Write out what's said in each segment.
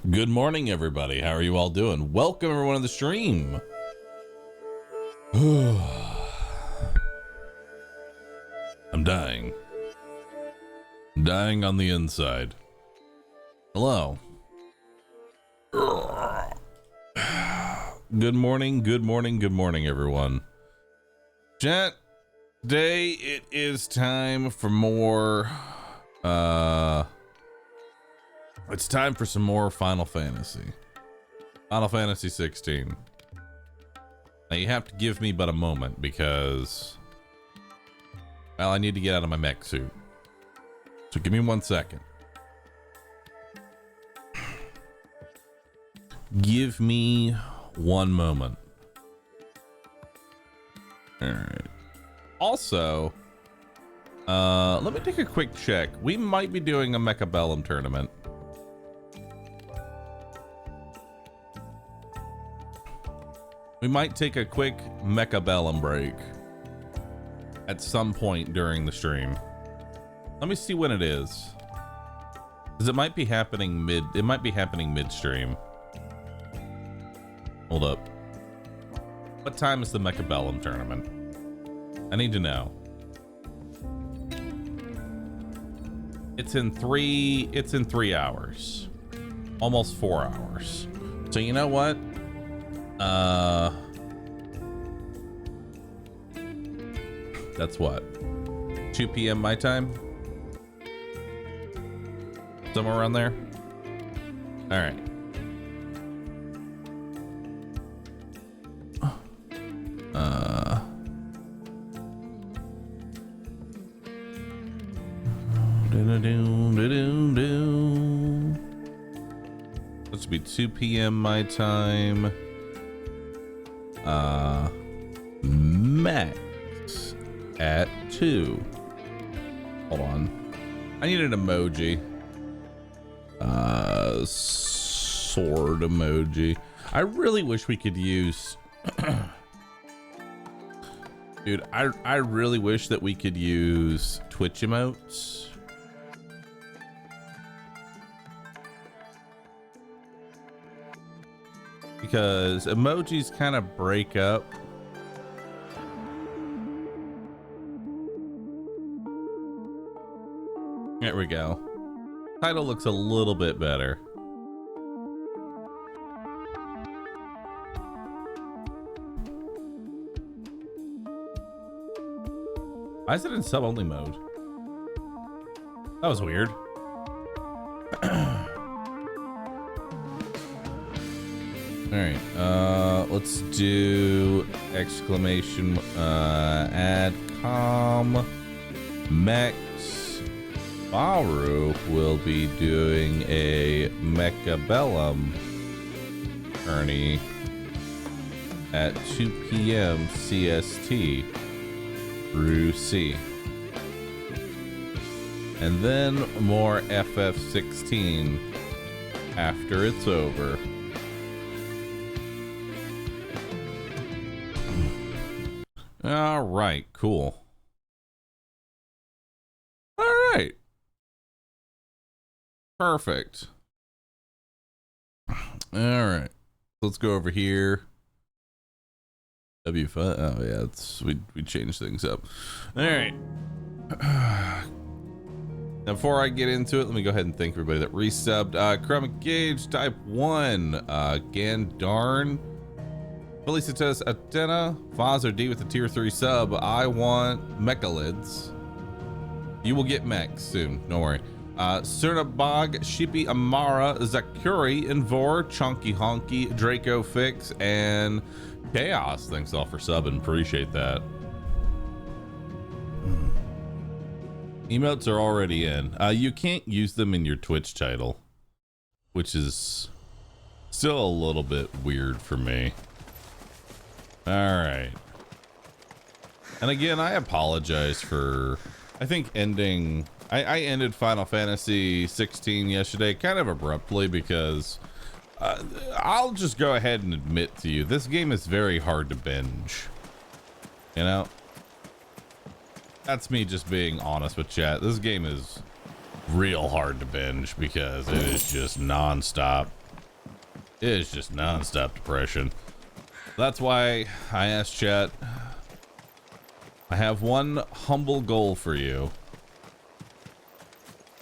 Good morning, everybody. How are you all doing? Welcome, everyone, to the stream. I'm dying. I'm dying on the inside. Hello. Good morning, good morning, good morning, everyone. Chat, today it is time for more, it's time for some more Final Fantasy. Final Fantasy 16. Now you have to give me but a moment because, well, I need to get out of my mech suit. So give me 1 second. Give me 1 moment. All right. Also, let me take a quick check. We might be doing a Mechabellum tournament. We might take a quick Mechabellum break at some point during the stream. Let me see when it is. Because it might be happening midstream. Hold up. What time is the Mechabellum tournament? I need to know. It's in 3 hours. Almost 4 hours. So you know what? That's what? 2 p.m. my time? Somewhere around there? All right. This would be 2 p.m. my time. Max at 2. Hold on. I need an emoji. Sword emoji. I really wish we could use dude, I really wish that we could use Twitch emotes. Because emojis kind of break up. There we go. Title looks a little bit better. Why is it in sub-only mode? That was weird. All right, let's do exclamation AdmiralBahroo. Bahroo will be doing a Mechabellum tourney at 2 p.m. CST through C. And then more FF16 after it's over. All right, cool. All right. Perfect. All right. Let's go over here. W5. Oh yeah, it's we changed things up. All right. Now, before I get into it, let me go ahead and thank everybody that resubbed. Chronic Gauge Type 1, Gandarn, Felicitas Atena, Foz D with the tier 3 sub. I want Mechalids. You will get mechs soon, don't worry. Cernabog, Shippy Amara, Zakuri, Invor, Chunky Honky, Draco Fix, and Chaos. Thanks all for subbing, appreciate that. Emotes are already in. You can't use them in your Twitch title, which is still a little bit weird for me. All right. And again, I apologize for, I think ending, I ended Final Fantasy 16 yesterday kind of abruptly because I'll just go ahead and admit to you, this game is very hard to binge. You know? That's me just being honest with chat. This game is real hard to binge because it is just non-stop. It is just non-stop depression. That's why I asked chat. I have one humble goal for you.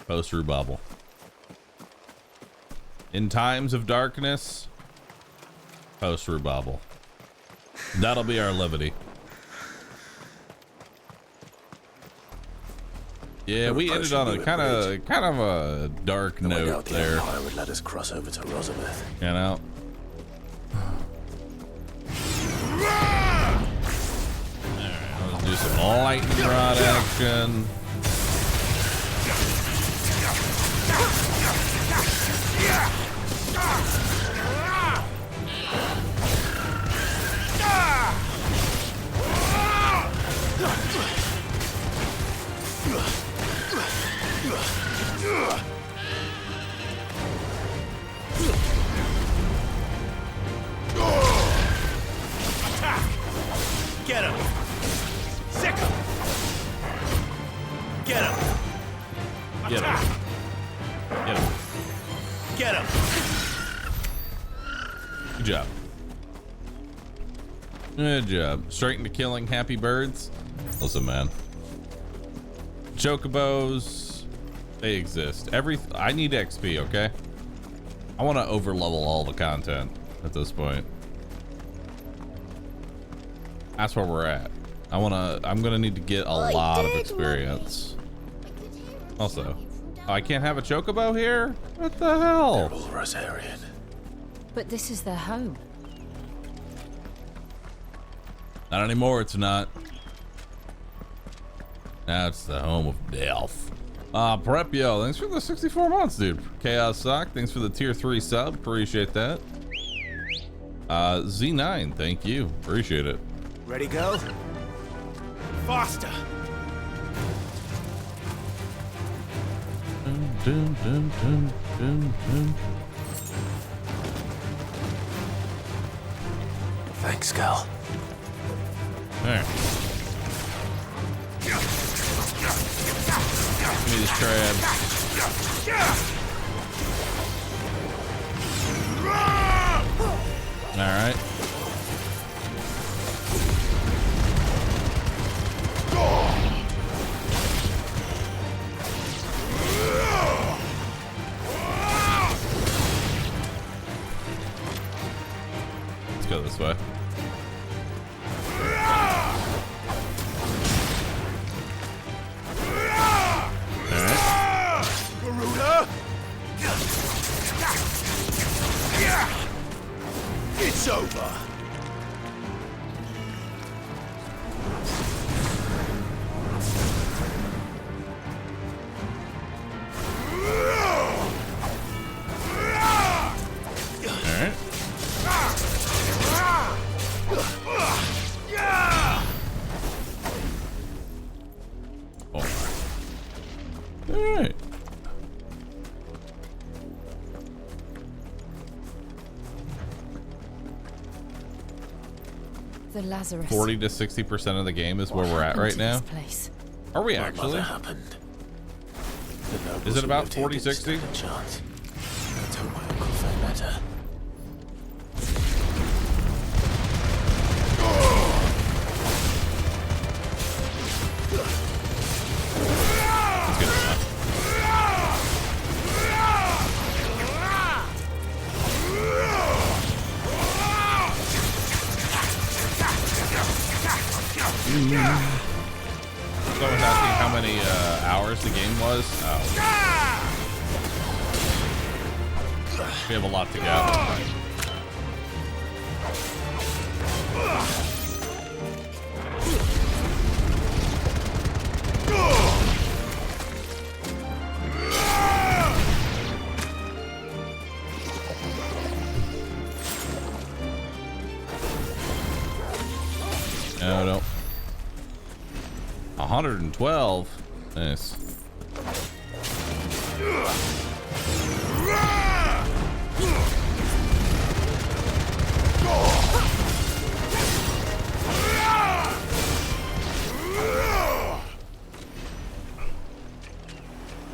Post Rebubble. In times of darkness, post Rebubble. That'll be our levity. Yeah, we ended on a kind of a dark note there. I would let us cross over to Rosabeth. You know. Alright, let's do some lightning rod action. Get him! Sick him! Get him! Get him! Get him! Get him! Good job. Good job. Straight into killing happy birds. Listen, man. Chocobos, they exist. I need XP, okay? I want to overlevel all the content at this point. That's where we're at. I'm gonna need to get a lot of experience. Also, I can't have a chocobo here? What the hell? They're all Rosarian. But this is their home. Not anymore, it's not. Now it's the home of death. Prepio, thanks for the 64 months, dude. Chaos Sock, thanks for the tier 3 sub. Appreciate that. Z9, thank you. Appreciate it. Ready, go? Faster! Dun, dun, dun, dun, dun, dun. Thanks, Cal. There. Give me this crab. Alright. Let's go this way. It's over. Alright. The Lazarus. 40 to 60% of the game is where we're at right now. Place? Are we My actually? mother happened. Is it about 40, 60? Chance. I told my uncle felt better. That's good enough. Someone's asking how many hours the game was. Oh. We have a lot to go. No. 112. Nice.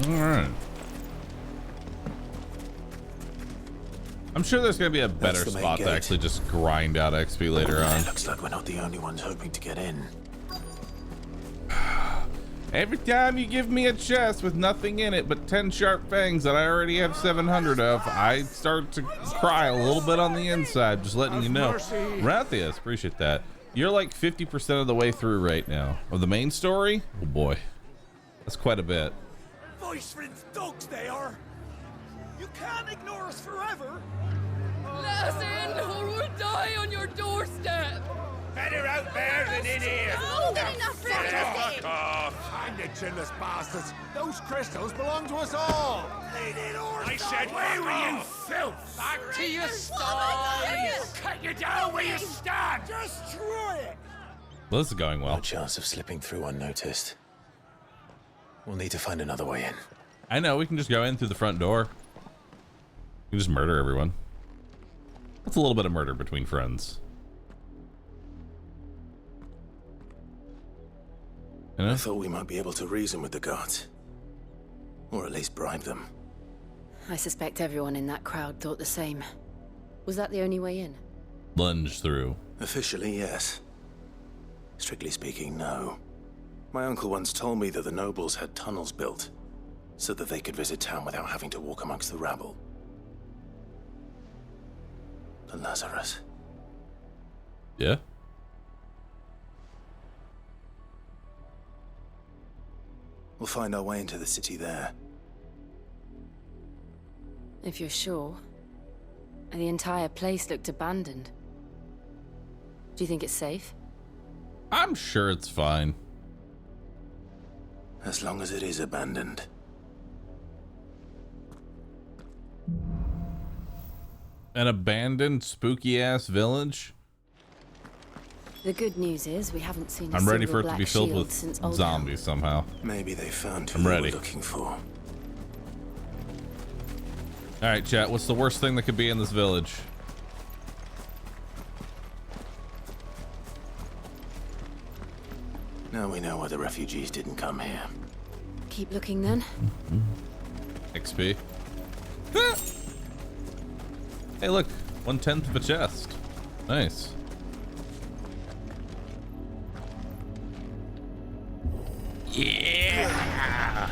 All right. I'm sure there's gonna be a better the main spot to gate. actually just grind out XP later on. Looks like we're not the only ones hoping to get in. Every time you give me a chest with nothing in it but 10 sharp fangs that I already have 700 of, I start to cry a little bit on the inside, just letting you know. Rathias, appreciate that. You're like 50% of the way through right now. Of the main story? Oh boy. That's quite a bit. Voice friends, dogs they are. You can't ignore us forever. Let us in, or we'll die on your doorstep. Better out there than in here. Oh, good enough for Fuck off! Hang the chinless bastards. Those crystals belong to us all. I said, where were you, filth? Back to your stalls. Cut you down where you stand. Destroy it. Well, this is going No well. chance of slipping through unnoticed. We'll need to find another way in. I know, we can just go in through the front door. We can just murder everyone. That's a little bit of murder between friends. You know? I thought we might be able to reason with the guards. Or at least bribe them. I suspect everyone in that crowd thought the same. Was that the only way in? Lunge through. Officially, yes. Strictly speaking, no. My uncle once told me that the nobles had tunnels built so that they could visit town without having to walk amongst the rabble. The Lazarus. Yeah? We'll find our way into the city there. If you're sure. The entire place looked abandoned. Do you think it's safe? I'm sure it's fine. As long as it is abandoned. An abandoned, spooky-ass village? The good news is we haven't seen a I'm ready single for it to black be filled shield with since Old zombies somehow. Maybe they found who I'm they ready. were looking for. Alright, chat, what's the worst thing that could be in this village? Now we know why the refugees didn't come here. Keep looking then. XP. Hey, look, 1/10 of a chest. Nice. Yeah.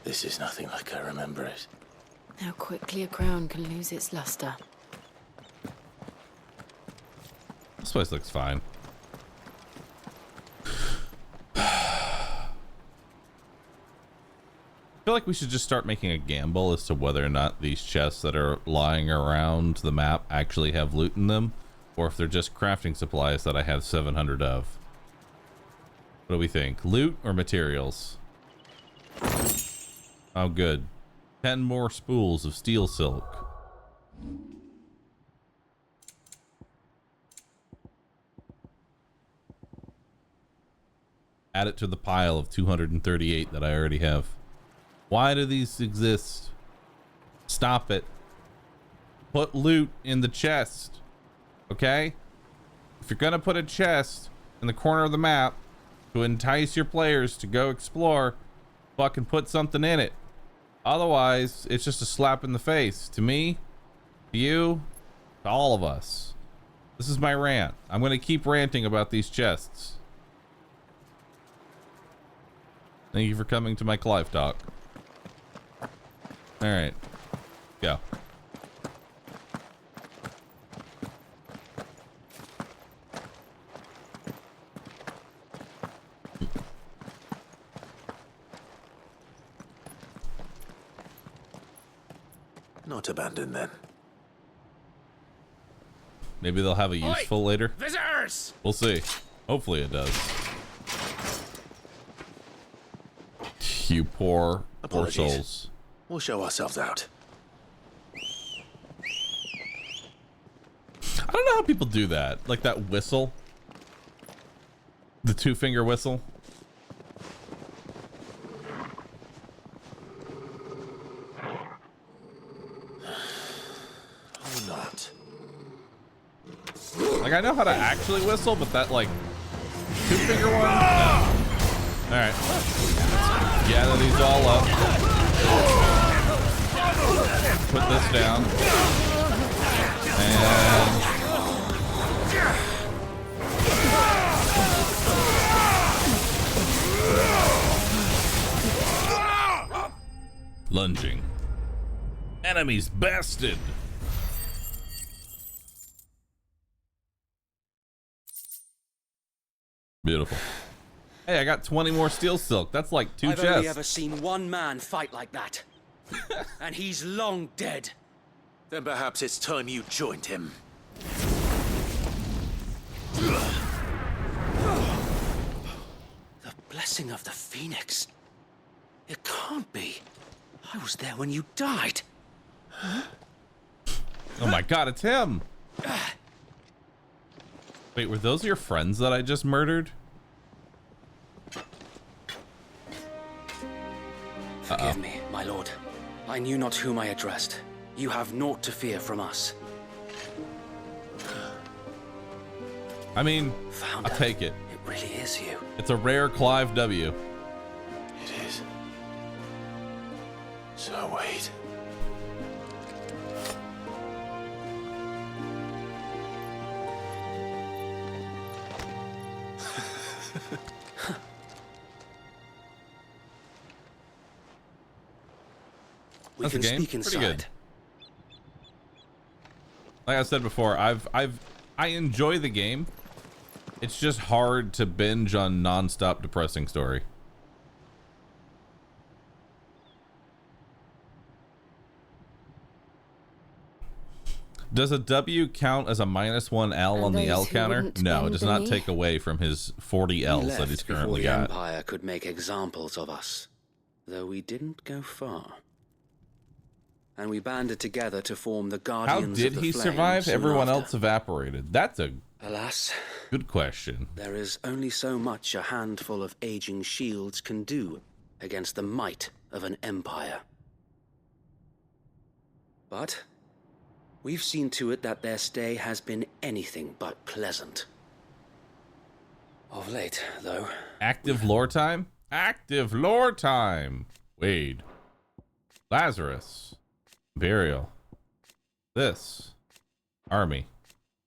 This is nothing like I remember it. How quickly a crown can lose its luster. This place looks fine. I feel like we should just start making a gamble as to whether or not these chests that are lying around the map actually have loot in them, or if they're just crafting supplies that I have 700 of. What do we think? Loot or materials? Oh, good. 10 more spools of steel silk. Add it to the pile of 238 that I already have. Why do these exist? Stop it. Put loot in the chest. Okay? If you're gonna put a chest in the corner of the map to entice your players to go explore, fucking put something in it. Otherwise, it's just a slap in the face. To me, to you, to all of us. This is my rant. I'm gonna keep ranting about these chests. Thank you for coming to my Clive talk. All right, go. Not abandoned then. Maybe they'll have a useful later. Visitors! We'll see. Hopefully it does. You poor Apologies. souls. We'll show ourselves out. I don't know how people do that. Like that whistle. The 2-finger whistle. Or not. Like I know how to actually whistle, but that like 2-finger one? No. All right. Let's gather these all up. Put this down. And lunging. Enemies bested. Beautiful. Hey, I got 20 more steel silk. That's like 2 chests. I've only ever seen one man fight like that. And he's long dead. Then perhaps it's time you joined him. The blessing of the Phoenix. It can't be. I was there when you died. Oh my god, it's him. Wait, were those your friends that I just murdered? Forgive me, my lord. I knew not whom I addressed. You have naught to fear from us. I mean, Founder, I'll take it. It really is you. It's a rare Clive W. It is. So wait. We That's can a game. speak Pretty inside. good. Like I said before, I enjoy the game. It's just hard to binge on non-stop depressing story. Does a W count as a -1 L on the L counter? No, it does not take away from his 40 Ls We that left he's before currently the got. Empire could make examples of us, though we didn't go far. And we banded together to form the How Guardians did of the he Flame survive? soon Everyone after. else evaporated. That's a Alas, good question. there is only so much a handful of aging shields can do against the might of an empire. But we've seen to it that their stay has been anything but pleasant. Of late, though, Active lore time? Active lore time! Wade. Lazarus. Imperial. This. Army.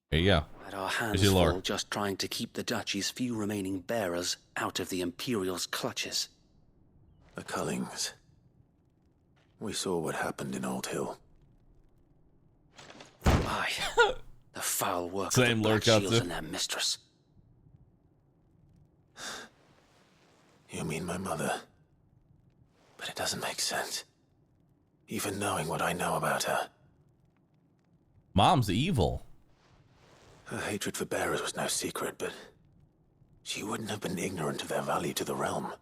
There you go. had our Here's hands your lore. full just trying to keep the Duchy's few remaining bearers out of the Imperial's clutches. The Cullings. We saw what happened in Old Hill. Aye, the foul work Same of the Black lurkouts, Shields eh? and their mistress. You mean my mother? But it doesn't make sense. Even knowing what I know about her. Mom's evil. Her hatred for bearers was no secret, but she wouldn't have been ignorant of their value to the realm.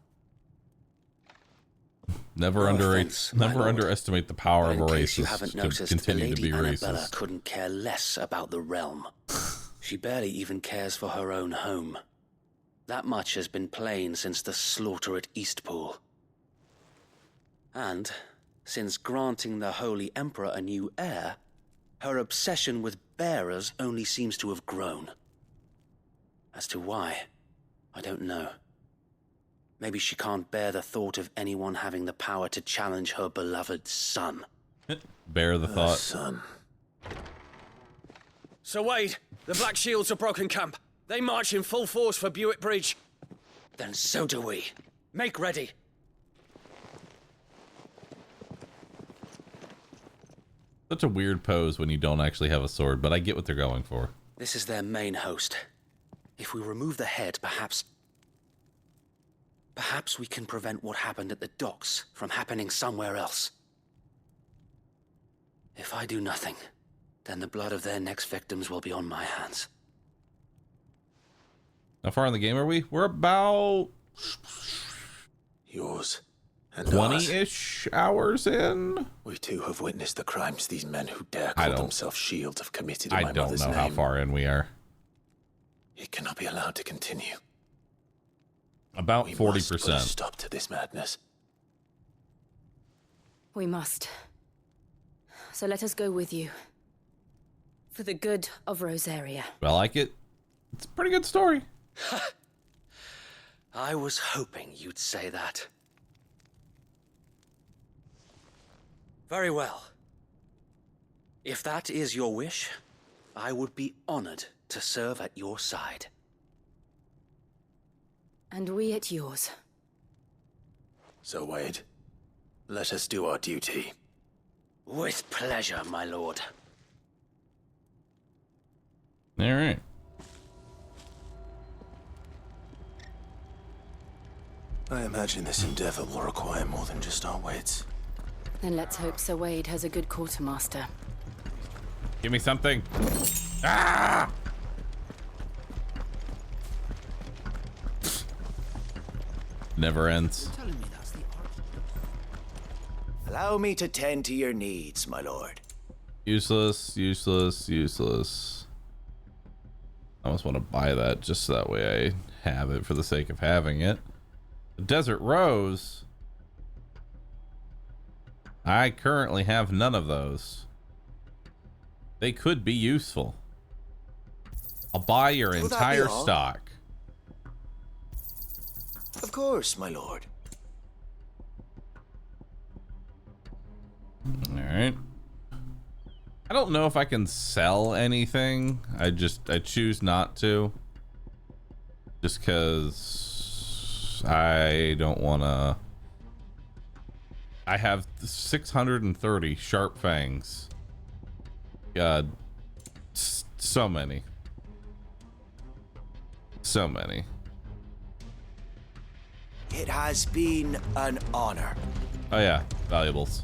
Never No underrate, offense, my never lord. underestimate the power But of in a case you racist haven't to noticed, the continue to Lady be Annabella racist. couldn't care less about the realm. She barely even cares for her own home. That much has been plain since the slaughter at Eastpool. And since granting the Holy Emperor a new heir, her obsession with bearers only seems to have grown. As to why, I don't know. Maybe she can't bear the thought of anyone having the power to challenge her beloved son. Bear the thought. Son. Sir Wade, the Black Shields have broken camp. They march in full force for Buick Bridge. Then so do we. Make ready. Such a weird pose when you don't actually have a sword, but I get what they're going for. This is their main host. If we remove the head, perhaps we can prevent what happened at the docks from happening somewhere else. If I do nothing, then the blood of their next victims will be on my hands. How far in the game are we? We're about Yours. And ours. 20-ish hours in. We too have witnessed the crimes these men who dare I call don't- themselves shields have committed in I my don't mother's know name. how far in we are. It cannot be allowed to continue. About We must put a 40%. stop to this madness. We must. So let us go with you. For the good of Rosaria. I like it. It's a pretty good story. I was hoping you'd say that. Very well. If that is your wish, I would be honored to serve at your side. And we at yours. So, Wade, let us do our duty. With pleasure, my lord. All right. I imagine this endeavor will require more than just our wits. Then let's hope Sir Wade has a good quartermaster. Give me something. Ah! Never ends. Allow me to tend to your needs, my lord. Useless, useless, useless. I almost want to buy that just so that way I have it for the sake of having it. The Desert Rose. I currently have none of those. They could be useful. I'll buy your Will that be entire all? stock. Of course, my lord. All right. I don't know if I can sell anything. I choose not to. Just because I don't want to. I have 630 sharp fangs. God. So many. So many. It has been an honor. Oh yeah, valuables.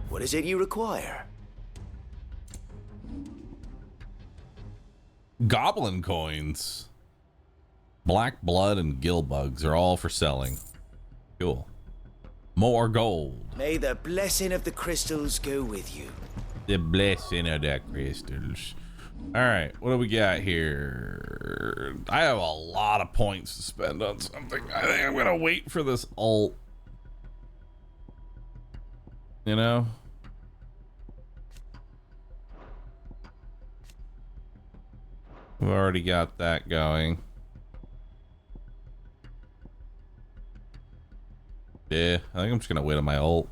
What is it you require? Goblin coins. Black blood and gill bugs are all for selling. Cool. More gold. May the blessing of the crystals go with you. The blessing of the crystals. All right, what do we got here? I have a lot of points to spend on something. I think I'm gonna wait for this alt. You know? We've already got that going. Yeah, I think I'm just gonna wait on my ult.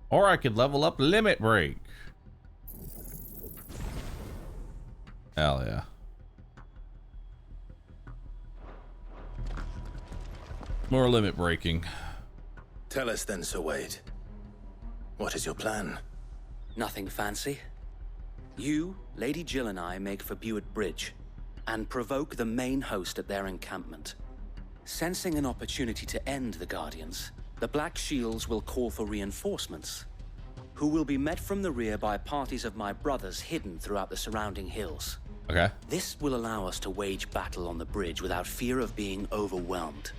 Or I could level up Limit Break. Hell yeah. More limit breaking. Tell us then, Sir Wade. What is your plan? Nothing fancy. You, Lady Jill and I make for Buett Bridge and provoke the main host at their encampment. Sensing an opportunity to end the Guardians, the Black Shields will call for reinforcements, who will be met from the rear by parties of my brothers hidden throughout the surrounding hills. Okay. This will allow us to wage battle on the bridge without fear of being overwhelmed.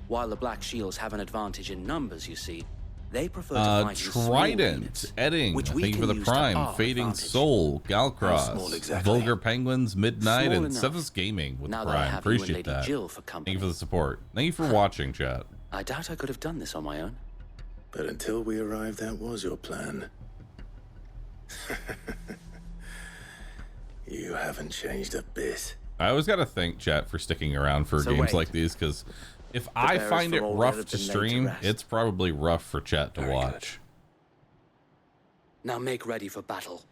While the Black Shields have an advantage in numbers, you see, they prefer to fight in small Trident, units, Edding, which we thank you can for the use to Prime, our Fading advantage. Soul, How small Galcross, exactly? Vulgar Penguins, Midnight, Small and enough. Cephas Gaming with Now the that I Prime. have you and Appreciate Lady that. Jill for company. Thank you for the support. Thank you for watching, chat. I doubt I could have done this on my own. But until we arrived, that was your plan. You haven't changed a bit. I always got to thank chat for sticking around for So games wait. like these, because if I bearers find it from all rough have to been laid to stream, rest. it's probably rough for chat to Very watch. Now make ready for battle.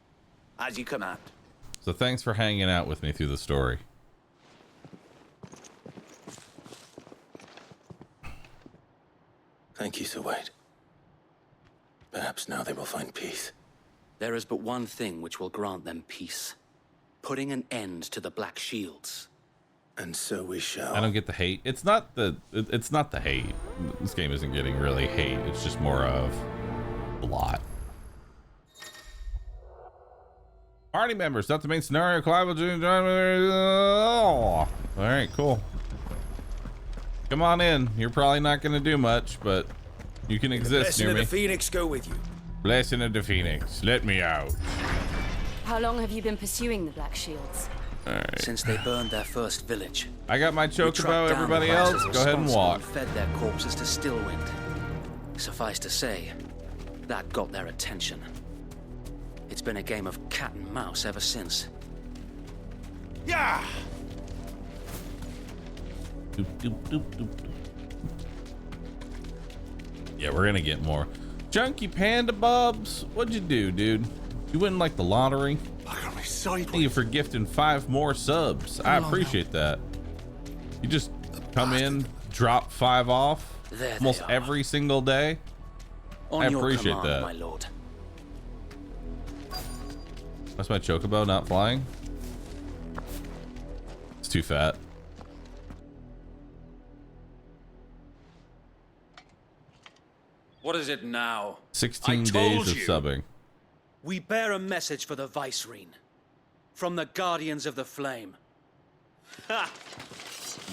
As you command. So thanks for hanging out with me through the story. Thank you, Sir Wade. Perhaps now they will find peace. There is but one thing which will grant them peace. Putting an end to the Black Shields. And so we shall. I don't get the hate. It's not the hate. This game isn't getting really hate. It's just more of a lot. Party members, not the main scenario. Clive will do. All right, cool. Come on in. You're probably not going to do much, but you can exist Blessing near of me. the Phoenix go with you. Blessing of the Phoenix. Let me out. How long have you been pursuing the Black Shields? All right. Since they burned their first village. I got my We tracked chocobo. down Everybody the else, fighters go ahead and responsible walk. and fed their corpses to Stillwind. Suffice to say, that got their attention. It's been a game of cat and mouse ever since. Yeah! Doop, doop, doop, doop, doop. Yeah, we're gonna get more. Chunky Panda Bubs, what'd you do, dude? You win like the lottery? Back on my side, Thank you for gifting 5 more subs. I appreciate that. You just come in, drop 5 off There almost they are. every single day. On I your appreciate command, that. my lord. That's my chocobo not flying. It's too fat. What is it now? 16 I days told of you. subbing. We bear a message for the Vicereine. From the Guardians of the Flame. Ha!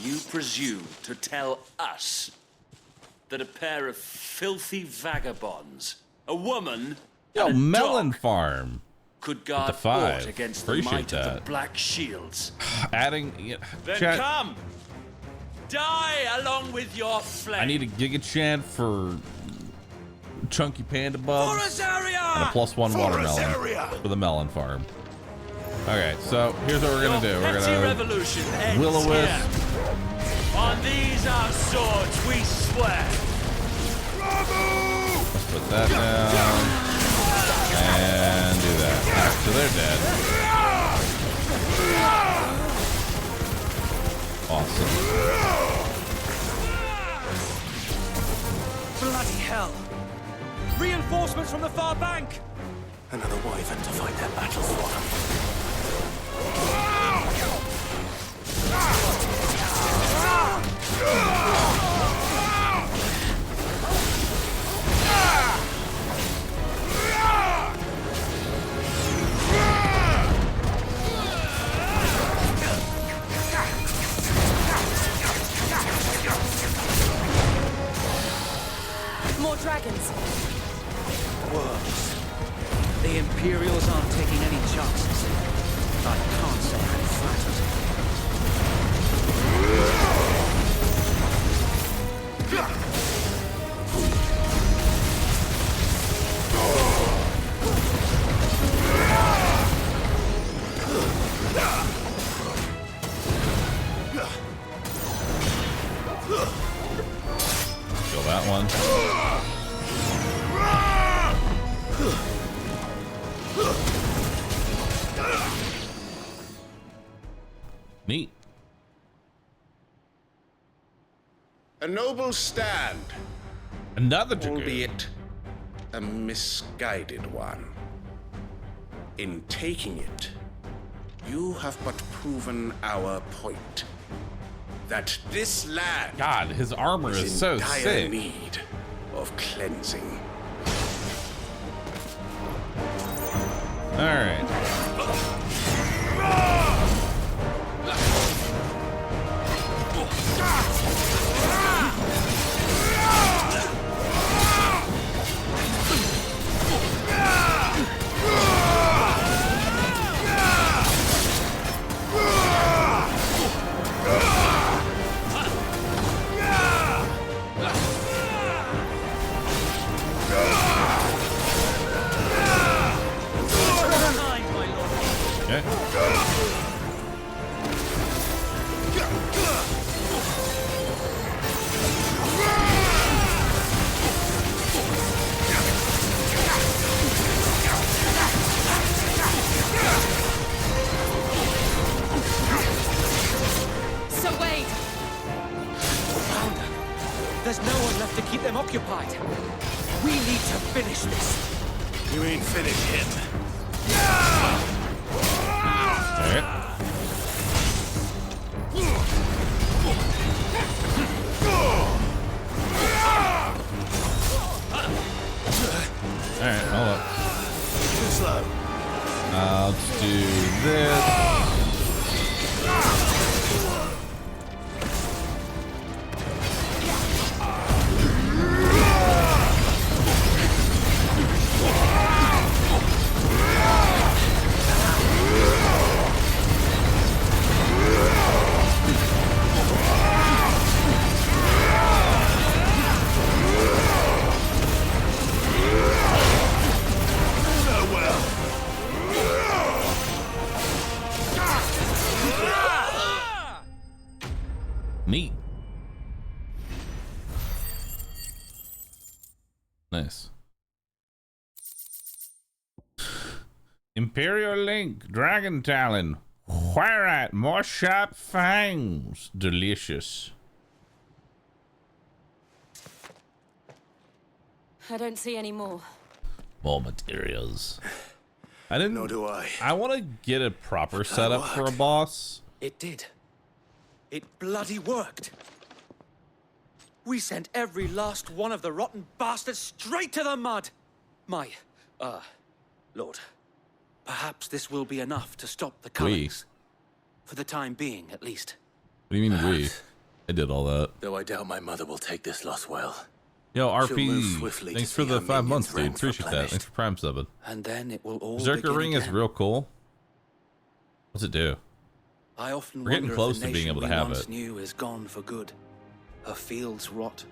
You presume to tell us that a pair of filthy vagabonds, a woman Yo, and a Melon dog, Farm. could guard the 5. aught against the Appreciate might of that. the Black Shields. Adding. Yeah, Then chat, come! Die along with your flame! I need a Giga Chant for Chunky Panda Bubs and a Rosaria! +1 watermelon Rosaria! for the Melon Farm. Okay, so here's what we're gonna do. We're Petty gonna revolution ends Will-O-Wisp. here. On these our swords we swear. Let's put that down and do that. So they're dead. Awesome. Bloody hell! Reinforcements from the far bank! Another wyvern to fight their battle for them. More dragons. Worms. The Imperials aren't taking any chances. I can't say I'm flattered. Kill that one. Neat. A noble stand, Another dragoon. albeit a misguided one. In taking it, you have but proven our point. That this land God, his armor is in so dire sick. need of cleansing. All right. Okay. Sir Wade! There's no one left to keep them occupied. We need to finish this. You ain't finished him. All right. All right, hold up. Too slow. Let's do this. Neat. Nice. Imperial Link, Dragon Talon. Where at? More sharp fangs. Delicious. I don't see any more. More materials. I didn't. Nor do I. I want to get a proper setup for a boss. It did. It bloody worked. We sent every last one of the rotten bastards straight to the mud. My, Lord, perhaps this will be enough to stop the Cullings. For the time being, at least. What do you mean we? I did all that. Though I doubt my mother will take this loss well. Yo, She'll move RP, swiftly thanks to for see the her 5 months, minions' dude. ranks Appreciate that. replenished. Thanks for Prime subbing. And then it will all Berserker begin Ring is again. real cool. What's it do? I often We're getting wonder close if the to being nation able to we have once it. knew is gone for good. Her fields rot.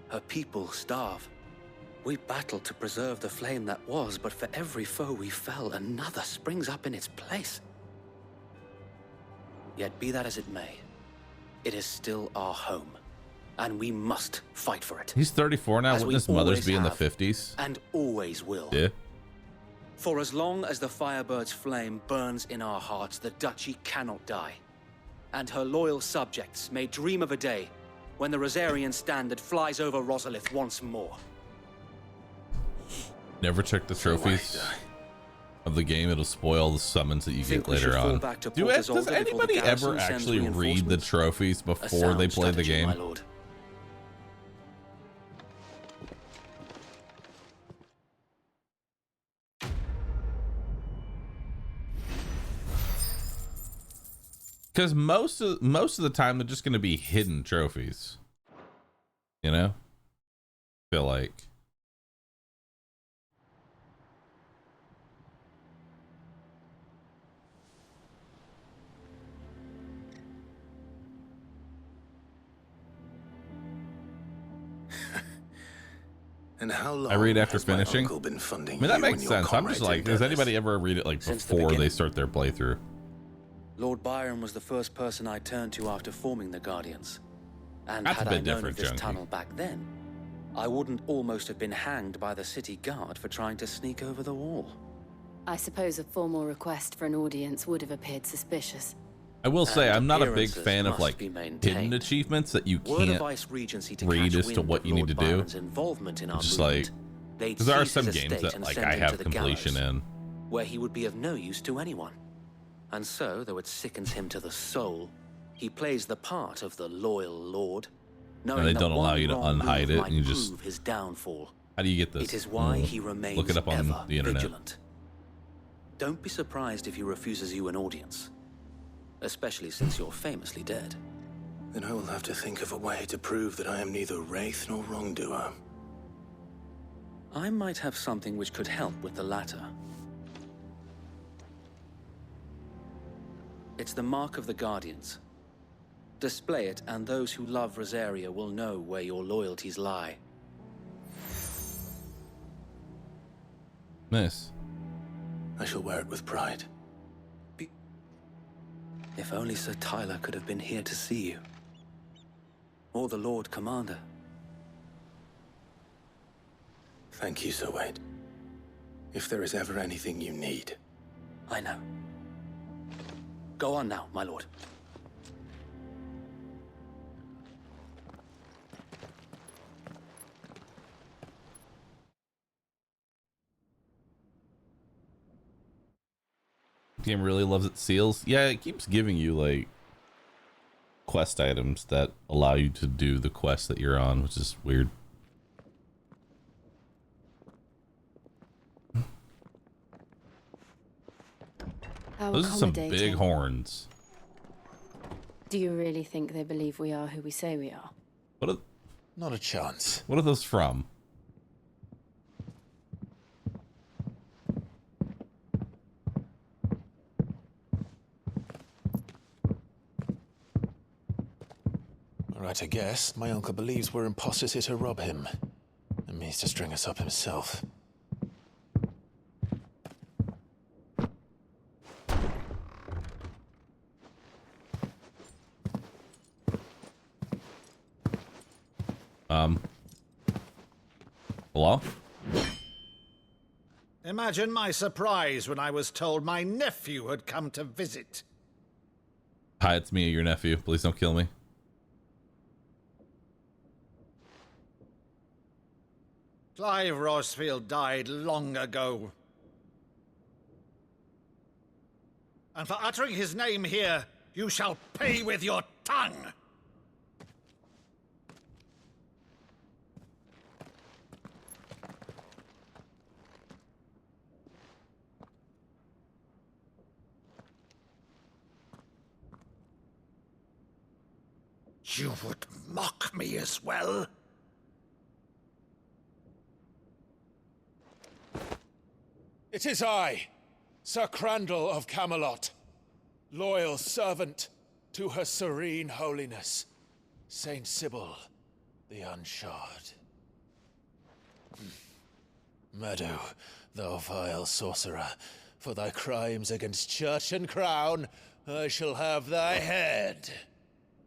Her people starve. We battle to preserve the flame that was, but for every foe we fell, another springs up in its place. Yet be that as it may, it is still our home, and we must fight for it. He's 34 now. As we Wouldn't his mother's always be in the have, 50s? And always will. Yeah. For as long as the Firebird's flame burns in our hearts, the Duchy cannot die. And her loyal subjects may dream of a day when the Rosarian standard flies over Rosalith once more. Never check the trophies of the game. It'll spoil the summons that you Think get we should later fall on. back to Does Port Isolde before the anybody garrison ever sends actually read the reinforcements? trophies A before they sound play the strategy, game? my lord. Because most of the time they're just going to be hidden trophies. You know? Feel like. And how long I read after has my finishing. uncle been funding I mean, that you makes and your sense. I'm comrades' just like, does endeavors? anybody ever read it like Since the before they beginning. start their playthrough? Lord Byron was the first person I turned to after forming the Guardians. And That's a had bit I known different, of this Junkie. tunnel back then, I wouldn't almost have been hanged by the city guard for trying to sneak over the wall. I suppose a formal request for an audience would have appeared suspicious. I will say, And I'm not a big appearances fan of must like be maintained. hidden achievements that you Were the can't. Vice Regency to read catch as to wind what of you need Lord to do. Byron's involvement in our Just movement, like, they'd because there are seize some his games estate that and like send I him have to the completion gallows, in. where he would be of no use to anyone. And so, though it sickens him to the soul, he plays the part of the loyal lord, knowing they that don't allow one you to wrong unhide move it, might and you just- prove his downfall. How do you get this? It is why he remains Look it up on ever the internet. vigilant. Don't be surprised if he refuses you an audience, especially since you're famously dead. Then I will have to think of a way to prove that I am neither wraith nor wrongdoer. I might have something which could help with the latter. It's the mark of the Guardians. Display it, and those who love Rosaria will know where your loyalties lie. Nice. I shall wear it with pride. If only Sir Tyler could have been here to see you. Or the Lord Commander. Thank you, Sir Wade. If there is ever anything you need. I know. Go on now, my lord. Game really loves its seals. Yeah, it keeps giving you like quest items that allow you to do the quest that you're on, which is weird. How Those are some big accommodating. horns. Do you really think they believe we are who we say we are? Not a chance. What are those from? All right, I guess. My uncle believes we're imposters here to rob him. And means to string us up himself. Hello? Imagine my surprise when I was told my nephew had come to visit. Hi, it's me, your nephew. Please don't kill me. Clive Rosefield died long ago. And for uttering his name here, you shall pay with your tongue! You would mock me as well? It is I, Sir Crandall of Camelot, loyal servant to Her Serene Holiness, Saint Sybil the Unshod. Meadow, thou vile sorcerer, for thy crimes against church and crown, I shall have thy head.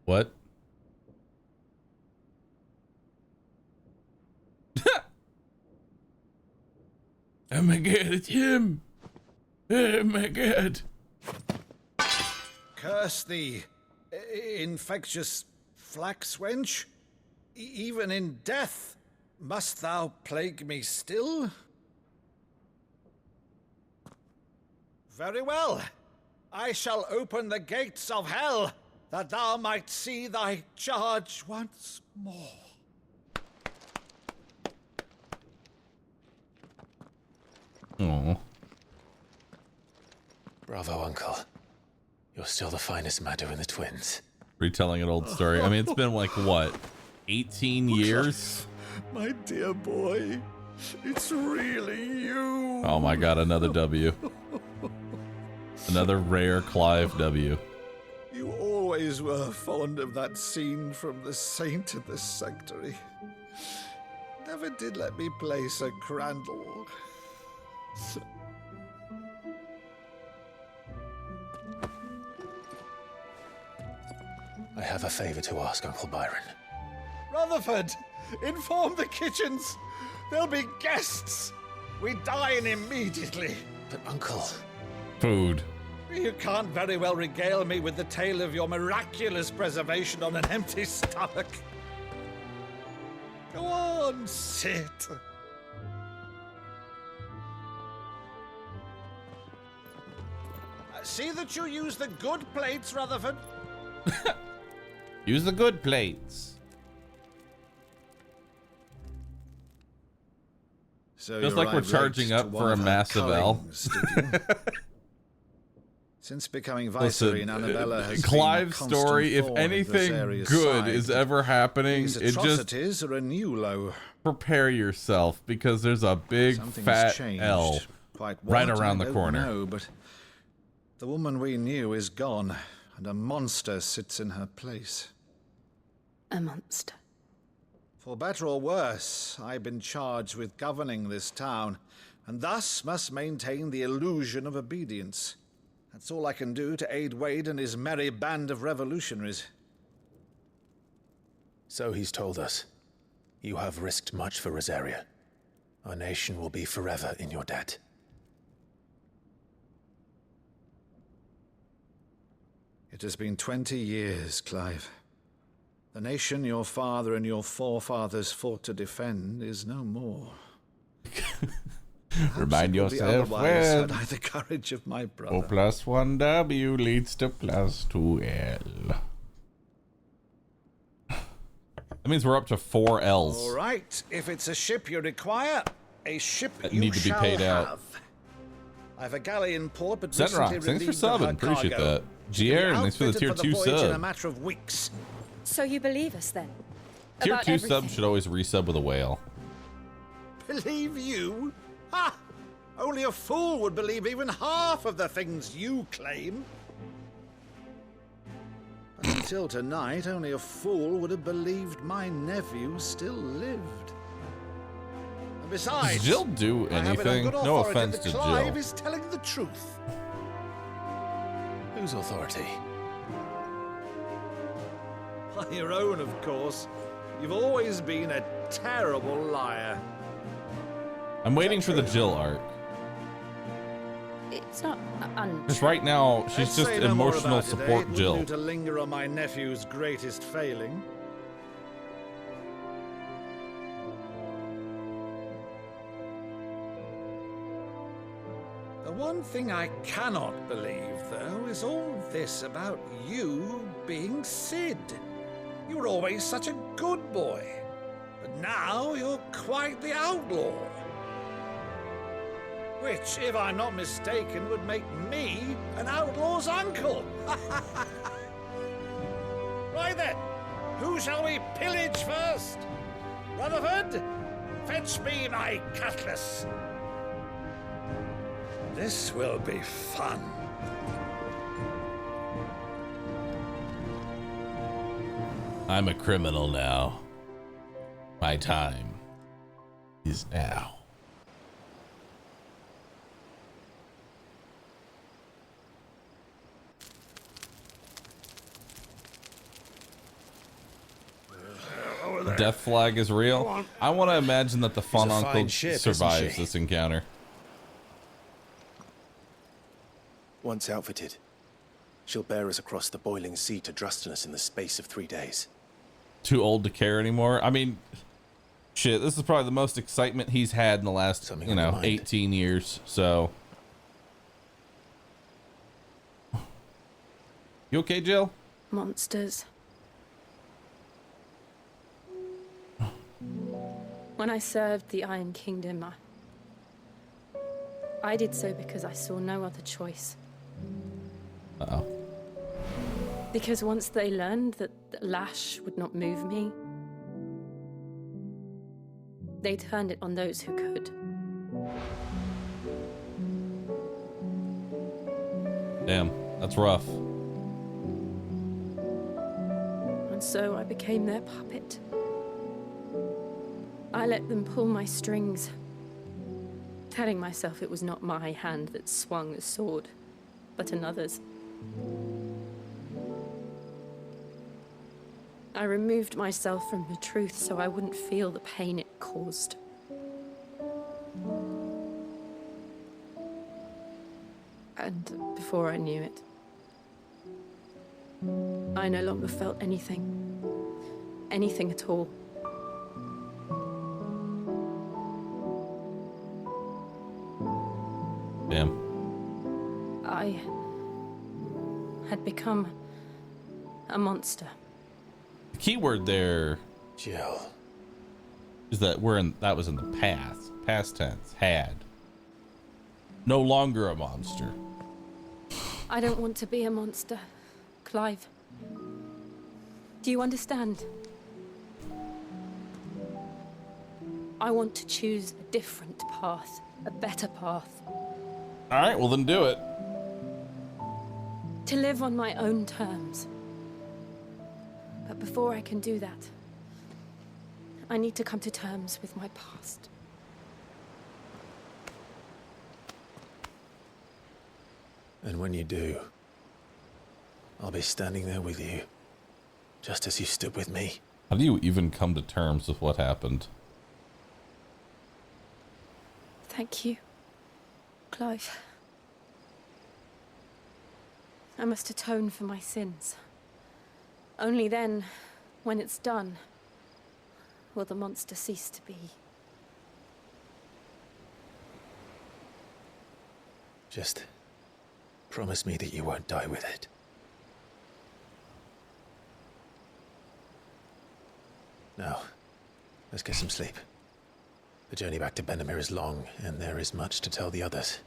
What? Oh my god, it's him! Oh my god! Curse thee, infectious flax wench. Even in death, must thou plague me still? Very well. I shall open the gates of hell, that thou might see thy charge once more. Oh. Bravo, Uncle. You're still the finest Meadow in the twins. Retelling an old story. I mean, it's been like, what, 18 years? My dear boy, it's really you. Oh my god, another W. Another rare Clive W. You always were fond of that scene from The Saint in the Sanctuary. Never did let me play Sir Crandall. I have a favor to ask, Uncle Byron. Rutherford, inform the kitchens. There'll be guests. We dine immediately. But, Uncle... Food. You can't very well regale me with the tale of your miraculous preservation on an empty stomach. Go on, sit. See that you use the good plates, Rutherford. Use the good plates. So Just like we're charging up for a massive L. Since becoming Viceroy, Annabella has Clive's been a constant story, if thorn in anything Viseria's good side. is ever happening, These it just atrocities are a new low. prepare yourself because there's a big Something's fat changed. L Quite right what, around I the don't corner. know, but the woman we knew is gone, and a monster sits in her place. A monster. For better or worse, I've been charged with governing this town, and thus must maintain the illusion of obedience. That's all I can do to aid Wade and his merry band of revolutionaries. So he's told us. You have risked much for Rosaria. Our nation will be forever in your debt. It has been 20 years, Clive. The nation your father and your forefathers fought to defend is no more. Remind yourself Had when I the courage of my brother. O plus 1W leads to plus 2L. That means we're up to 4 L's. All right, if it's a ship you require, a ship That you need to be shall paid have. out. I've a galley in port, but Senrox, recently thanks for relieved of her subbing. Appreciate cargo. that. She can be Gier, thanks for the outfitted tier 2 voyage in a sub. matter of weeks. So you believe us then? Tier About 2 everything? sub should always resub with a whale. Believe you? Ha! Only a fool would believe even half of the things you claim. But until tonight, only a fool would have believed my nephew still lived. And besides, Does Jill do I have it on anything? good No authority offense that to Clive Jill. is telling the truth. Whose authority? On your own, of course. You've always been a terrible liar. I'm waiting for the Jill arc. It's not untrue. Because right now, she's Let's just say no more emotional about it, eh? support Wouldn't Jill. do to linger on my nephew's greatest failing. The one thing I cannot believe, though, is all this about you being Sid. You were always such a good boy, but now you're quite the outlaw. Which, if I'm not mistaken, would make me an outlaw's uncle. Right then, who shall we pillage first? Rutherford, fetch me my cutlass. This will be fun. I'm a criminal now. My time is now. The death flag is real. I want to imagine that the fun a uncle fine ship, isn't survives she? this encounter. Once outfitted, she'll bear us across the boiling sea to Drustinus in the space of 3 days. Too old to care anymore. I mean, shit, this is probably the most excitement he's had in the last, Something you on your know, mind? 18 years. So, you okay, Jill? Monsters. When I served the Iron Kingdom, I did so because I saw no other choice. Uh-oh. Because once they learned that the lash would not move me, they turned it on those who could. Damn, that's rough. And so I became their puppet. I let them pull my strings, telling myself it was not my hand that swung the sword, but another's. I removed myself from the truth so I wouldn't feel the pain it caused. And before I knew it, I no longer felt anything. Anything at all. Damn. I had become a monster. The key word there Jill. is that that was in the past tense. Had. No longer a monster. I don't want to be a monster, Clive. Do you understand? I want to choose a different path, a better path. All right, well then do it. To live on my own terms. But before I can do that, I need to come to terms with my past. And when you do, I'll be standing there with you, just as you stood with me. How do you even come to terms with what happened? Thank you, Clive. I must atone for my sins. Only then, when it's done, will the monster cease to be. Just promise me that you won't die with it. Now, let's get some sleep. The journey back to Benamir is long, and there is much to tell the others.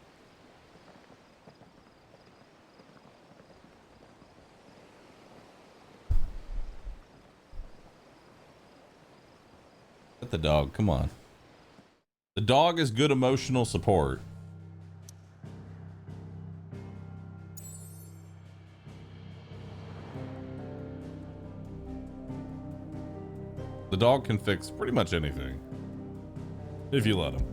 Let the dog, come on. The dog is good emotional support. The dog can fix pretty much anything. If you let him.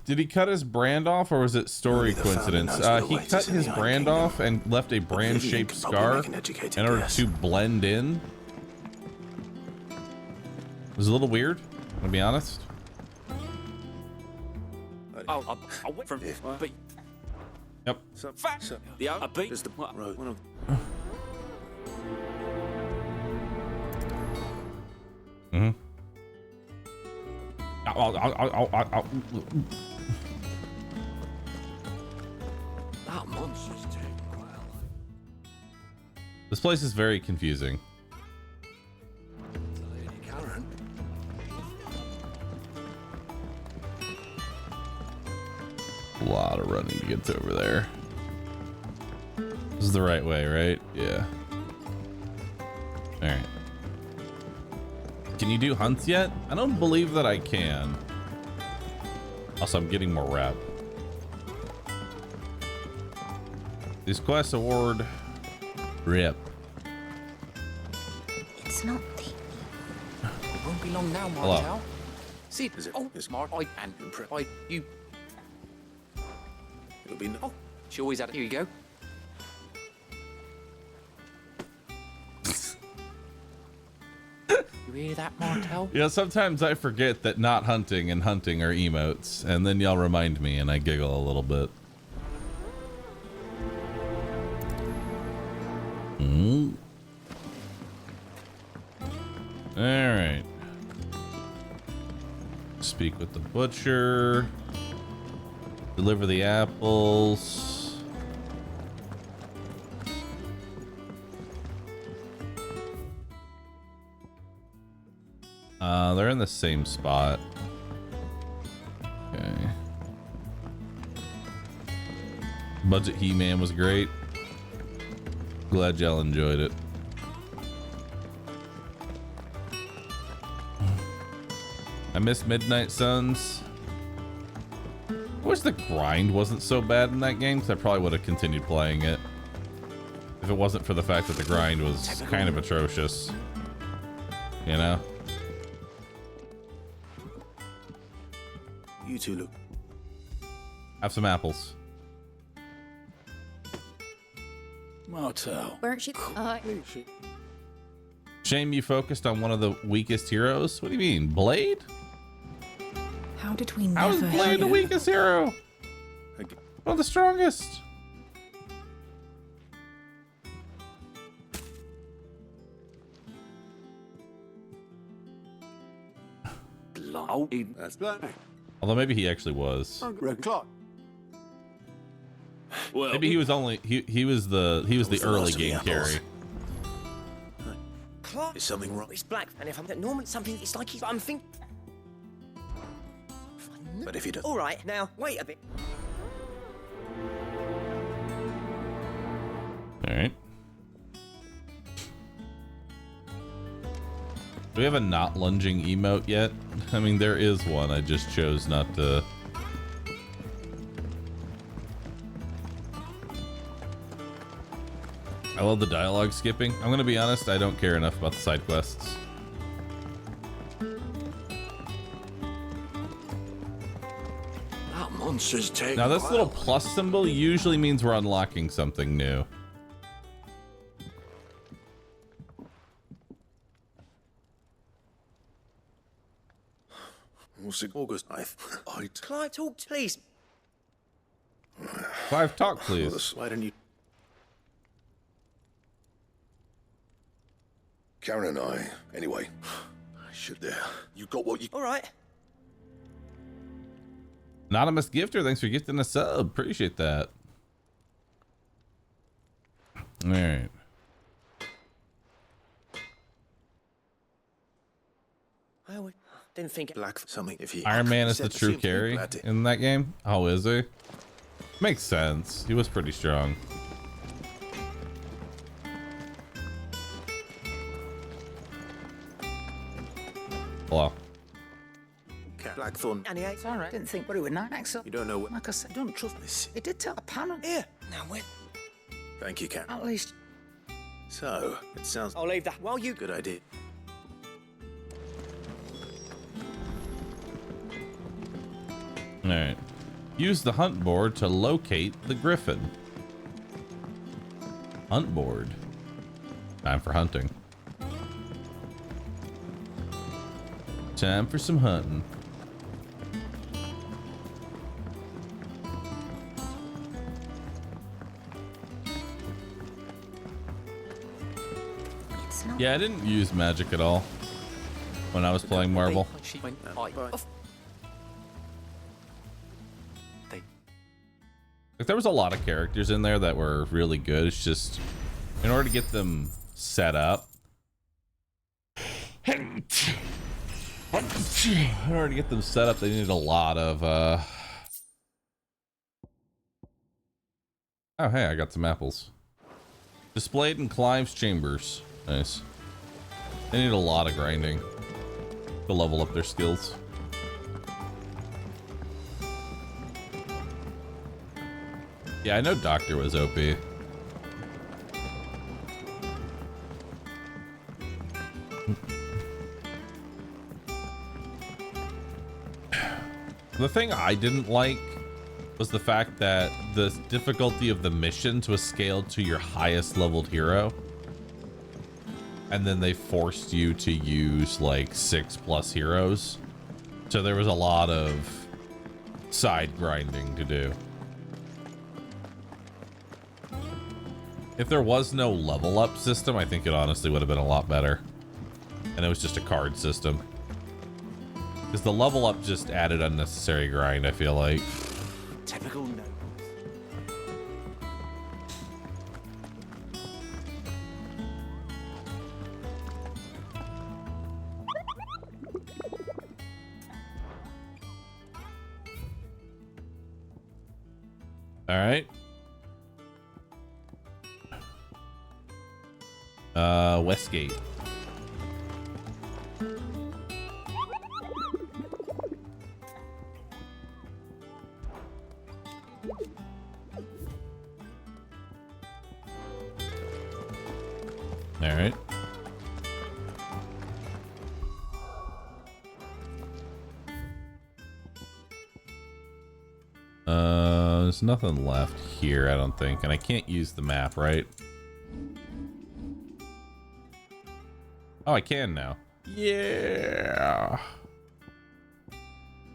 Did he cut his brand off, or was it story Only the founder coincidence? knows what He awaits cut us in his the Iron brand Kingdom. off and left a brand-shaped Oblivion can probably scar make an educated in order guess. to blend in. was a little weird, to be honest. I'll wait for it. But Yep. yeah, a beat. Is the road one of Mm-hmm. That monster's taking well. This place is very confusing. Lady Karen. A lot of running to get to over there. This is the right way, right? Yeah. All right. Can you do hunts yet? I don't believe that I can. Also, I'm getting more rep. These quests award rep. It's not the... It won't be long now, Hello. Martel. See, Is it- oh, is- smart. You. it'll be Oh, she always had it. Here you go. You hear that, Martel? Yeah, sometimes I forget that not hunting and hunting are emotes, and then y'all remind me and I giggle a little bit. All right. Speak with the butcher. Deliver the apples. They're in the same spot. Okay. Budget He-Man was great. Glad y'all enjoyed it. I miss Midnight Suns. I wish the grind wasn't so bad in that game, because I probably would have continued playing it if it wasn't for the fact that the grind was kind of atrocious. You know? you two look. Have some apples. Martel. Weren't you... Shame you focused on one of the weakest heroes. What do you mean, Blade? How did we How is never Blade the hear? weakest hero? Okay. One of the strongest. That's black. Although maybe he actually was. Red clock. Well, Maybe he was only he was the the early last of the game apples. carry. Clark. Is something wrong? It's black, and if I'm normal, something. It's like he's. I'm thinking. But if you don't, All right, now wait a bit. All right. Do we have a not lunging emote yet? I mean, there is one. I just chose not to. I love the dialogue skipping. I'm gonna be honest, I don't care enough about the side quests. that monster's taking Now this well. little plus symbol usually means we're unlocking something new. what's it? August 9th. Clive, talk, please. Clive, talk please. Why don't you? Karen and I, anyway. Shit there. You got what you... All right. Anonymous gifter, thanks for gifting a sub. Appreciate that. All right. I didn't think. Black something. If he Iron Man is said the true same thing, carry glad to- in that game. Oh, is he? Makes sense. He was pretty strong. Hello. Blackthorn. And he ate. Sorry. Didn't think we were not Axel. You don't know what. Like I said, don't trust This. It did tell a panel. Here. Now wait. Thank you, Cat. At least. So it sounds I'll leave that while you. good idea. All right. Use the hunt board to locate the griffin. Hunt board. Time for hunting. Time for some hunting. Yeah, I didn't use magic at all when I was playing Marvel. Like, there was a lot of characters in there that were really good. It's just in order to get them set up. In order to get them set up, they needed a lot of oh, hey, I got some apples. Displayed in Clive's chambers. Nice. They need a lot of grinding to level up their skills. Yeah, I know Doctor was OP. The thing I didn't like was the fact that the difficulty of the missions was scaled to your highest leveled hero. And then they forced you to use like 6+ heroes. So there was a lot of side grinding to do. If there was no level up system, I think it honestly would have been a lot better. And it was just a card system. Because the level up just added unnecessary grind, I feel like. Typical no. All right. Westgate. All right. There's nothing left here, I don't think, and I can't use the map, right? Oh, I can now. Yeah.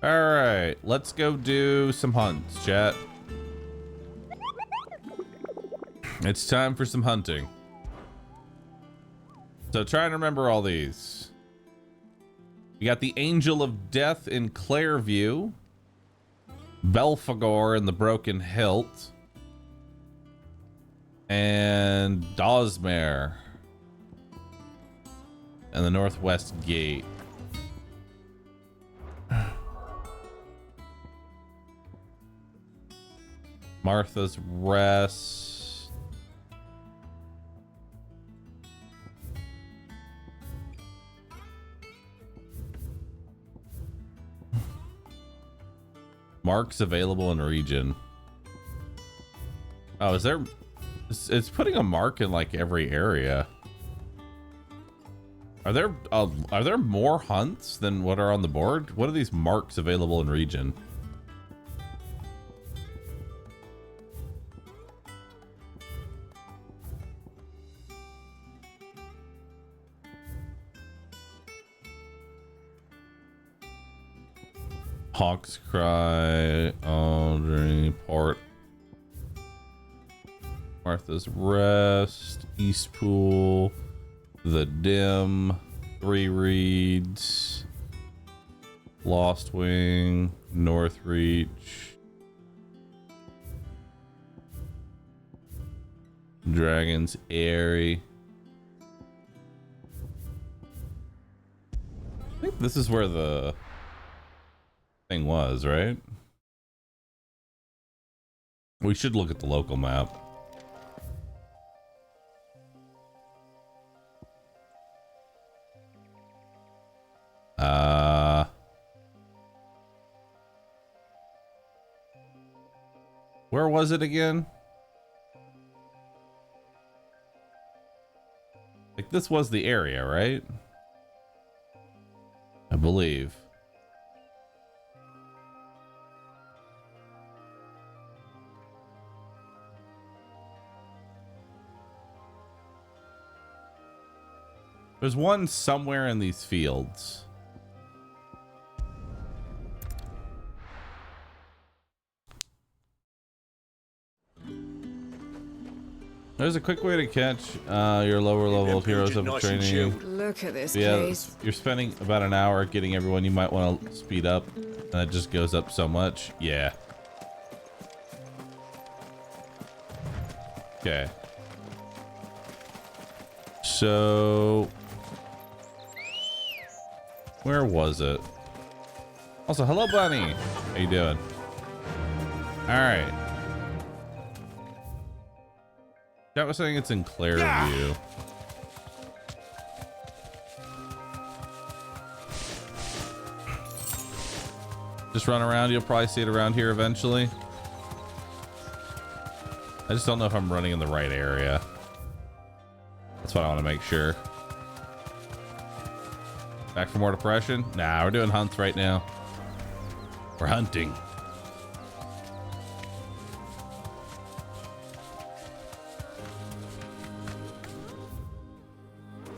All right, let's go do some hunts, chat. It's time for some hunting. So try and remember all these. We got the Angel of Death in Clairview, Belphegor in the Broken Hilt, and Dosmere and the Northwest Gate. Martha's Rest. Marks available in region. Oh, is there? It's putting a mark in like every area. Are there more hunts than what are on the board? What are these marks available in region? Hawk's Cry, Aldry, Port, Martha's Rest, Eastpool, The Dim, Three Reeds, Lost Wing, North Reach, Dragon's Eyrie. I think this is where the thing was, right? We should look at the local map. Where was it again? Like, this was the area, right? I believe. There's one somewhere in these fields. There's a quick way to catch your lower level heroes up in training. Look at this Yeah, place. you're spending about an hour getting everyone. You might want to speed up, and it just goes up so much. Yeah. Okay. So, where was it? Also, hello, Bunny. How you doing? All right. That was saying it's in Clairview. Just run around. You'll probably see it around here eventually. I just don't know if I'm running in the right area. That's what I want to make sure. Back for more depression? Nah, we're doing hunts right now. We're hunting.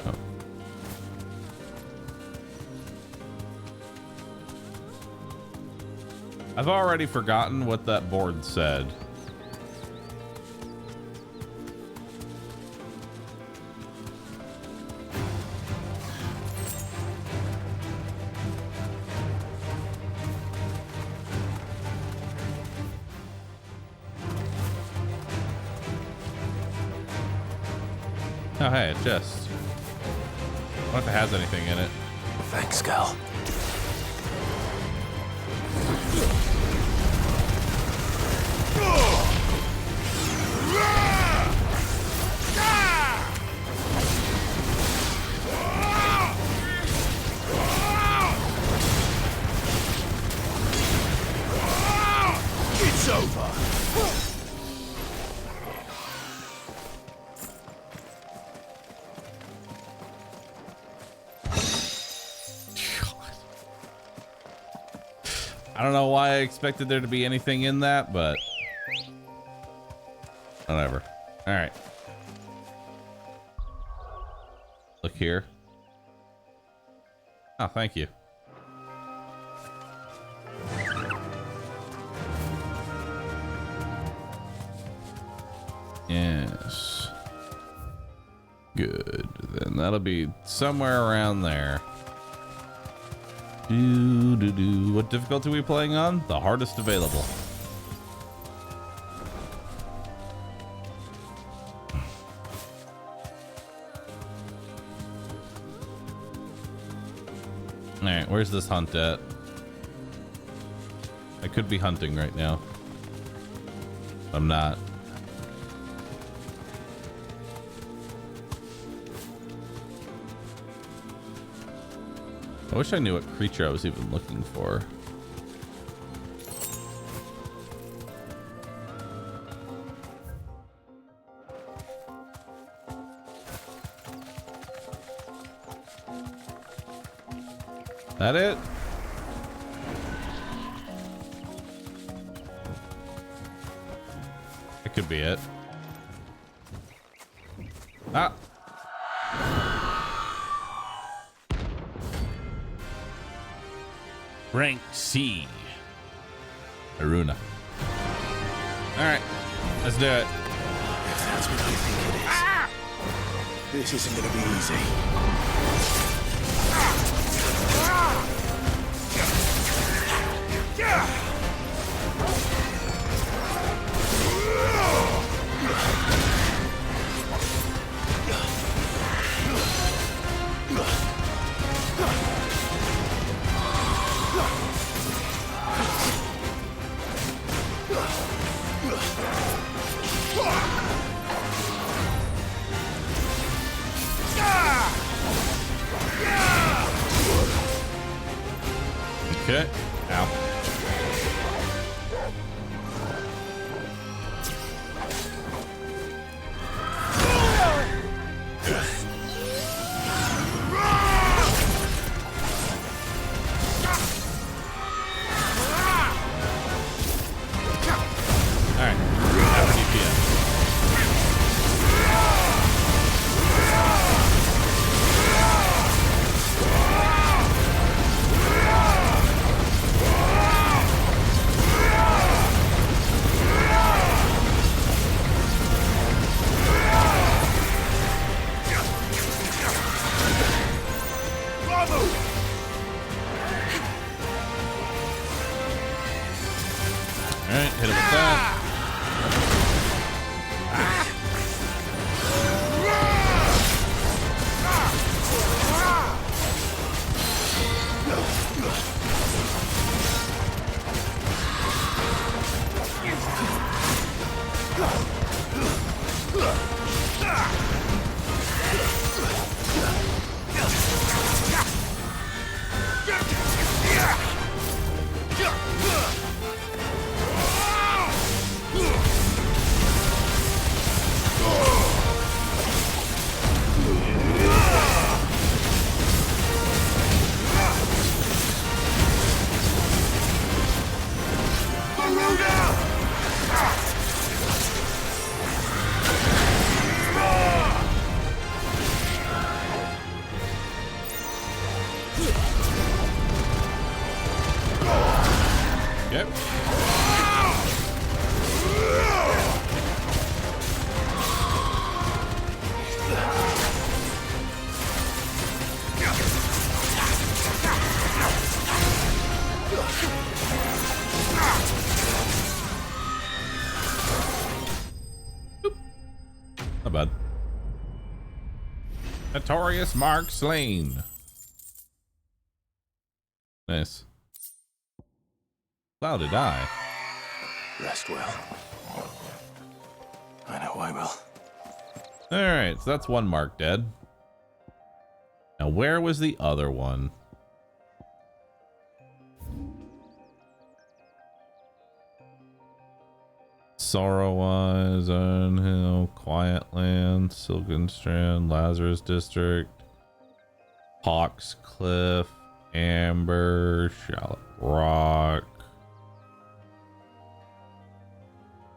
Oh. I've already forgotten what that board said. Oh, hey, a chest. I wonder if it has anything in it. Thanks, Gal. It's over. I don't know why I expected there to be anything in that, but whatever. All right. Look here. Oh, thank you. Yes. Good. Then that'll be somewhere around there. What difficulty are we playing on? The hardest available. Alright, where's this hunt at? I could be hunting right now. I'm not. I wish I knew what creature I was even looking for. That it? That could be it. Ah! Rank C. Aruna. Alright, let's do it. If that's what I think it is. This isn't gonna be easy. Okay. Ow. Alright. Have a DPS. Yep. Not bad. Notorious Mark slain. Nice. How did I? Rest well. I know I will. Alright, so that's one mark dead. Now where was the other one? Sorrow-wise, Iron Hill, Quiet Land, Silken Strand, Lazarus District, Hawks Cliff, Amber, Shallot Rock,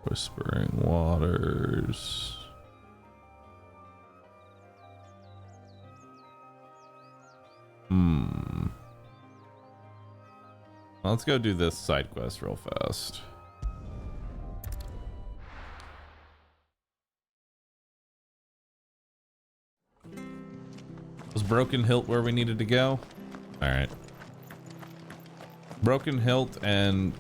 Whispering Waters. Let's go do this side quest real fast. Was Broken Hilt where we needed to go? All right. Broken Hilt and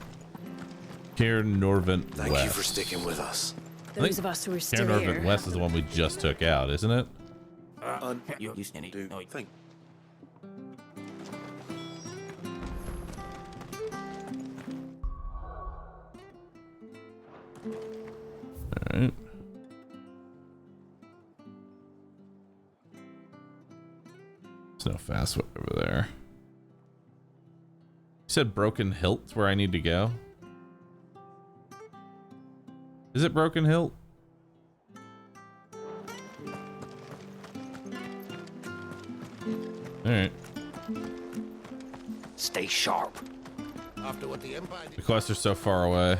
Cair Norvent West. Thank you for sticking with us. Those of us who are Cair still Norvent here. West is the one we just took out, isn't it? You do think. All right. There's no fast way over there. You said Broken Hilt's where I need to go? Is it Broken Hilt? Alright. Stay sharp. After what the Empire did. The quests are so far away.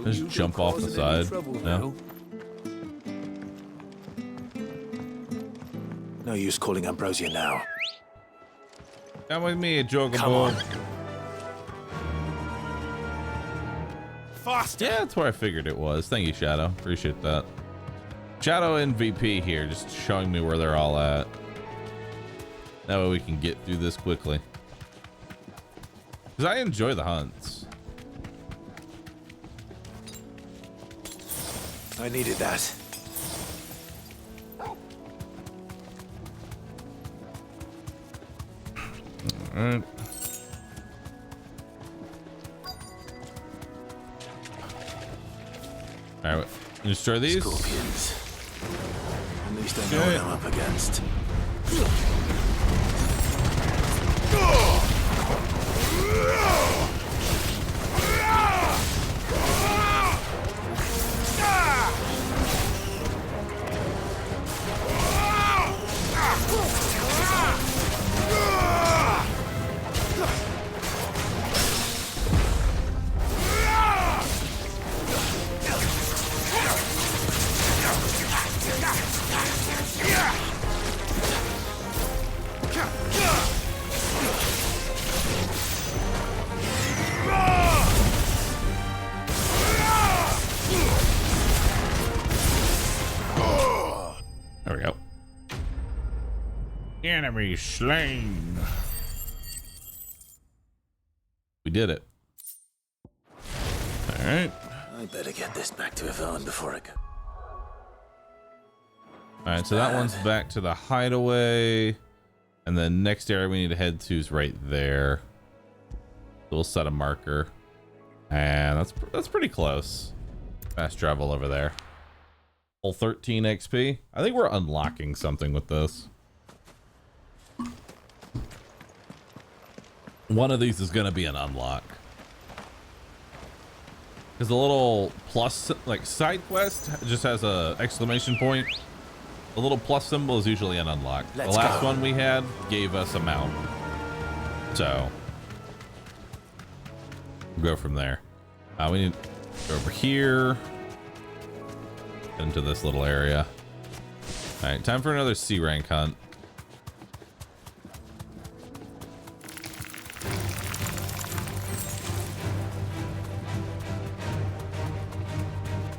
Just jump off the side. No? No use calling Ambrosia now. Come with me, Jogable. Come on. Faster! Yeah, that's where I figured it was. Thank you, Shadow. Appreciate that. Shadow MVP here, just showing me where they're all at. That way we can get through this quickly. Because I enjoy the hunts. I needed that. Alright. Alright, destroy these. Scorpions. At least I know what I'm up against. There we go. Enemy slain. We did it. All right. I better get this back to Yvonne before I go. All right, so that one's back to the hideaway. And the next area we need to head to is right there. So we'll set a marker. And that's pretty close. Fast travel over there. Full 13 XP. I think we're unlocking something with this. One of these is going to be an unlock. Because the little plus, like, side quest just has a exclamation point. The little plus symbol is usually an unlock. The last one we had gave us a mount. So, we'll go from there. We need to go over here. Into this little area. All right, time for another C rank hunt.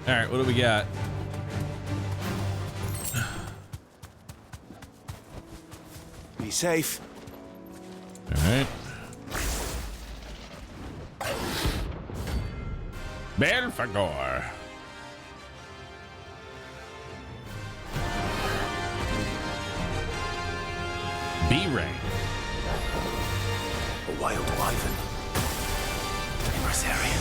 All right, what do we got? Be safe. All right. Belfagor. B rank. A wild wyvern. Numerous area.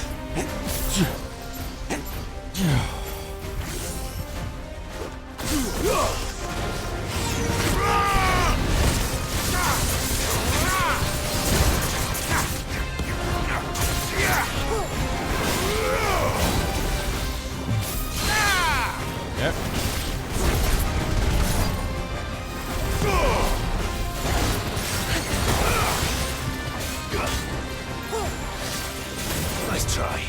Yep. Nice try.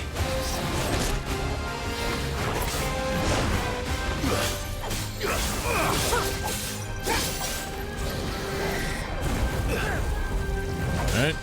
All right.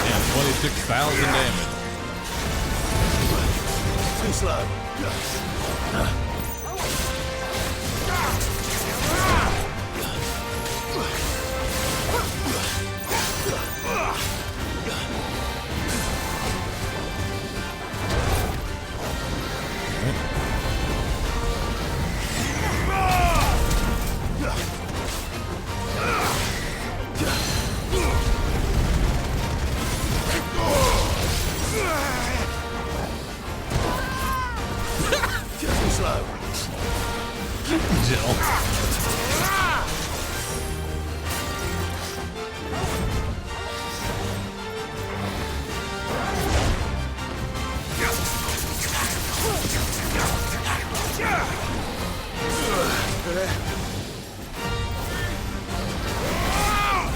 Yeah, 26,000 damage. Too slow. Too slow. Jill.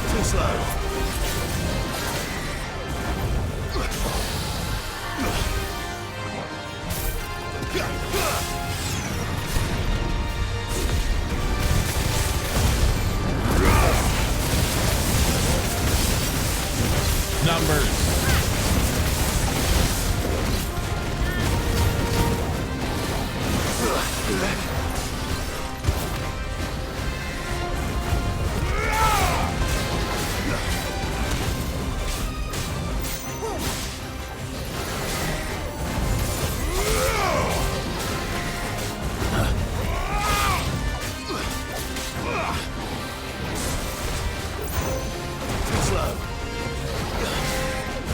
Too slow. Numbers. Too slow.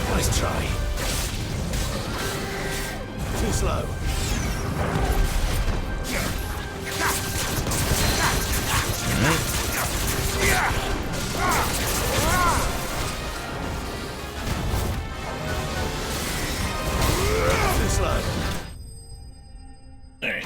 Nice try. Too slow. Too slow. All right.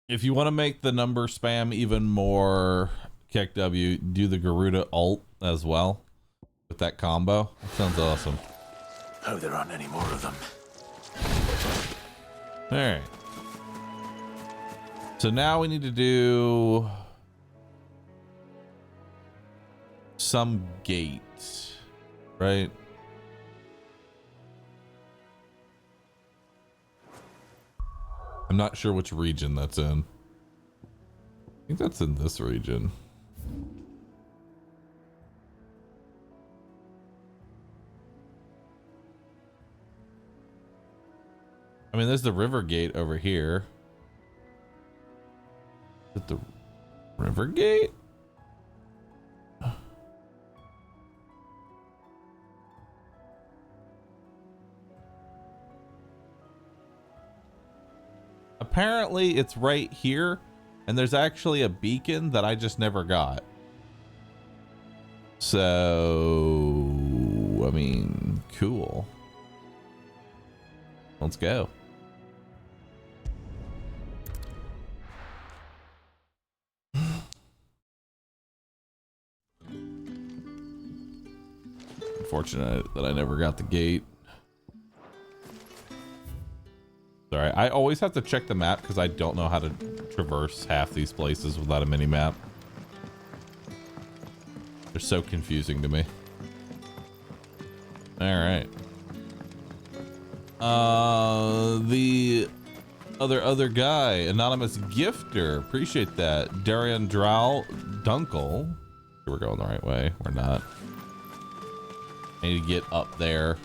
If you want to make the number spam even more KEKW, do the Garuda ult as well with that combo. That sounds awesome. Oh, there aren't any more of them. All right. So now we need to do some gate, right? I'm not sure which region that's in. I think that's in this region. I mean, there's the river gate over here. Is it the river gate? Apparently it's right here, and there's actually a beacon that I just never got. So, I mean, cool. Let's go. Unfortunate that I never got the gate. Sorry, I always have to check the map because I don't know how to traverse half these places without a mini map. They're so confusing to me. All right. The other guy, anonymous gifter, appreciate that. Darian Drow Dunkel. We're going the right way. We're not. I need to get up there.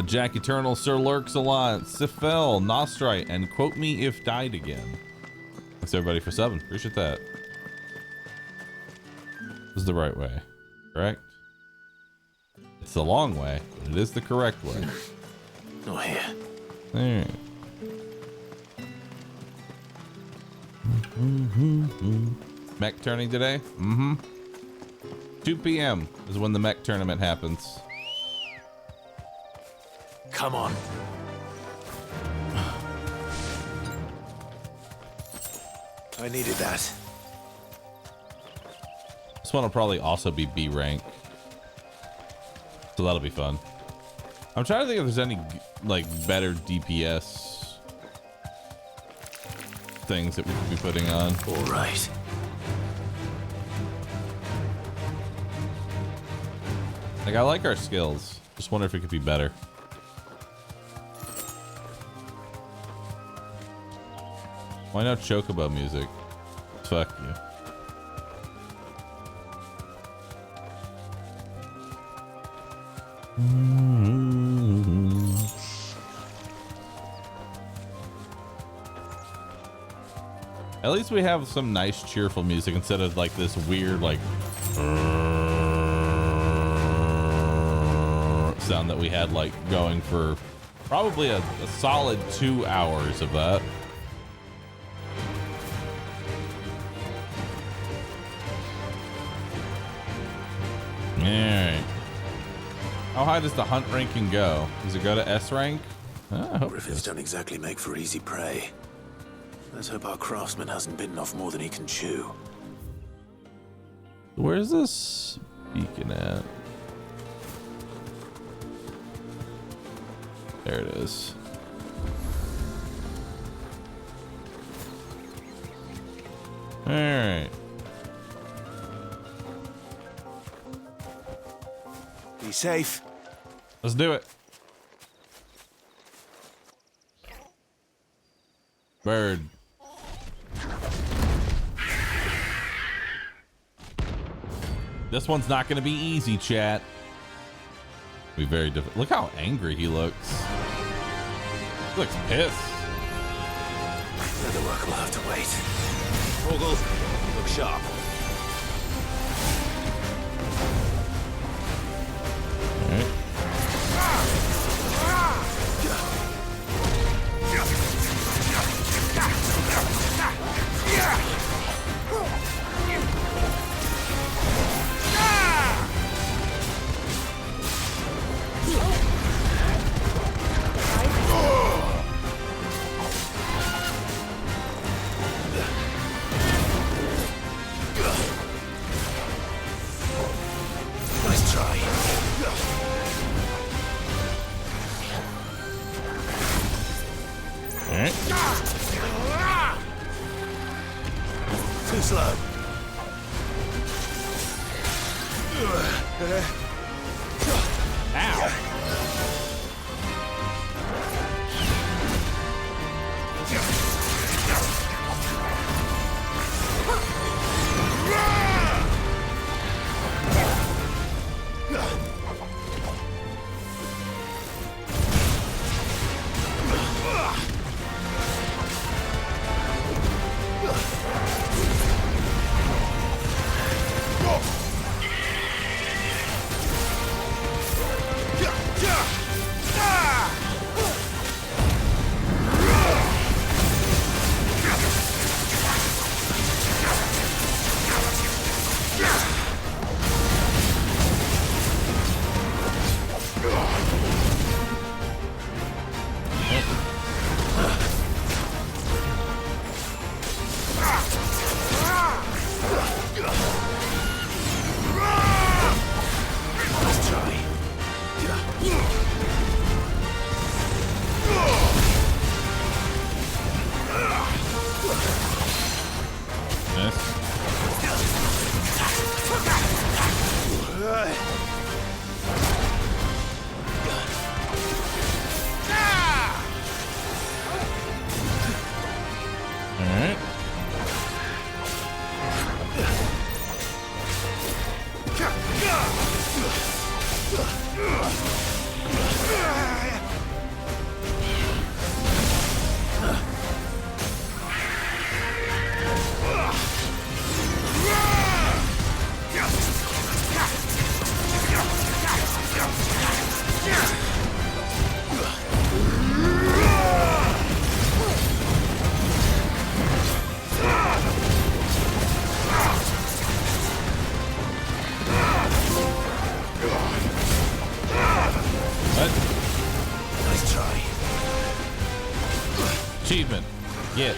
Jack Eternal, Sir Lurks Alliance, Sifel, Nostrite, and Quote Me If Died Again. Thanks everybody for subbing. Appreciate that. This is the right way, correct? It's the long way, but it is the correct way. Not here. There. Mech turning today? Mm-hmm. 2 p.m. is when the mech tournament happens. Come on. I needed that. This one will probably also be B rank. So that'll be fun. I'm trying to think if there's any like better DPS things that we could be putting on. All right. Like I like our skills. Just wonder if it could be better. Why no Chocobo music? Fuck you. At least we have some nice cheerful music instead of like this weird like sound that we had like going for probably a solid 2 hours of that. Alright. How high does the hunt ranking go? Does it go to S rank? Griffins don't exactly make for easy prey. Let's hope our craftsman hasn't bitten off more than he can chew. Where's this beacon at? There it is. Alright. Be safe. Let's do it. Bird. This one's not going to be easy, chat. Be very difficult. Look how angry he looks. He looks pissed. Leather work will have to wait. Torgal, look sharp. All right. Achievement. Get.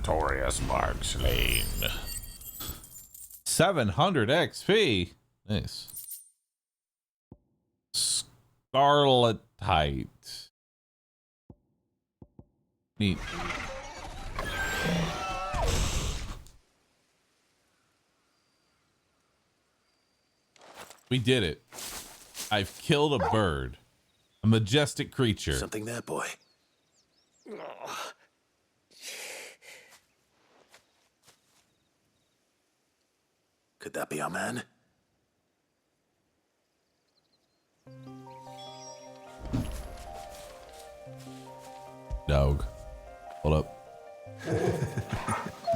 Notorious mark slain. 700 XP. Nice. Scarletite. Neat. We did it. I've killed a bird. A majestic creature. Something there, boy. Could that be our man? Dog. Hold up.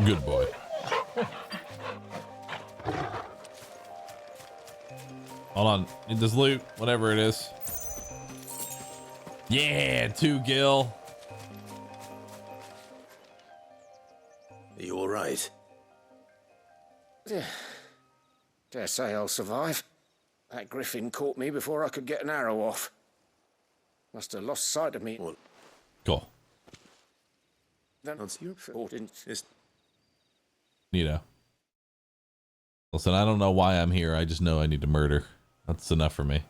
Good boy. Hold on. Need this loot, whatever it is. Yeah, 2 gil. Are you all right? Dare say I'll survive. That griffin caught me before I could get an arrow off. Must have lost sight of me. Well, cool. Then Neato. Listen, I don't know why I'm here. I just know I need to murder. That's enough for me.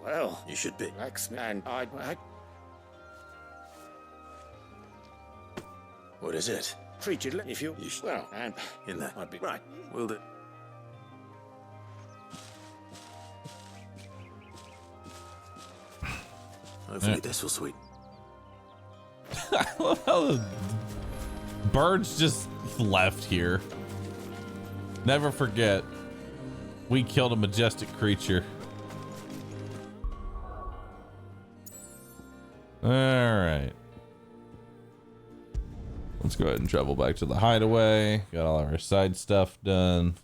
Well, you should be. And I What is it? treat you if you well, and In there. I'd be Right. Will do. Hopefully this will sweet. I love how the birds just left here. Never forget, we killed a majestic creature. All right. Let's go ahead and travel back to the hideaway. Got all our side stuff done.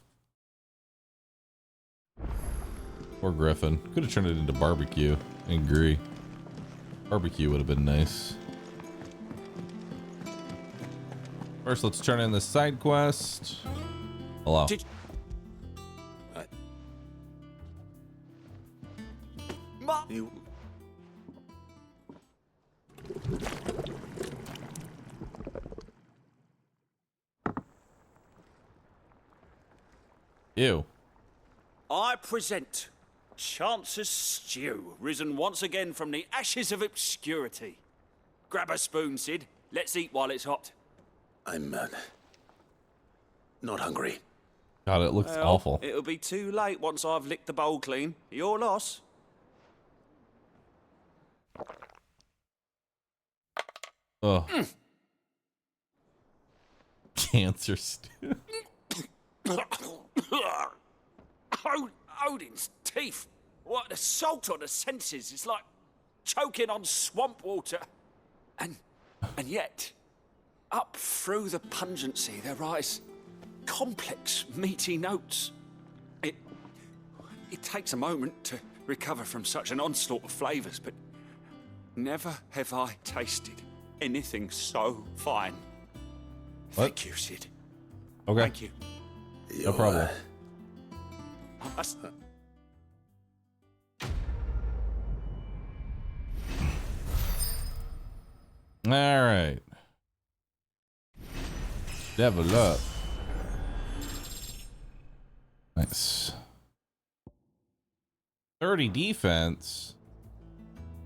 Poor Griffin. Could have turned it into barbecue. I agree. Barbecue would have been nice. First, let's turn in the side quest. Hello. You... Ew. I present Chance's Stew, risen once again from the ashes of obscurity. Grab a spoon, Sid. Let's eat while it's hot. I'm not hungry. God, it looks awful. It'll be too late once I've licked the bowl clean. Your loss. Oh. Cancer stew. Odin's teeth. What the salt on the senses. It's like choking on swamp water. And yet, up through the pungency, there rise complex, meaty notes. It takes a moment to recover from such an onslaught of flavours, but never have I tasted anything so fine. What? Thank you, Sid. Okay. Thank you. No problem. All right. Level up. Nice. 30 defense.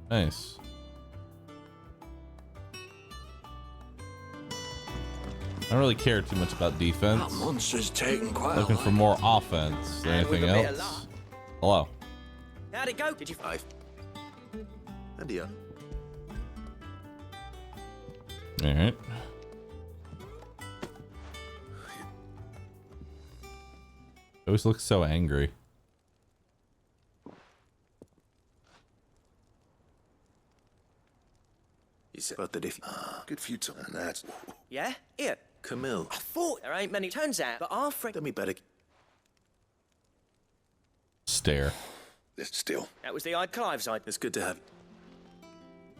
Nice. I don't really care too much about defense. That monster's taking quite Looking for more offense than anything else. Hello. How'd it go? Did you... Five. And yeah. All right. Always looks so angry. You said about that if good for you to and that. Yeah? Here. Camille. I thought there ain't many. Turns out, but our friend... Tell me better. Stare. This still. That was the Clive's side. It's good to have.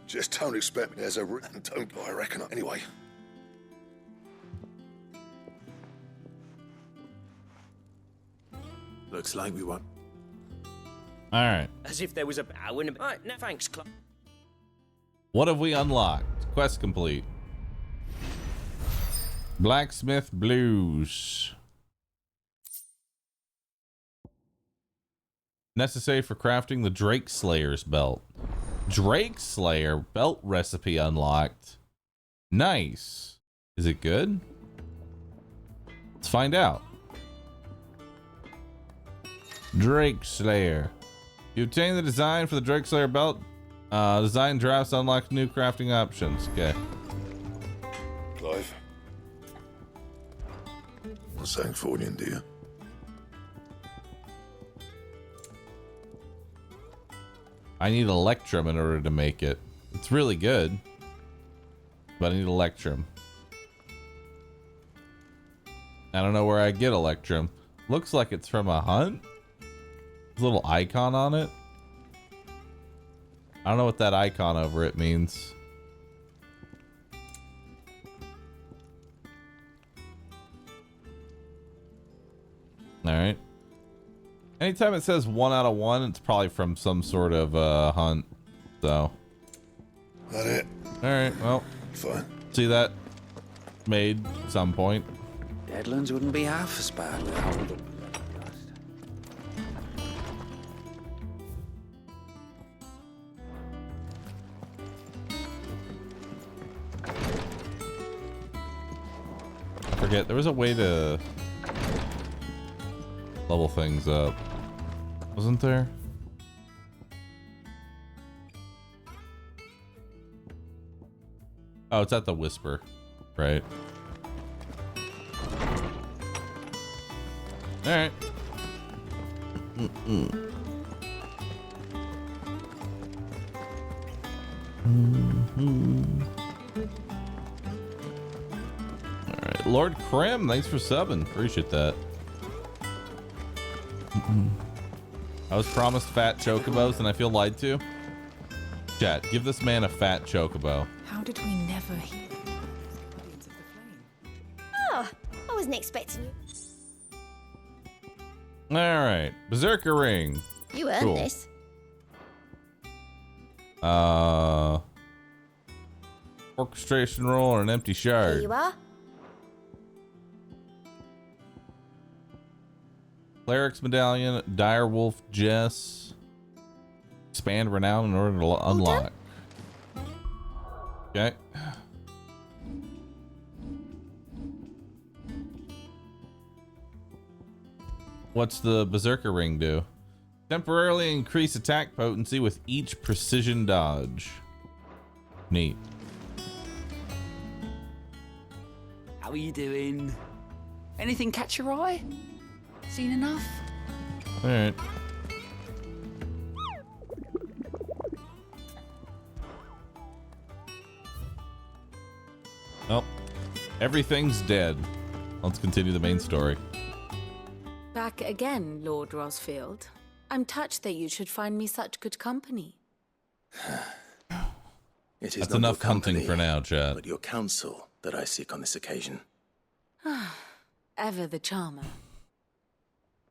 Just don't expect me there's a don't I reckon. Anyway. Looks like we won. All right. As if there was a bow in a... Right, no thanks, Clive. What have we unlocked? Quest complete. Blacksmith Blues. Necessary for crafting the Drake Slayer's belt. Drake Slayer belt recipe unlocked. Nice. Is it good? Let's find out. Drake Slayer. You obtain the design for the Drake Slayer belt. Design drafts unlock new crafting options. Okay. Clive. Want something for you, do you? I need Electrum in order to make it. It's really good, but I need Electrum. I don't know where I get Electrum. Looks like it's from a hunt. There's a little icon on it. I don't know what that icon over it means. All right. Anytime it says 1 out of 1, it's probably from some sort of hunt. So. That it? All right. Well. Fine. See that made at some point. Deadlands wouldn't be half as bad without all the bloody dust. I forget. There was a way to level things up. Wasn't there? Oh, it's at the Whisper, right? All right. Lord Krim, thanks for subbing. Appreciate that. I was promised fat chocobos and I feel lied to. Chat, give this man a fat chocobo. How did we never hear? Oh, I wasn't expecting you. All right, Berserker Ring. You earned this. Orchestration roll or an empty shard. Here you are. Cleric's medallion, Direwolf Jess. Expand renown in order to unlock. Okay. What's the Berserker Ring do? Temporarily increase attack potency with each precision dodge. Neat. How are you doing? Anything catch your eye? Seen enough? All right. Well, everything's dead. Let's continue the main story. Back again, Lord Rosfield. I'm touched that you should find me such good company. It is That's not enough your company, hunting for now, Chad. but your counsel that I seek on this occasion. Ever the charmer.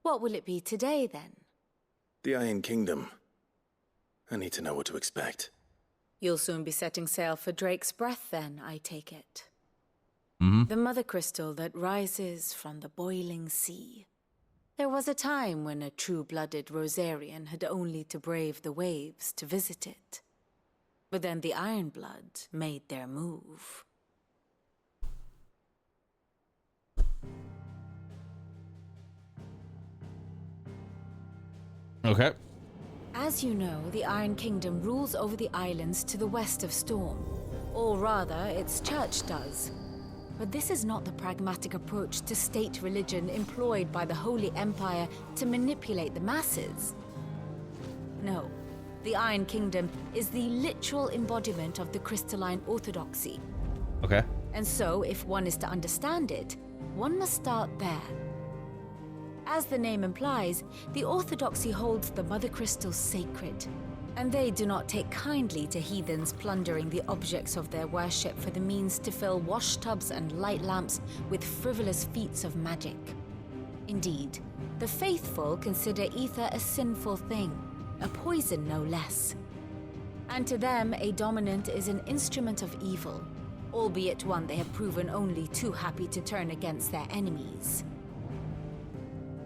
What will it be today, then? The Iron Kingdom. I need to know what to expect. You'll soon be setting sail for Drake's Breath, then, I take it. Mm-hmm. The mother crystal that rises from the boiling sea. There was a time when a true-blooded Rosarian had only to brave the waves to visit it. But then the Ironblood made their move. Okay. As you know, the Iron Kingdom rules over the islands to the west of Storm. Or rather, its church does. But this is not the pragmatic approach to state religion employed by the Holy Empire to manipulate the masses. No, the Iron Kingdom is the literal embodiment of the crystalline orthodoxy. Okay. And so, if one is to understand it, one must start there. As the name implies, the orthodoxy holds the Mother Crystals sacred, and they do not take kindly to heathens plundering the objects of their worship for the means to fill washtubs and light lamps with frivolous feats of magic. Indeed, the faithful consider ether a sinful thing, a poison no less. And to them, a dominant is an instrument of evil, albeit one they have proven only too happy to turn against their enemies.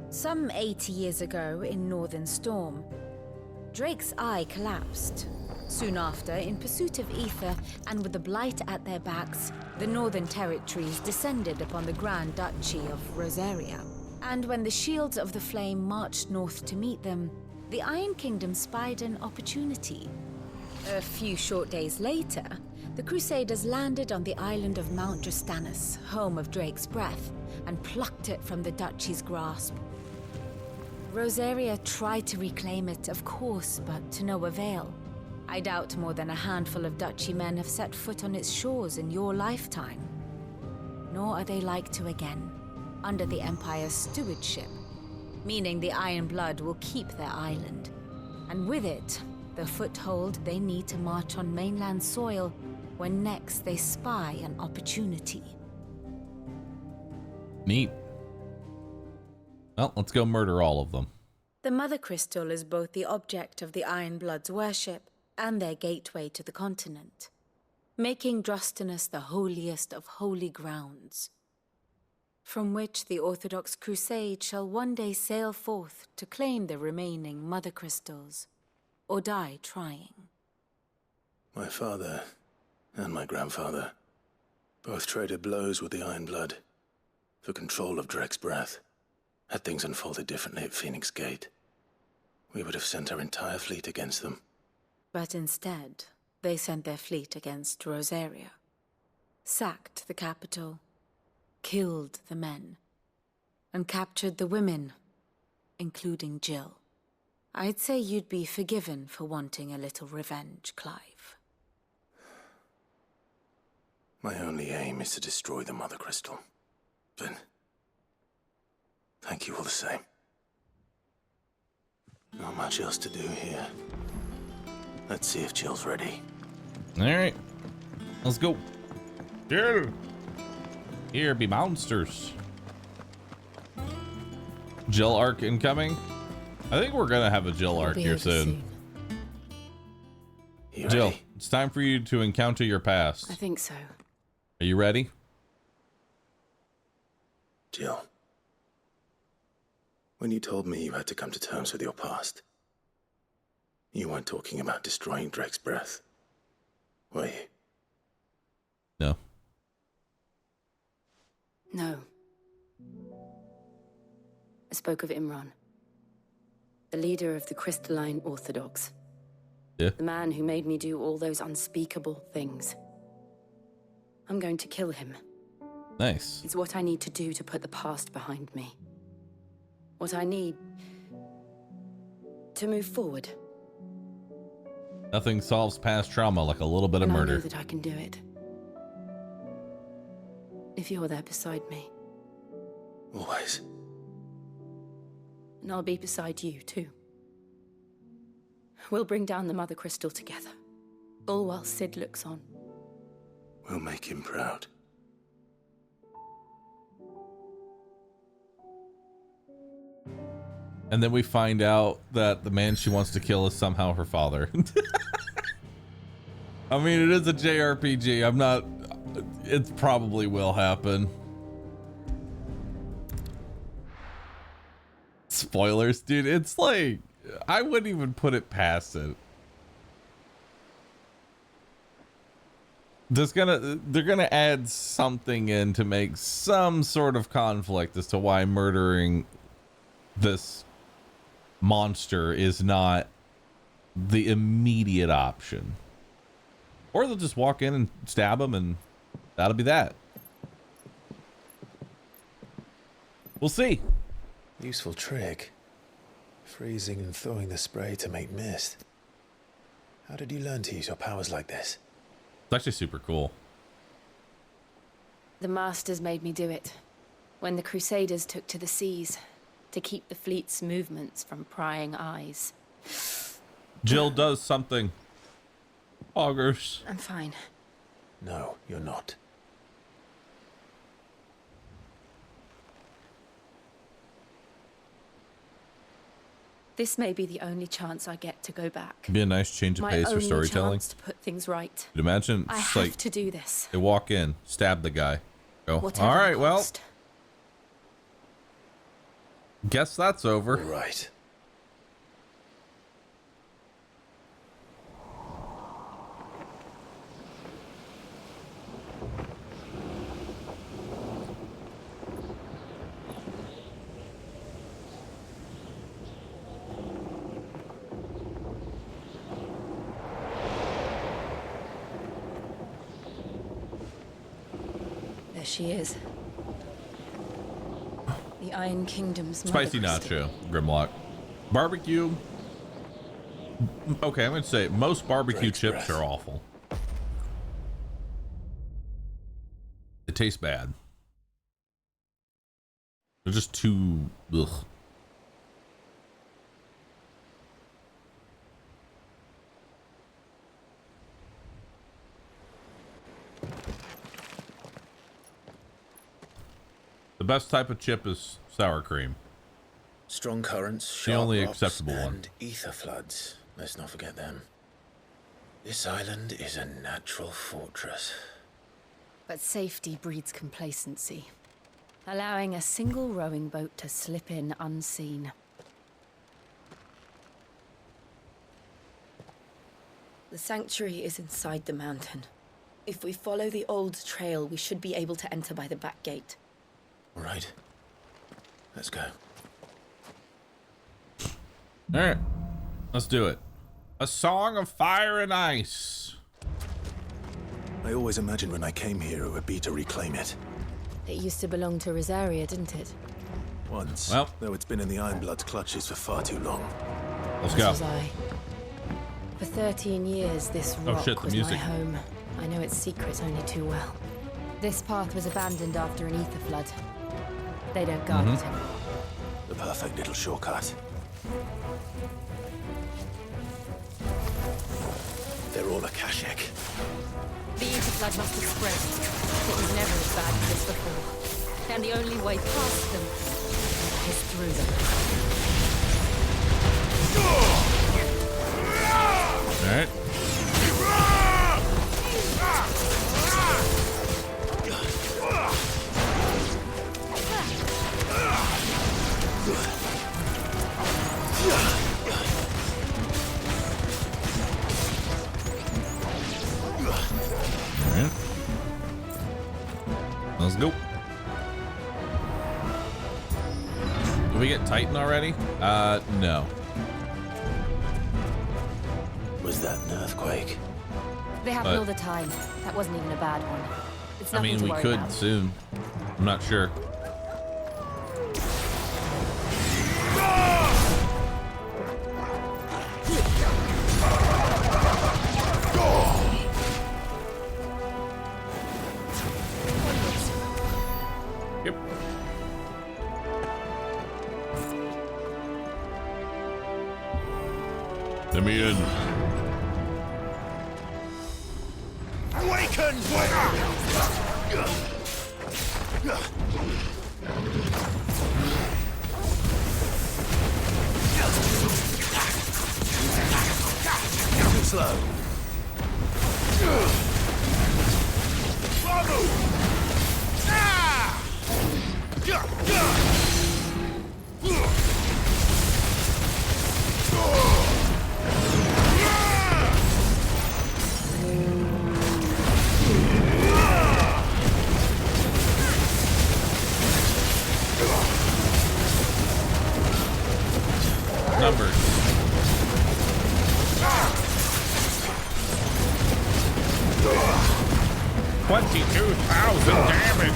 Some 80 years ago in Northern Storm, Drake's eye collapsed. Soon after, in pursuit of ether and with the blight at their backs, the Northern Territories descended upon the Grand Duchy of Rosaria. And when the Shields of the Flame marched north to meet them, the Iron Kingdom spied an opportunity. A few short days later, the Crusaders landed on the island of Mount Justanus, home of Drake's Breath, and plucked it from the Duchy's grasp. Rosaria tried to reclaim it, of course, but to no avail. I doubt more than a handful of Duchy men have set foot on its shores in your lifetime. Nor are they like to again, under the Empire's stewardship, meaning the Iron Blood will keep their island, and with it, the foothold they need to march on mainland soil when next they spy an opportunity. Neat. Well, let's go murder all of them. The Mother Crystal is both the object of the Iron Blood's worship and their gateway to the continent, making Drostanus the holiest of holy grounds, from which the Orthodox Crusade shall one day sail forth to claim the remaining Mother Crystals, or die trying. My father and my grandfather both traded blows with the Iron Blood for control of Drake's Breath. Had things unfolded differently at Phoenix Gate, we would have sent our entire fleet against them. But instead, they sent their fleet against Rosaria, sacked the capital, killed the men, and captured the women, including Jill. I'd say you'd be forgiven for wanting a little revenge, Clive. My only aim is to destroy the Mother Crystal. But thank you all the same. Not much else to do here. Let's see if Jill's ready. All right, let's go. Jill, here be monsters. Jill arc incoming. I think we're gonna have a Jill arc here soon. Jill, it's time for you to encounter your past. I think so. Are you ready? Jill, when you told me you had to come to terms with your past, you weren't talking about destroying Drake's breath, were you? No. No. I spoke of Imran, the leader of the Crystalline Orthodox. Yeah. The man who made me do all those unspeakable things. I'm going to kill him. Nice. It's what I need to do to put the past behind me. What I need to move forward. Nothing solves past trauma like a little bit of And I murder. know that I can do it. If you're there beside me. Always. And I'll be beside you, too. We'll bring down the Mother Crystal together. All while Sid looks on. We'll make him proud. And then we find out that the man she wants to kill is somehow her father. I mean, it is a JRPG. I'm not... It probably will happen. Spoilers, dude. It's like... I wouldn't even put it past it. They're gonna add something in to make some sort of conflict as to why murdering this monster is not the immediate option. Or they'll just walk in and stab him and that'll be that. We'll see. Useful trick. Freezing and thawing the spray to make mist. How did you learn to use your powers like this? It's actually super cool. The Masters made me do it. When the Crusaders took to the seas, to keep the fleet's movements from prying eyes. Jill does something. Augers. I'm fine. No, you're not. This may be the only chance I get to go back. Be a nice change of My pace for only storytelling. chance to put things right. You'd imagine I it's have like to do this. they walk in, stab the guy. Go. Whatever All the right, well, cost. guess that's over. All right. There she is. The Iron Kingdom's Spicy Mother Crystal. nacho, Grimlock. Barbecue. Okay, I'm going to say most barbecue Drake's chips breath. are awful. They taste bad. They're just too... Ugh. The best type of chip is sour cream. Strong currents, The sharp only rocks, acceptable one. and ether floods. Let's not forget them. This island is a natural fortress. But safety breeds complacency, allowing a single rowing boat to slip in unseen. The sanctuary is inside the mountain. If we follow the old trail, we should be able to enter by the back gate. All right. Let's go. All right, let's do it. A song of fire and ice. I always imagined when I came here it would be to reclaim it. It used to belong to Rosaria, didn't it? Once. Well. Though it's been in the Ironblood's clutches for far too long. Let's As go. was I. For 13 years, this rock shit, the was music. my home. I know its secrets only too well. This path was abandoned after an ether flood. They don't guard it. The perfect little shortcut. They're all Akashic. The ether flood must have spread. It was never as bad as this before. And the only way past them is through them. All right. Alright. Let's go. Did we get Titan already? No. Was that an earthquake? They happen all the time. That wasn't even a bad one. It's I nothing mean, to we worry could about. soon. I'm not sure. Yep. Let me in. Awaken! Too slow. Numbers. $22,000 damage.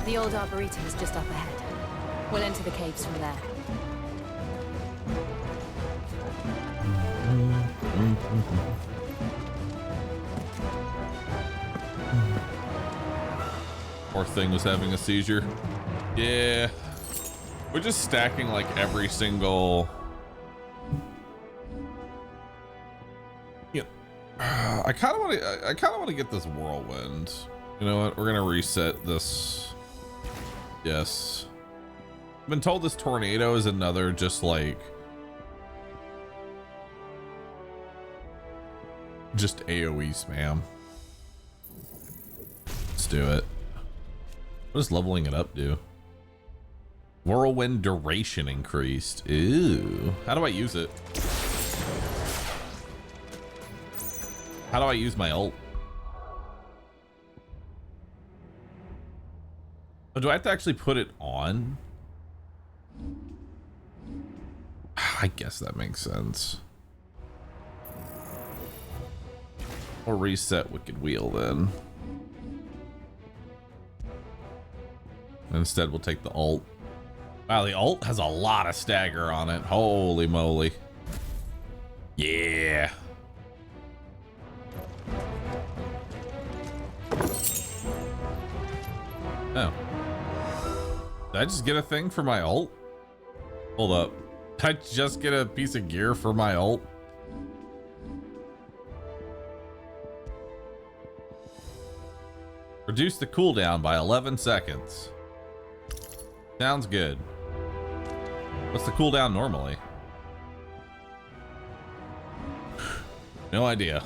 The old Arboretum is just up ahead. We'll enter the caves from there. Poor thing was having a seizure. Yeah. We're just stacking like every single... Yeah. I kind of want to get this whirlwind. You know what? We're going to reset this. Yes. I've been told this tornado is another just like... just AoE spam. Let's do it. What does leveling it up do? Whirlwind duration increased. Ooh. How do I use it? How do I use my ult? Oh, do I have to actually put it on? I guess that makes sense. Or reset Wicked Wheel then. Instead, we'll take the ult. Wow, the ult has a lot of stagger on it. Holy moly. Yeah. Oh. Did I just get a thing for my ult? Hold up. Did I just get a piece of gear for my ult? Reduce the cooldown by 11 seconds. Sounds good. What's the cooldown normally? No idea.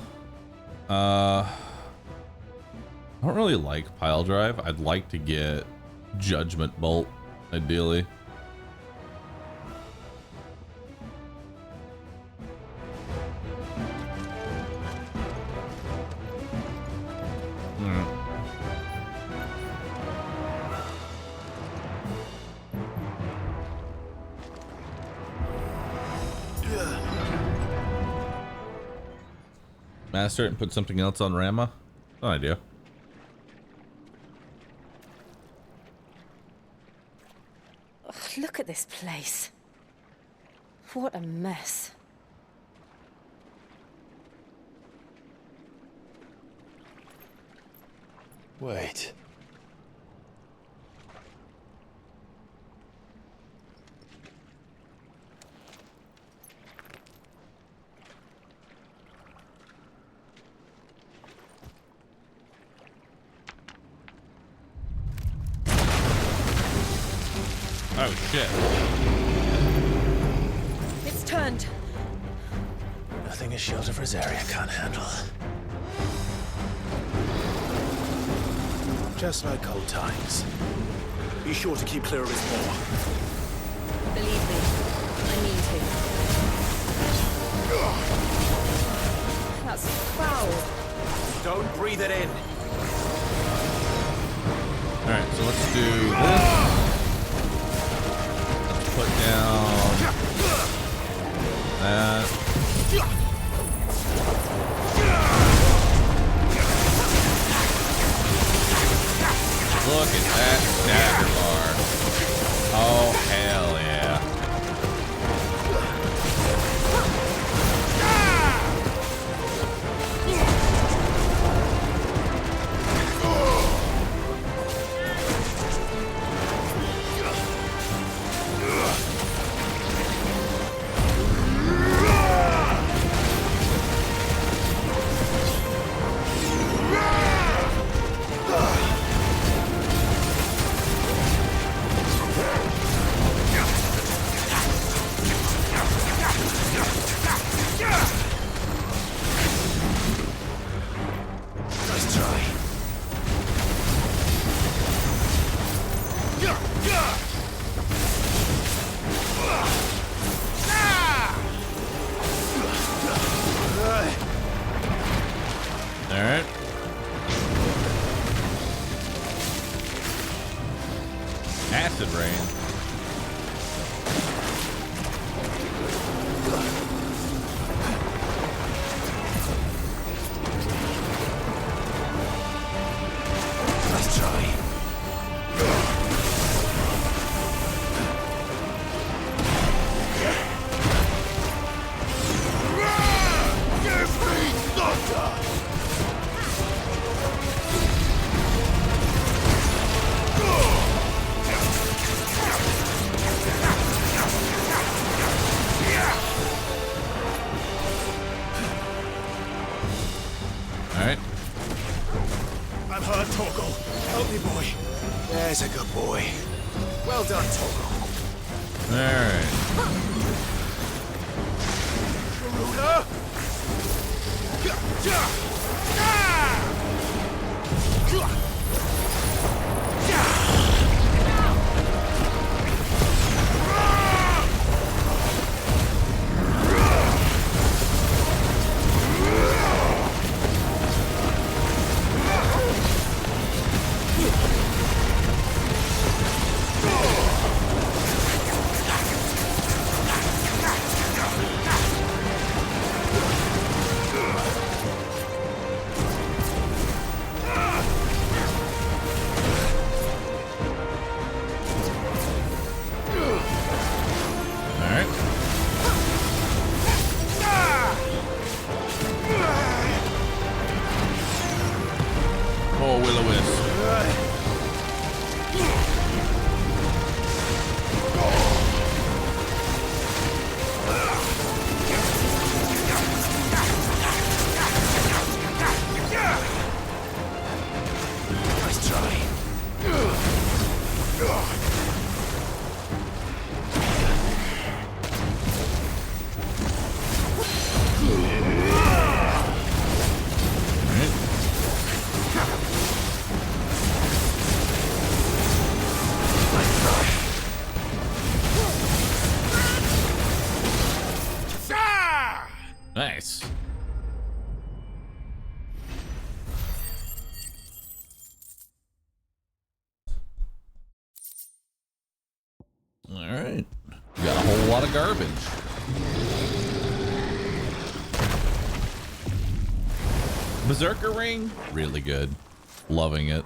I don't really like pile drive. I'd like to get Judgment Bolt, ideally. Master it and put something else on Rama? No idea. Ugh, look at this place. What a mess. Wait. Oh shit. It's turned. Nothing a shield of Rosaria can't handle. Just like old times. Be sure to keep clear of his maw. Believe me, I mean to. That's foul. Don't breathe it in. Alright, so let's do this. Let's put down that. Look at that stagger bar. Oh, hell yeah. Alright. Acid rain. Let's try. Give me thunder! Alright. I'm hurt, Torgal. Help me, boy. There's a good boy. Well done, Torgal. Alright. Ruler! Oh, Will-O-Wisp. Nice try. Nice. All right. We got a whole lot of garbage. Berserker ring, really good. Loving it.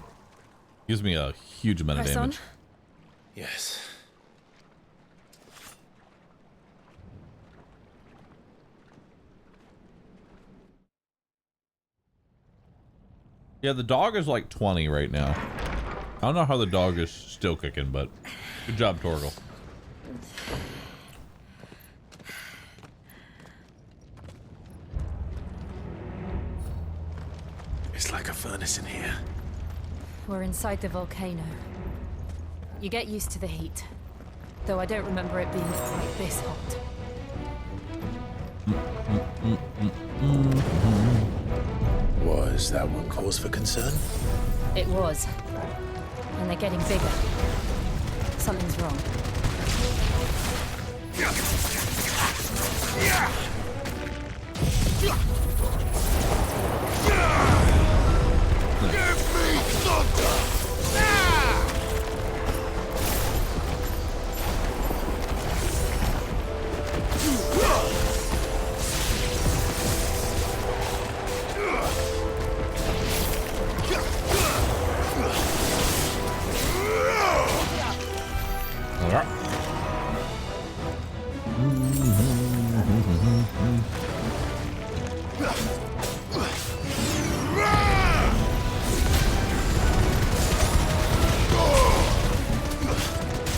Gives me a huge amount of Press on. damage. Yes. Yeah, the dog is like 20 right now. I don't know how the dog is still kicking, but good job, Torgal. It's like a furnace in here. We're inside the volcano. You get used to the heat. Though I don't remember it being quite this hot. Was that one cause for concern? It was. And they're getting bigger. Something's wrong. Give me thunder!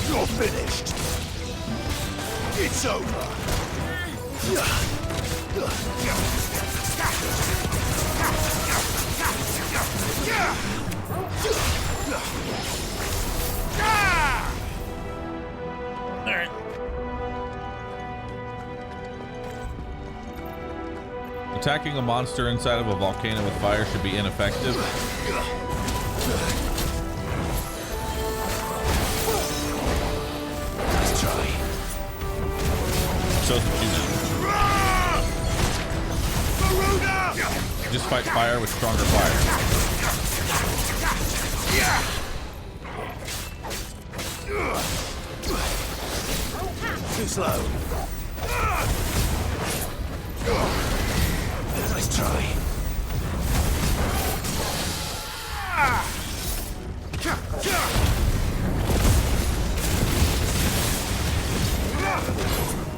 You're finished. It's over. Attacking a monster inside of a volcano with fire should be ineffective. Let's try. So what you know. Just fight fire with stronger fire. Too slow. Let's try.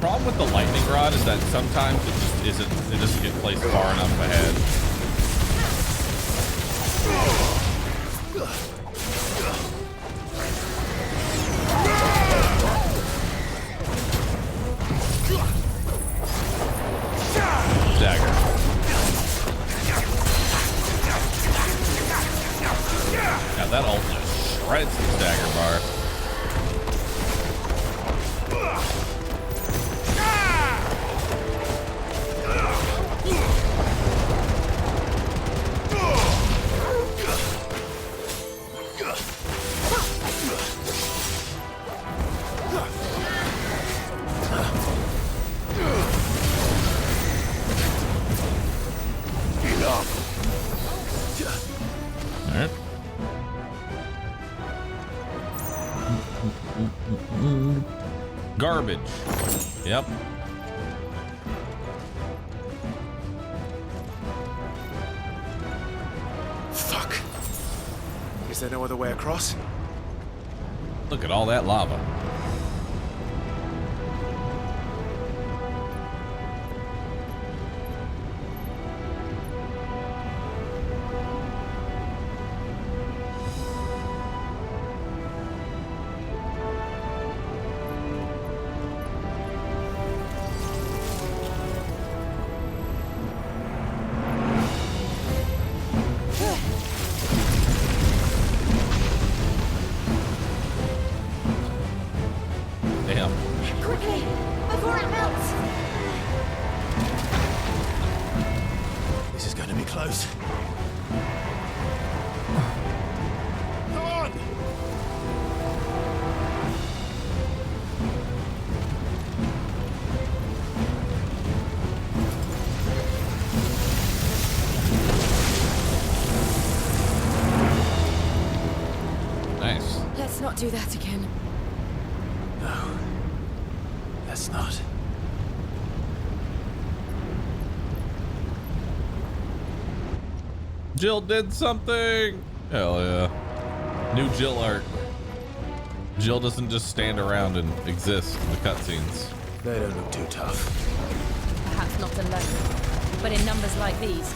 Problem with the lightning rod is that sometimes it just isn't. It doesn't get placed far enough ahead. Dagger. Yeah, that ult just shreds the dagger bar. Alright. Garbage. Yep. Fuck. Is there no other way across? Look at all that lava. Damn. Quickly, before it melts. This is going to be close. Come on! Nice. Let's not do that again. No. Let's not. Jill did something. Hell yeah. New Jill art. Jill doesn't just stand around and exist in the cutscenes. They don't look too tough. Perhaps not alone, but in numbers like these.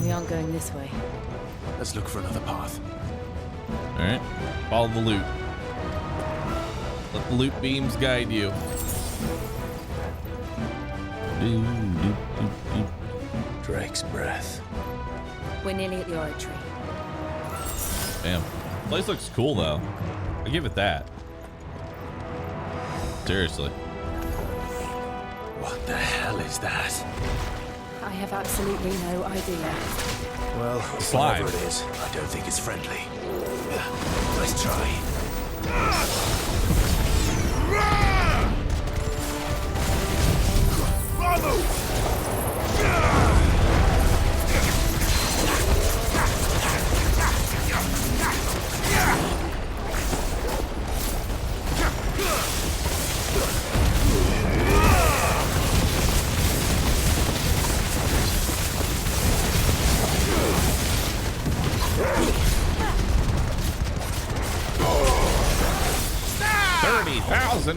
We aren't going this way. Let's look for another path. All right, follow the loot. Let the loot beams guide you. Drake's breath. We're nearly at the oratory. Damn, place looks cool though. I give it that. Seriously. What the hell is that? I have absolutely no idea. Well, slide. Whatever it is, I don't think it's friendly. Let's try.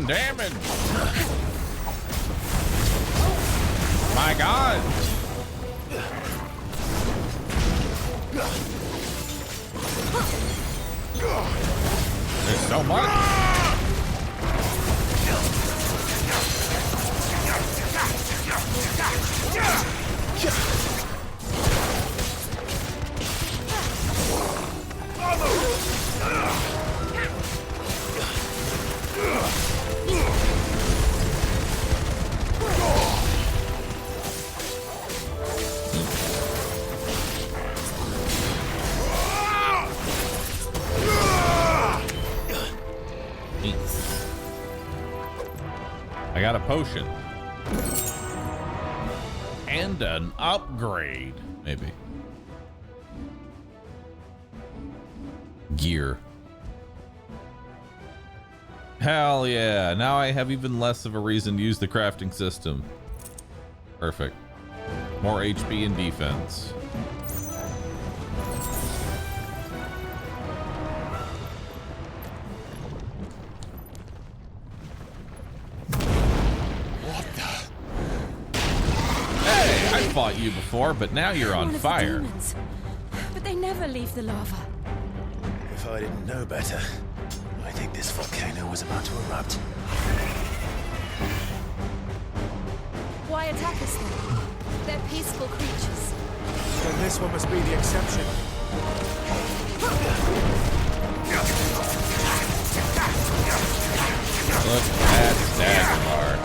Damage. My God. There's so much. I got a potion. And an upgrade, maybe. Gear. Hell yeah, now I have even less of a reason to use the crafting system. Perfect. More HP and defense. Fought you before, but now you're on fire. But they never leave the lava. If I didn't know better, I think this volcano was about to erupt. Why attack us then? They're peaceful creatures. Then this one must be the exception. Look at Dagmar.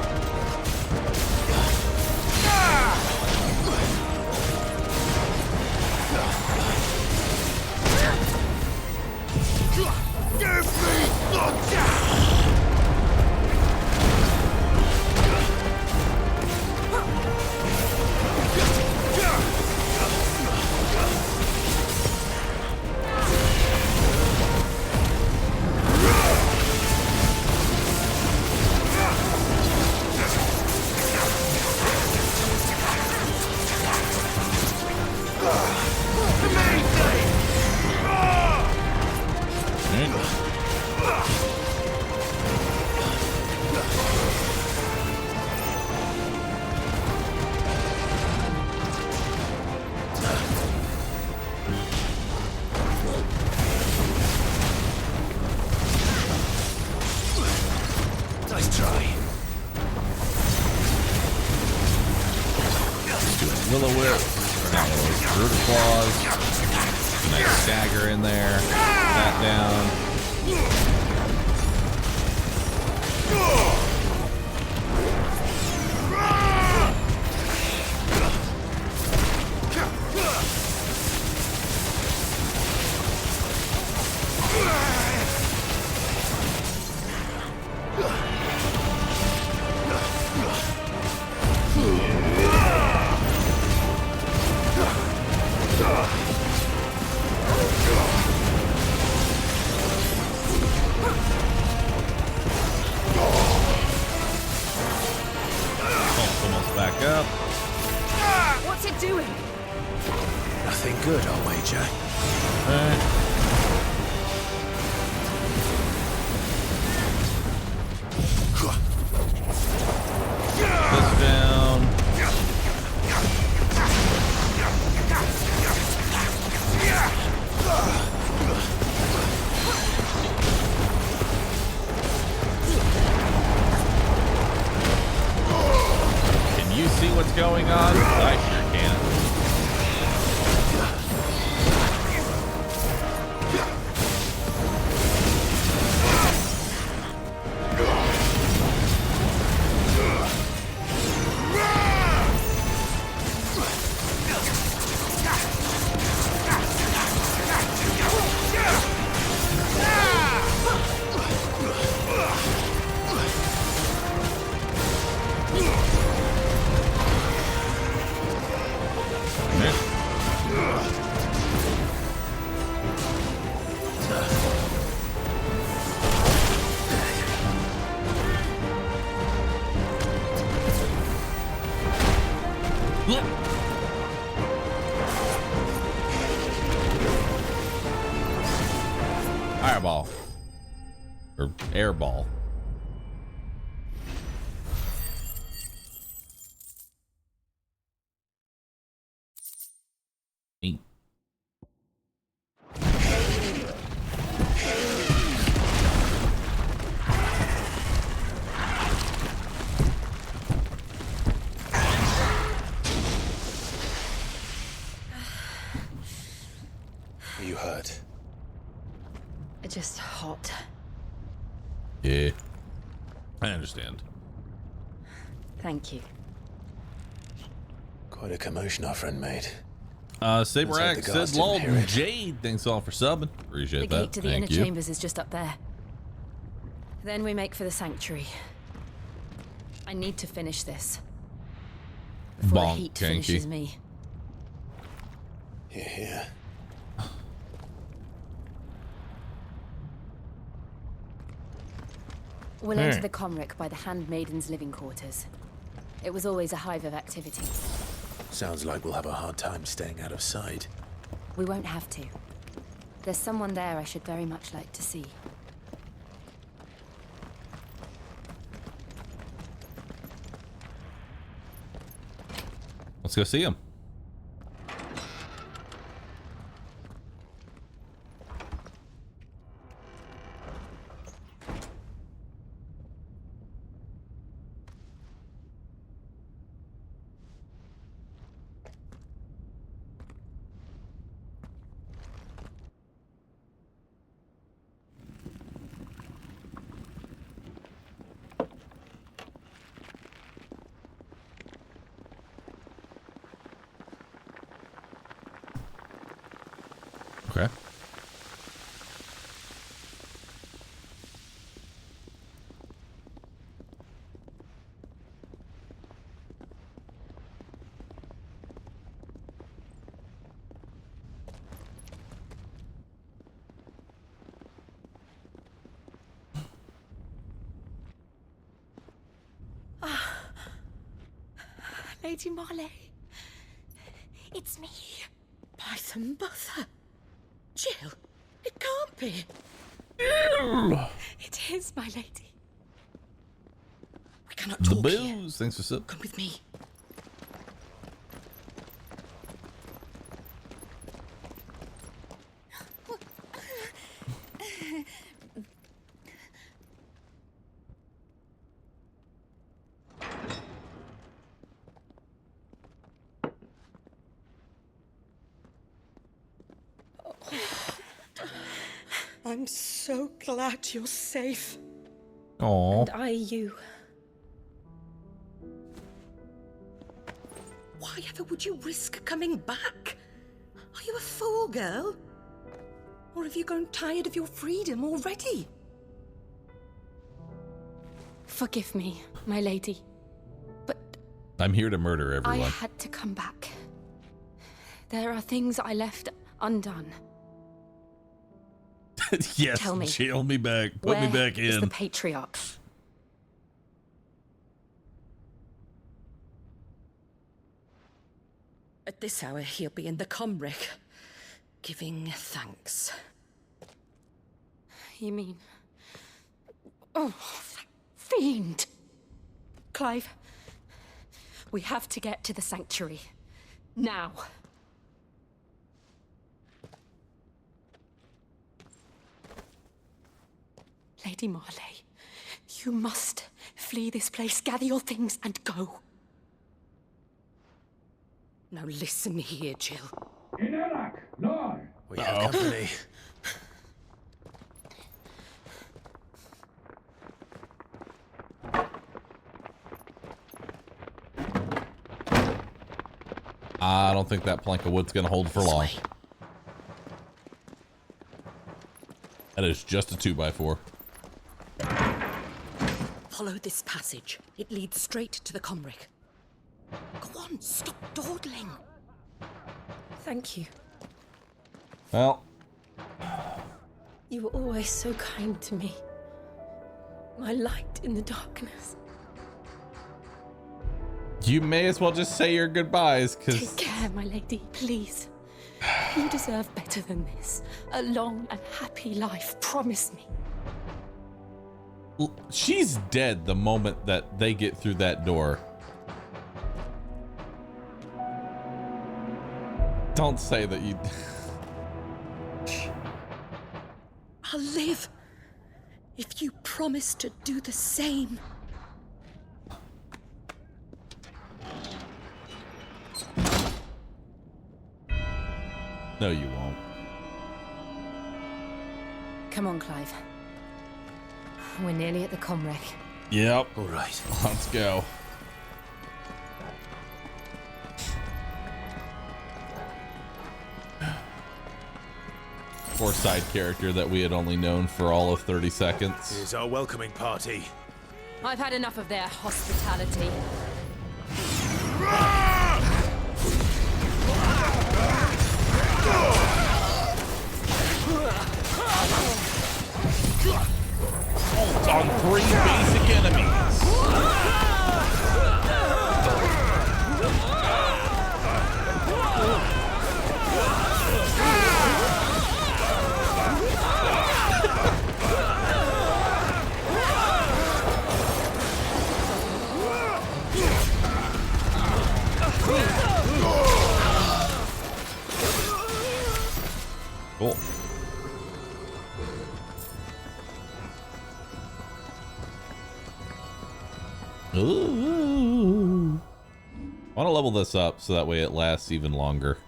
Almost back up. What's it doing? Nothing good, I'll wager. This down. Can you see what's going on? I sure can. Fireball. Or airball. Neat. Are you hurt? Just hot. Yeah. I understand. Thank you. Quite a commotion our friend made. Saber Let's hope Axe the guards said, didn't "Lol, hear it." Jade, thanks all for subbing. Appreciate The that. gate to the Thank inner you. chambers is just up there. Then we make for the sanctuary. I need to finish this before the Bonk, heat Kanky. finishes me. Here. We'll All enter right. the Comric by the Handmaiden's living quarters. It was always a hive of activity. Sounds like we'll have a hard time staying out of sight. We won't have to. There's someone there I should very much like to see. Let's go see him. Okay. Lady Marley. It's me. Python Mother. Jill, it can't be. It is, my lady. We cannot The talk here. booze. Thanks for sub. Come with me. I'm so glad you're safe. Aww. And I you. Why ever would you risk coming back? Are you a fool, girl? Or have you grown tired of your freedom already? Forgive me, my lady. But I'm here to murder everyone. I had to come back. There are things I left undone. Yes, Tell me, jail me back. Put me back Is in. the patriarch? At this hour, he'll be in the Comric, giving thanks. You mean... Oh, that fiend! Clive, we have to get to the sanctuary. Now. Lady Marley, you must flee this place, gather your things and go. Now listen here, Jill. We have company. I don't think that plank of wood's gonna hold for long. That is just a 2x4. Follow this passage. It leads straight to the Comric. Go on, stop dawdling. Thank you. Well, You were always so kind to me. My light in the darkness. you may as well just say your goodbyes, because Take care, my lady, please. You deserve better than this. A long and happy life, promise me. she's dead the moment that they get through that door. Don't say that you... I'll live if you promise to do the same. No, you won't. Come on, Clive. We're nearly at the Comric. Yep. All right. Let's go. Poor side character that we had only known for all of 30 seconds. Here's our welcoming party. I've had enough of their hospitality. On 3 basic enemies. Cool. Ooh. I want to level this up so that way it lasts even longer.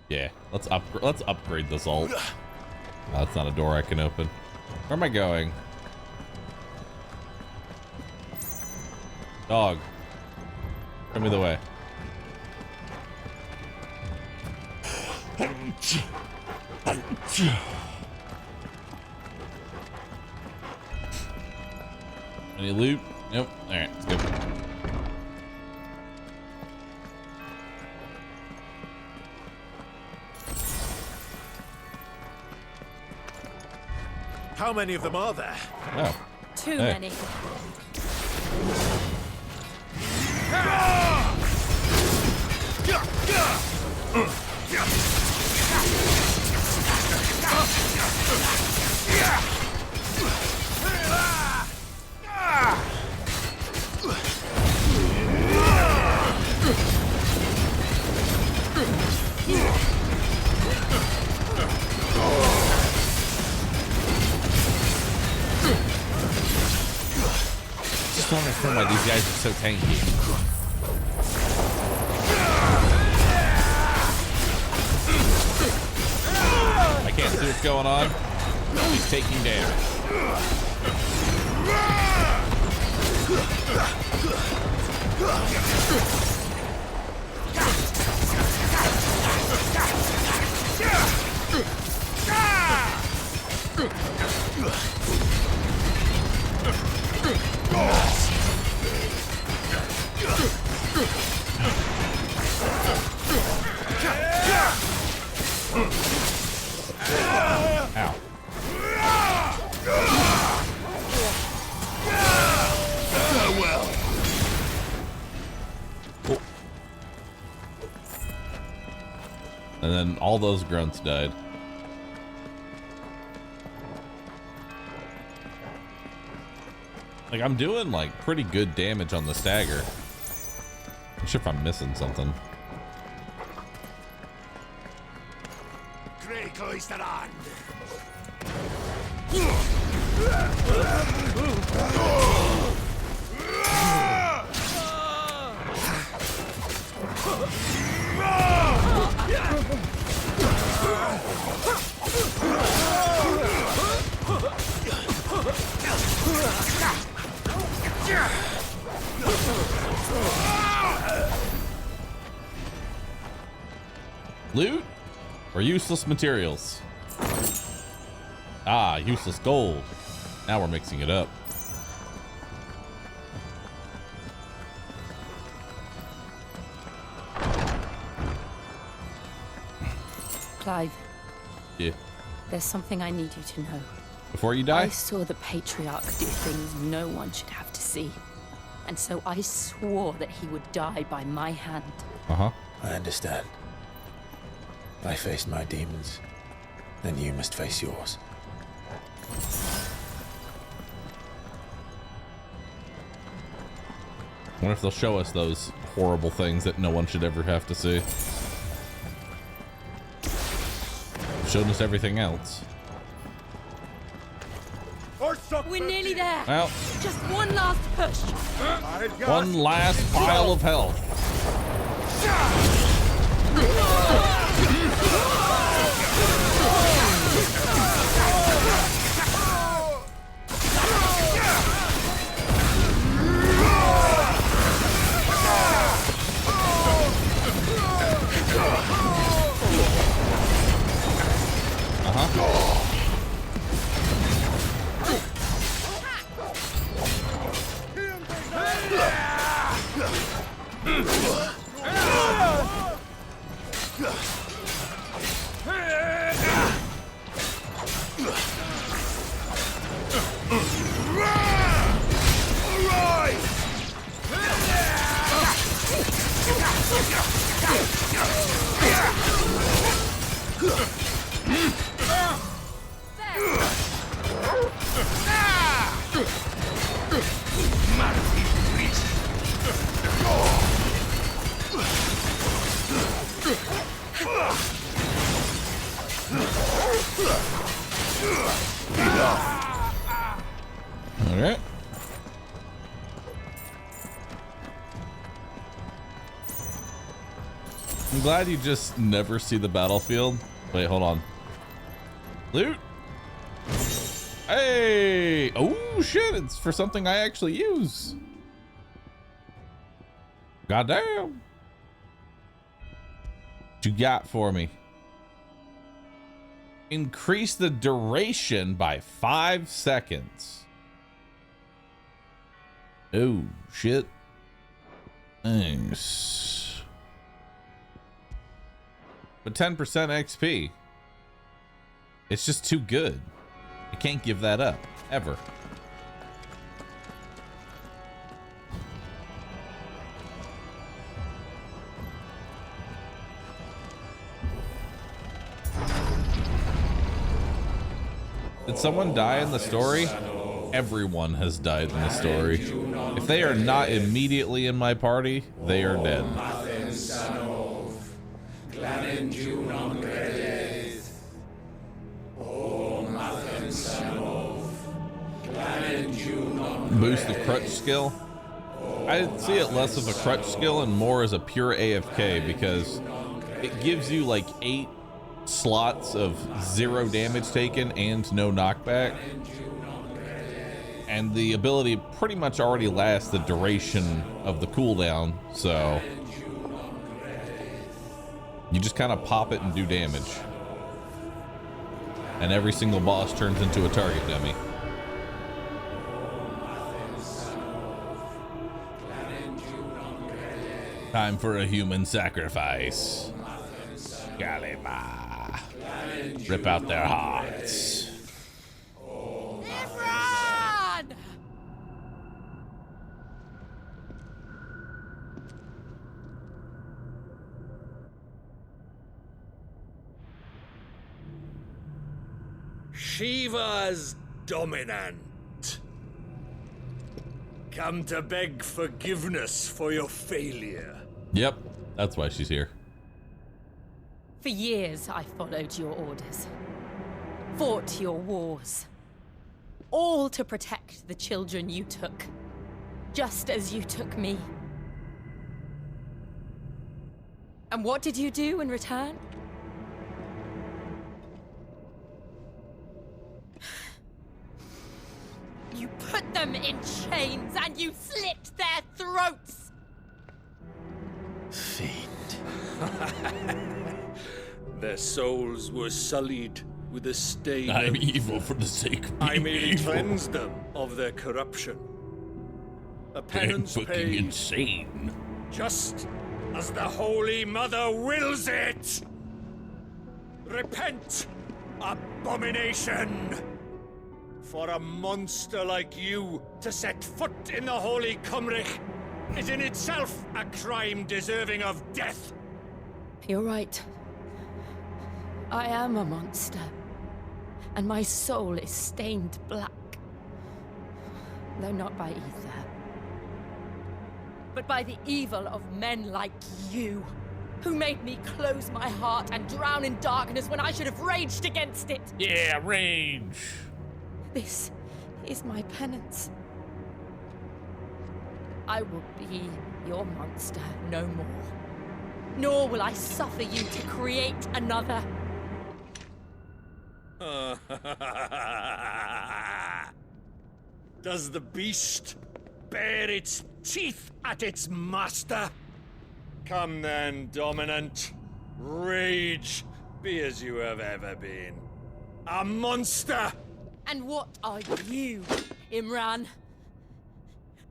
Yeah, let's upgrade this ult. Oh, that's not a door I can open. Where am I going? Dog. Show me the way. Any loot? Nope. Alright, let's go. How many of them are there? Oh. Too Hey. many. Just don't understand why these guys are so tanky. I can't see what's going on. He's taking damage. And then all those grunts died. Like, I'm doing like pretty good damage on the stagger. I'm sure if I'm missing something. Loot or useless materials? Ah, useless gold. Now we're mixing it up. Clive. Yeah. There's something I need you to know. Before you die? I saw the Patriarch do things no one should have to see. And so I swore that he would die by my hand. Uh-huh. I understand. I faced my demons, then you must face yours. I wonder if they'll show us those horrible things that no one should ever have to see. Showed us everything else. We're nearly there. Well, just one last push. One last pile of health. Alright. I'm glad you just never see the battlefield. Wait, hold on. Loot. Hey! Oh shit, it's for something I actually use. Goddamn. What you got for me? Increase the duration by 5 seconds. Oh shit. Nice. But 10% XP. It's just too good. I can't give that up ever. Did someone die in the story? Everyone has died in the story. If they are not immediately in my party, they are dead. Boost the crutch skill. I see it less of a crutch skill and more as a pure AFK because it gives you like 8 slots of 0 damage taken and no knockback. And the ability pretty much already lasts the duration of the cooldown, so you just kind of pop it and do damage. And every single boss turns into a target dummy. Time for a human sacrifice. Galima. Rip out their hearts. Shiva's dominant. Come to beg forgiveness for your failure. Yep, that's why she's here. For years, I followed your orders, fought your wars, all to protect the children you took, just as you took me. And what did you do in return? You put them in chains and you slit their throats! Fiend. Their souls were sullied with the stain I'm of... evil for the sake of being I merely evil. cleansed them of their corruption. A penance fucking paid, insane. just as the Holy Mother wills it! Repent, abomination! For a monster like you to set foot in the Holy Cymric is in itself a crime deserving of death. You're right. I am a monster. And my soul is stained black. Though not by ether. But by the evil of men like you, who made me close my heart and drown in darkness when I should have raged against it. Yeah, rage. This is my penance. I will be your monster no more. Nor will I suffer you to create another. Does the beast bare its teeth at its master? Come then, dominant. Rage, be as you have ever been. A monster! And what are you, Imran?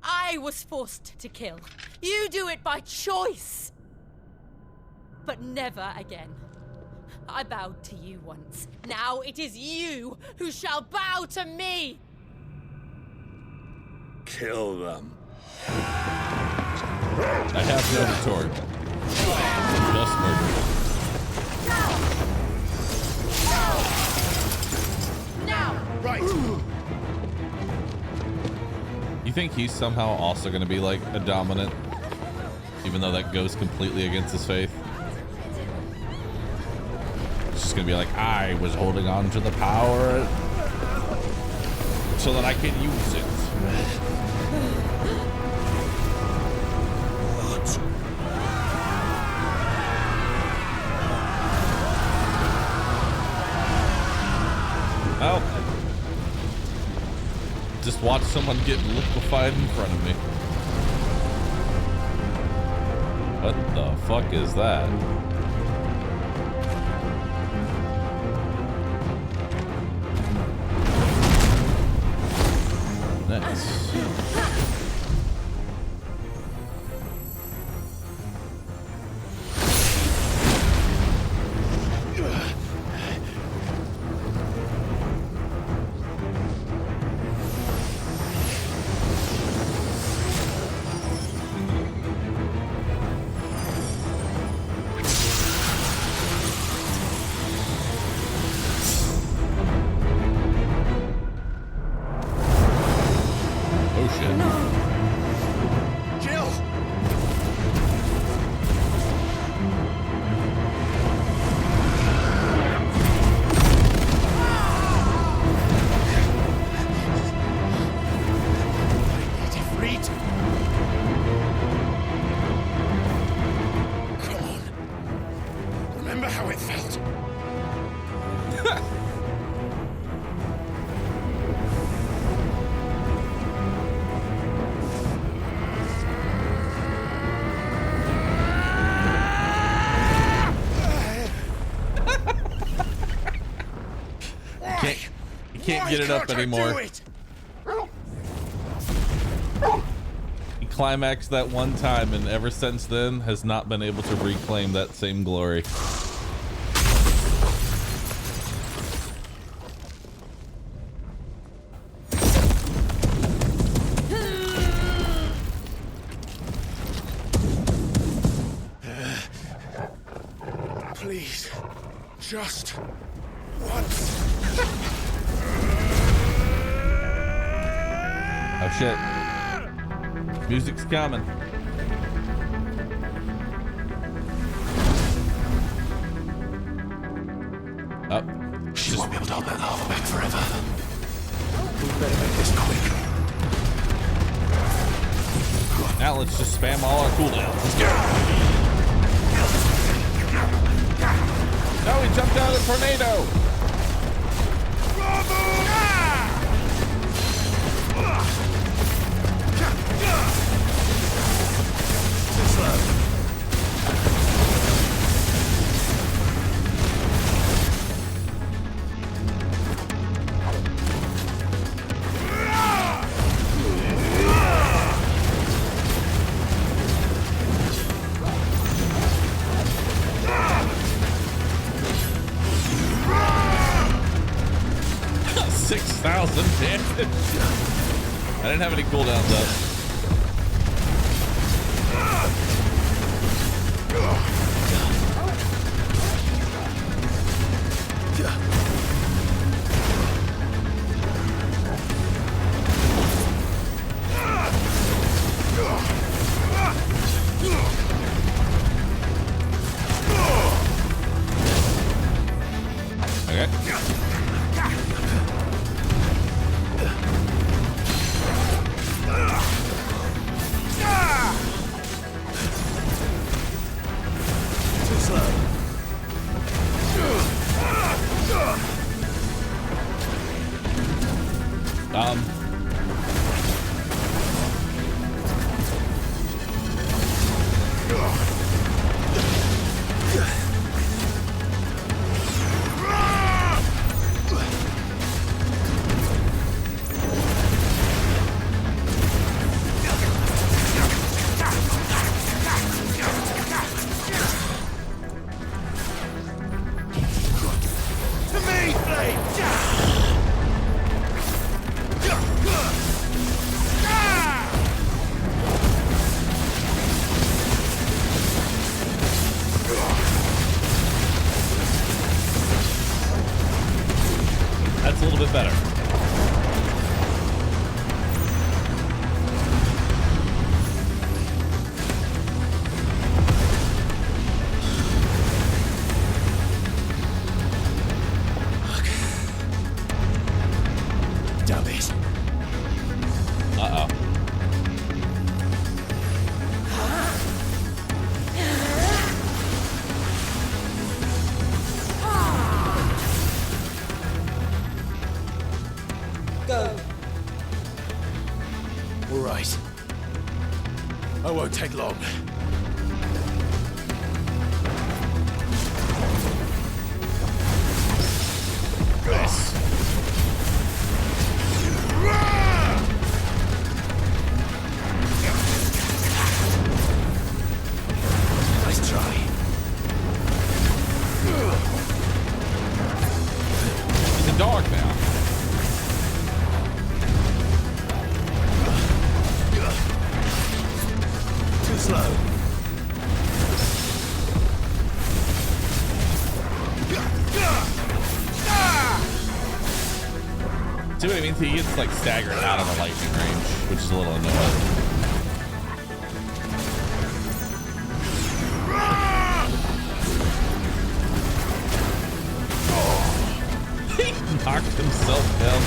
I was forced to kill. You do it by choice. But never again. I bowed to you once. Now it is you who shall bow to me! Kill them. I have no retort. Just murder. Now! Right. You think he's somehow also going to be like a dominant? Even though that goes completely against his faith? It's just going to be like, I was holding on to the power so that I could use it. Oh. Just watch someone get liquefied in front of me. What the fuck is that? Nice. can't get it up anymore. He climaxed that one time, and ever since then has not been able to reclaim that same glory. Please, just once. Oh shit. Music's coming. Oh. She won't be able to hold that lava back forever. We better make this quick. Now let's just spam all our cooldowns. Let's go. No, he jumped out of the tornado. Too slow. Damage. I didn't have any cooldowns up. That's a little bit better. Dummies. Uh-oh. Go. All right. I won't take long. Nice. Nice try. He's a dog now. Too slow. See what I mean? He gets like staggered out of the lightning range, which is a little annoying. He knocked himself down.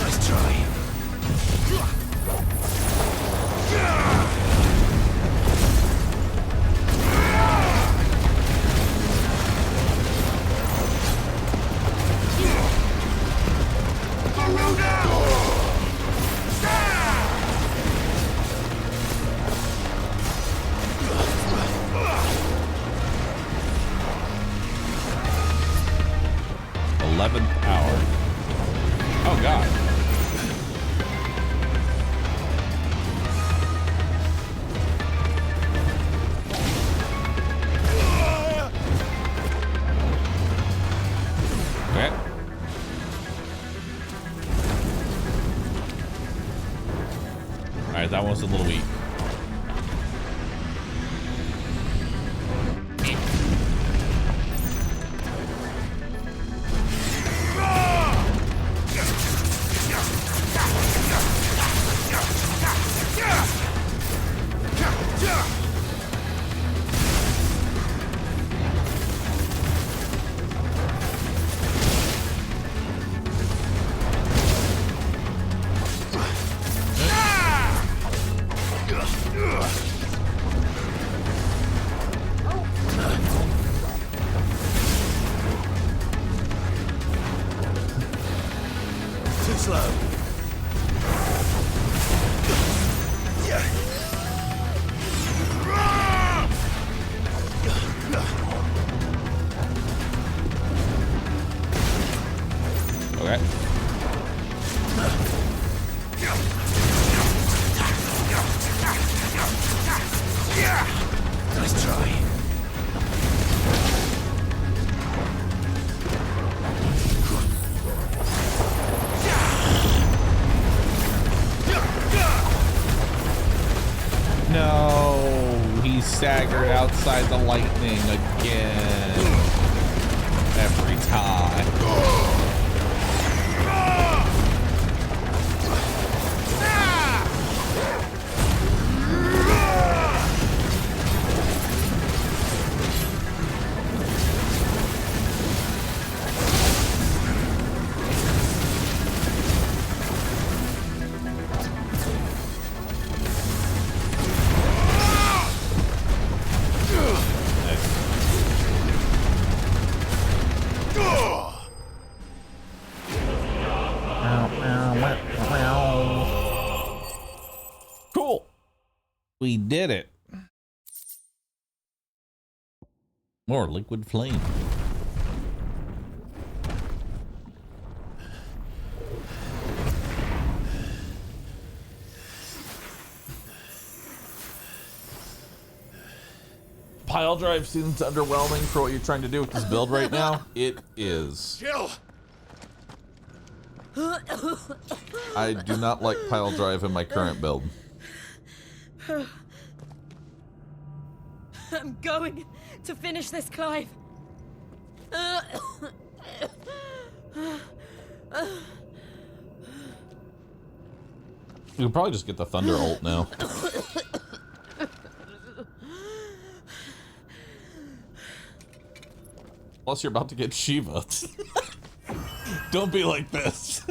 Nice try. god. Okay. Alright, that one's a little weak. Staggered outside the lightning again. Every time. Cool. We did it. More liquid flame. Pile drive seems underwhelming for what you're trying to do with this build right now. It is. Jill! I do not like pile drive in my current build. I'm going to finish this, Clive. You can probably just get the Thunder ult now. Plus, you're about to get Shiva. Don't be like this.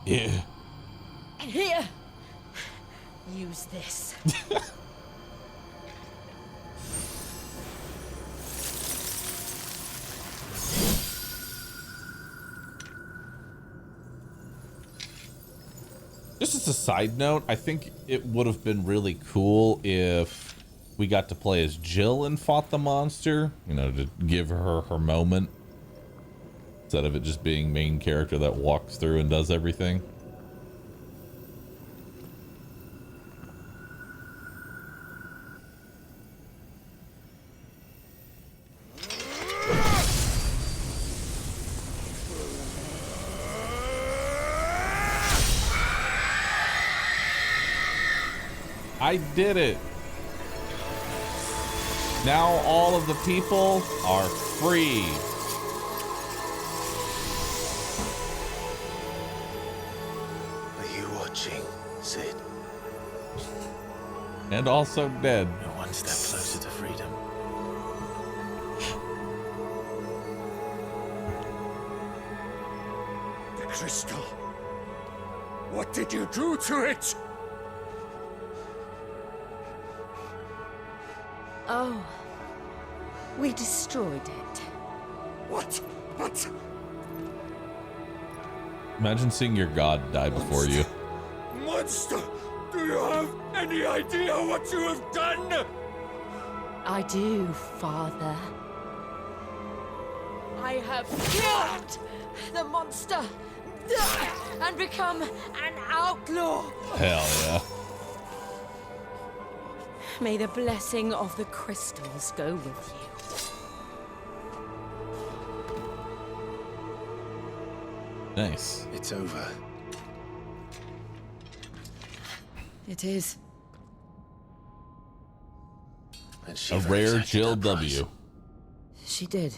Yeah. Here. Use this. Just as a side note, I think it would have been really cool if we got to play as Jill and fought the monster, you know, to give her her moment. Instead of it just being main character that walks through and does everything. I did it. Now all of the people are free. Are you watching, Sid? And also dead. You're one step closer to freedom. The crystal. What did you do to it? Oh, we destroyed it. What? What? Imagine seeing your god die before you. Monster! Do you have any idea what you have done? I do, Father. I have killed the monster. and become an outlaw. Hell yeah. May the blessing of the crystals go with you. Nice. It's over. It is. And she A very rare exacted Jill that price. W. She did.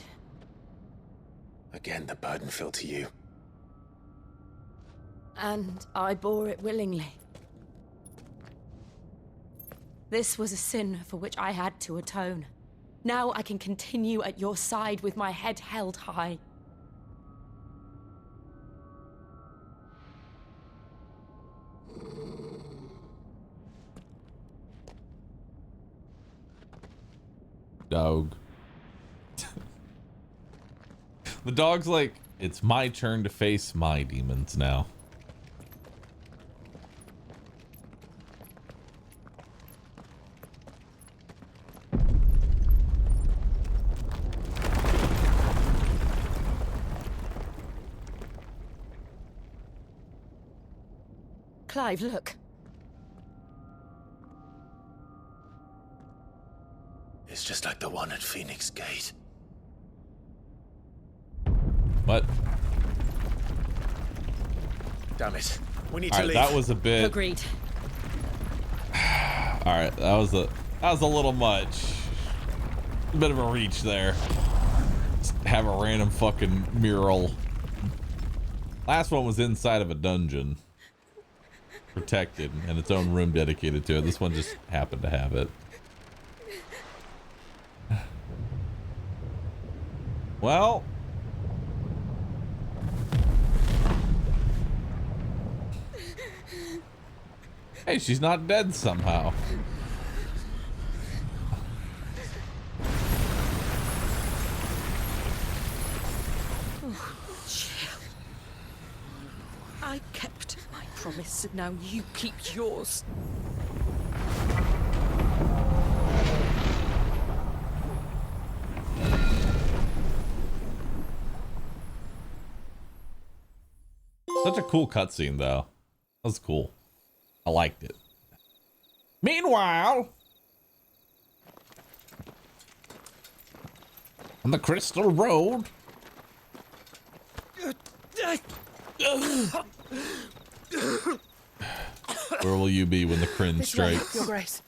Again, the burden fell to you. And I bore it willingly. This was a sin for which I had to atone. Now I can continue at your side with my head held high. Dog. The dog's like, it's my turn to face my demons now. Clive, look. It's just like the one at Phoenix Gate. What? Damn it. We need All to right, leave. that was a bit. Agreed. All right, that was a little much. A bit of a reach there. Just have a random fucking mural. Last one was inside of a dungeon, protected, and its own room dedicated to it. This one just happened to have it. Well, hey, she's not dead somehow. I kept my promise, and now you keep yours. Such a cool cutscene, though. That was cool. I liked it. Meanwhile, on the Crystal Road. Where will you be when the cringe This way, strikes? Your Grace.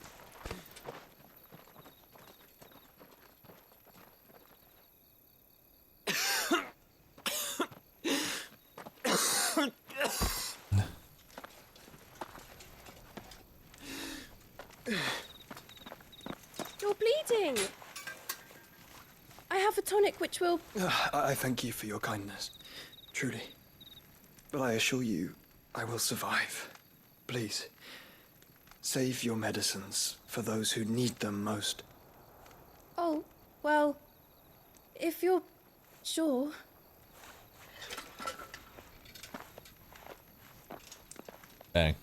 You're bleeding. I have a tonic which will... I thank you for your kindness, truly. But I assure you, I will survive. Please, save your medicines for those who need them most. Oh, well, if you're sure. Dang.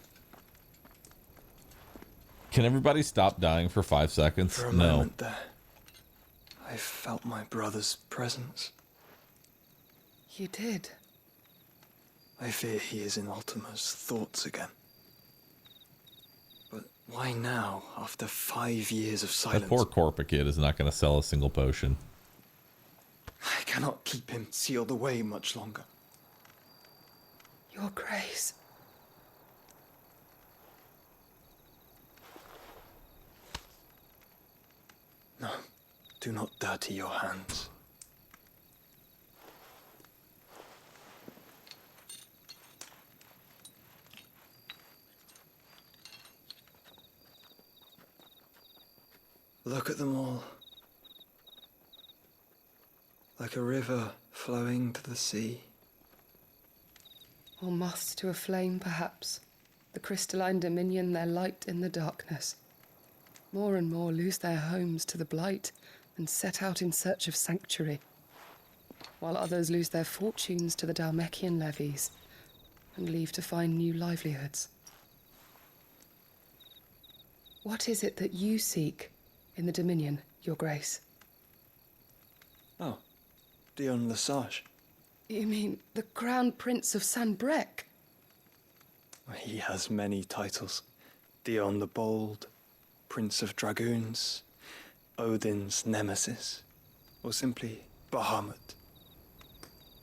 Can everybody stop dying for 5 seconds? For a No. moment there, I felt my brother's presence. You did. I fear he is in Ultima's thoughts again. But why now, after 5 years of silence? That poor Corpa kid is not going to sell a single potion. I cannot keep him sealed away much longer. Your Grace. No, do not dirty your hands. Look at them all. Like a river flowing to the sea. Or moths to a flame, perhaps. The crystalline dominion their light in the darkness. More and more lose their homes to the blight and set out in search of sanctuary, while others lose their fortunes to the Dalmekian levies and leave to find new livelihoods. What is it that you seek in the Dominion, Your Grace? Oh, Dion Lesage. You mean the Crown Prince of Sanbrec? He has many titles. Dion the Bold, Prince of Dragoons, Odin's Nemesis, or simply Bahamut.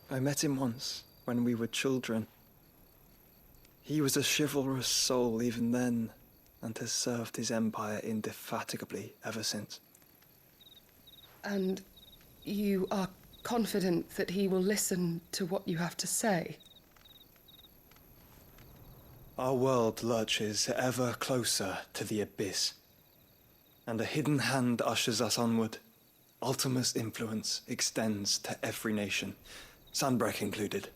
I met him once when we were children. He was a chivalrous soul even then, and has served his empire indefatigably ever since. And you are confident that he will listen to what you have to say? Our world lurches ever closer to the abyss, and a hidden hand ushers us onward. Ultima's influence extends to every nation, Sanbreque included.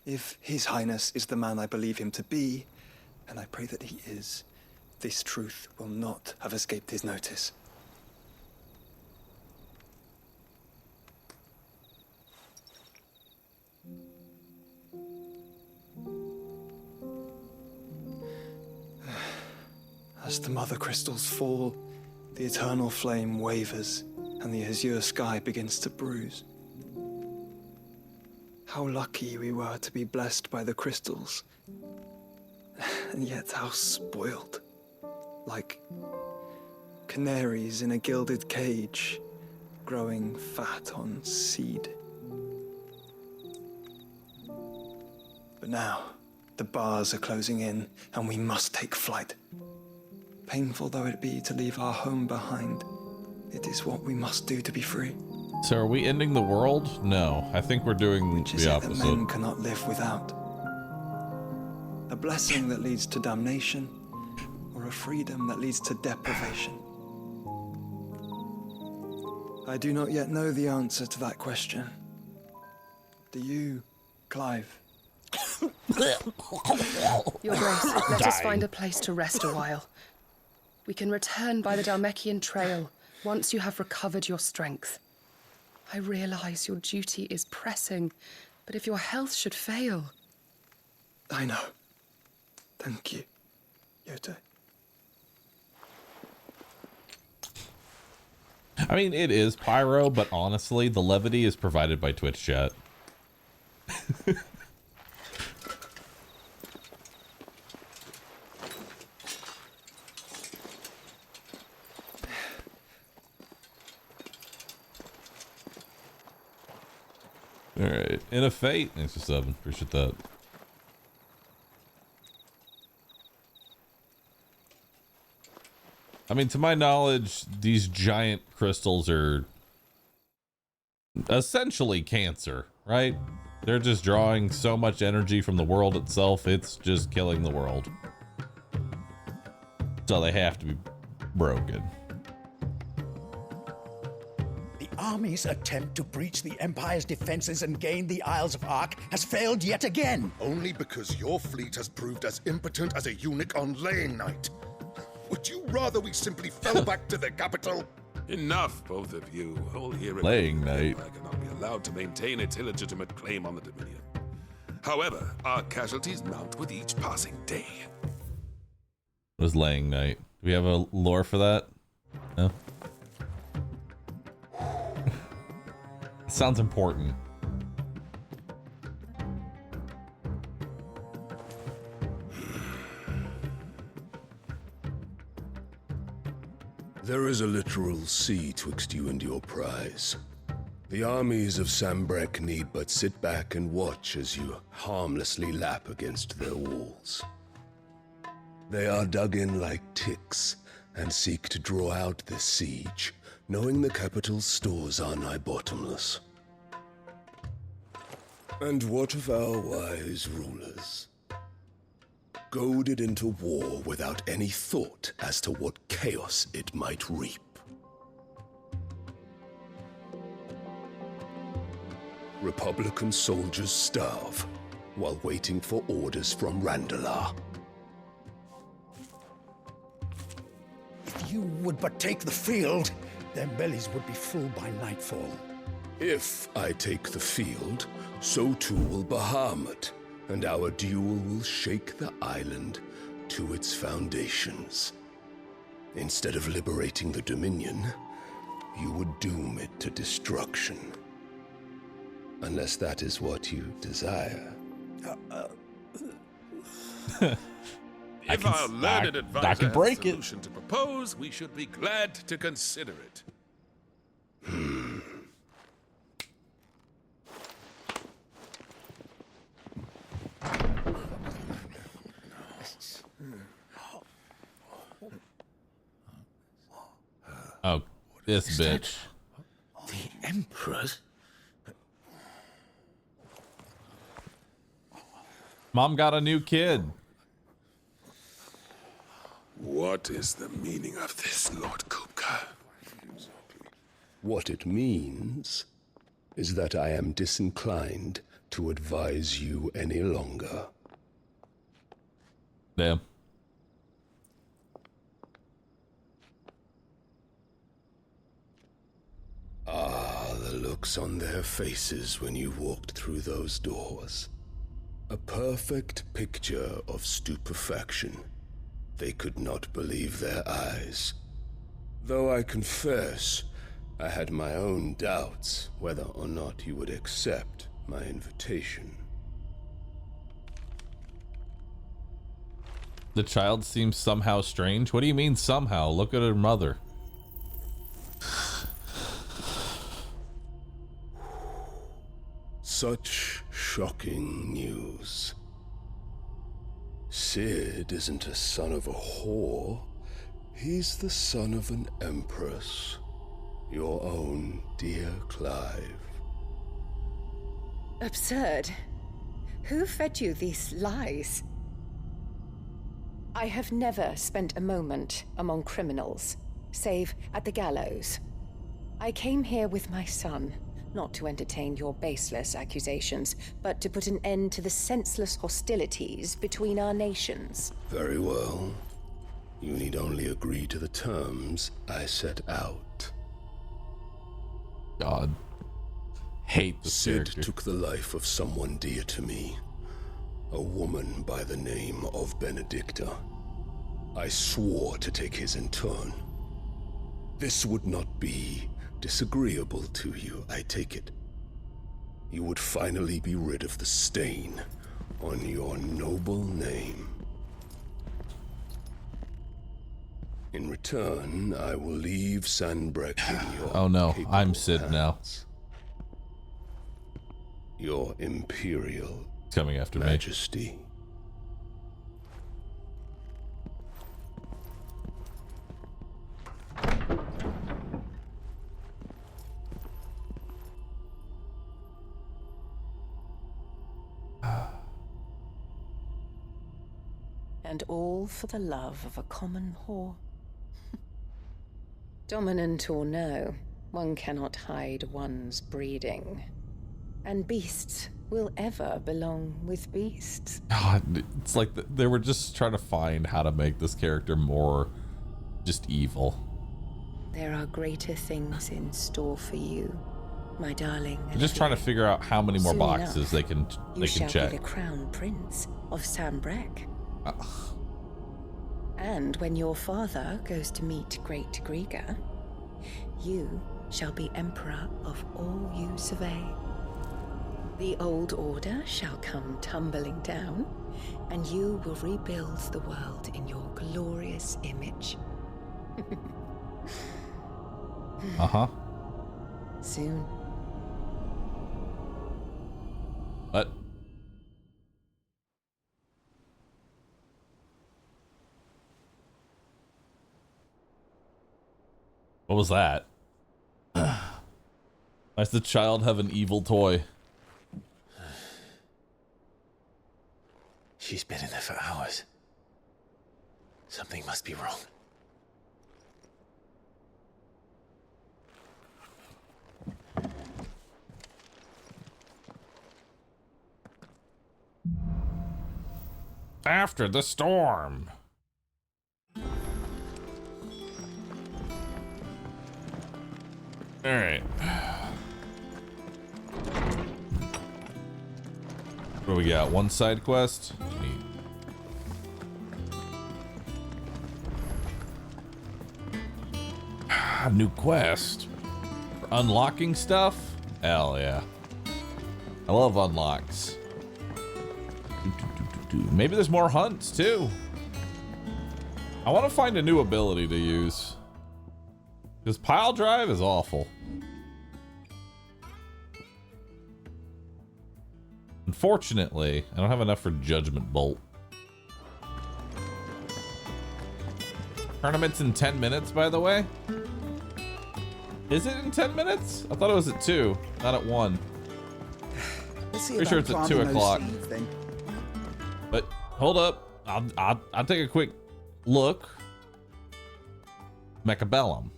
If His Highness is the man I believe him to be, and I pray that he is, this truth will not have escaped his notice. As the mother crystals fall, the eternal flame wavers, and the azure sky begins to bruise. How lucky we were to be blessed by the crystals, and yet how spoiled. Like canaries in a gilded cage, growing fat on seed. But now, the bars are closing in, and we must take flight. Painful though it be to leave our home behind, it is what we must do to be free. So are we ending the world? No, I think we're doing Which is the it that opposite. men cannot live without? A blessing that leads to damnation, or a freedom that leads to deprivation? I do not yet know the answer to that question. Do you, Clive? Your Grace, let us find a place to rest a while. We can return by the Dalmekian Trail once you have recovered your strength. I realize your duty is pressing, but if your health should fail... I know. Thank you, Yote. I mean, it is pyro, but honestly, the levity is provided by Twitch chat. All right, in a fate. Thanks for 7. Appreciate that. I mean, to my knowledge, these giant crystals are essentially cancer, right? They're just drawing so much energy from the world itself, it's just killing the world. So they have to be broken. The army's attempt to breach the Empire's defenses and gain the Isles of Ark has failed yet again. Only because your fleet has proved as impotent as a eunuch on laying night. Would you rather we simply fell back to the capital? Enough, both of you. All here at Laying night. I cannot be allowed to maintain its illegitimate claim on the Dominion. However, our casualties mount with each passing day. What is laying night? Do we have a lore for that? No? Sounds important. There is a literal sea twixt you and your prize. The armies of Sanbreque need but sit back and watch as you harmlessly lap against their walls. They are dug in like ticks and seek to draw out this siege, knowing the capital's stores are nigh bottomless. And what of our wise rulers? Goaded into war without any thought as to what chaos it might reap. Republican soldiers starve while waiting for orders from Randalar. If you would but take the field, their bellies would be full by nightfall. If I take the field, so too will Bahamut, and our duel will shake the island to its foundations. Instead of liberating the Dominion, you would doom it to destruction. Unless that is what you desire. If our learned I advisor can has break a it. solution to propose, we should be glad to consider it. Oh, this bitch. The Emperor's? Mom got a new kid. What is the meaning of this, Lord Kupka? What it means is that I am disinclined to advise you any longer. Damn. Ah, the looks on their faces when you walked through those doors. A perfect picture of stupefaction. They could not believe their eyes. Though I confess, I had my own doubts whether or not you would accept my invitation. The child seems somehow strange. What do you mean somehow? Look at her mother. Such shocking news. Sid isn't a son of a whore. He's the son of an empress. Your own dear Clive. Absurd. Who fed you these lies? I have never spent a moment among criminals, save at the gallows. I came here with my son, not to entertain your baseless accusations, but to put an end to the senseless hostilities between our nations. Very well. You need only agree to the terms I set out. God. Hate this Sid character. took the life of someone dear to me. A woman by the name of Benedicta. I swore to take his in turn. This would not be disagreeable to you, I take it. You would finally be rid of the stain on your noble name. In return, I will leave Sanbreque in your Oh no, I'm capable Sid now. hands. Your Imperial It's coming after Majesty. And all for the love of a common whore. Dominant or no, one cannot hide one's breeding. And beasts will ever belong with beasts. God, it's like they were just trying to find how to make this character more just evil. There are greater things in store for you, my darling. They're just trying to figure out how many more Soon boxes enough, they can You shall check. be the crown prince of Sanbreque. And when your father goes to meet Great Griga, you shall be emperor of all you survey. The old order shall come tumbling down, and you will rebuild the world in your glorious image. Uh-huh. Soon. What? What was that? Why does the child have an evil toy? She's been in there for hours. Something must be wrong. After the storm. All right. What do we got? One side quest? Neat. New quest. For unlocking stuff? Hell yeah. I love unlocks. Maybe there's more hunts too. I want to find a new ability to use. Because pile drive is awful. Unfortunately, I don't have enough for Judgment Bolt. Tournament's in 10 minutes, by the way. Is it in 10 minutes? I thought it was at 2, not at 1. Pretty sure it's at 2 o'clock. But hold up, I'll take a quick look. Mechabellum.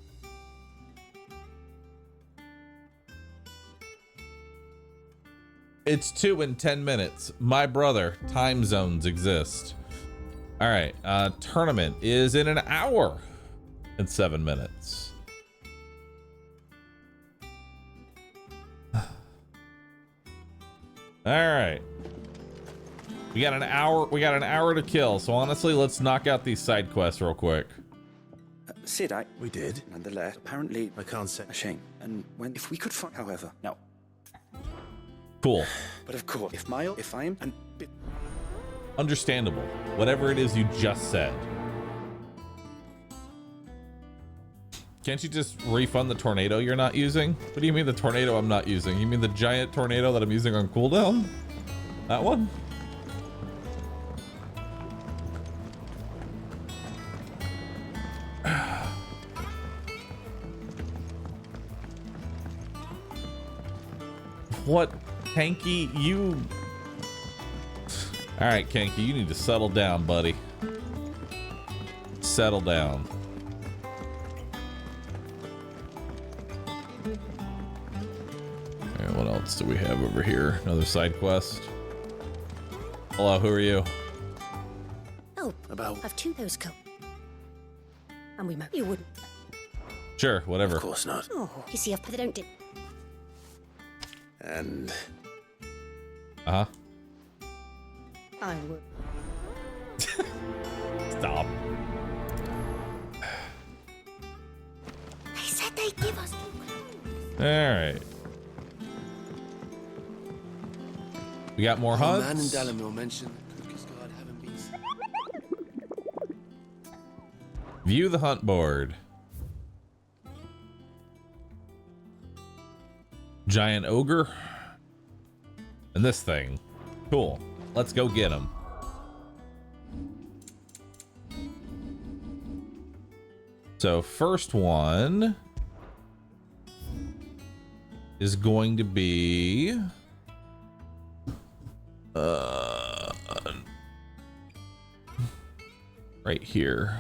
It's 2 in 10 minutes. My brother, time zones exist. All right, tournament is in an hour and 7 minutes. All right. We got an hour to kill. So honestly, let's knock out these side quests real quick. Sid, we did. Nonetheless, apparently, I can't say a shame. And if we could find, however, no. Cool. But of course, if I am, and understandable. Whatever it is you just said. Can't you just refund the tornado you're not using? What do you mean the tornado I'm not using? You mean the giant tornado that I'm using on cooldown? That one? What? Kanky, you... Alright, Kanky, you need to settle down, buddy. Settle down. Alright, what else do we have over here? Another side quest. Hello, who are you? Oh, I've two those coat. And we might. You wouldn't. Sure, whatever. Of course not. Oh, you see, I've put it don't do. And... Uh-huh. I would. Stop. They said they'd give us Alright. We got more hunts. Man and Dalamil mentioned the Cookies God haven't been. View the hunt board. Giant ogre. And this thing. Cool. Let's go get him. So first one is going to be right here.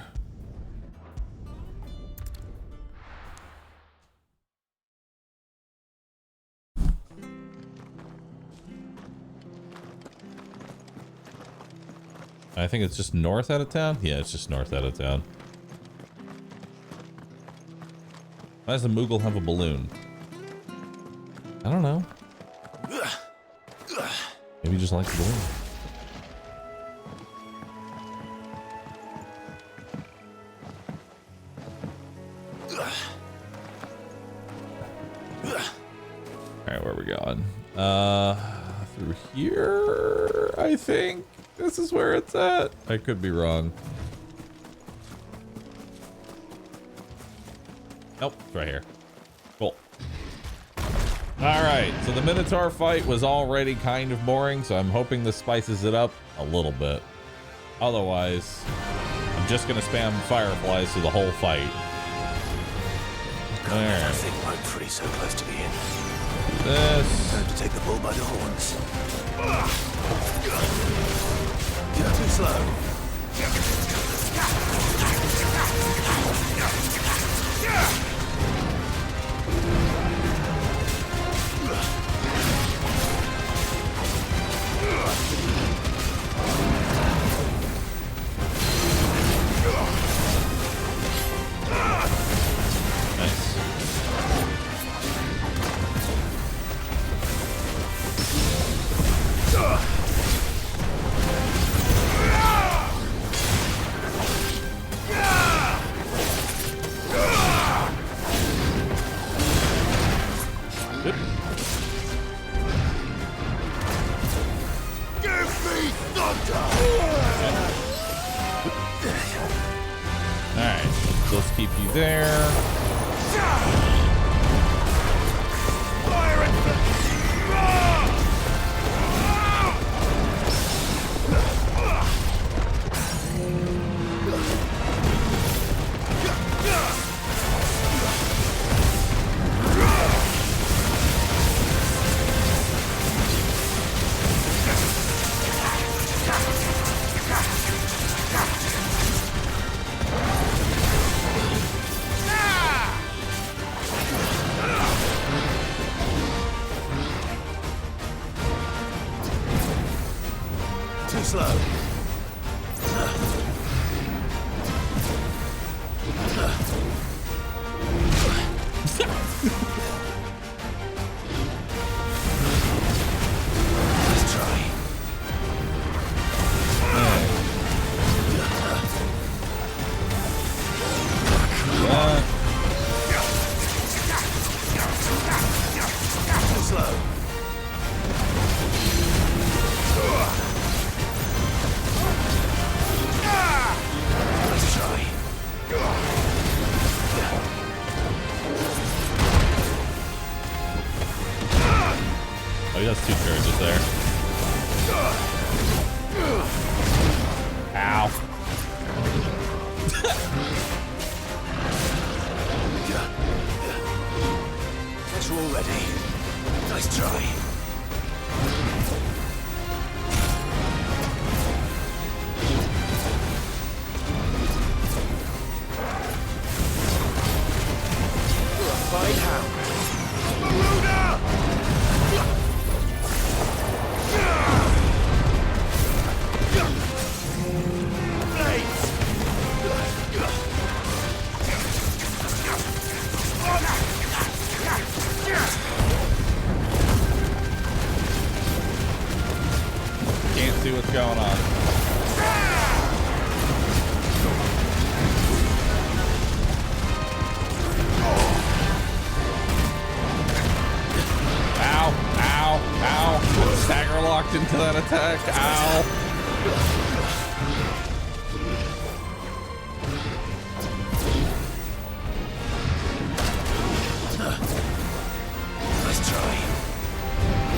I think it's just north out of town. Yeah, it's just north out of town. Why does the Moogle have a balloon? I don't know. Maybe you just like the balloon. Alright, where are we going? Through here, I think. This is where it's at. I could be wrong. Nope, it's right here. Cool. Alright, so the Minotaur fight was already kind of boring, so I'm hoping this spices it up a little bit. Otherwise, I'm just gonna spam fireflies through the whole fight. God, that thing broke free so close to the end. This. Time to take the bull by the horns. You're too slow. Give me thunder! keep you there. Too slow. Let's try. Too slow. Let's try. Oh, he has 2 charges there. Ow. Guess we're all ready. Nice try. Find how. Can't see what's going on. Ow, ow, ow. Stagger locked into that attack. Ow. Nice try.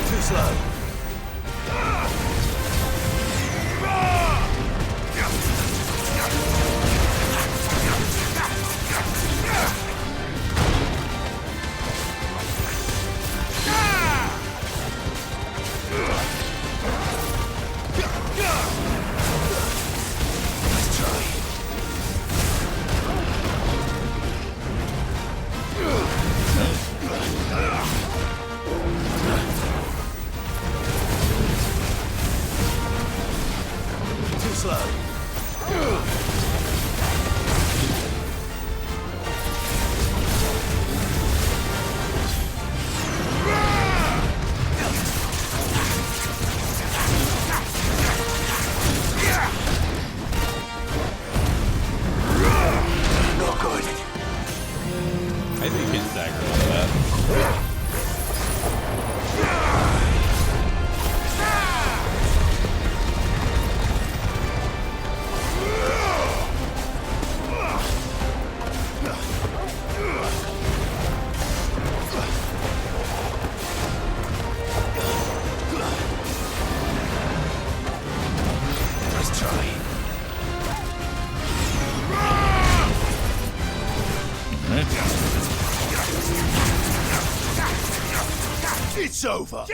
Too slow. Nice try. Too slow. Not good. I think he can stagger like that. Nice try. It's over.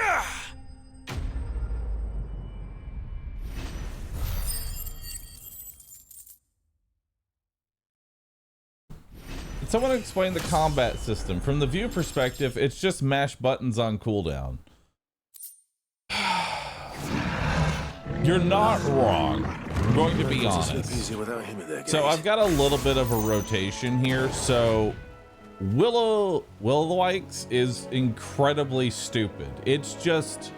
Someone explain the combat system. From the view perspective, it's just mash buttons on cooldown. You're not wrong. I'm going to be honest. So I've got a little bit of a rotation here. So Will-O-Wisp is incredibly stupid. It's just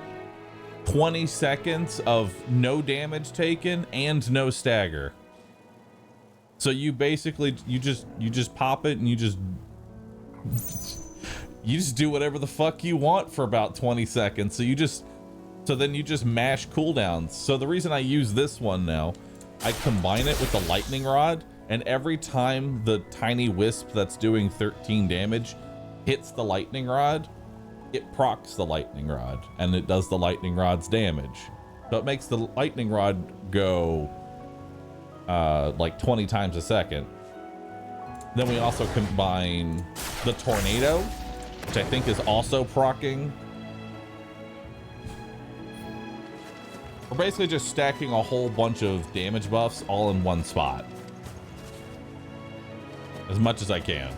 20 seconds of no damage taken and no stagger. So you basically you just pop it and you just do whatever the fuck you want for about 20 seconds. So then you just mash cooldowns. So the reason I use this one now, I combine it with the lightning rod and every time the tiny wisp that's doing 13 damage hits the lightning rod, it procs the lightning rod, and it does the lightning rod's damage. So it makes the lightning rod go like 20 times a second. Then we also combine the tornado, which I think is also proccing. We're basically just stacking a whole bunch of damage buffs all in one spot. As much as I can.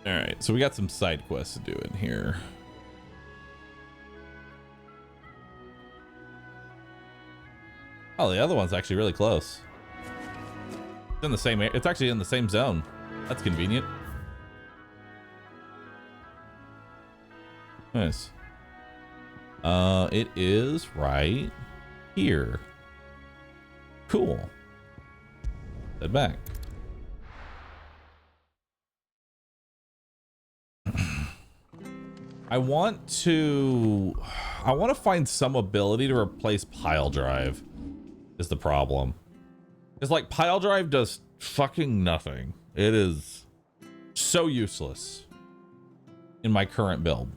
Alright, so we got some side quests to do in here. Oh, the other one's actually really close. It's in the same area. It's actually in the same zone. That's convenient. Nice. It is right here. Cool. Head back. I want to find some ability to replace pile drive is the problem. It's like pile drive does fucking nothing. It is so useless in my current build.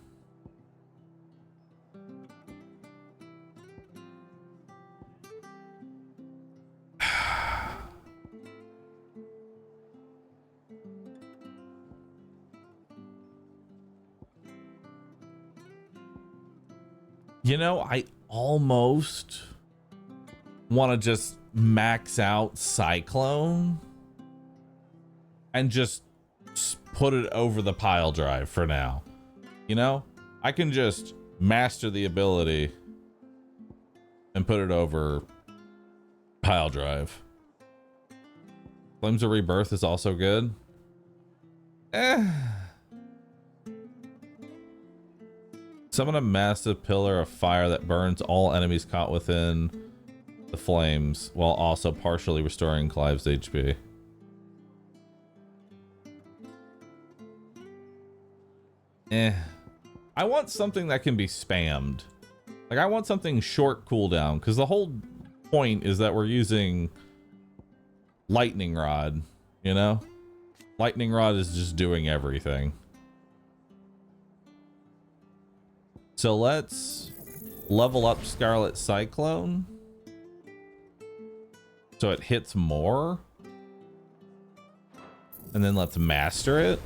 You know, I almost want to just max out Cyclone and just put it over the pile drive for now. You know, I can just master the ability and put it over pile drive. Flames of Rebirth is also good. Summon a massive pillar of fire that burns all enemies caught within the flames while also partially restoring Clive's HP. I want something that can be spammed. Like, I want something short cooldown, because the whole point is that we're using Lightning Rod, you know? Lightning Rod is just doing everything. So let's level up Scarlet Cyclone so it hits more. And then let's master it.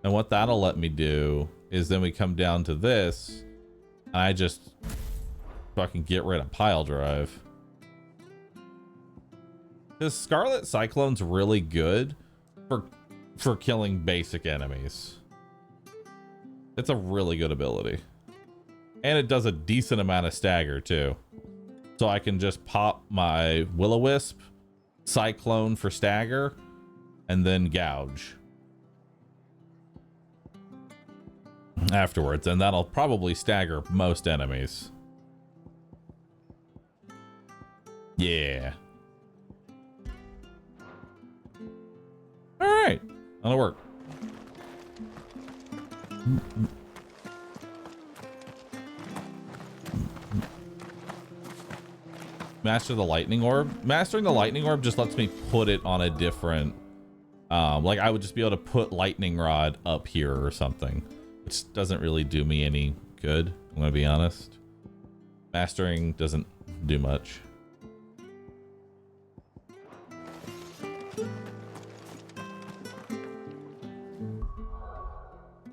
And what that'll let me do is then we come down to this. And I just fucking get rid of pile drive. Because Scarlet Cyclone's really good for killing basic enemies. It's a really good ability. And it does a decent amount of stagger too. So I can just pop my Will-O-Wisp, Cyclone for stagger, and then gouge afterwards. And that'll probably stagger most enemies. Yeah. Alright. That'll work. Master the lightning orb. Mastering the lightning orb just lets me put it on a different like I would just be able to put lightning rod up here or something, which doesn't really do me any good, I'm gonna be honest. Mastering doesn't do much.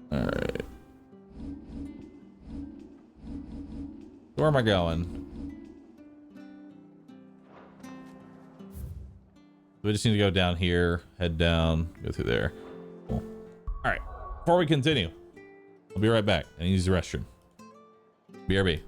All right. Where am I going? We just need to go down here, head down, go through there. Cool. All right. Before we continue, I'll be right back. I need to use the restroom. BRB.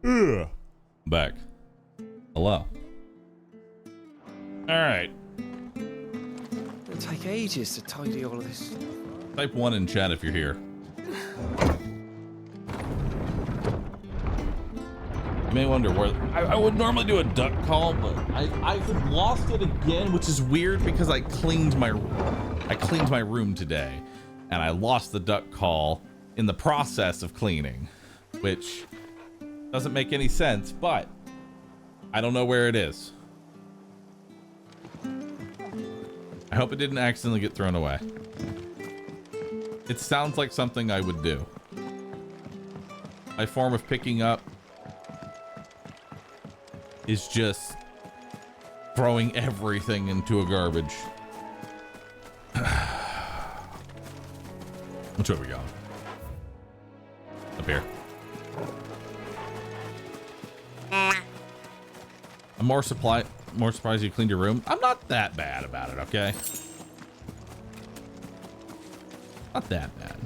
Back. Hello. Alright. It'll take ages to tidy all of this. Type 1 in chat if you're here. You may wonder where I would normally do a duck call, but I've lost it again, which is weird because I cleaned my room today, and I lost the duck call in the process of cleaning, which doesn't make any sense, but I don't know where it is. I hope it didn't accidentally get thrown away. It sounds like something I would do. My form of picking up is just throwing everything into a garbage. Which way are we going? Up here. I'm more surprised you cleaned your room. I'm not that bad about it, okay? Not that bad.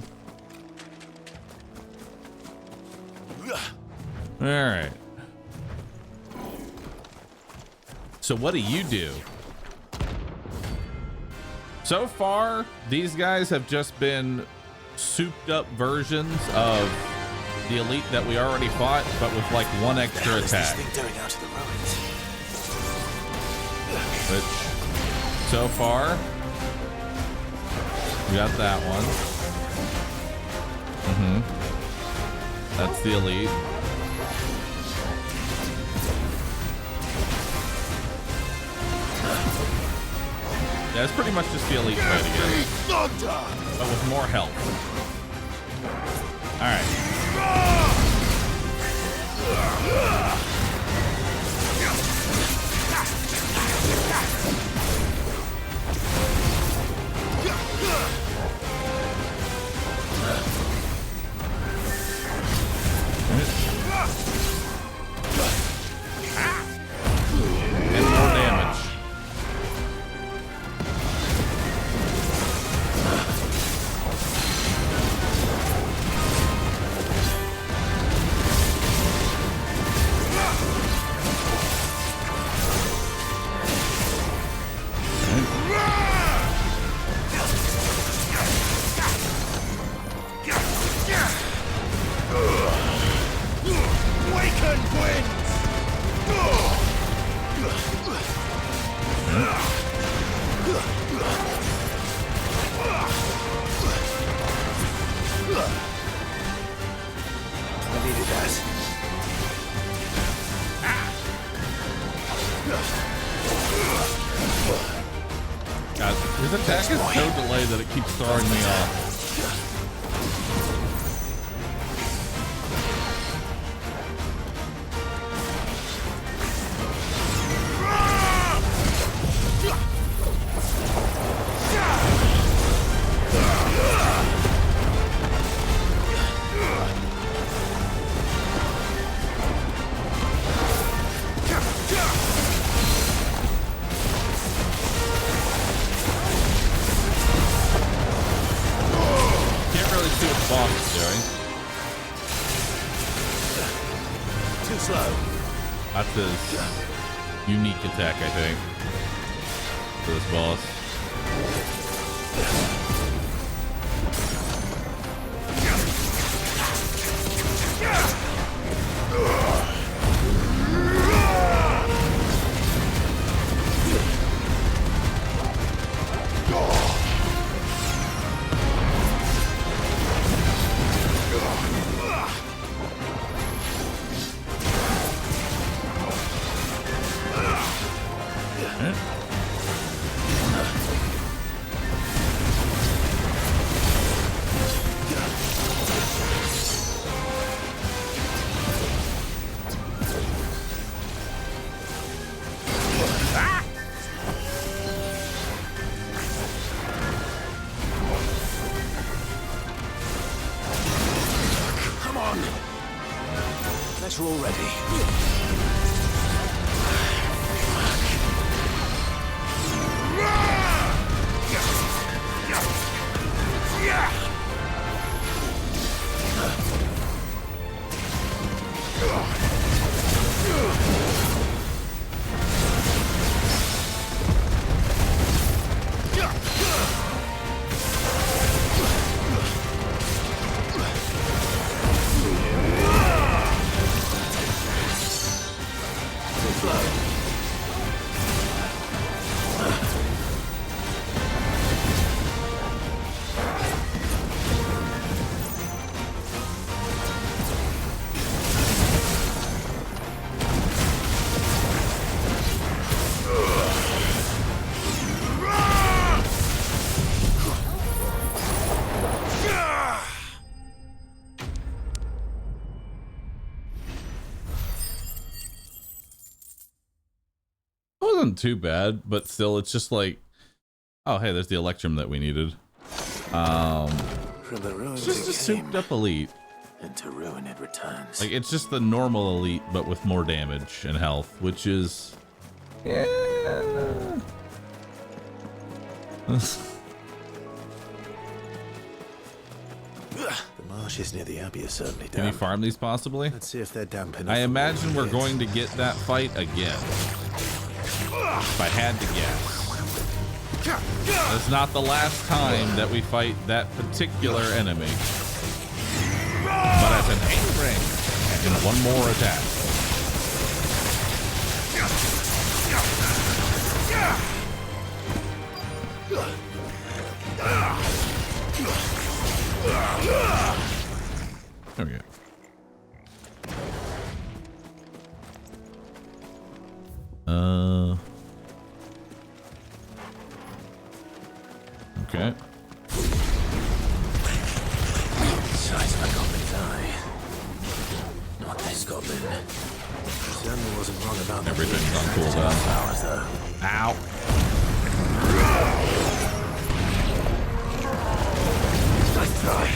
All right. So what do you do? So far, these guys have just been souped up versions of the elite that we already fought, but with like one extra attack. Which, so far, we got that one. That's the elite. Yeah, it's pretty much just the elite fight again, but with more health. All right. And more damage. God, his attack is so delayed that it keeps throwing me off. That's his unique attack, I think, for this boss. We're all ready. wasn't too bad, but still, it's just like, oh hey, there's the Electrum that we needed. From the ruins It's just a souped up elite. And to ruin it returns. Like, it's just the normal elite, but with more damage and health, which is, yeah. The marshes near the Abbey are certainly Can we damp. farm these possibly? Let's see if they're damp enough. I imagine we're going to get that fight again. If I had to guess. It's not the last time that we fight that particular enemy. But as an aim ring and one more attack. There we go. Okay. Size of a goblin's eye. Not this goblin. Certainly wasn't wrong about everything's on cooldown. Powers, though. Ow. Nice try.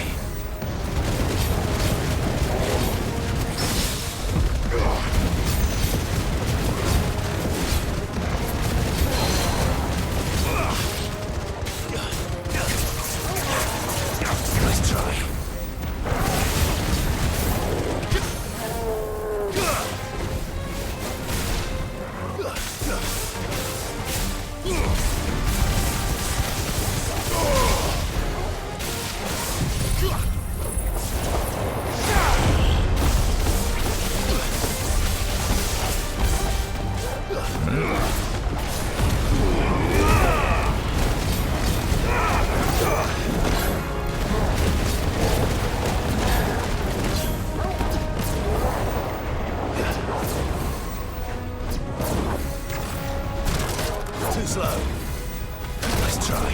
Nice try. Too slow. Nice try.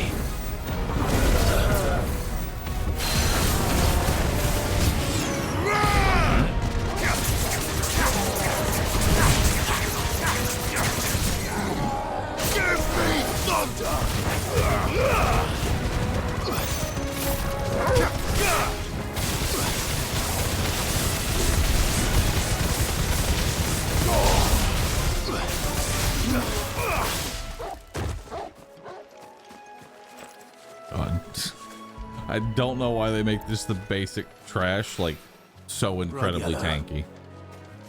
Give me thunder! God. I don't know why they make just the basic trash like so incredibly Right, tanky.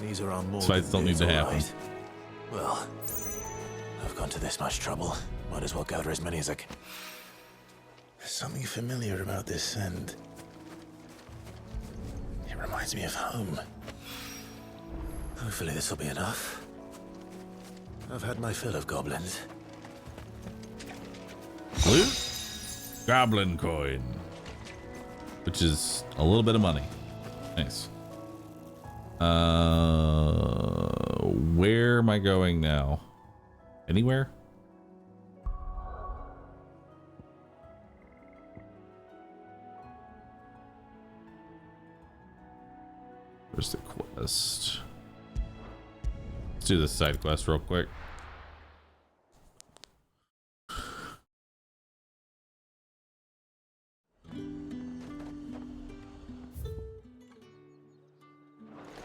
These are on more. These fights don't need to happen. Right. Well, I've gone to this much trouble. Might as well gather as many as I can. There's something familiar about this scent. It reminds me of home. Hopefully this will be enough. I've had my fill of goblins. Loot? Goblin coin. Which is a little bit of money. Nice. Where am I going now? Anywhere? Where's the quest? Let's do this side quest real quick.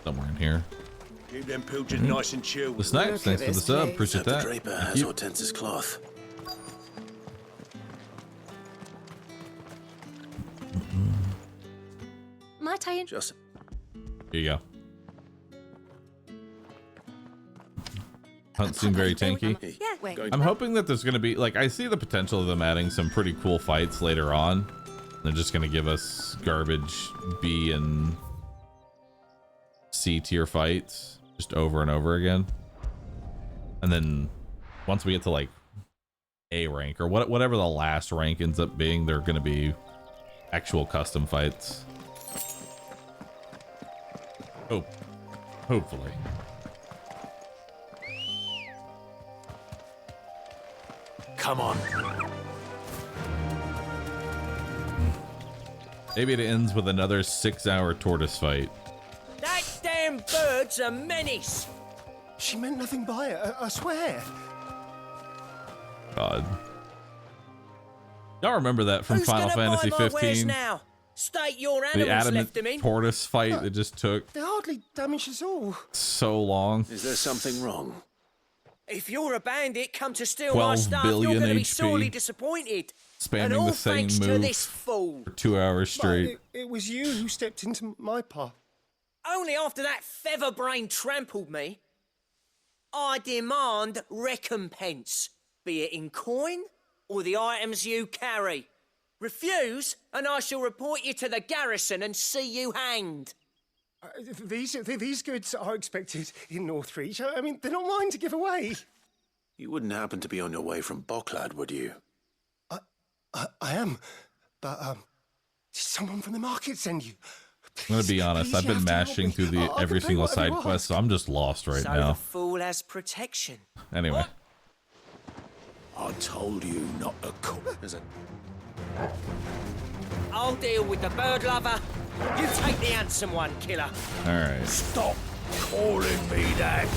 Somewhere in here. Keep them pilgers nice and chill. The snipes, thanks for the sub. Appreciate The that. draper Thank has you. Hortense's cloth. Might I? Just Here you go. Hunt seemed very tanky. Yeah, wait. I'm hoping that there's going to be, like, I see the potential of them adding some pretty cool fights later on. They're just going to give us garbage B and C tier fights just over and over again. And then once we get to like A rank or whatever the last rank ends up being, they're going to be actual custom fights. Oh, hopefully. come on. Maybe it ends with another 6-hour tortoise fight. That damn bird's a menace. She meant nothing by it, I swear. God. Y'all remember that from Who's Final gonna Fantasy buy my wares 15? now? State your The animals adamant left them in. tortoise fight that just took They hardly damaged us all. so long. Is there something wrong? If you're a bandit come to steal 12 my stuff, billion you're going to be HP. sorely disappointed. and Spamming all the same thanks to move this fool. for 2 hours straight. But it was you who stepped into my path. Only after that featherbrain trampled me. I demand recompense, be it in coin or the items you carry. Refuse, and I shall report you to the garrison and see you hanged. These goods are expected in Northreach. I mean, they're not mine to give away. You wouldn't happen to be on your way from Bocklad, would you? I am, but did someone from the market send you? I'm gonna be honest. I've been mashing through the every single side quest, so I'm just lost right So now. the fool has protection. Anyway, I told you not to come. I'll deal with the bird lover. You take the handsome one, killer. all right. Stop calling me that.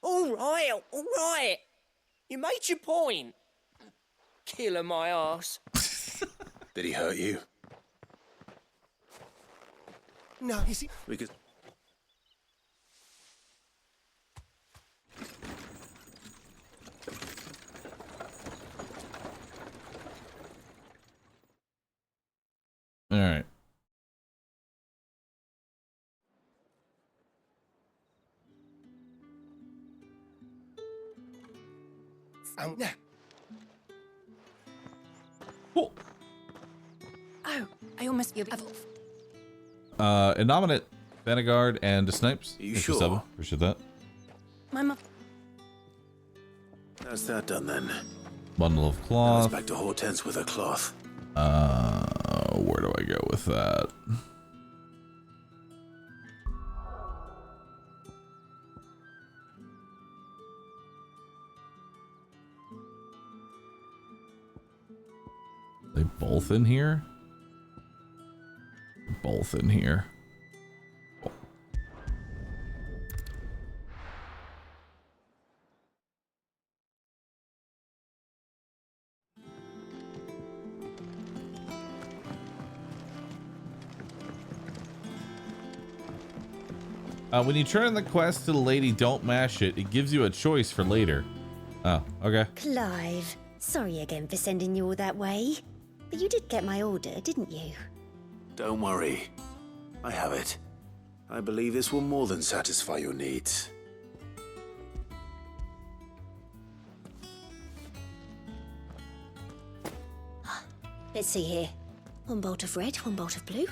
All right. All right. You made your point. Killer my ass. Did he hurt you? No, you see... Because... All right. No. Oh, I almost feel... Innominate, Vanguard, and the Snipes. You Thanks for sure? subbing. Appreciate that. My mum... That's that done then. Bundle of Now cloth. it's back to Hortense with her cloth. Where do I go with that? They both in here? Both in here. When you turn in the quest to the lady, don't mash it. It gives you a choice for later. Oh, okay. Clive, sorry again for sending you all that way. But you did get my order, didn't you? Don't worry. I have it. I believe this will more than satisfy your needs. Let's see here. One bolt of red, one bolt of blue.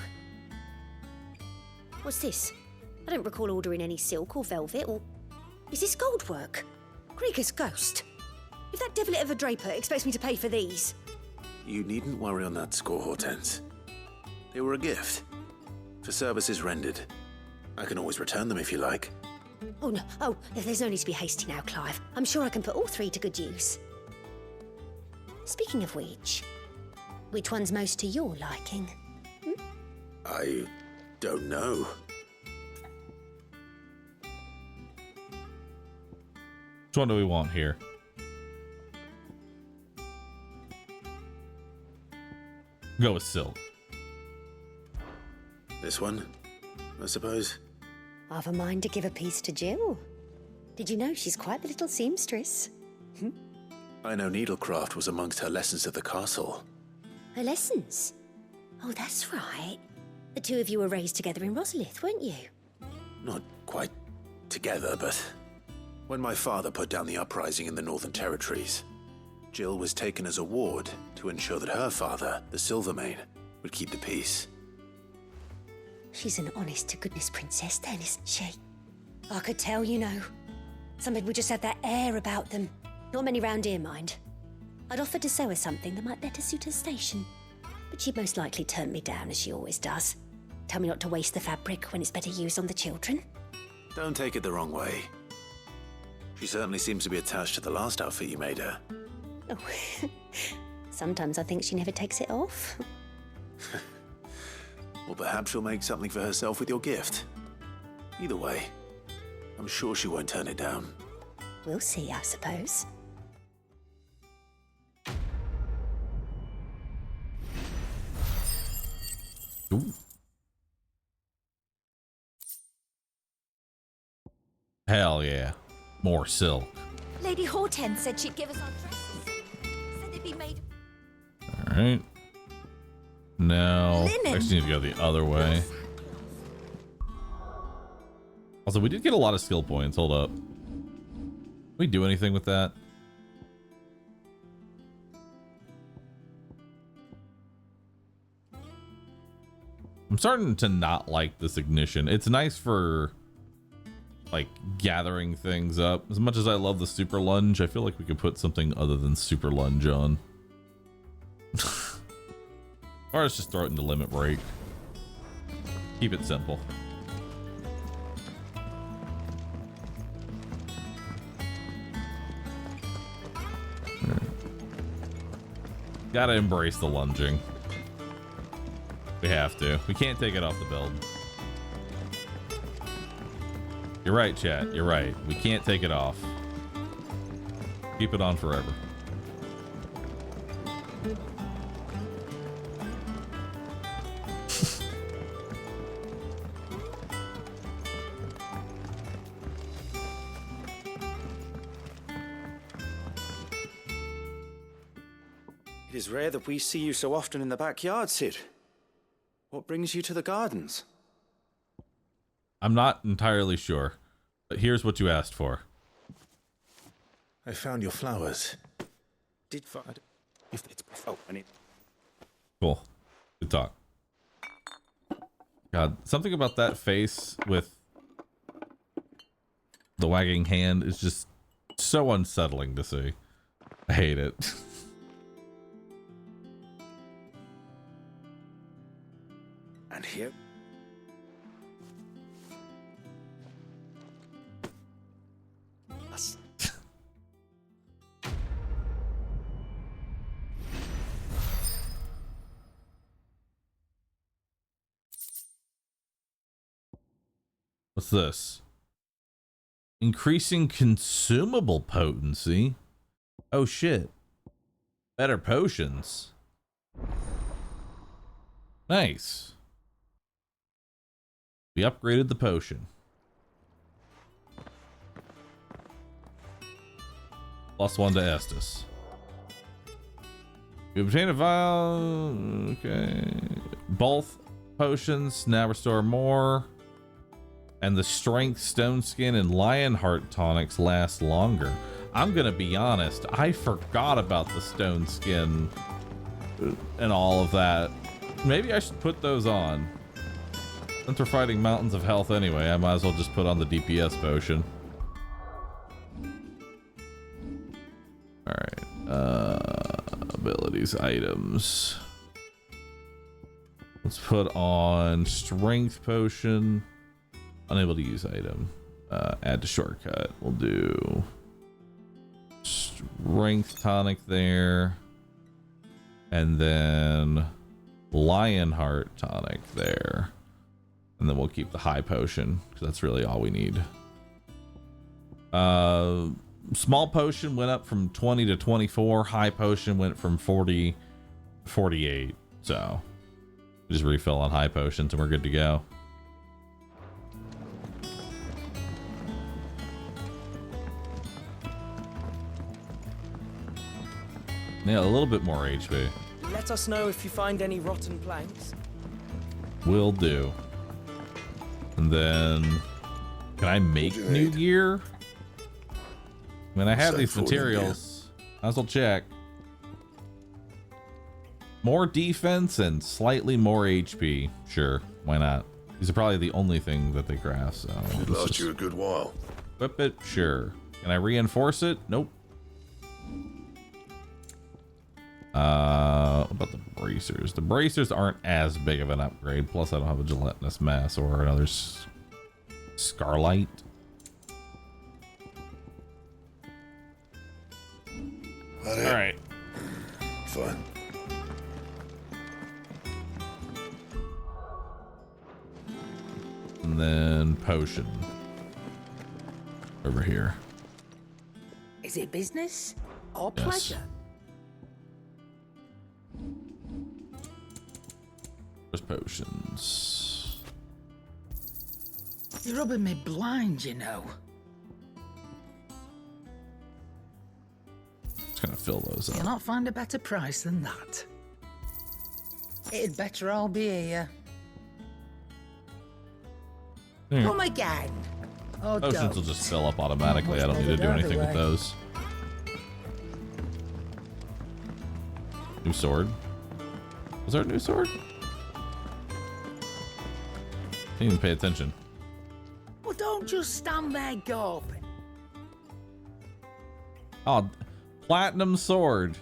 What's this? I don't recall ordering any silk or velvet or... Is this gold work? Krieger's ghost. If that devilit of a draper expects me to pay for these... You needn't worry on that score, Hortense. They were a gift. For services rendered. I can always return them if you like. Oh, no. Oh, there's no need to be hasty now, Clive. I'm sure I can put all three to good use. Speaking of which one's most to your liking? I don't know. Which one do we want here? Go with silk. This one, I suppose. I've a mind to give a piece to Jill. Did you know she's quite the little seamstress? I know needlecraft was amongst her lessons at the castle. Her lessons? Oh, that's right. The two of you were raised together in Rosalith, weren't you? Not quite together, but when my father put down the uprising in the Northern Territories, Jill was taken as a ward to ensure that her father, the Silvermane, would keep the peace. She's an honest-to-goodness princess then, isn't she? I could tell, you know. Some people just have that air about them. Not many round here, mind. I'd offered to sew her something that might better suit her station. But she'd most likely turn me down, as she always does. Tell me not to waste the fabric when it's better used on the children. Don't take it the wrong way. She certainly seems to be attached to the last outfit you made her. Oh, sometimes I think she never takes it off. Or perhaps she'll make something for herself with your gift. Either way, I'm sure she won't turn it down. We'll see, I suppose. Ooh. Hell yeah. More silk. Lady Hortense said she'd give us our dresses. Said they'd be made. Alright. Now, Linen. I just need to go the other way. Also, we did get a lot of skill points. Hold up. Can we do anything with that? I'm starting to not like this ignition. It's nice for like gathering things up. As much as I love the super lunge, I feel like we could put something other than super lunge on. Or let's just throw it into limit break. Keep it simple. Gotta embrace the lunging. We have to. We can't take it off the build. You're right, chat. You're right. We can't take it off. Keep it on forever. It is rare that we see you so often in the backyard, Cid. What brings you to the gardens? I'm not entirely sure, but here's what you asked for. I found your flowers. Did find if it's oh, I need. Cool. Good talk. God, something about that face with the wagging hand is just so unsettling to see. I hate it. And here. What's this? Increasing consumable potency. Oh shit. Better potions. Nice. We upgraded the potion. +1 to Estus. We obtained a vial. Okay. Both potions now restore more. And the strength, stone skin, and lionheart tonics last longer. I'm gonna be honest, I forgot about the stone skin and all of that. Maybe I should put those on. Since we're fighting mountains of health anyway, I might as well just put on the DPS potion. these items. Let's put on strength potion. Unable to use item. Add to shortcut. We'll do strength tonic there. And then Lionheart tonic there. And then we'll keep the high potion, because that's really all we need. Small potion went up from 20 to 24. High potion went from 40 to 48. So just refill on high potions and we're good to go. Yeah, a little bit more HP. Let us know if you find any rotten planks. Will do. And then, can I make new gear? I mean, I have these materials. Might as well check. More defense and slightly more HP. Sure, why not? These are probably the only thing that they craft, so. It lasts you a good while. Equip it? Sure. Can I reinforce it? Nope. What about the bracers? The bracers aren't as big of an upgrade. Plus, I don't have a gelatinous mass or another Scarlight. All right. Fine. And then potion. Over here. Is it business or Yes. pleasure? There's potions. You're rubbing me blind, you know. Just gonna fill those You'll up. not find a better price than that. It'd better all be here. There. Come again. Oh, Potions don't. will just fill up automatically. I don't need to do anything with those. New sword. Was there a new sword? Didn't even pay attention. Well, don't just stand there gawping. Oh, platinum sword.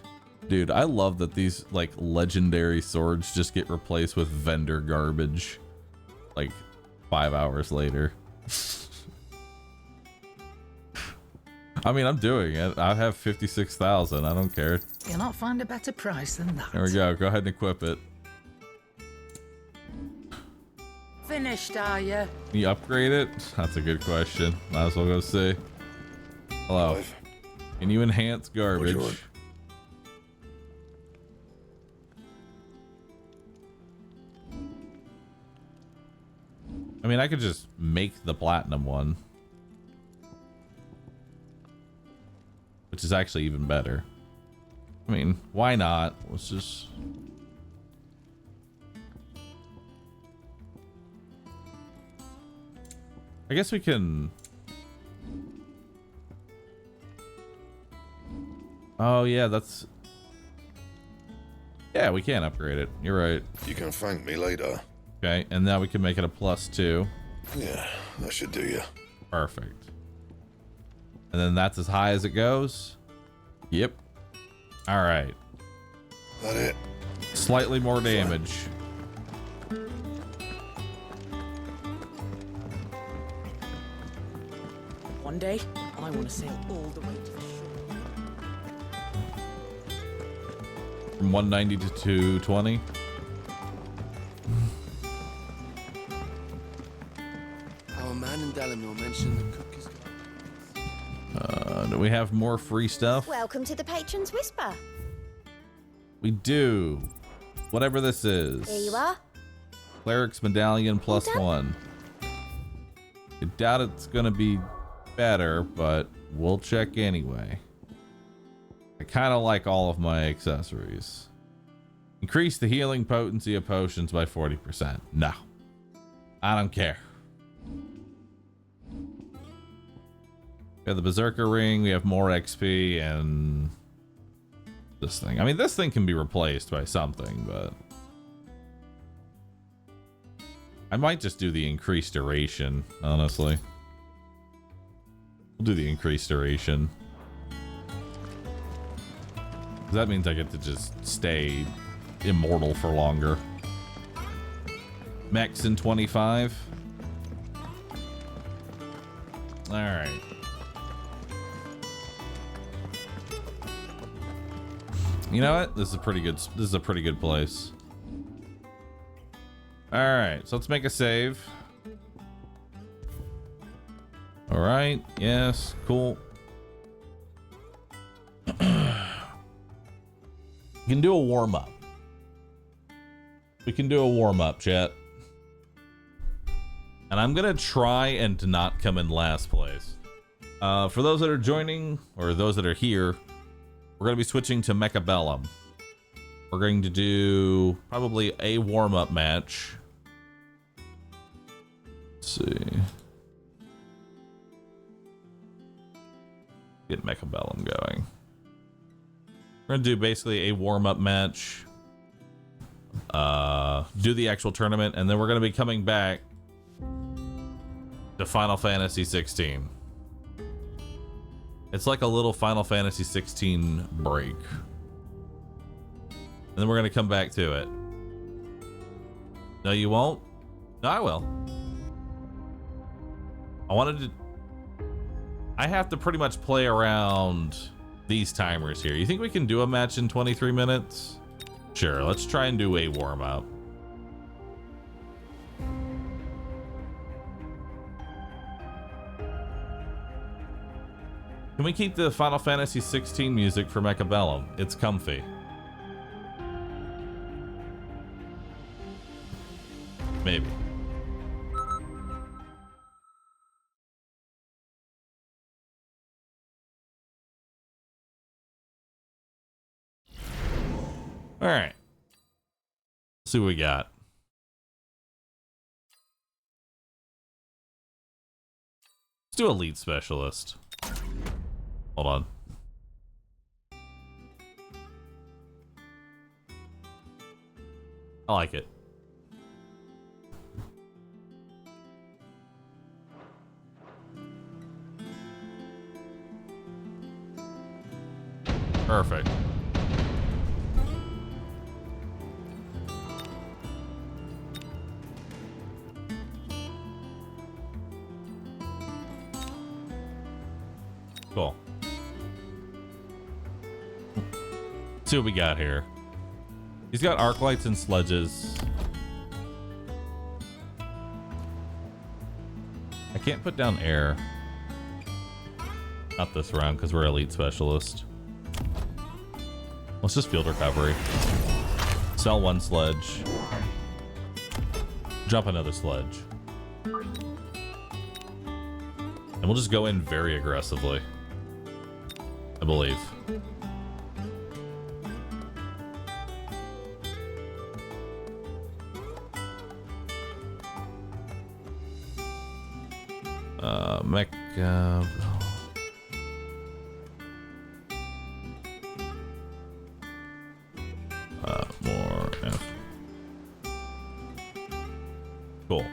Dude, I love that these like legendary swords just get replaced with vendor garbage like 5 hours later. I mean, I'm doing it. I have 56,000. I don't care. You'll not find a better price than that. There we go. Go ahead and equip it. Finished, are you? Can you upgrade it? That's a good question. Might as well go see. Hello. Can you enhance garbage? I mean, I could just make the platinum one, which is actually even better. I mean, why not? Let's just... I guess we can... Oh, yeah, that's... Yeah, we can upgrade it. You're right. You can thank me later. Okay, and now we can make it a +2. Yeah, that should do you. Perfect. And then that's as high as it goes? Yep. All right. That it? Slightly more damage. One day, I want to sail all the way to the shore. From 190 to 220. Our man in Dalamir mentioned the cook is Do we have more free stuff? Welcome to the Patron's Whisper. We do. Whatever this is. Here you are. Cleric's Medallion +1. I doubt it's gonna be better, but we'll check anyway. I kind of like all of my accessories. Increase the healing potency of potions by 40%. No. I don't care. We have the Berserker Ring, we have more XP, and this thing. I mean, this thing can be replaced by something, but I might just do the increased duration, honestly. We'll do the increased duration. That means I get to just stay immortal for longer. Max in 25. All right. You know what? This is a pretty good. This is a pretty good place. All right, so let's make a save. All right. Yes. Cool. We can do a warm up. We can do a warm up, chat. And I'm gonna try and not come in last place. For those that are joining or those that are here, we're gonna be switching to Mechabellum. We're going to do probably a warm up match. Let's see. Get Mechabellum going. We're gonna do basically a warm-up match, do the actual tournament, and then we're gonna be coming back to Final Fantasy 16. It's like a little Final Fantasy 16 break. And then we're gonna come back to it. No, you won't? No, I will. I have to pretty much play around these timers here. You think we can do a match in 23 minutes? Sure, let's try and do a warm-up. Can we keep the Final Fantasy 16 music for Mechabellum? It's comfy. Maybe. All right. Let's see what we got. Let's do a lead specialist. Hold on. I like it. Perfect. Cool. Let's see what we got here. He's got arc lights and sledges. I can't put down air. Not this round because we're elite specialist. Let's just field recovery. Sell one sledge. Drop another sledge. And we'll just go in very aggressively. I believe. Mech. More F. Cool.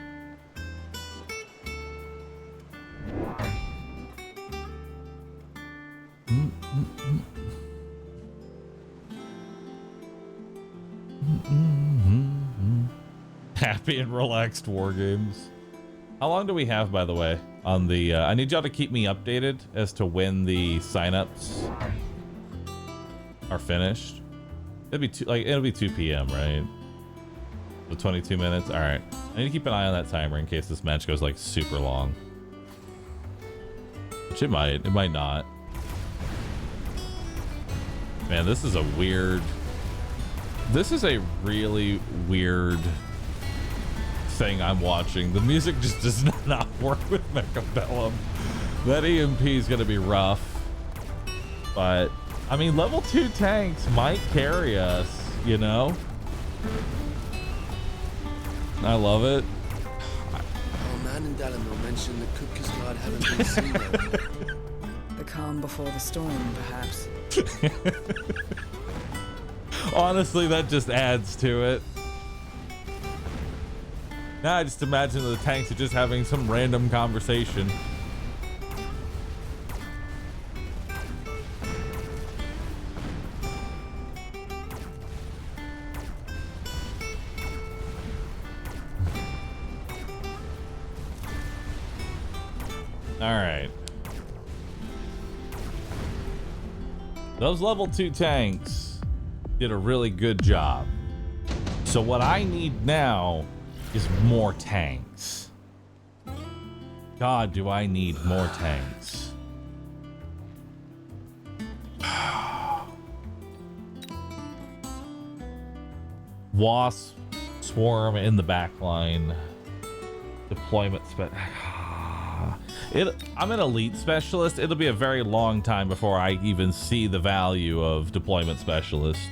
Happy and relaxed war games. How long do we have, by the way, on the I need y'all to keep me updated as to when the signups are finished. It'll be 2 p.m., right? So 22 minutes. All right. I need to keep an eye on that timer in case this match goes like super long. Which it might not. Man, this is a really weird thing I'm watching. The music just does not work with Mechabellum. That EMP is gonna be rough. But I mean, level 2 tanks might carry us, you know? I love it. Our man in Dalamil mentioned the Cook's Guard haven't been seen yet. The calm before the storm, perhaps. Honestly, that just adds to it. Now I just imagine the tanks are just having some random conversation. All right. Those level 2 tanks did a really good job. So what I need now is more tanks. God, do I need more tanks. Wasp, swarm in the back line. Deployment I'm an elite specialist. It'll be a very long time before I even see the value of deployment specialist.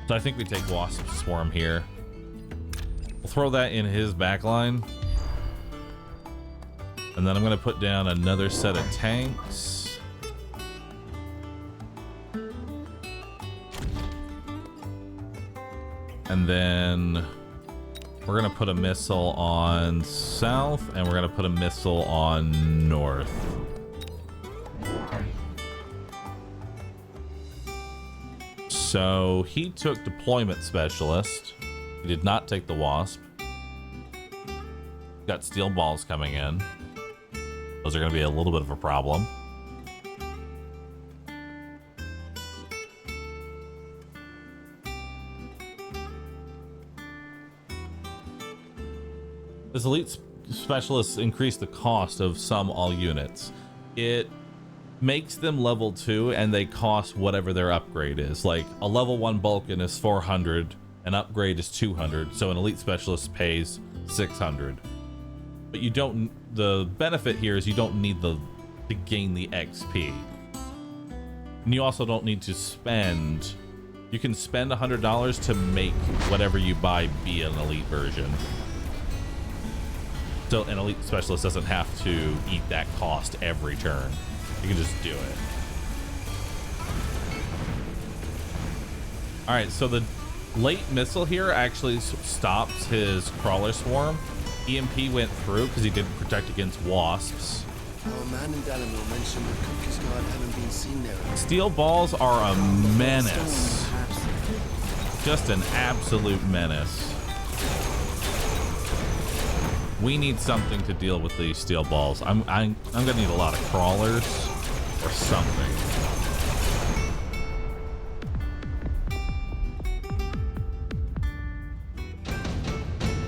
So I think we take Wasp Swarm here. We'll throw that in his backline. And then I'm going to put down another set of tanks. And then we're going to put a missile on south, and we're going to put a missile on north. So he took deployment specialist. He did not take the Wasp. Got steel balls coming in. Those are going to be a little bit of a problem. This elite specialists increase the cost of some all units. It makes them level 2 and they cost whatever their upgrade is. Like a level 1 Vulcan is 400, an upgrade is 200, so an elite specialist pays 600. But you don't, the benefit here is you don't need to gain the XP. And you also don't need to spend, you can spend $100 to make whatever you buy be an elite version. So an elite specialist doesn't have to eat that cost every turn. You can just do it. All right, so the late missile here actually stops his crawler swarm. EMP went through because he didn't protect against wasps. Our man in Dalamil mentioned the Cookies Guard haven't been seen there. Steel balls are a menace. Just an absolute menace. We need something to deal with these steel balls. I'm gonna need a lot of crawlers or something.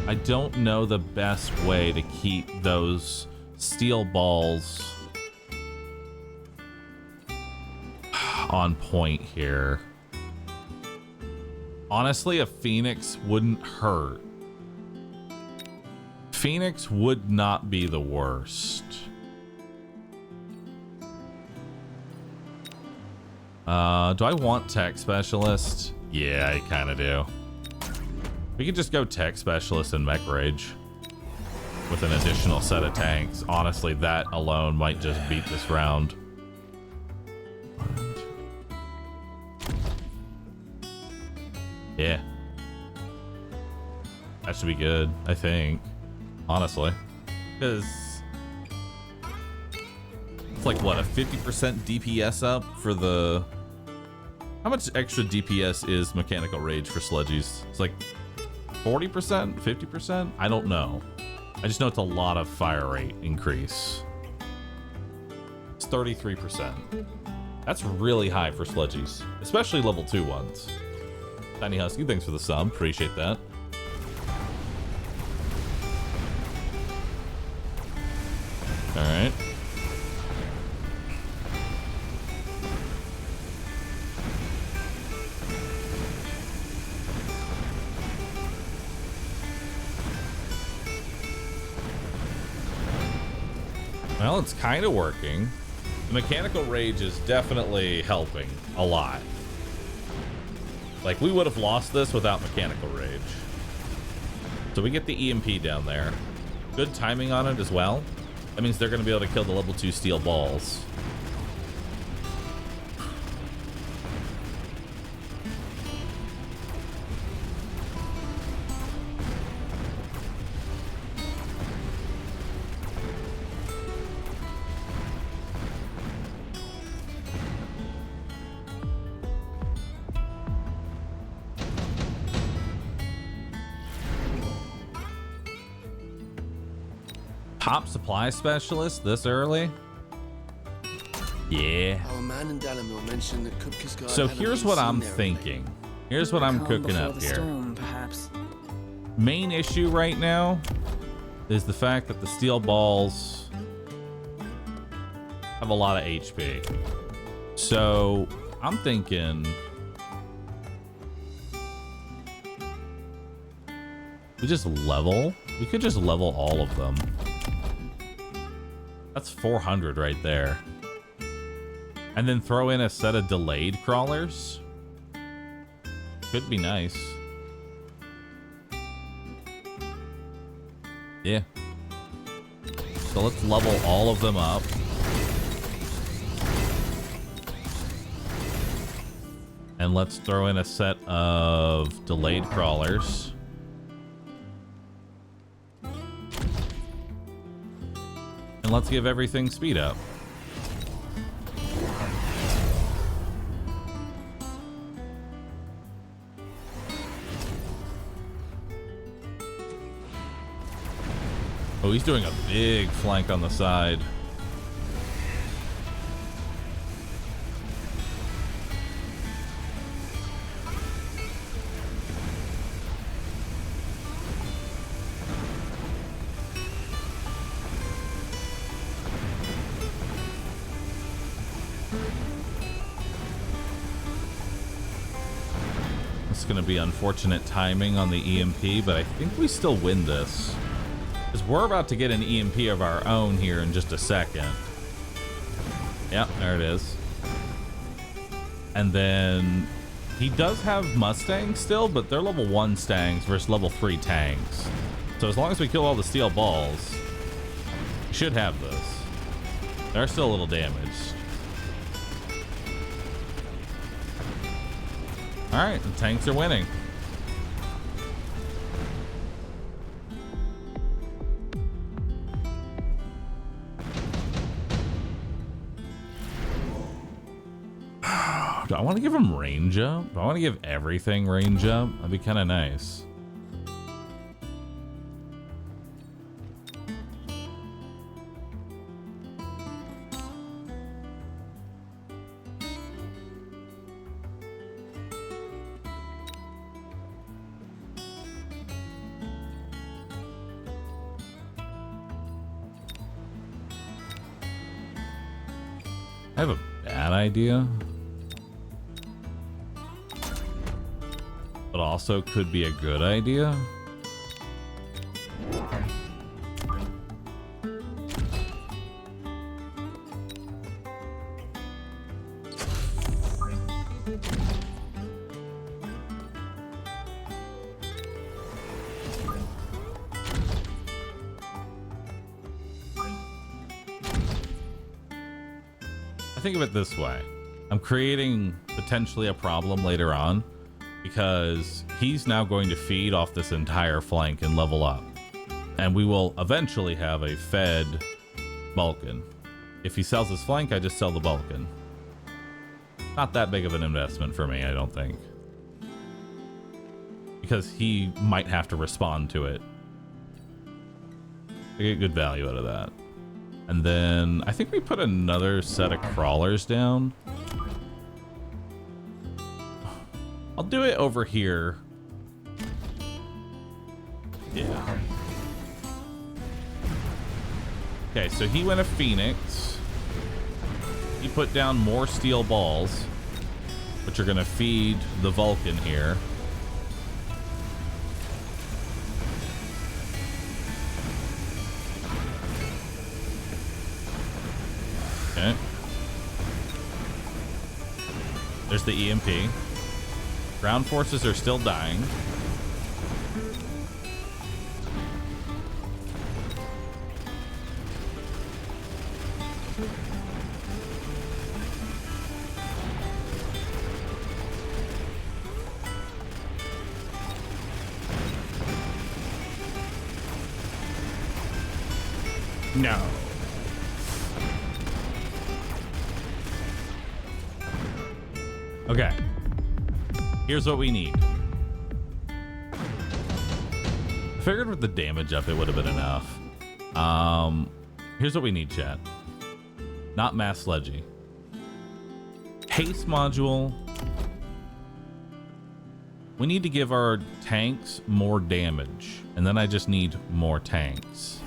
I don't know the best way to keep those steel balls on point here. Honestly, a Phoenix wouldn't hurt. Phoenix would not be the worst. Do I want tech specialist? Yeah, I kind of do. We could just go tech specialist and mech rage with an additional set of tanks. Honestly, that alone might just beat this round. Yeah. That should be good, I think. Honestly. Because it's like, what, a 50% DPS up for the... How much extra DPS is Mechanical Rage for sludgies? It's like 40%? 50%? I don't know. I just know it's a lot of fire rate increase. It's 33%. That's really high for sludgies, especially level 2 ones. Tiny Husky, thanks for the sub. Appreciate that. All right. Well, it's kind of working. The Mechanical Rage is definitely helping a lot. Like, we would have lost this without Mechanical Rage. So we get the EMP down there. Good timing on it as well. That means they're going to be able to kill the level 2 steel balls. top supply specialist this early? Yeah. Our man in Dalamil mentioned that Kupka's guard So hadn't here's been what seen I'm there of thinking. Here's what I'm Calm cooking before up the here. storm, perhaps. Main issue right now is the fact that the steel balls have a lot of HP. So I'm thinking we just level. We could just level all of them. That's 400 right there. And then throw in a set of delayed crawlers. Could be nice. Yeah. So let's level all of them up. And let's throw in a set of delayed crawlers. And let's give everything speed up. Oh, he's doing a big flank on the side. It's going to be unfortunate timing on the EMP, but I think we still win this. Because we're about to get an EMP of our own here in just a second. Yep, there it is. And then he does have Mustangs still, but they're level 1 Stangs versus level 3 tanks. So as long as we kill all the steel balls, we should have this. They're still a little damaged. Alright, the tanks are winning. Do I want to give him range up? Do I want to give everything range up? That'd be kind of nice. I have a bad idea. But also could be a good idea. I think of it this way. I'm creating potentially a problem later on because he's now going to feed off this entire flank and level up. And we will eventually have a fed Balkan. If he sells his flank, I just sell the Balkan. Not that big of an investment for me, I don't think. Because he might have to respond to it. I get good value out of that. And then I think we put another set of crawlers down. I'll do it over here. Yeah. Okay, so he went a Phoenix. He put down more steel balls, which are going to feed the Vulcan here. Okay. There's the EMP. Ground forces are still dying. No. Okay. Here's what we need. I figured with the damage up, it would have been enough. Here's what we need, chat. Not mass sledgy. Haste module. We need to give our tanks more damage, and then I just need more tanks.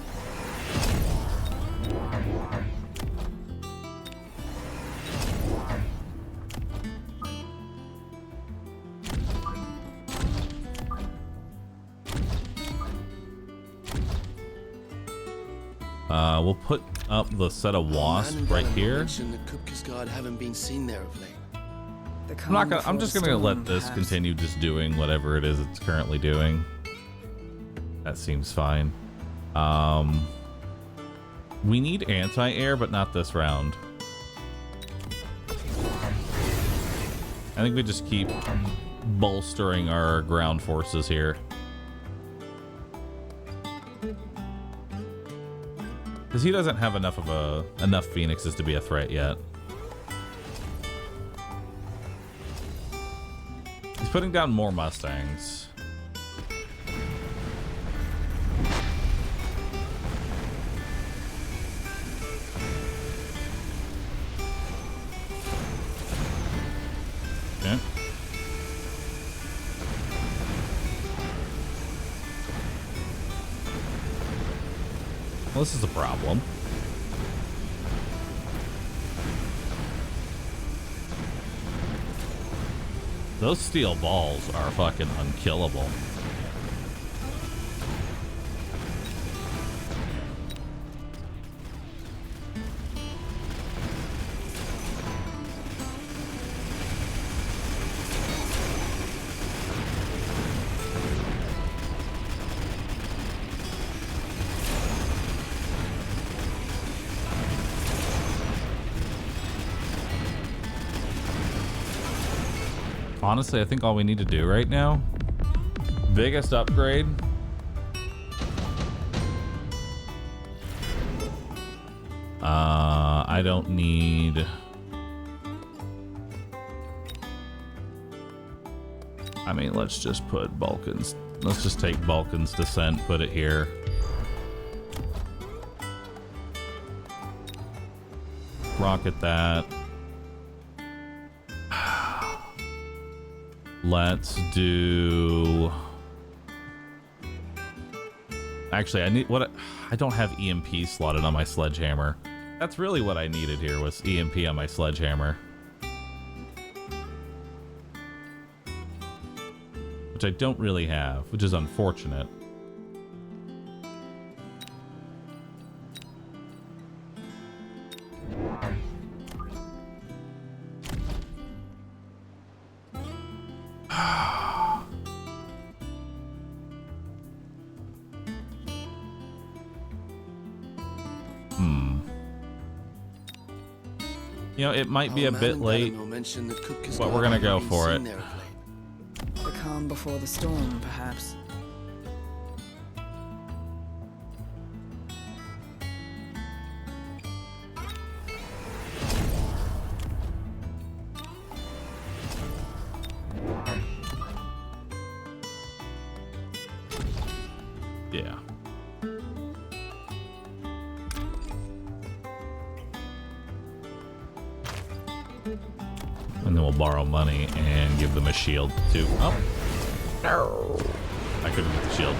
We'll put up the set of wasps right here. The Kupka's guard haven't been seen there of late. I'm just gonna let this continue just doing whatever it is it's currently doing. That seems fine. We need anti-air, but not this round. I think we just keep bolstering our ground forces here. Because he doesn't have enough phoenixes to be a threat yet. He's putting down more mustangs. Okay. Well, this is a problem. Those steel balls are fucking unkillable. Honestly, I think all we need to do right now, biggest upgrade, I don't need, I mean, let's just put Balkans, let's just take Balkans Descent, put it here. Rocket that. Let's do... Actually, I don't have EMP slotted on my sledgehammer. That's really what I needed here, was EMP on my sledgehammer. Which I don't really have, which is unfortunate. You know, it might be a bit late, but we're gonna go for it. The calm before the storm, perhaps. Yeah. And then we'll borrow money and give them a shield too. Oh, no. I couldn't get the shield.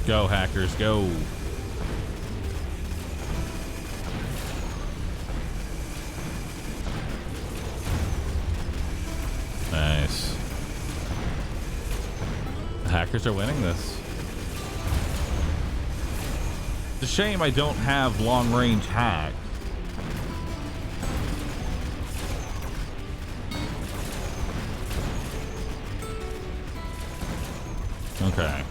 Go, hackers, go. Nice. The hackers are winning this. It's a shame I don't have long-range hack. Okay.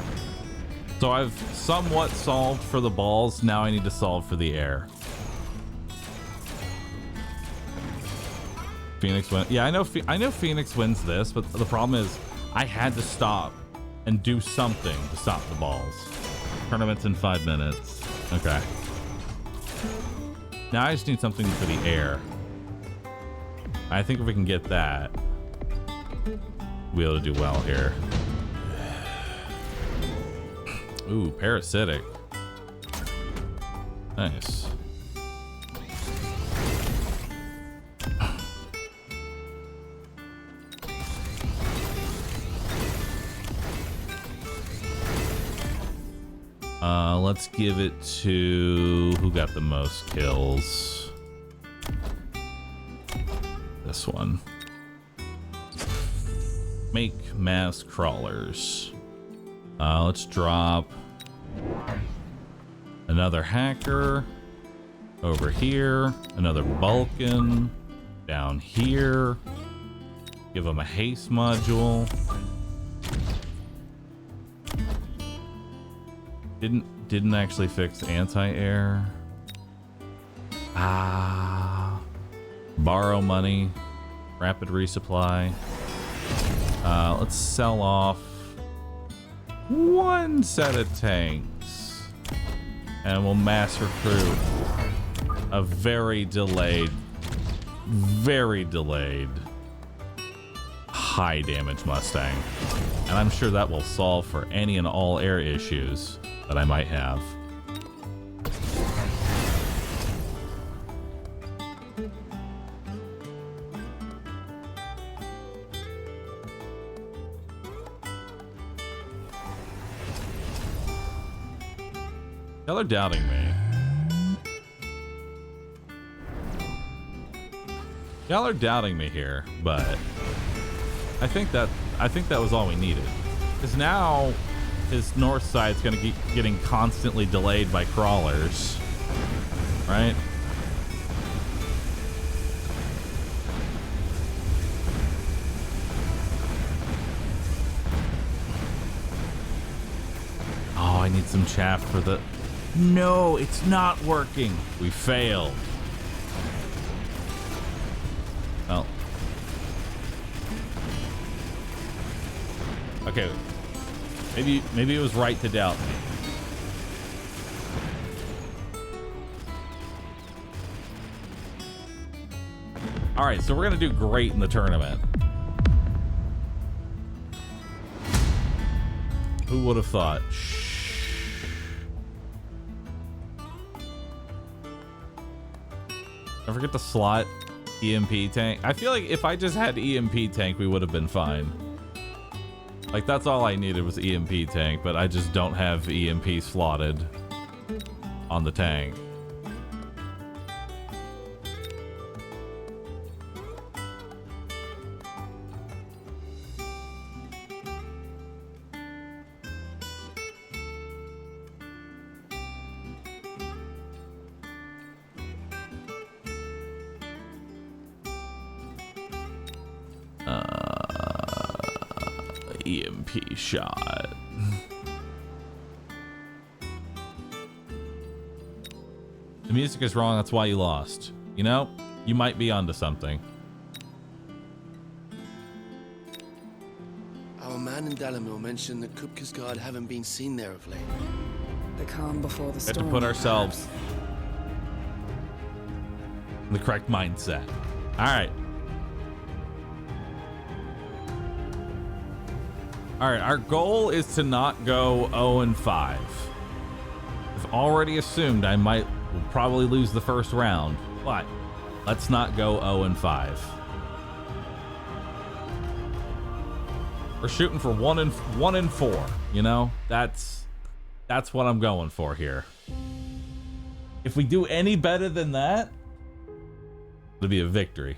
So I've somewhat solved for the balls, now I need to solve for the air. Phoenix win. Yeah, I know Phoenix wins this, but the problem is I had to stop and do something to stop the balls. Tournament's in 5 minutes. Okay. Now I just need something for the air. I think if we can get that, we'll be able to do well here. Ooh, parasitic. Nice. Let's give it to who got the most kills. This one. Make mass crawlers. Let's drop another hacker over here, another Vulcan down here. Give them a haste module. Didn't actually fix anti-air. Borrow money. Rapid resupply. Let's sell off one set of tanks. And we'll mass recruit a very delayed high damage Mustang. And I'm sure that will solve for any and all air issues that I might have. Y'all are doubting me. Y'all are doubting me here, but I think that was all we needed. Because now his north side's gonna keep getting constantly delayed by crawlers, right? Oh, I need some chaff for the... No, it's not working. We failed. Well. Okay. Maybe it was right to doubt me. All right, so we're gonna do great in the tournament. Who would have thought? Don't forget the slot EMP tank. I feel like if I just had EMP tank, we would have been fine. Like, that's all I needed was EMP tank, but I just don't have EMP slotted on the tank. EMP shot. The music is wrong, that's why you lost. You know, you might be onto something. Our man in Dalamil mentioned that Kupka's guard haven't been seen there of late. The calm before the We storm. have to put ourselves in the correct mindset. All right. All right, our goal is to not go 0-5. I've already assumed I will probably lose the first round, but let's not go 0-5. We're shooting for 1-4. You know, that's what I'm going for here. If we do any better than that, it'll be a victory.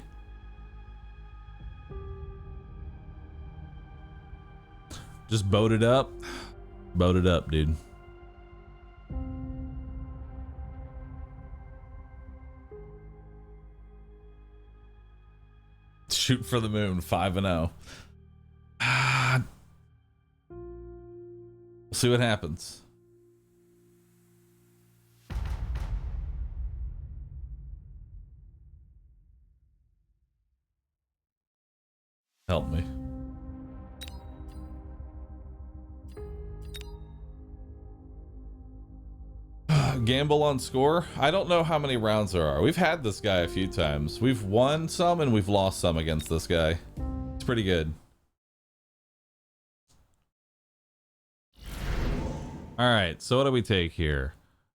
Just boat it up. Boat it up, dude. Shoot for the moon, 5-0. We'll see what happens. Help me. Gamble on score? I don't know how many rounds there are. We've had this guy a few times. We've won some and we've lost some against this guy. It's pretty good. Alright, so what do we take here?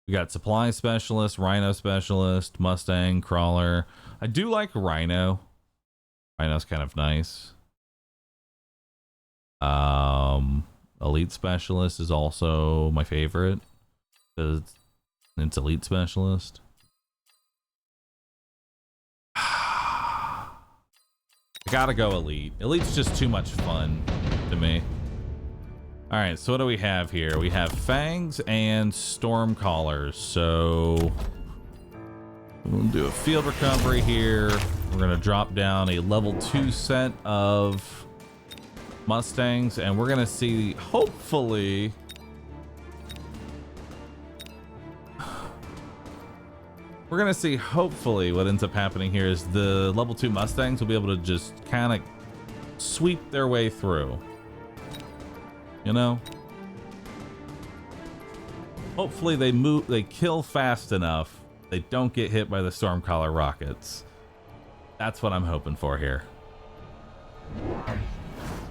We got Supply Specialist, Rhino Specialist, Mustang, Crawler. I do like Rhino. Rhino's kind of nice. Elite Specialist is also my favorite. It's Elite Specialist. I gotta go Elite. Elite's just too much fun to me. Alright, so what do we have here? We have Fangs and Stormcallers. So we'll do a field recovery here. We're gonna drop down a level 2 set of Mustangs, and we're gonna see, hopefully, what ends up happening here is the level 2 Mustangs will be able to just kind of sweep their way through. You know? Hopefully they kill fast enough, they don't get hit by the Stormcaller rockets. That's what I'm hoping for here.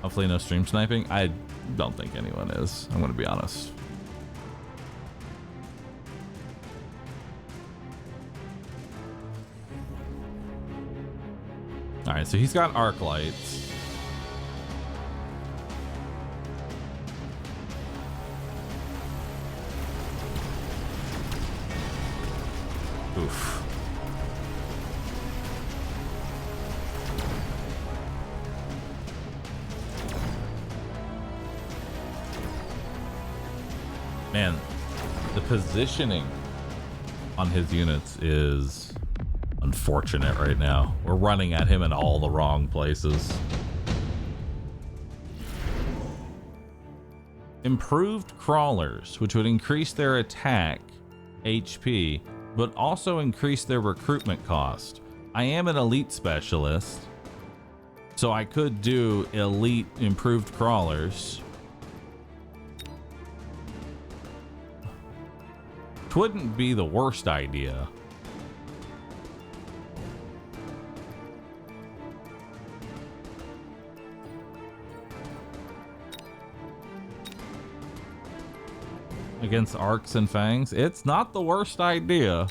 Hopefully no stream sniping. I don't think anyone is, I'm gonna be honest. Alright, so he's got arc lights. Oof. Man, the positioning on his units is unfortunate right now. We're running at him in all the wrong places. Improved crawlers, which would increase their attack HP, but also increase their recruitment cost. I am an elite specialist, so I could do elite improved crawlers. Which wouldn't be the worst idea. Against arcs and fangs, it's not the worst idea.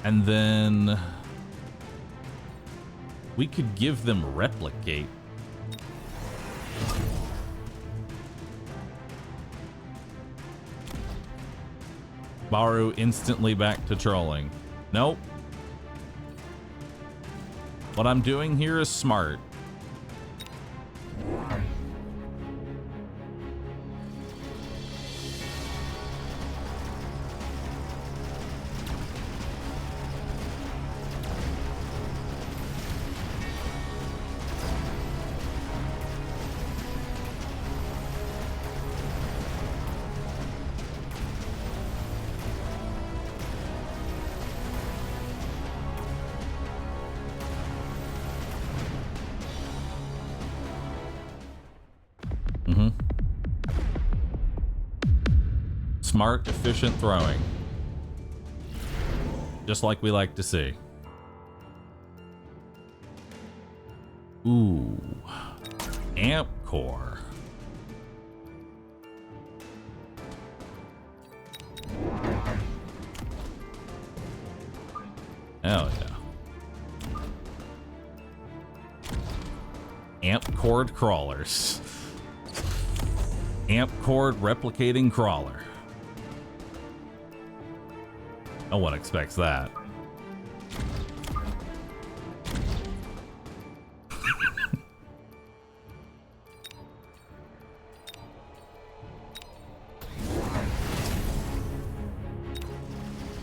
And then we could give them replicate. Bahroo instantly back to trolling. Nope. What I'm doing here is smart. Smart, efficient throwing. Just like we like to see. Ooh. Amp core. Hell yeah. Amp cord crawlers. Amp cord replicating crawler. No one expects that.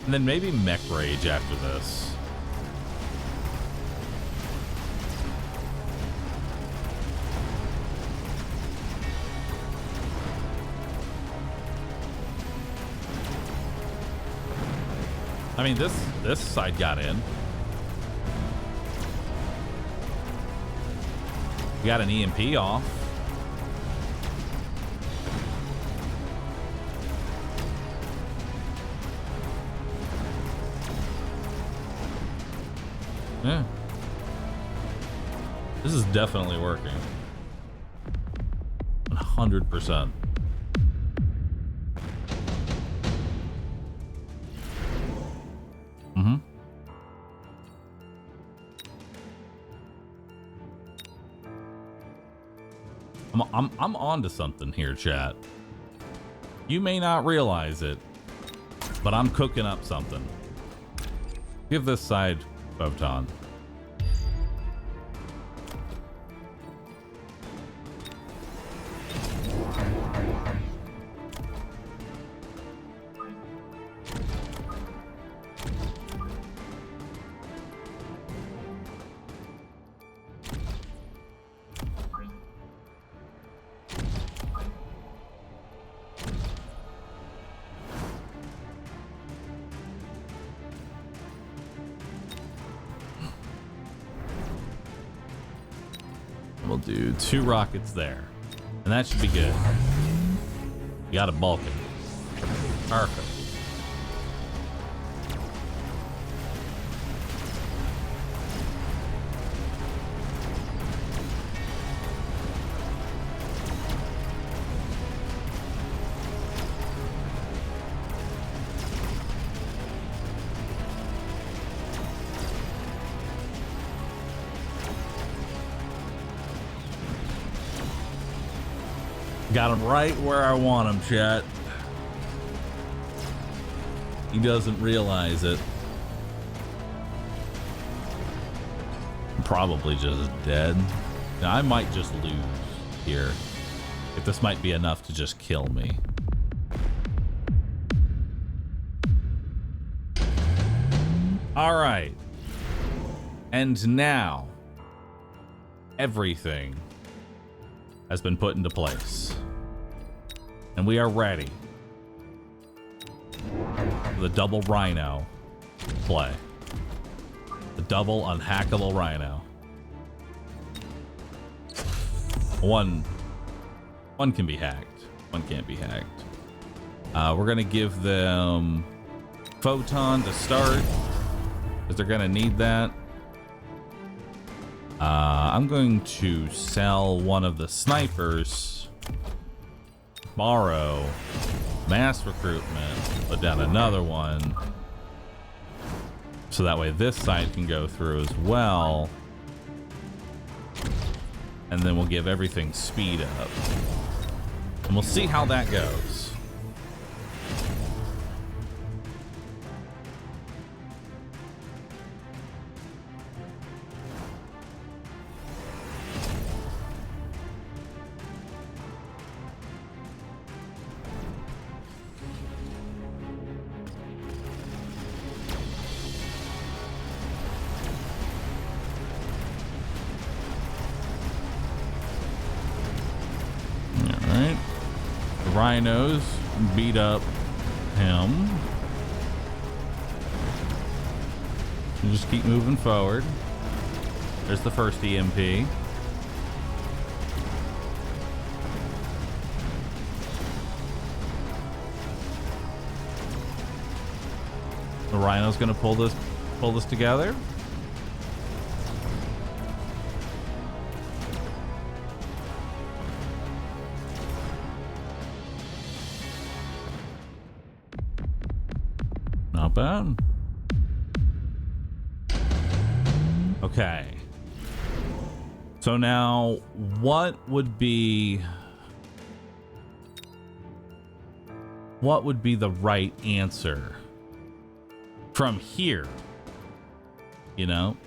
And then maybe Mech Rage after this. I mean, this side got in. We got an EMP off. Yeah. This is definitely working. 100%. Mm-hmm. I'm onto something here, chat. You may not realize it, but I'm cooking up something. Give this side photon. We'll do 2 rockets there. And that should be good. You got a Balkan. Perfect. Got him right where I want him, chat. He doesn't realize it. I'm probably just dead. Now, I might just lose here. If this might be enough to just kill me. All right. And now, everything has been put into place. And we are ready for the double rhino play. The double unhackable rhino. One can be hacked. One can't be hacked. We're gonna give them photon to start, because they're gonna need that. I'm going to sell one of the snipers, borrow mass recruitment, put down another one, so that way this side can go through as well, and then we'll give everything speed up, and we'll see how that goes. Rhinos beat up him. And just keep moving forward. There's the first EMP. The Rhino's gonna pull this together. Not bad. Okay. So now, what would be the right answer from here? You know?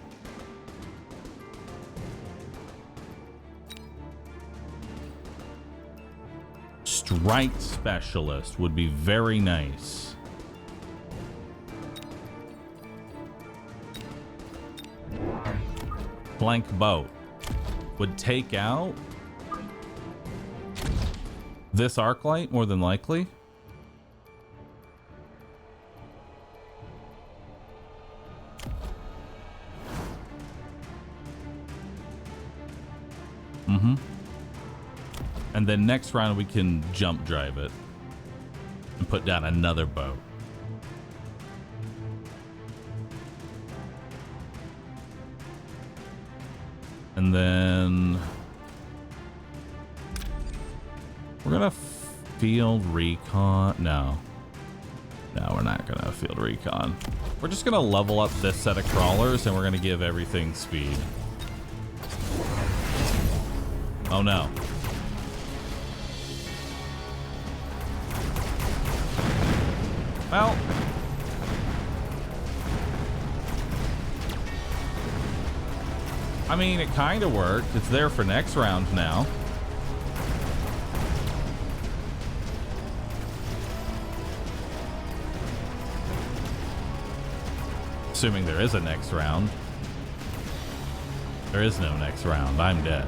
Strike specialist would be very nice. Blank boat would take out this arc light more than likely. And then next round we can jump drive it and put down another boat. And then we're gonna field recon. No, we're not gonna field recon. We're just gonna level up this set of crawlers and we're gonna give everything speed. Oh no. Well, I mean, it kind of worked. It's there for next round now. Assuming there is a next round. There is no next round. I'm dead.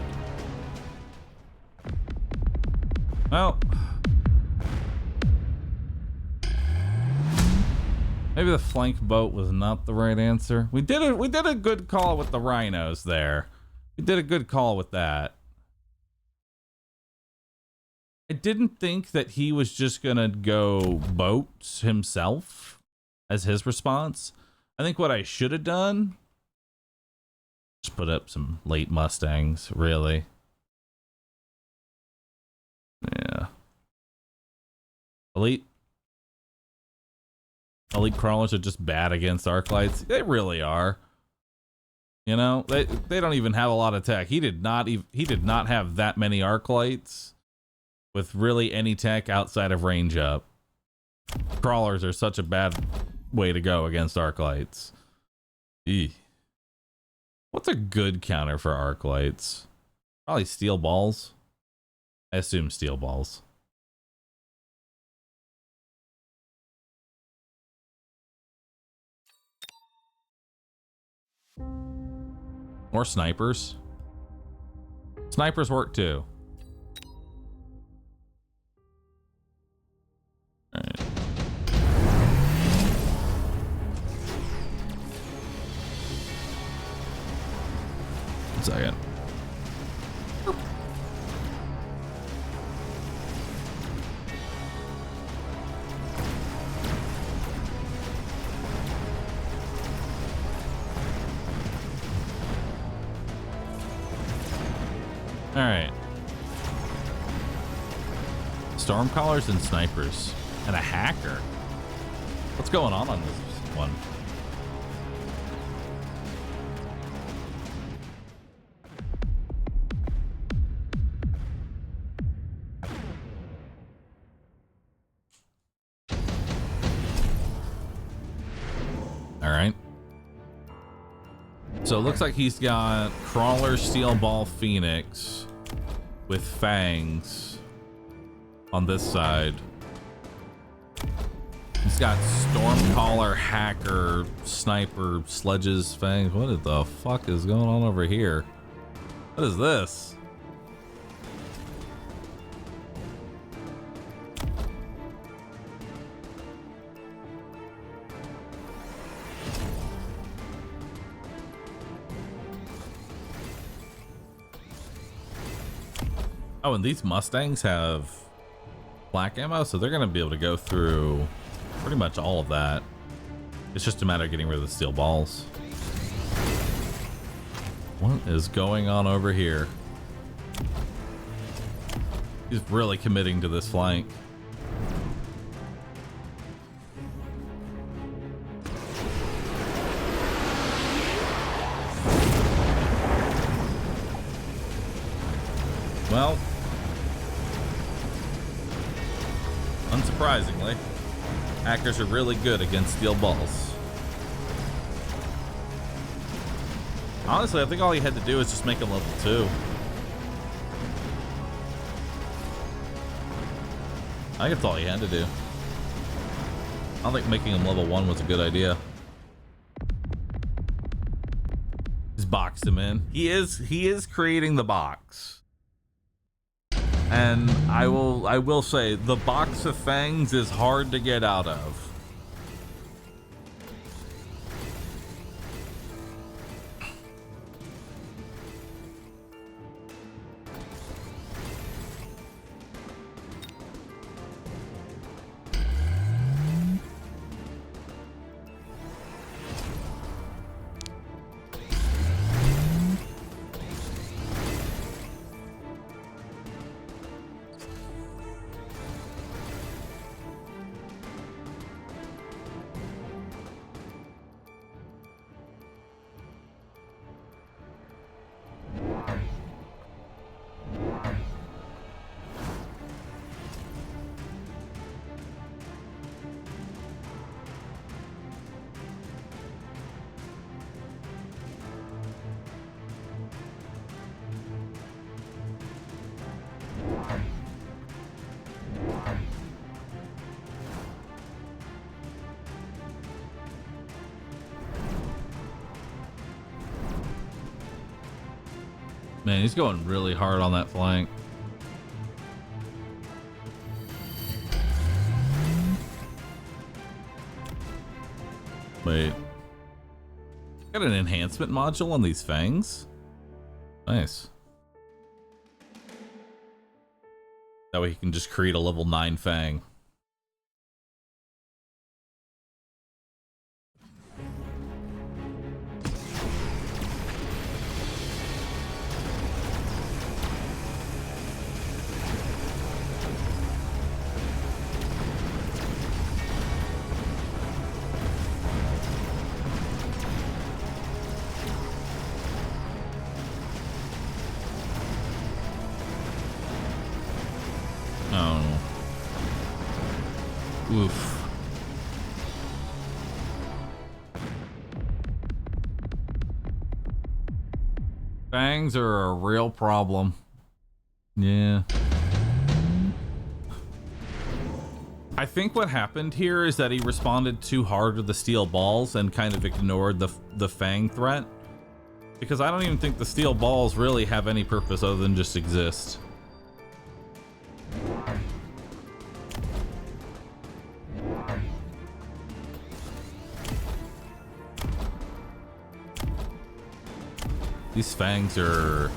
Well, maybe the flank boat was not the right answer. We did a good call with the rhinos there. We did a good call with that. I didn't think that he was just gonna go boats himself as his response. I think what I should have done, just put up some late Mustangs, really. Yeah. Elite crawlers are just bad against arc lights. They really are. You know, they don't even have a lot of tech. He did not have that many arc lights with really any tech outside of range up. Crawlers are such a bad way to go against arc lights. Eeh. What's a good counter for arc lights? Probably steel balls. I assume steel balls. Or snipers. Snipers work too. All right. One second. All right. Stormcallers and snipers and a hacker. What's going on this one? All right. So it looks like he's got Crawler, Steel Ball, Phoenix with fangs on this side. He's got Stormcaller, Hacker, Sniper, Sledges, Fangs. What the fuck is going on over here? What is this? Oh, and these Mustangs have black ammo, so they're going to be able to go through pretty much all of that. It's just a matter of getting rid of the steel balls. What is going on over here? He's really committing to this flank. Well, unsurprisingly, hackers are really good against steel balls. Honestly, I think all he had to do is just make him level 2. I think that's all he had to do. I don't think making him level 1 was a good idea. Just boxed him in. He is creating the box. And I will say the box of fangs is hard to get out of. Man, he's going really hard on that flank. Wait. Got an enhancement module on these fangs? Nice. That way he can just create a level 9 fang. Oof. Fangs are a real problem. Yeah. I think what happened here is that he responded too hard with the steel balls and kind of ignored the fang threat. Because I don't even think the steel balls really have any purpose other than just exist. These fangs are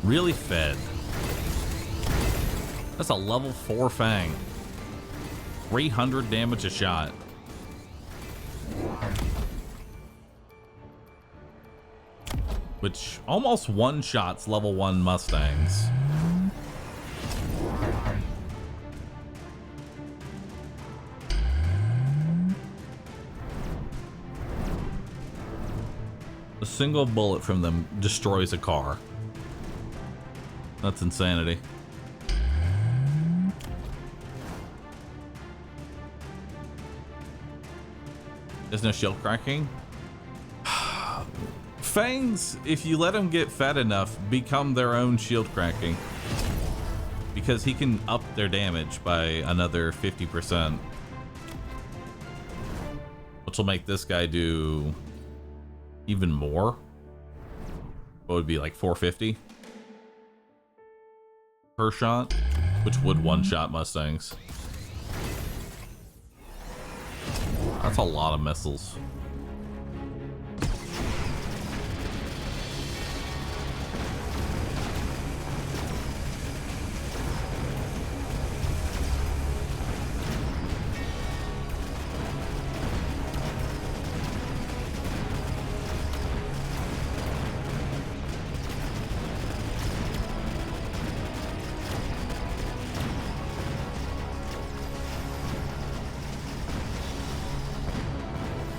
really fed. That's a level 4 fang. 300 damage a shot. Which almost one-shots level 1 Mustangs. A single bullet from them destroys a car. That's insanity. There's no shield cracking. Fangs, if you let them get fed enough, become their own shield cracking. Because he can up their damage by another 50%. Which will make this guy do even more. What would be like 450 per shot, which would one-shot Mustangs. That's a lot of missiles.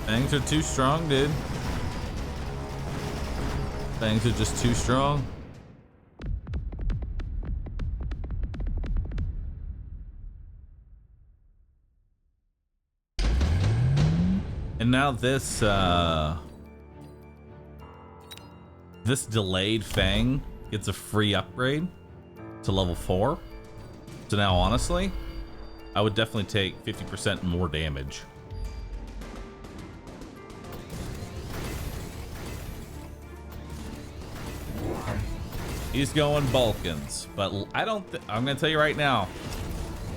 Fangs are too strong, dude. Fangs are just too strong. And now this this delayed Fang gets a free upgrade to level 4. So now honestly, I would definitely take 50% more damage. He's going Balkans, but I don't I'm gonna tell you right now,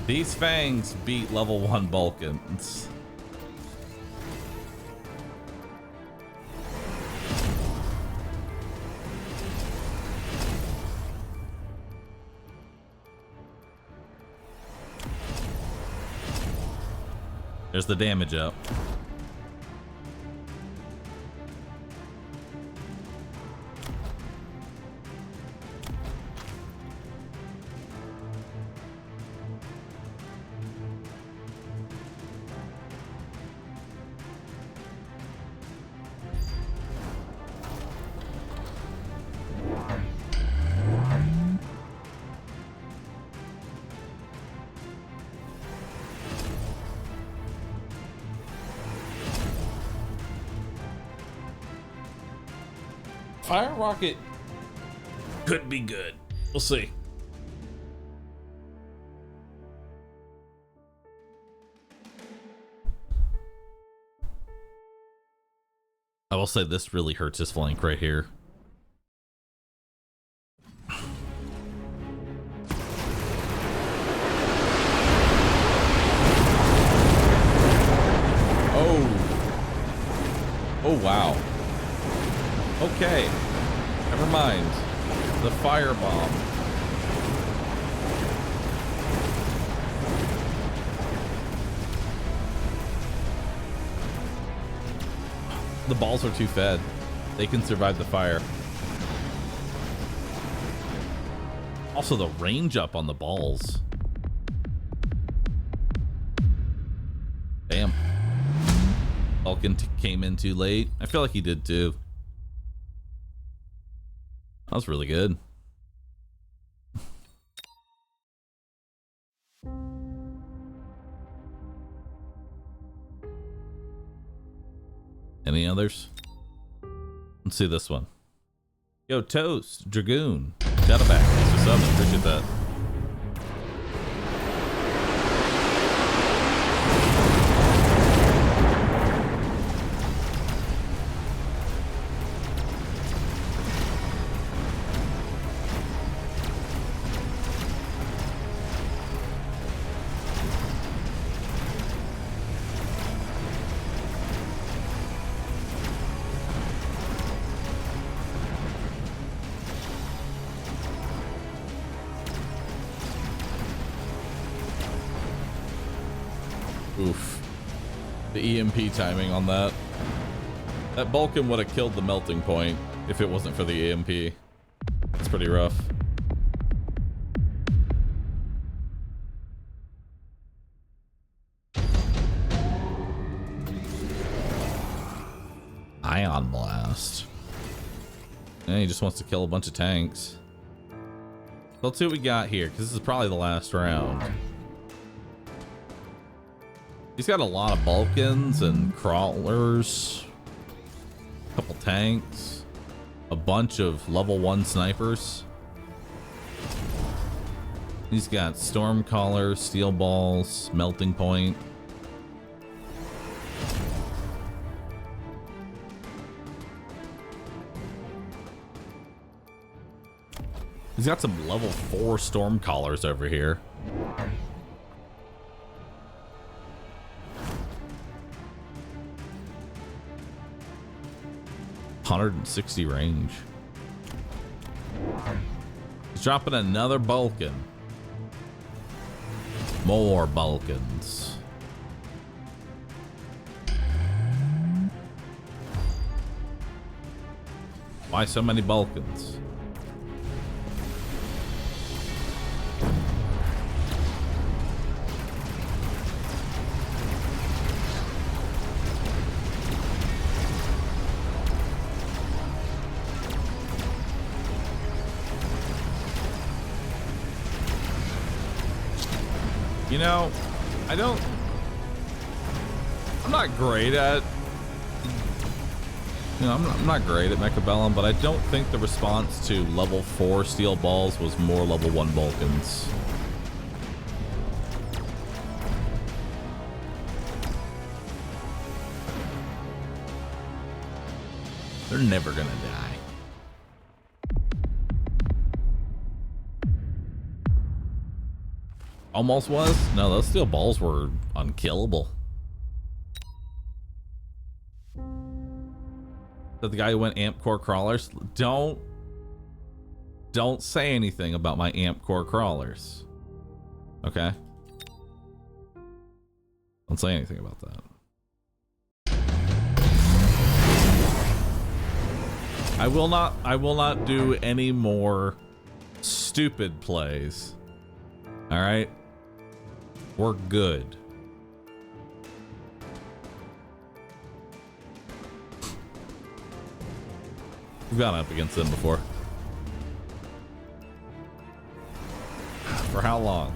these Fangs beat level 1 Balkans. There's the damage up. Fire Rocket could be good. We'll see. I will say this really hurts his flank right here. wow. Okay. Never mind. The firebomb. The balls are too fed. They can survive the fire. Also, the range up on the balls. Damn. Vulcan came in too late. I feel like he did too. That was really good. Any others? Let's see this one. Yo, Toast, Dragoon. Shadowback, thanks for subbing. Appreciate that. Oof. The EMP timing on that. That Vulcan would have killed the melting point if it wasn't for the EMP. It's pretty rough. Ion Blast. Yeah, he just wants to kill a bunch of tanks. Let's see what we got here, because this is probably the last round. He's got a lot of Vulcans and crawlers, a couple tanks, a bunch of level 1 snipers. He's got Stormcaller, Steel Balls, Melting Point. He's got some level 4 Stormcallers over here. .160 range. He's dropping another Vulcan. More Vulcans. Why so many Vulcans? You know, I'm not great at, I'm not great at Mechabellum, but I don't think the response to level 4 Steel Balls was more level 1 Vulcans. They're never gonna die. Almost was? No, those Steel Balls were unkillable. That the guy who went Amp Core Crawlers? Don't say anything about my Amp Core Crawlers. Okay? Don't say anything about that. I will not do any more stupid plays. All right? We're good. We've gone up against them before. For how long?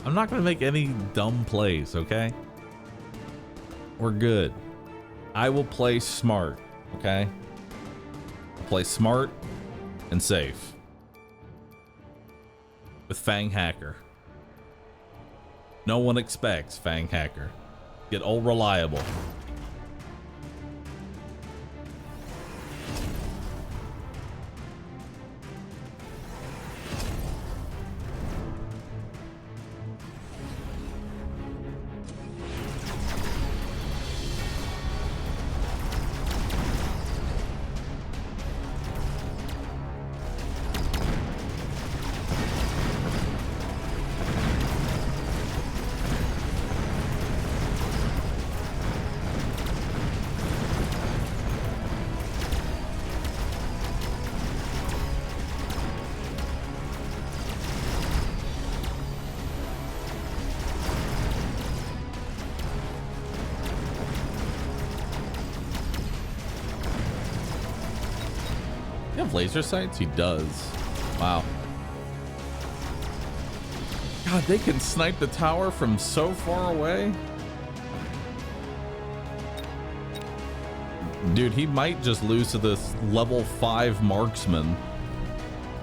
I'm not gonna make any dumb plays, okay? We're good. I will play smart, okay? I'll play smart and safe. With Fang Hacker. No one expects Fang Hacker. Get old reliable. have laser sights? He does. Wow. God, they can snipe the tower from so far away. Dude, he might just lose to this level 5 marksman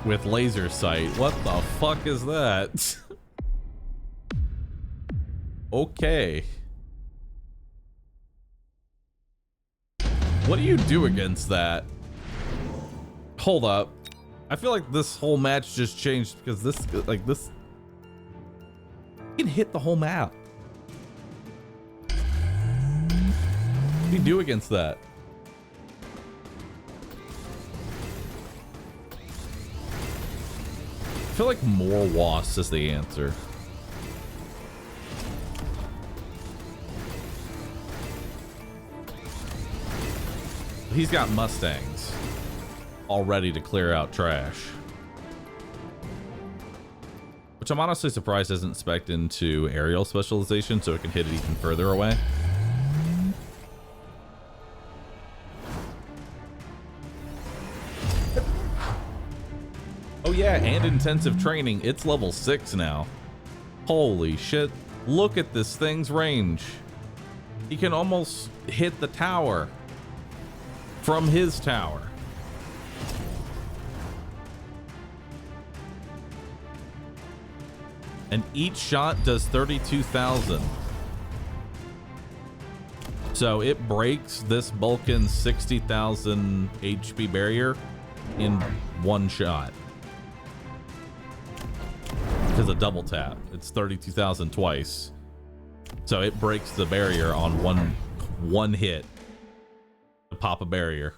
with laser sight. What the fuck is that? Okay. What do you do against that? Hold up. I feel like this whole match just changed because this, like this, you can hit the whole map. What do you do against that? I feel like more wasps is the answer. He's got Mustangs all ready to clear out trash, which I'm honestly surprised isn't spec'd into aerial specialization so it can hit it even further away. Oh yeah, and intensive training. It's level 6 now. Holy shit. Look at this thing's range. He can almost hit the tower from his tower. And each shot does 32,000. So it breaks this Vulcan's 60,000 HP barrier in one shot. Because of double tap. It's 32,000 twice. So it breaks the barrier on one hit to pop a barrier.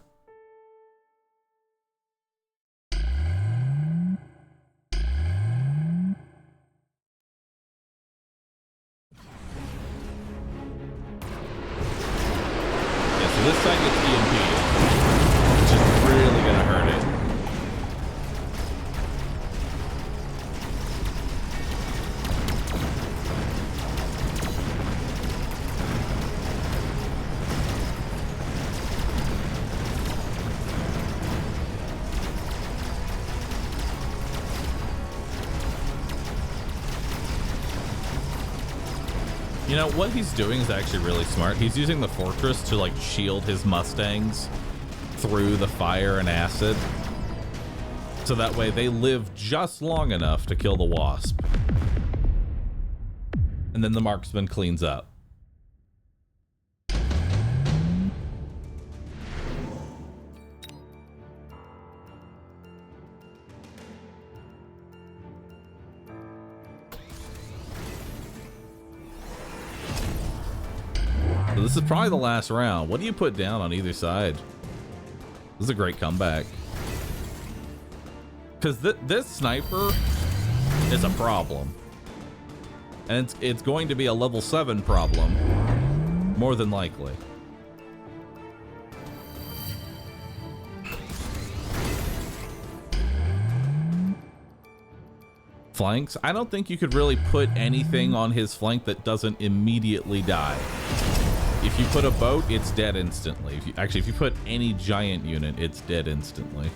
So this side gets EMP'd, which is really gonna hurt it. You know, what he's doing is actually really smart. He's using the fortress to, like, shield his Mustangs through the fire and acid. So that way they live just long enough to kill the wasp. And then the marksman cleans up. So this is probably the last round. What do you put down on either side? This is a great comeback. Because this sniper is a problem. And it's going to be a level 7 problem. More than likely. Flanks? I don't think you could really put anything on his flank that doesn't immediately die. If you put a boat, it's dead instantly. If you put any giant unit, it's dead instantly.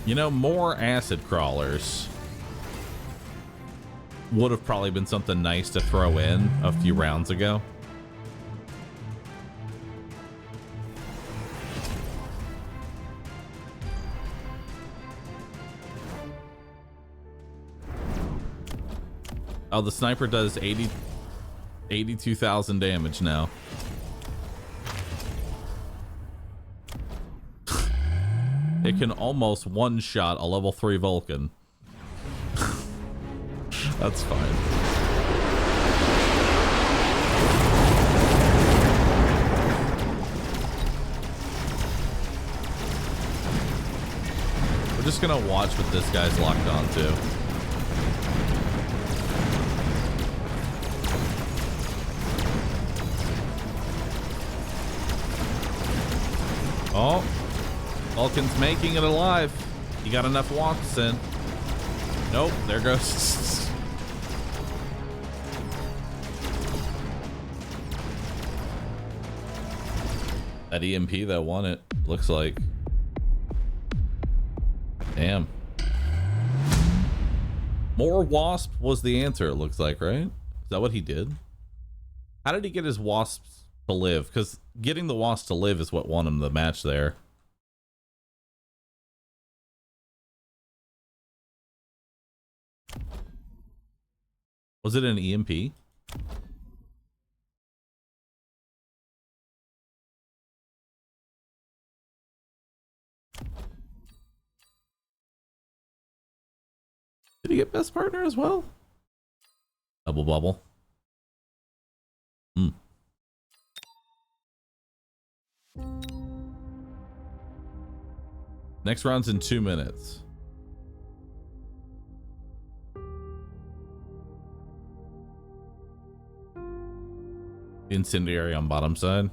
You know, more acid crawlers would have probably been something nice to throw in a few rounds ago. Oh, the sniper does 82,000 damage now. It can almost one-shot a level 3 Vulcan. That's fine. We're just gonna watch what this guy's locked onto. Oh. Vulcan's making it alive. He got enough walks in. Nope, there goes. That EMP that won it, looks like. Damn. More wasp was the answer, it looks like, right? Is that what he did? How did he get his wasps to live? Because getting the wasp to live is what won him the match there. Was it an EMP? Did he get best partner as well? Double bubble. Next round's in 2 minutes. Incendiary on bottom side.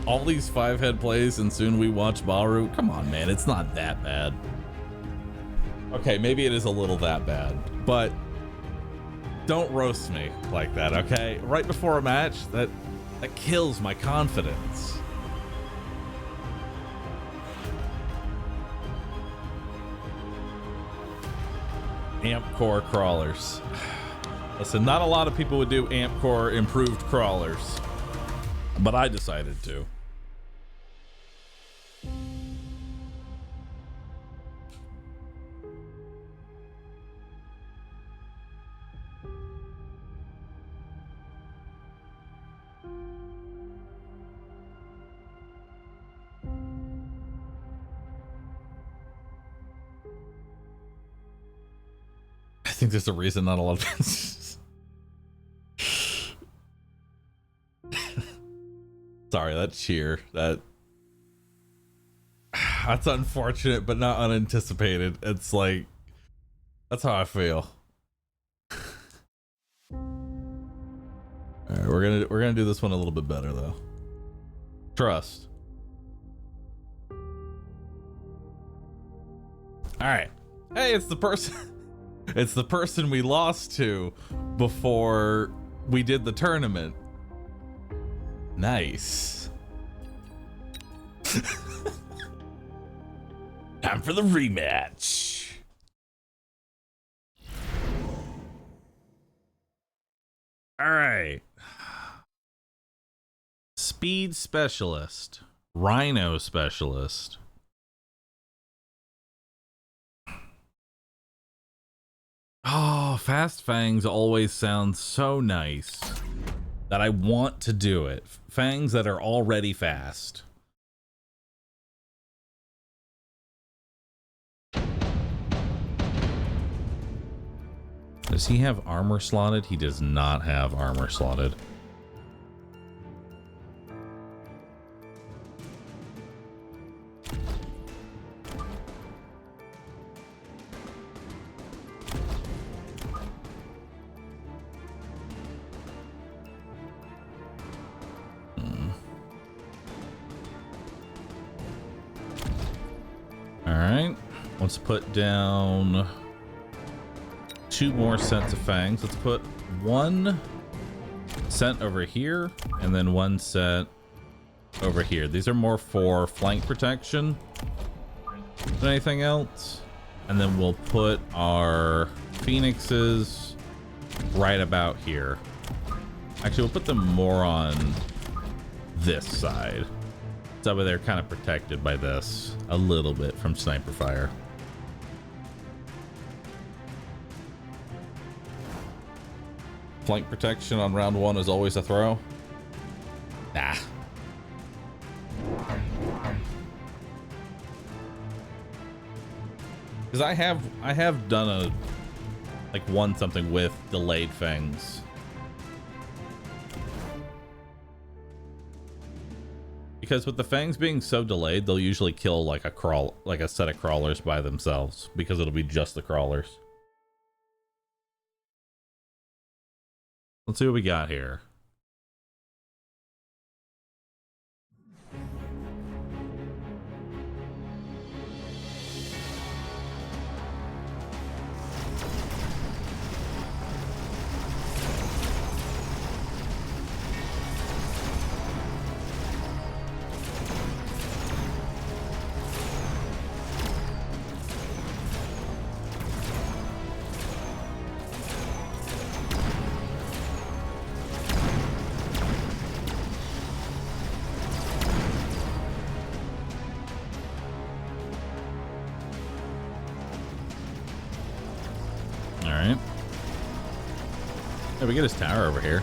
All these 5-head plays and soon we watch Bahroo. Come on, man, it's not that bad. Okay, maybe it is a little that bad, but don't roast me like that, okay? Right before a match, that kills my confidence. Amp core crawlers. Listen, not a lot of people would do amp core improved crawlers, but I decided to. I think there's a reason not a lot of sorry, that cheer, that's unfortunate but not unanticipated. It's like, that's how I feel. All right, we're gonna do this one a little bit better though. Trust. All right. Hey, it's the person it's the person we lost to before we did the tournament. Nice. Time for the rematch. All right. Speed specialist, rhino specialist. Oh, fast fangs always sound so nice that I want to do it. Fangs that are already fast. Does he have armor slotted? He does not have armor slotted. Alright, let's put down 2 more sets of fangs. Let's put 1 set over here and then 1 set over here. These are more for flank protection than anything else. And then we'll put our phoenixes right about here. Actually, we'll put them more on this side. So they're kind of protected by this a little bit from sniper fire. Flank protection on round 1 is always a throw. Nah. Because I have done won something with delayed fangs. Because with the fangs being so delayed, they'll usually kill like a set of crawlers by themselves, because it'll be just the crawlers. Let's see what we got here. We get his tower over here.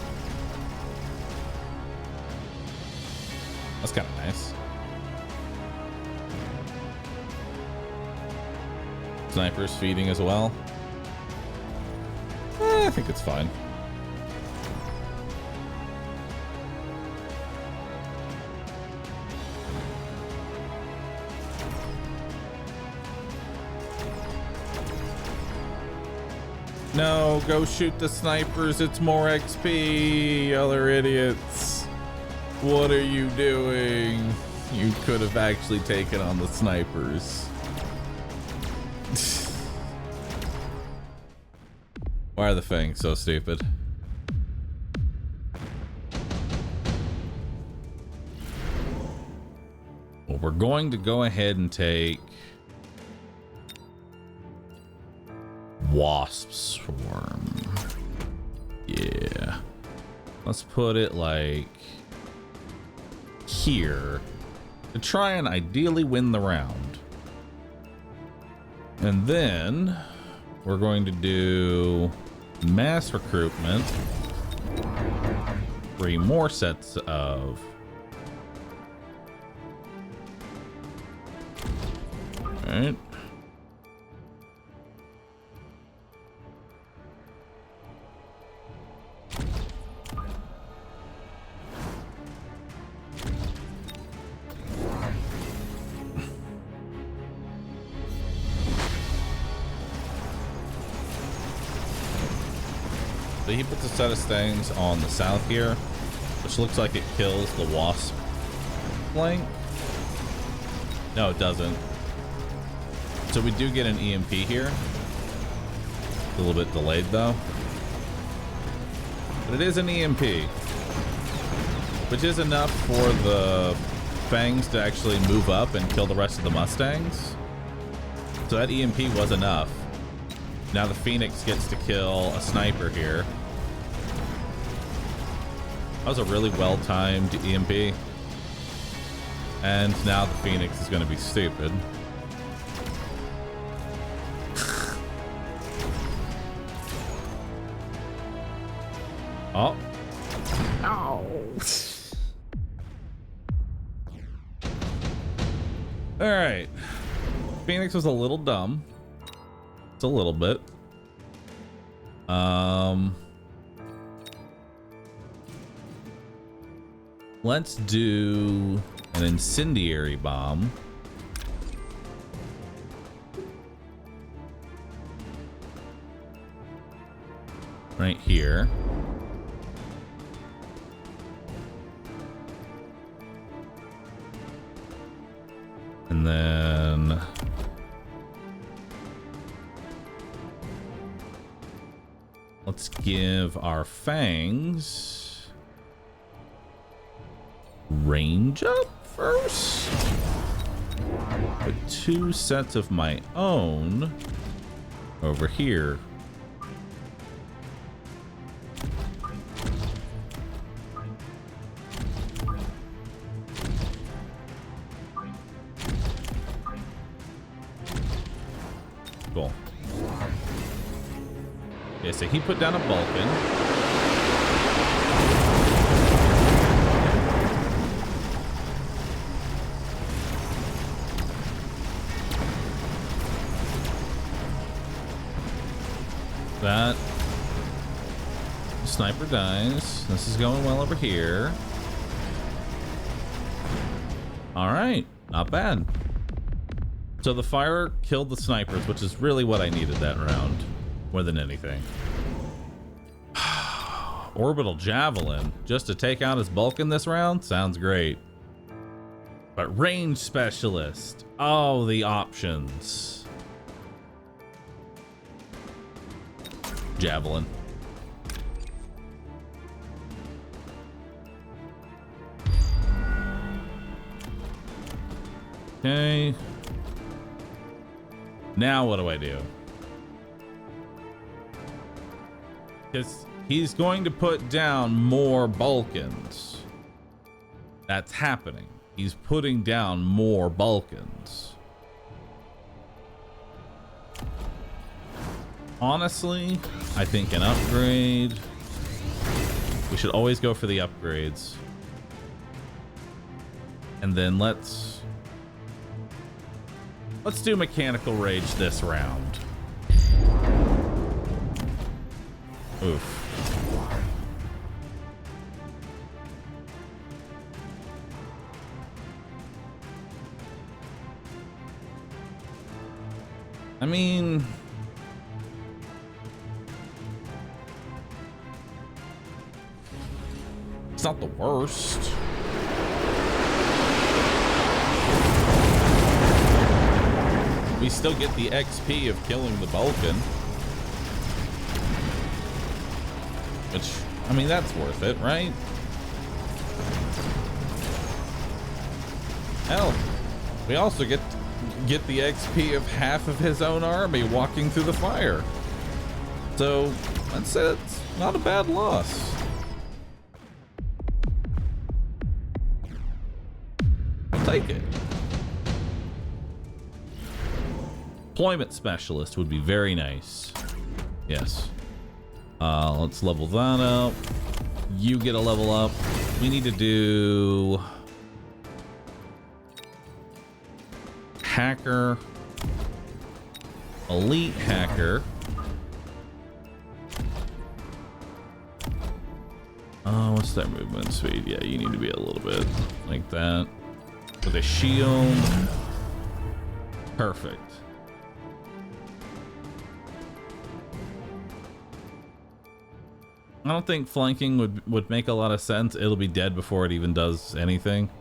That's kind of nice. Snipers feeding as well. I think it's fine. No, go shoot the snipers. It's more XP, other idiots. What are you doing? You could have actually taken on the snipers. Why are the fangs so stupid? Well, we're going to go ahead and take Wasp Swarm. Yeah. Let's put it like here to try and ideally win the round. And then we're going to do mass recruitment. 3 more sets of Alright. So he puts a set of stings on the south here, which looks like it kills the wasp flank. No, it doesn't. So we do get an EMP here. A little bit delayed though. But it is an EMP, which is enough for the fangs to actually move up and kill the rest of the Mustangs. So that EMP was enough. Now the Phoenix gets to kill a sniper here. That was a really well-timed EMP. And now the Phoenix is going to be stupid. Oh. Ow. All right. Phoenix was a little dumb. It's a little bit. Let's do an incendiary bomb. Right here. And then let's give our fangs range up first. Put 2 sets of my own over here. Okay, so he put down a Vulcan. That sniper dies. This is going well over here. All right, not bad. So the fire killed the snipers, which is really what I needed that round, more than anything. Orbital Javelin, just to take out his Vulcan this round? Sounds great. But range specialist. Oh, the options. Javelin. Okay. Now what do I do? Because he's going to put down more Vulcans. That's happening. He's putting down more Vulcans. Honestly, I think an upgrade. We should always go for the upgrades. And then let's do Mechanical Rage this round. Oof. I mean, it's not the worst. We still get the XP of killing the Vulcan. Which, I mean, that's worth it, right? Hell, we also get the XP of half of his own army walking through the fire. So, I'd say it's not a bad loss. I'll take it. Deployment specialist would be very nice. Yes. Let's level that up. You get a level up. We need to do hacker, elite hacker. What's their movement speed? Yeah, you need to be a little bit like that. With a shield. Perfect. I don't think flanking would make a lot of sense. It'll be dead before it even does anything.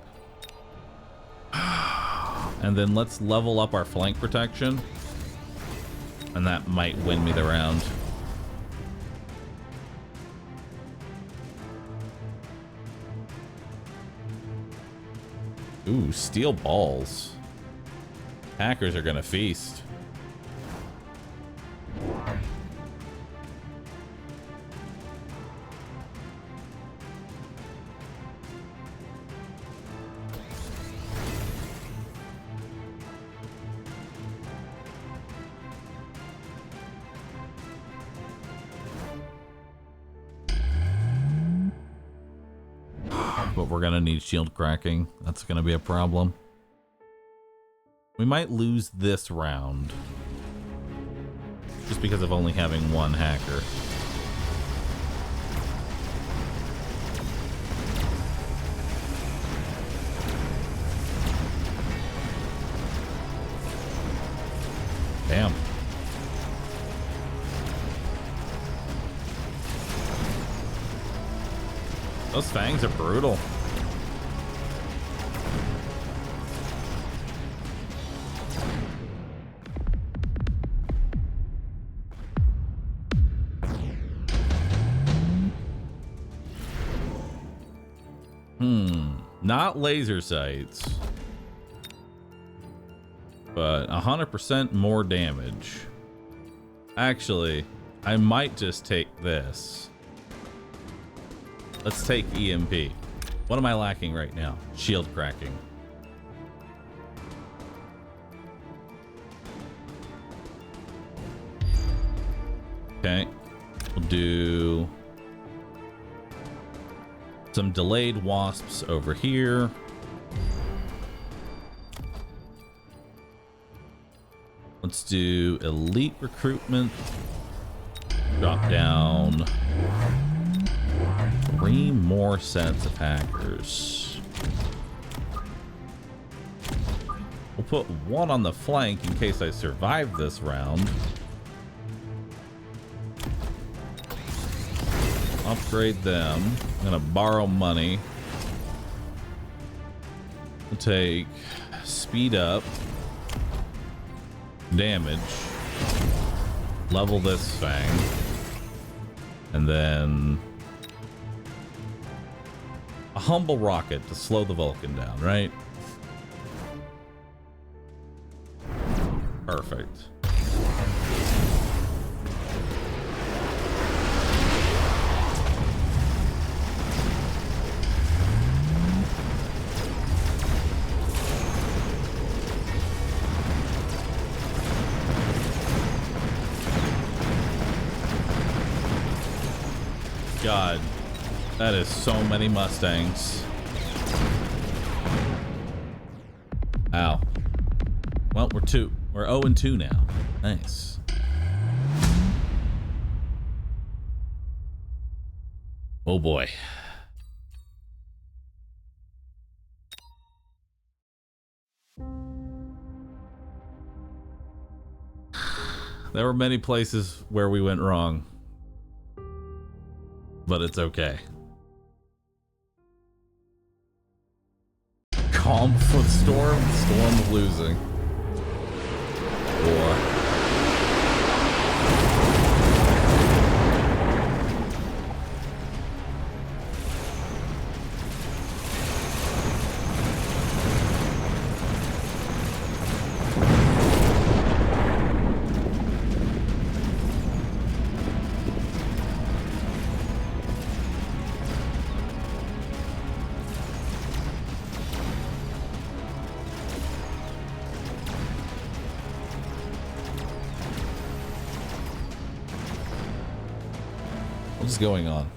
And then let's level up our flank protection. And that might win me the round. Ooh, steel balls. Hackers are gonna feast. But we're gonna need shield cracking. That's gonna be a problem. We might lose this round. Just because of only having one hacker. Damn. Those fangs are brutal. Not laser sights, but 100% more damage. Actually, I might just take this. Let's take EMP. What am I lacking right now? Shield cracking. Okay. do some delayed wasps over here. Let's do elite recruitment. Drop down 3 more sets of hackers. We'll put 1 on the flank in case I survive this round. Upgrade them. I'm gonna borrow money. We'll take speed up, damage, level this thing, and then a humble rocket to slow the Vulcan down, right? Perfect. God, that is so many Mustangs. Ow. Well, we're 0-2 now. Nice. Oh boy. There were many places where we went wrong, but it's okay. Calm before the storm of losing. War. What's going on?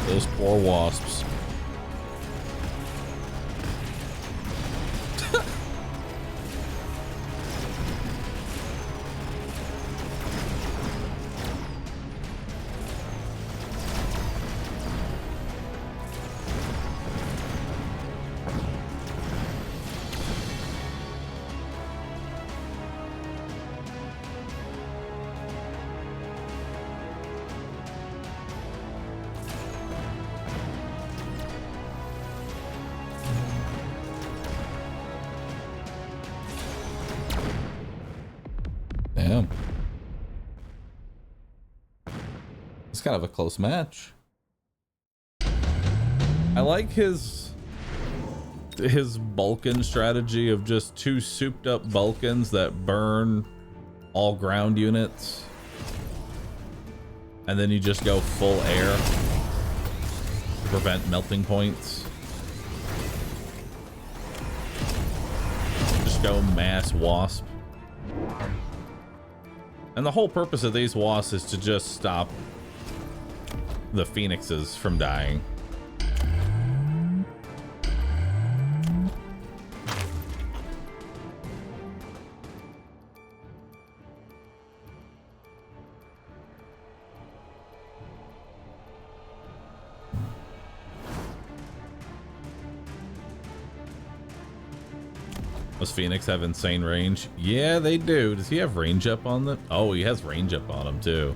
Those poor wasps. Damn. It's kind of a close match. I like his Vulcan strategy of just 2 souped up Vulcans that burn all ground units. And then you just go full air to prevent melting points. Just go mass wasp. And the whole purpose of these wasps is to just stop the phoenixes from dying. Does Phoenix have insane range? Yeah, they do. Does he have range up on them? Oh, he has range up on him too.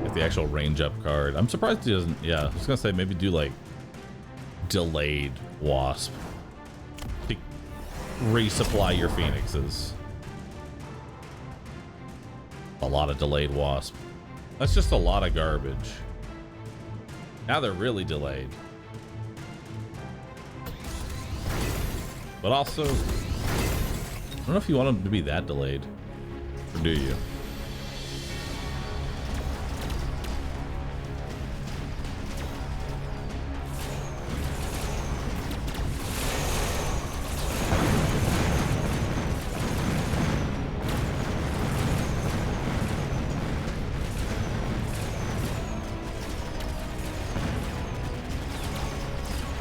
Get the actual range up card. I'm surprised he doesn't. Yeah, I was gonna say maybe do like delayed wasp to resupply your phoenixes. A lot of delayed wasp. That's just a lot of garbage. Now they're really delayed. But also, I don't know if you want them to be that delayed. Or do you?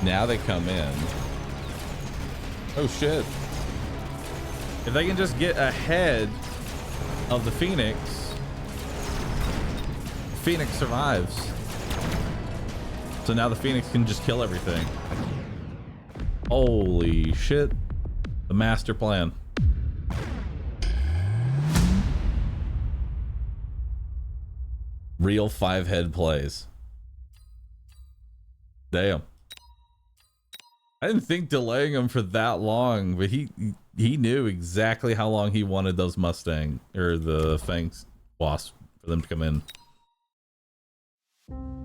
Now they come in. Oh shit. If they can just get ahead of the Phoenix, Phoenix survives. So now the Phoenix can just kill everything. Holy shit. The master plan. Real 5-head plays. Damn. I didn't think delaying him for that long, but he knew exactly how long he wanted those Mustang or the Fangs Wasp for them to come in.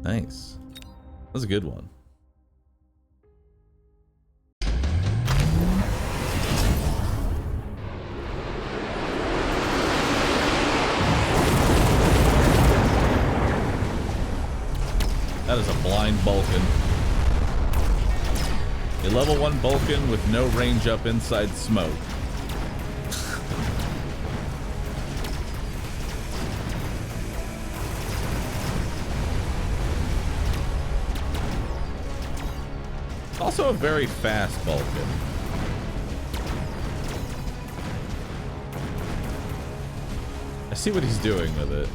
Nice. That was a good one. That is a blind Vulcan. A level 1 Vulcan with no range up inside smoke. Also a very fast Vulcan. I see what he's doing with it.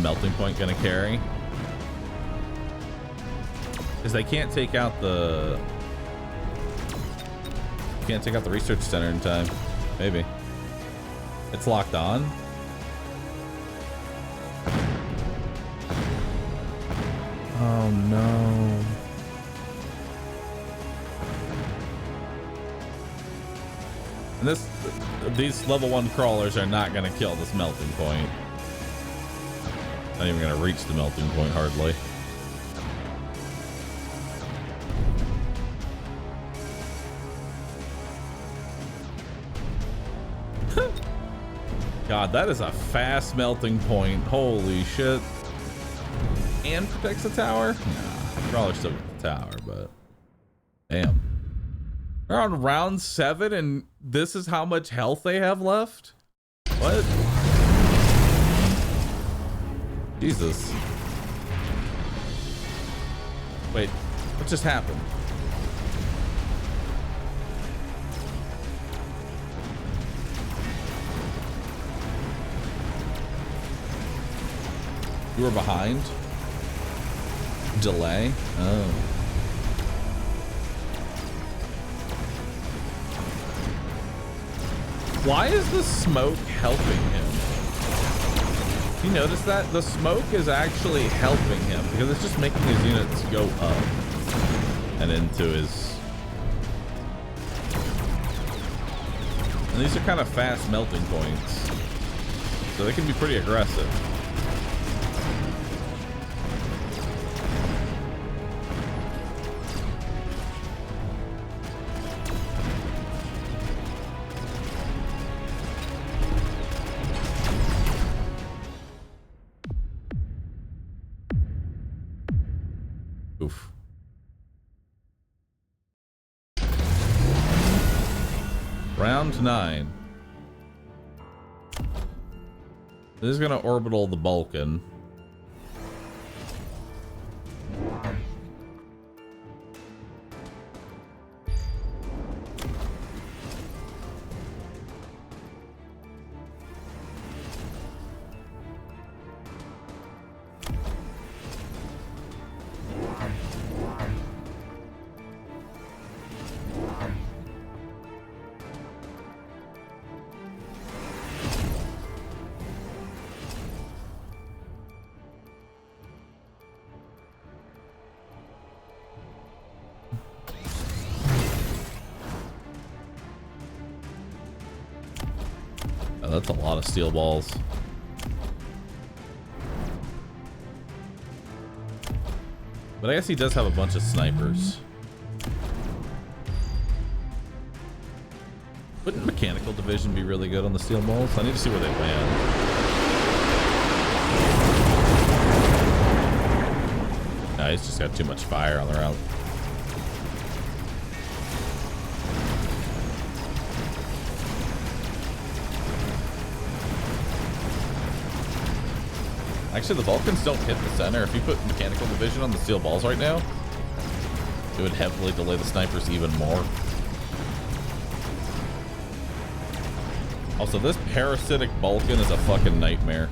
Melting point gonna carry? Because they can't take out the research center in time. Maybe. It's locked on. Oh no. And these level 1 crawlers are not gonna kill this melting point. Not even gonna reach the melting point hardly. God, that is a fast melting point. Holy shit. And protects the tower? Nah, crawler still with the tower, but damn. They're on round 7 and this is how much health they have left? What? Jesus. Wait, what just happened? You were behind? Delay? Oh. Why is the smoke helping him? You notice that? The smoke is actually helping him because it's just making his units go up and into his... And these are kind of fast melting points, so they can be pretty aggressive. Oof. Round 9. This is gonna orbital the Vulcan. that's a lot of steel balls. But I guess he does have a bunch of snipers. Wouldn't mechanical division be really good on the steel balls? I need to see where they land. No, he's just got too much fire on the route. Actually, the Vulcans don't hit the center. If you put mechanical division on the steel balls right now, it would heavily delay the snipers even more. Also, this parasitic Vulcan is a fucking nightmare.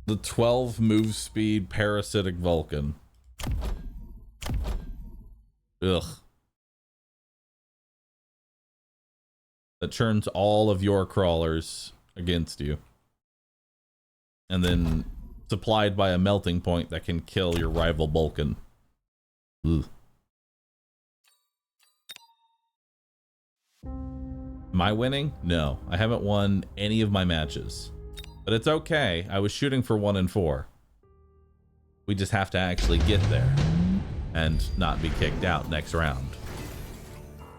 The 12 move speed parasitic Vulcan. Ugh. That turns all of your crawlers against you. And then supplied by a melting point that can kill your rival Vulcan. Ugh. Am I winning? No, I haven't won any of my matches. But it's okay. I was shooting for 1 and 4. We just have to actually get there and not be kicked out next round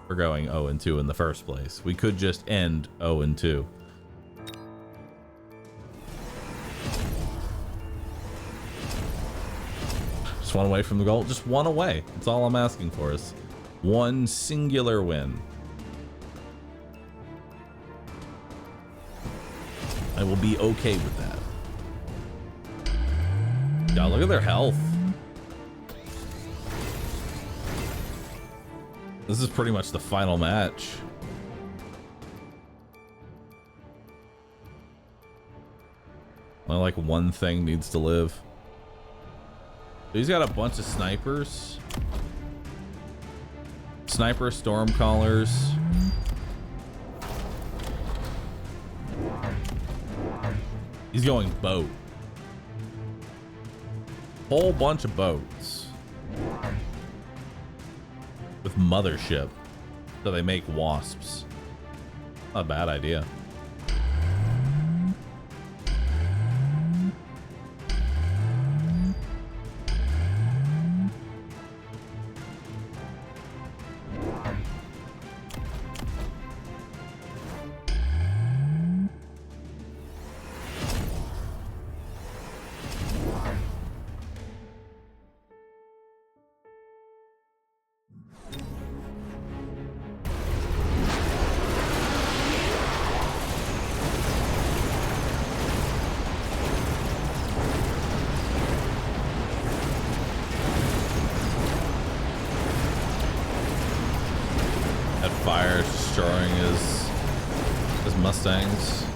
for going 0 and 2 in the first place. We could just end 0 and 2. Just 1 away from the goal. Just 1 away. That's all I'm asking for is 1 singular win. I will be okay with that. God, look at their health. This is pretty much the final match. Only like 1 thing needs to live. He's got a bunch of snipers. Sniper Stormcallers. He's going boat. Whole bunch of boats. With mothership. So they make wasps. Not a bad idea. Fire destroying his Mustangs.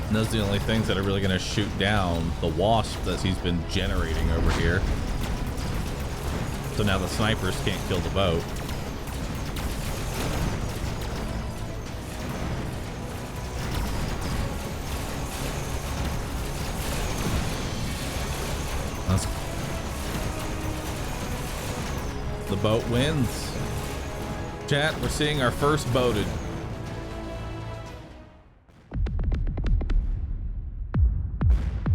And those are the only things that are really going to shoot down the wasp that he's been generating over here. So now the snipers can't kill the boat. That's the boat wins. Chat, we're seeing our first boated.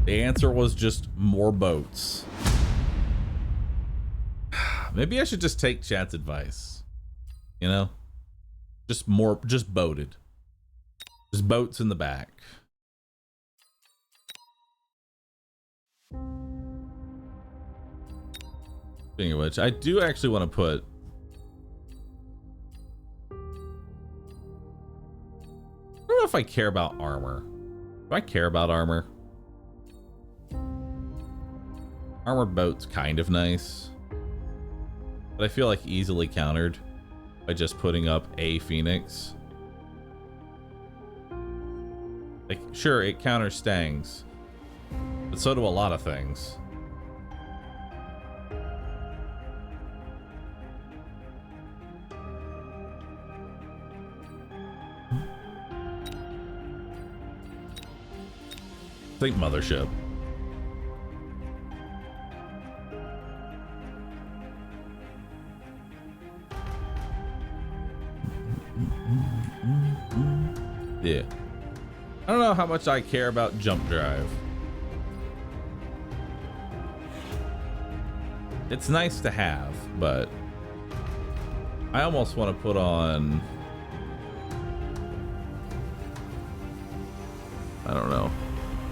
The answer was just more boats. Maybe I should just take chat's advice. You know? Just boated. Just boats in the back. Speaking of which, I do actually want to put... I don't know if I care about armor. Do I care about armor? Armored boat's kind of nice. But I feel like easily countered by just putting up a Phoenix. Like, sure, it counters Stangs. But so do a lot of things. Think mothership. Yeah. I don't know how much I care about jump drive. It's nice to have, but I almost want to put on, I don't know,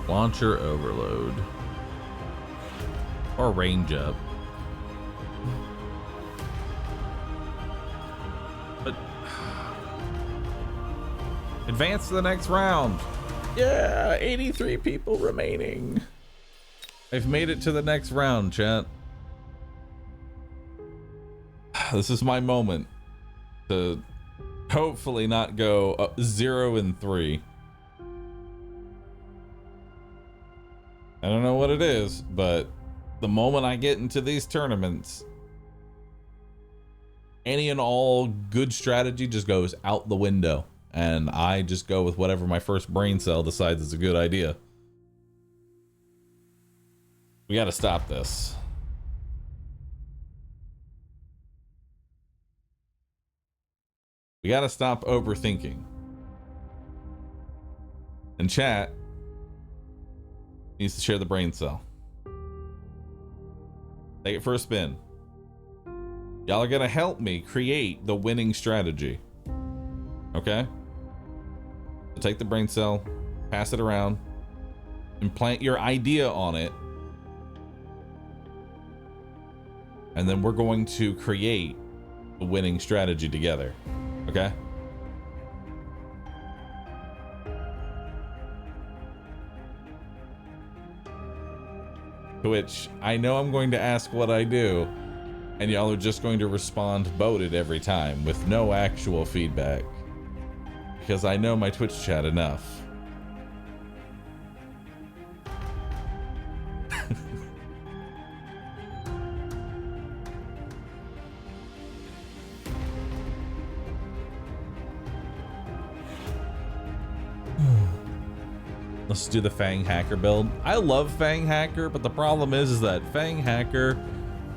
launcher overload or range up. But advance to the next round. Yeah, 83 people remaining. I've made it to the next round, chat. This is my moment to hopefully not go 0-3. I don't know what it is, but the moment I get into these tournaments, any and all good strategy just goes out the window, and I just go with whatever my first brain cell decides is a good idea. We got to stop this. We got to stop overthinking. And chat needs to share the brain cell. Take it for a spin. Y'all are gonna help me create the winning strategy. Okay? So take the brain cell, pass it around, implant your idea on it, and then we're going to create the winning strategy together. Okay? To which I know I'm going to ask what I do, and y'all are just going to respond boated every time with no actual feedback, because I know my Twitch chat enough. Let's do the Fang Hacker build. I love Fang Hacker, but the problem is that Fang Hacker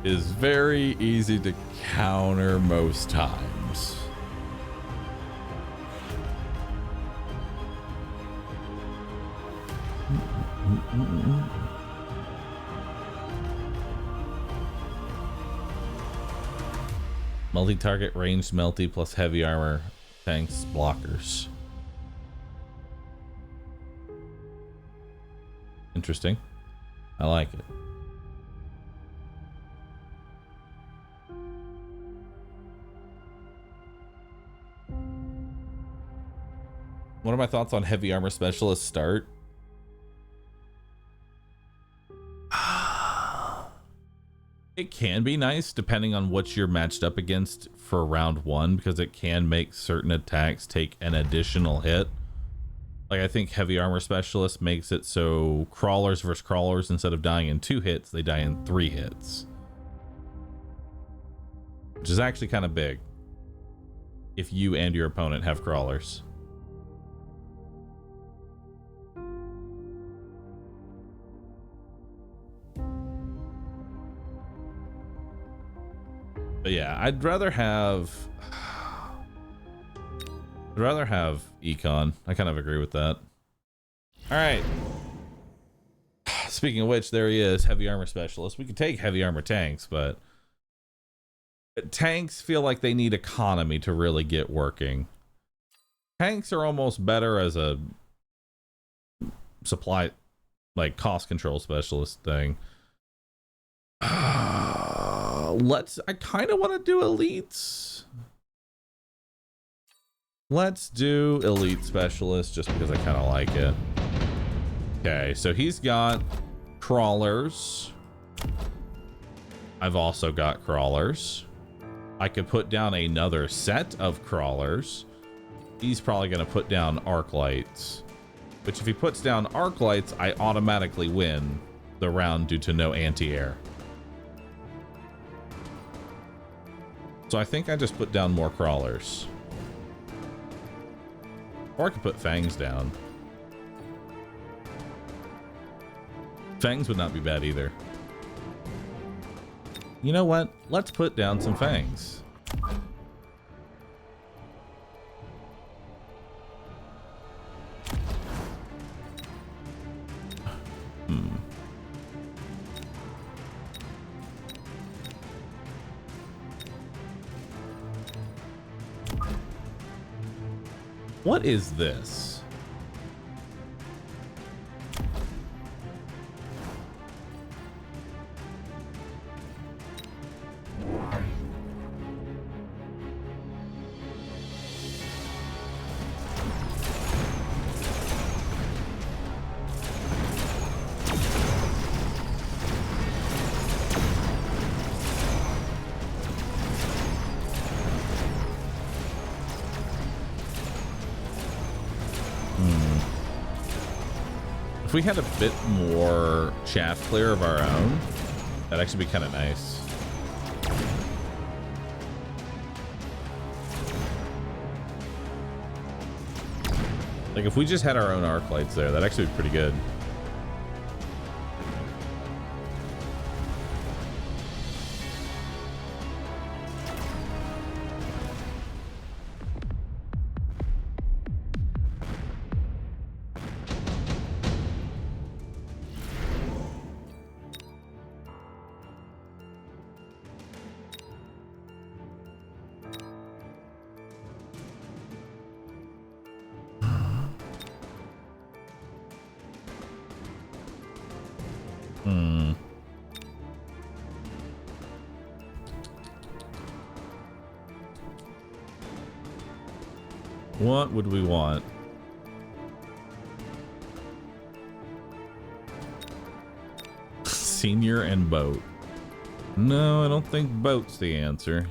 is very easy to counter most times. Multi-target ranged melty plus heavy armor tanks blockers. Interesting. I like it. What are my thoughts on heavy armor specialist start? It can be nice depending on what you're matched up against for round one, because it can make certain attacks take an additional hit. Like, I think heavy armor specialist makes it so crawlers versus crawlers, instead of dying in 2 hits, they die in 3 hits. Which is actually kind of big if you and your opponent have crawlers. But yeah, I'd rather have Econ. I kind of agree with that. All right. Speaking of which, there he is, heavy armor specialist. We could take heavy armor tanks, but tanks feel like they need economy to really get working. Tanks are almost better as a supply, like, cost control specialist thing. I kind of want to do elites. Let's do elite specialist just because I kind of like it. Okay, so he's got crawlers. I've also got crawlers. I could put down another set of crawlers. He's probably going to put down arc lights, which if he puts down arc lights, I automatically win the round due to no anti-air. So I think I just put down more crawlers. Or I could put fangs down. Fangs would not be bad either. You know what? Let's put down some fangs. What is this? If we had a bit more chaff clear of our own, that'd actually be kind of nice. Like if we just had our own arc lights there, that'd actually be pretty good. What would we want? Senior and boat. No, I don't think boat's the answer.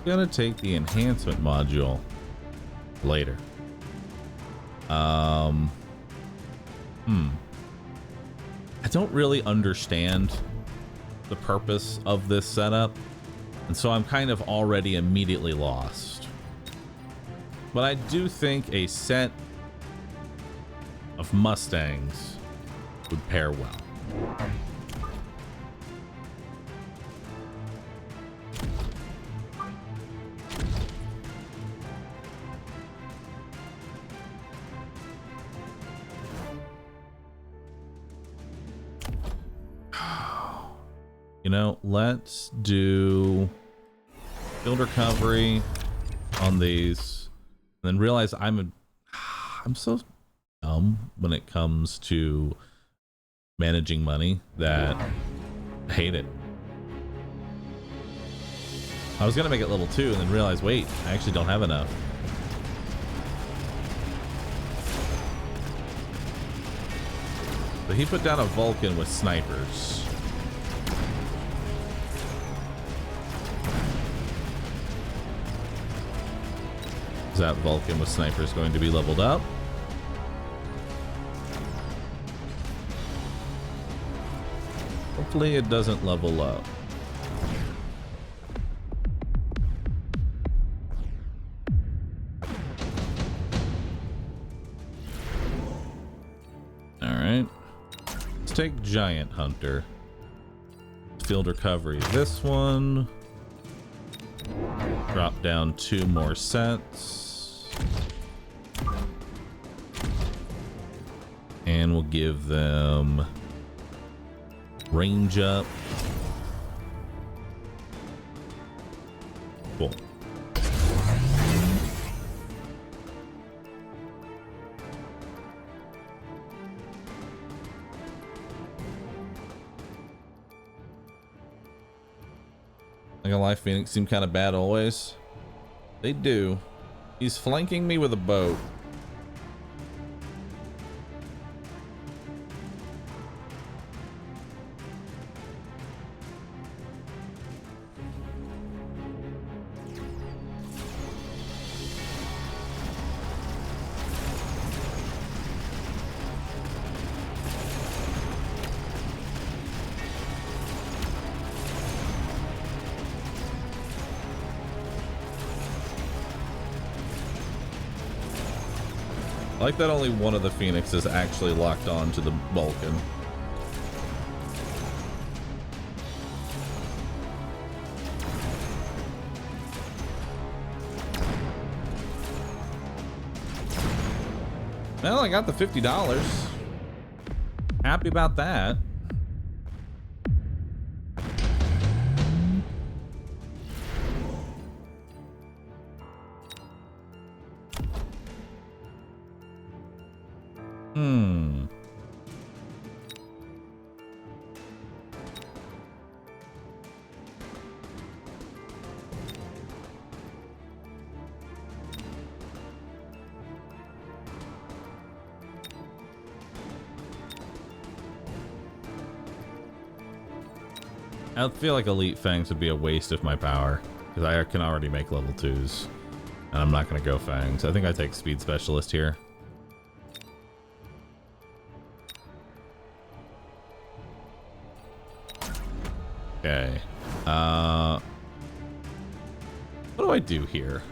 Gonna take the enhancement module later. I don't really understand the purpose of this setup, and so I'm kind of already immediately lost. But I do think a set of Mustangs would pair well. You know, let's do field recovery on these, and then realize I'm so dumb when it comes to managing money that I hate it. I was gonna make it level 2 and then realize, wait, I actually don't have enough. So he put down a Vulcan with snipers. That Vulcan with snipers going to be leveled up. Hopefully it doesn't level up. All right, let's take Giant Hunter. Field recovery, this one. Drop down 2 more sets. And we'll give them range up. Cool. Like a life Phoenix seem kind of bad always. They do. He's flanking me with a boat. I like that only one of the Phoenix is actually locked on to the Vulcan. Well, I got the $50. Happy about that. I feel like Elite Fangs would be a waste of my power, because I can already make level 2s. And I'm not going to go Fangs. I think I take Speed Specialist here. Okay. What do I do here?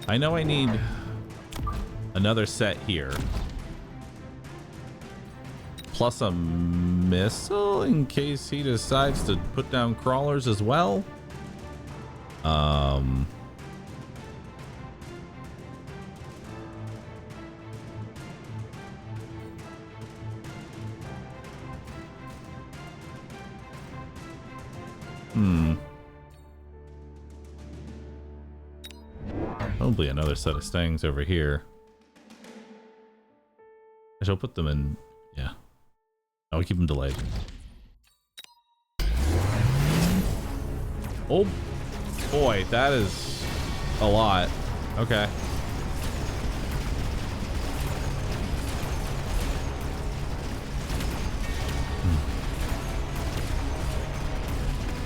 I know I need another set here. Plus a missile in case he decides to put down crawlers as well. Probably another set of stings over here. I shall put them in. Yeah. I'll keep them delayed. Oh boy, that is a lot. Okay.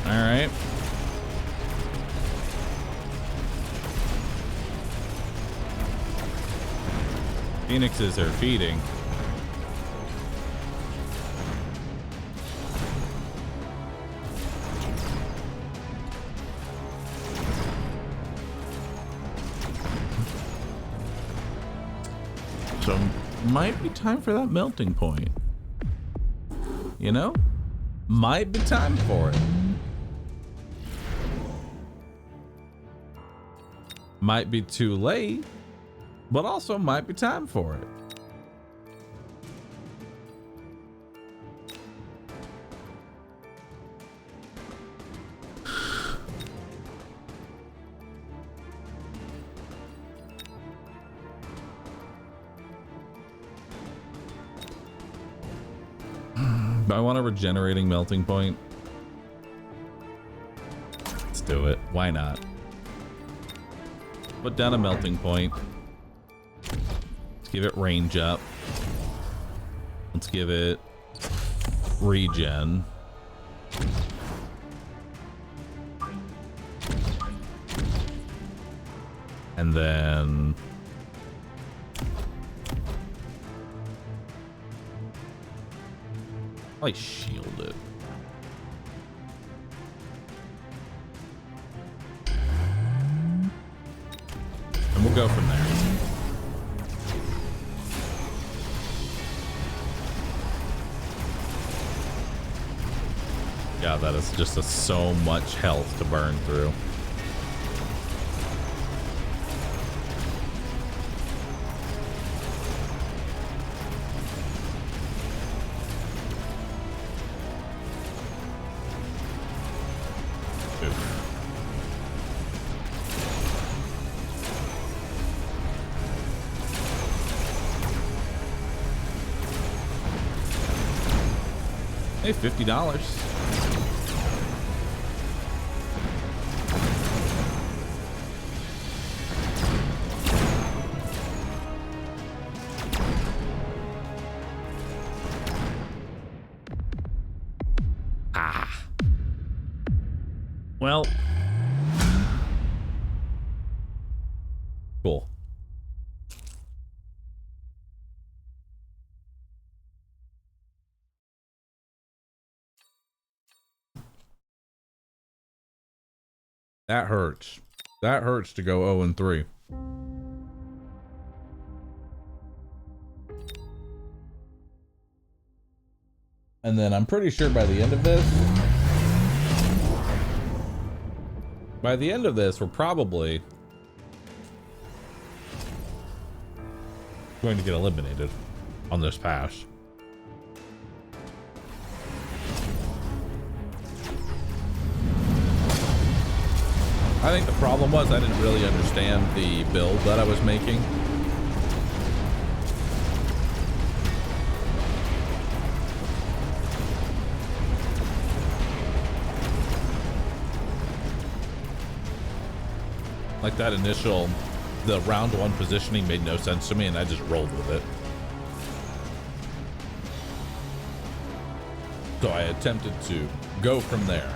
All right. Phoenixes are feeding. So might be time for that melting point. You know? Might be time for it. Might be too late, but also might be time for it. I want a regenerating melting point. Let's do it. Why not? Put down a melting point. Let's give it range up. Let's give it regen. And then I shield it. And we'll go from there. Yeah, that is just so much health to burn through. Hey, $50. Well, cool. That hurts. That hurts to go 0-3. And then I'm pretty sure by the end of this, we're probably going to get eliminated on this pass. I think the problem was I didn't really understand the build that I was making. Like that initial, the round one positioning made no sense to me and I just rolled with it. So I attempted to go from there.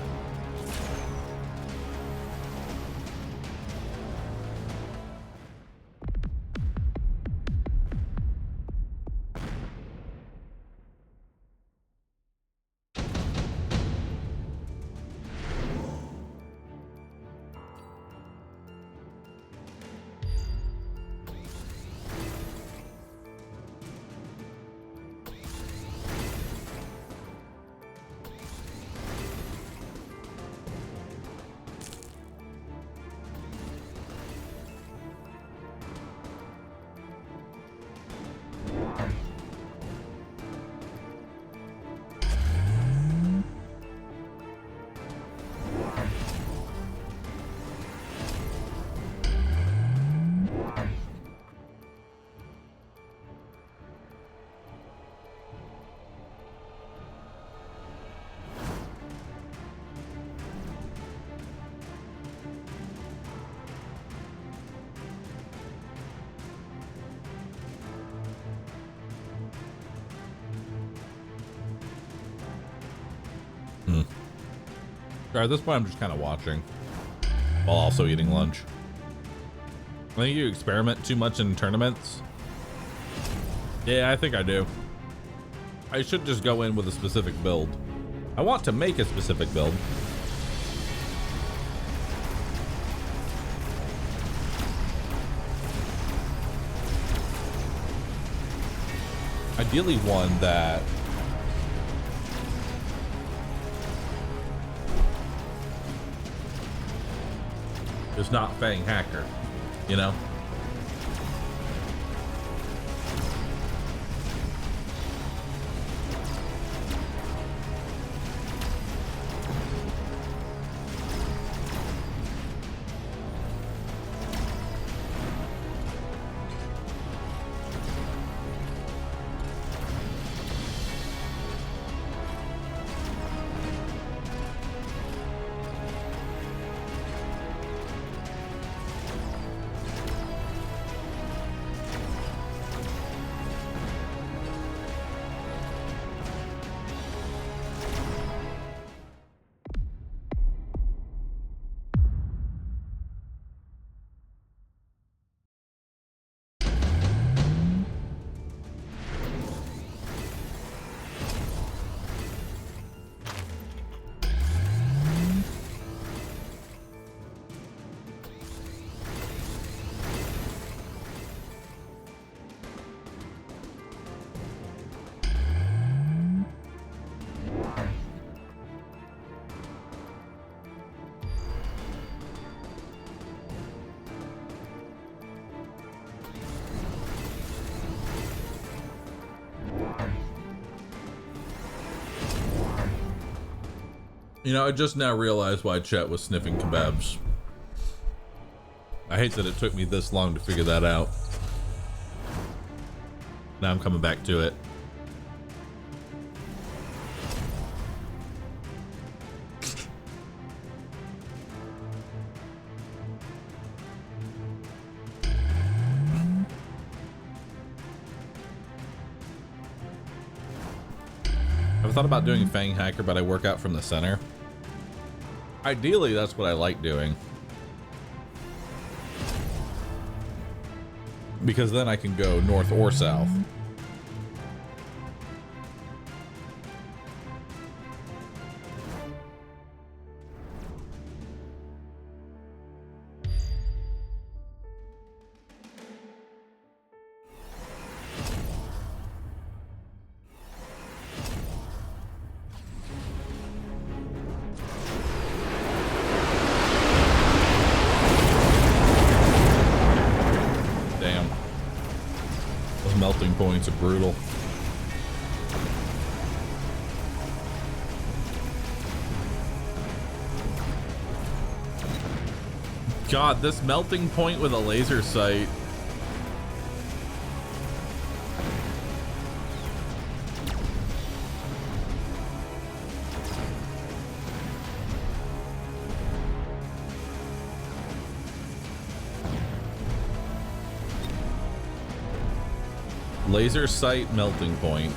At this point, I'm just kind of watching while also eating lunch. I think you experiment too much in tournaments. Yeah, I think I do. I should just go in with a specific build. I want to make a specific build. Ideally one that is not Fang Hacker, you know? You know, I just now realized why Chet was sniffing kebabs. I hate that it took me this long to figure that out. Now I'm coming back to it. I've thought about doing Fang Hacker, but I work out from the center. Ideally, that's what I like doing. Because then I can go north or south. Those melting points are brutal. God, this melting point with a laser sight. Laser sight melting point.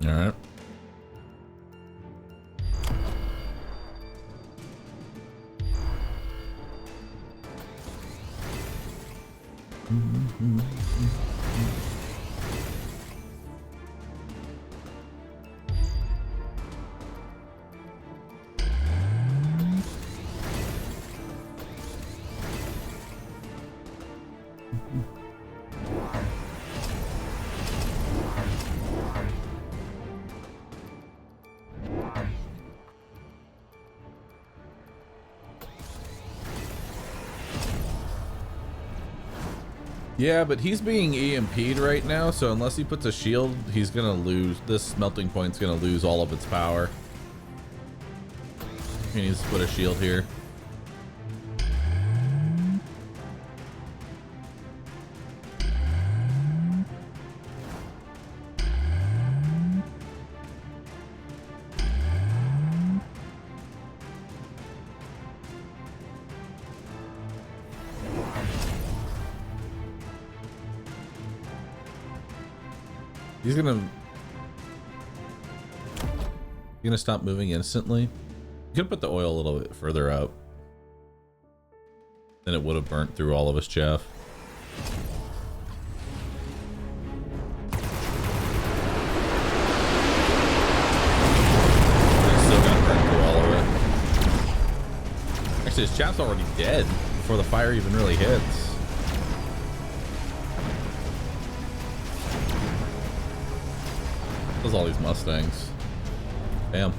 All right. Yeah, but he's being EMP'd right now, so unless he puts a shield, he's gonna lose. This melting point's gonna lose all of its power. He needs to put a shield here. He's gonna stop moving instantly. You could put the oil a little bit further up. Then it would have burnt through all of his chaff. He's still gonna burn through all of it. Actually, his chaff's already dead before the fire even really hits. All these Mustangs. Damn.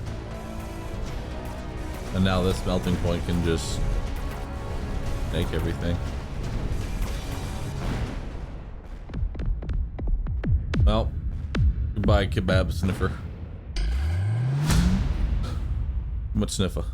And now this melting point can just make everything. Well, goodbye, kebab sniffer. Much sniffer.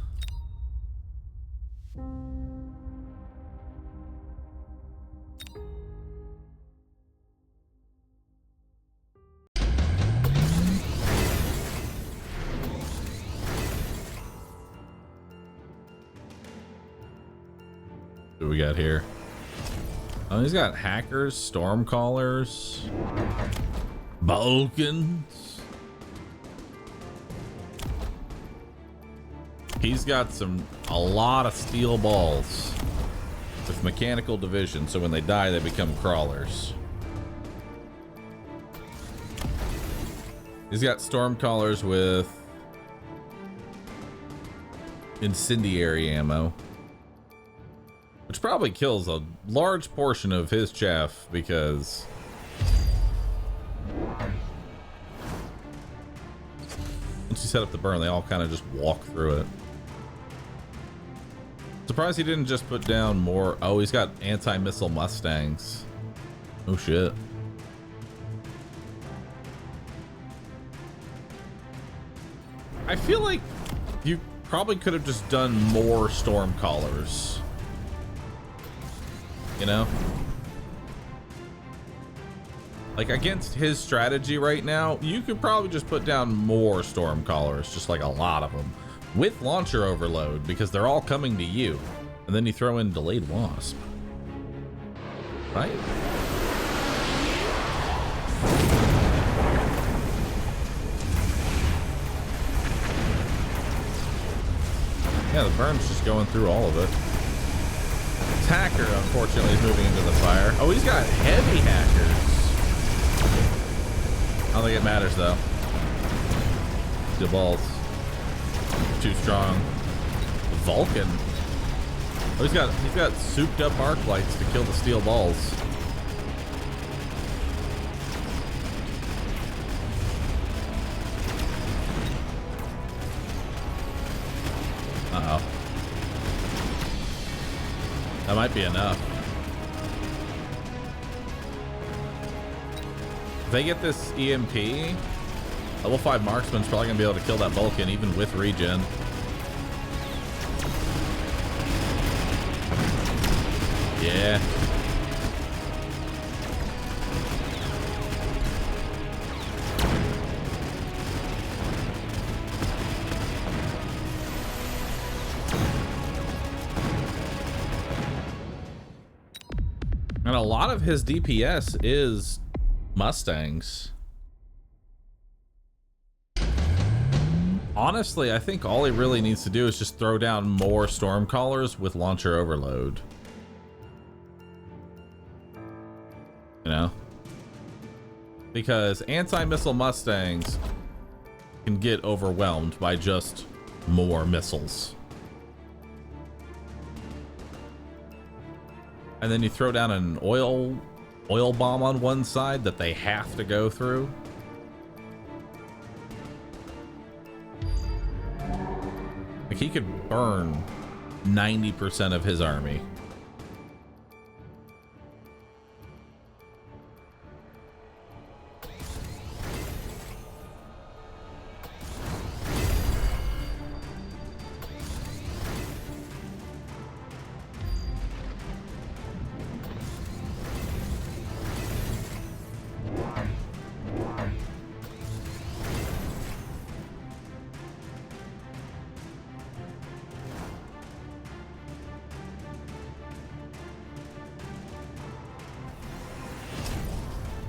What do we got here? Oh, he's got hackers, stormcallers, Balkans. He's got a lot of steel balls with mechanical division, so when they die, they become crawlers. He's got stormcallers with incendiary ammo, which probably kills a large portion of his chaff because once you set up the burn, they all kind of just walk through it. Surprised he didn't just put down more. Oh, he's got anti-missile Mustangs. Oh shit. I feel like you probably could have just done more stormcallers. You know? Like, against his strategy right now, you could probably just put down more stormcallers, just like a lot of them, with launcher overload, because they're all coming to you. And then you throw in delayed wasp. Right? Yeah, the burn's just going through all of it. Hacker, unfortunately, is moving into the fire. Oh, he's got heavy hackers. I don't think it matters, though. Steel balls. Too strong. Vulcan. Oh, he's got souped up arc lights to kill the steel balls. Uh-oh. That might be enough. If they get this EMP, level 5 marksman's probably gonna be able to kill that Vulcan even with regen. Yeah. And a lot of his DPS is Mustangs. Honestly, I think all he really needs to do is just throw down more Stormcallers with launcher overload. You know? Because anti-missile Mustangs can get overwhelmed by just more missiles. And then you throw down an oil bomb on one side that they have to go through. Like, he could burn 90% of his army.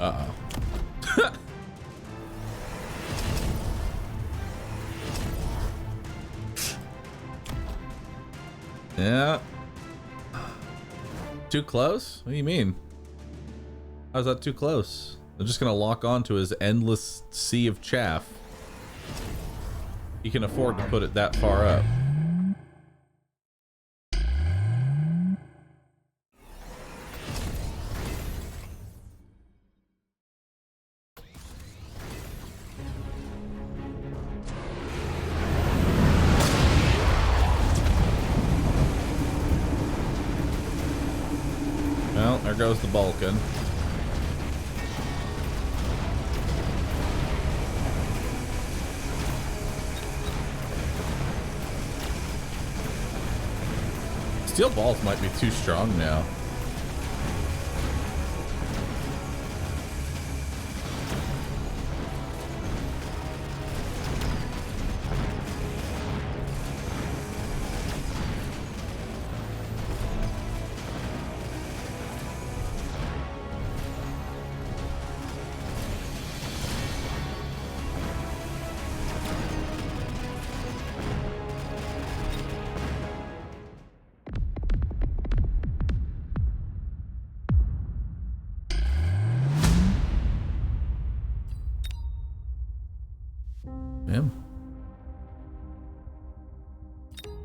Uh-oh. Yeah. Too close? What do you mean? How's that too close? They're just gonna lock on to his endless sea of chaff. He can afford to put it that far up. Well, there goes the Vulcan. Steel balls might be too strong now.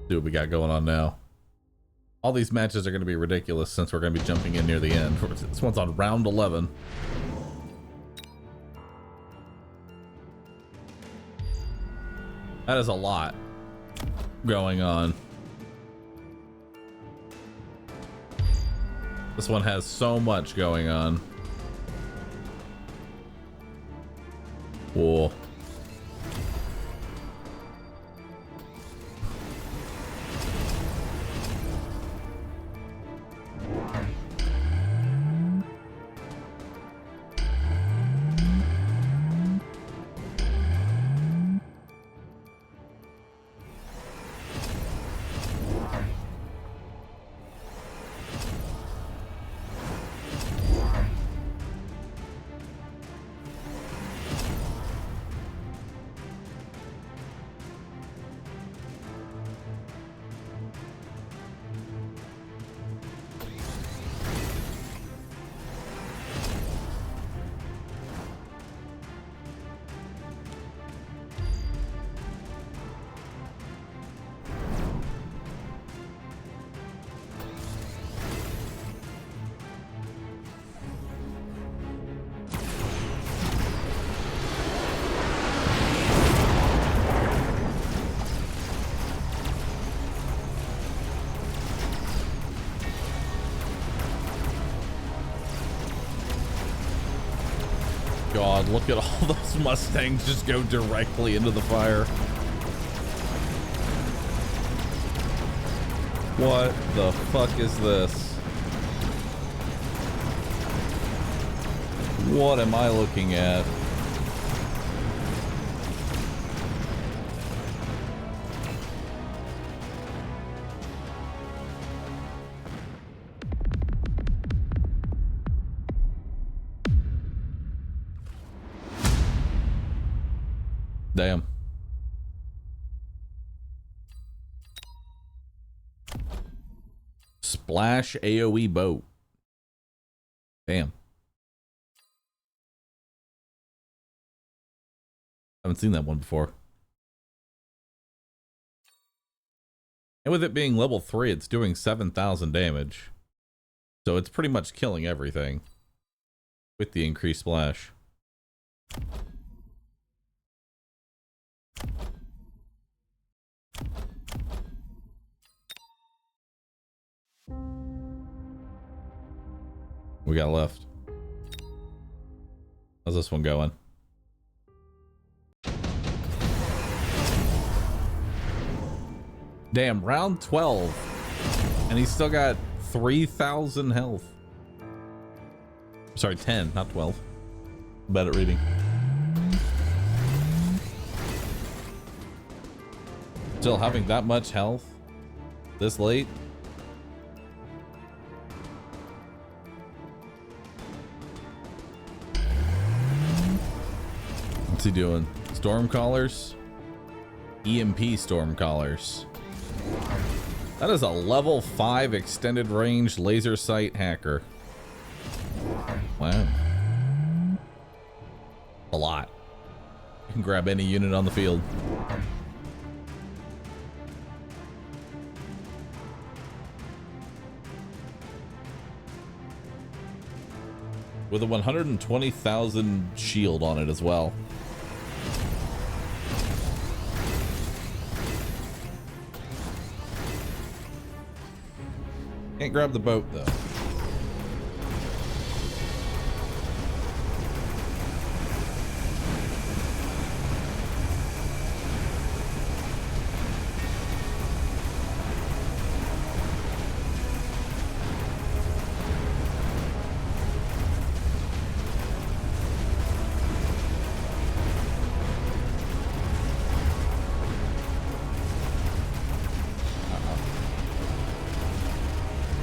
See what we got going on now. All these matches are going to be ridiculous since we're going to be jumping in near the end. This one's on round 11. That is a lot going on. This one has so much going on. Whoa. god, look at all those Mustangs just go directly into the fire. What the fuck is this? What am I looking at? Damn. Splash AoE boat. Damn. Haven't seen that one before. And with it being level 3, it's doing 7,000 damage. So it's pretty much killing everything with the increased splash. We got left. How's this one going? Damn, round 12. And he's still got 3,000 health. Sorry, 10, not 12. Bad at reading. Still having that much health this late? What's he doing? Stormcallers? EMP Stormcallers. That is a level 5 extended range laser sight hacker. Wow. A lot. You can grab any unit on the field. With a 120,000 shield on it as well. Can't grab the boat though.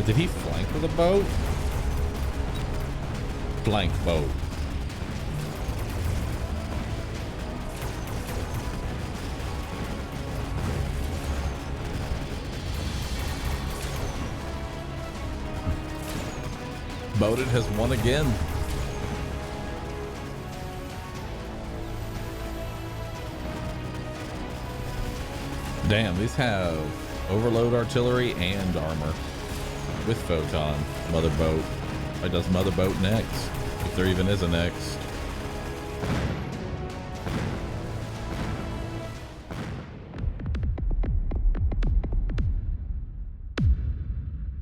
Did he flank with a boat? Flank boat. Boated has won again. Damn, these have overload artillery and armor. With photon, mother boat. Why does mother boat next? If there even is a next.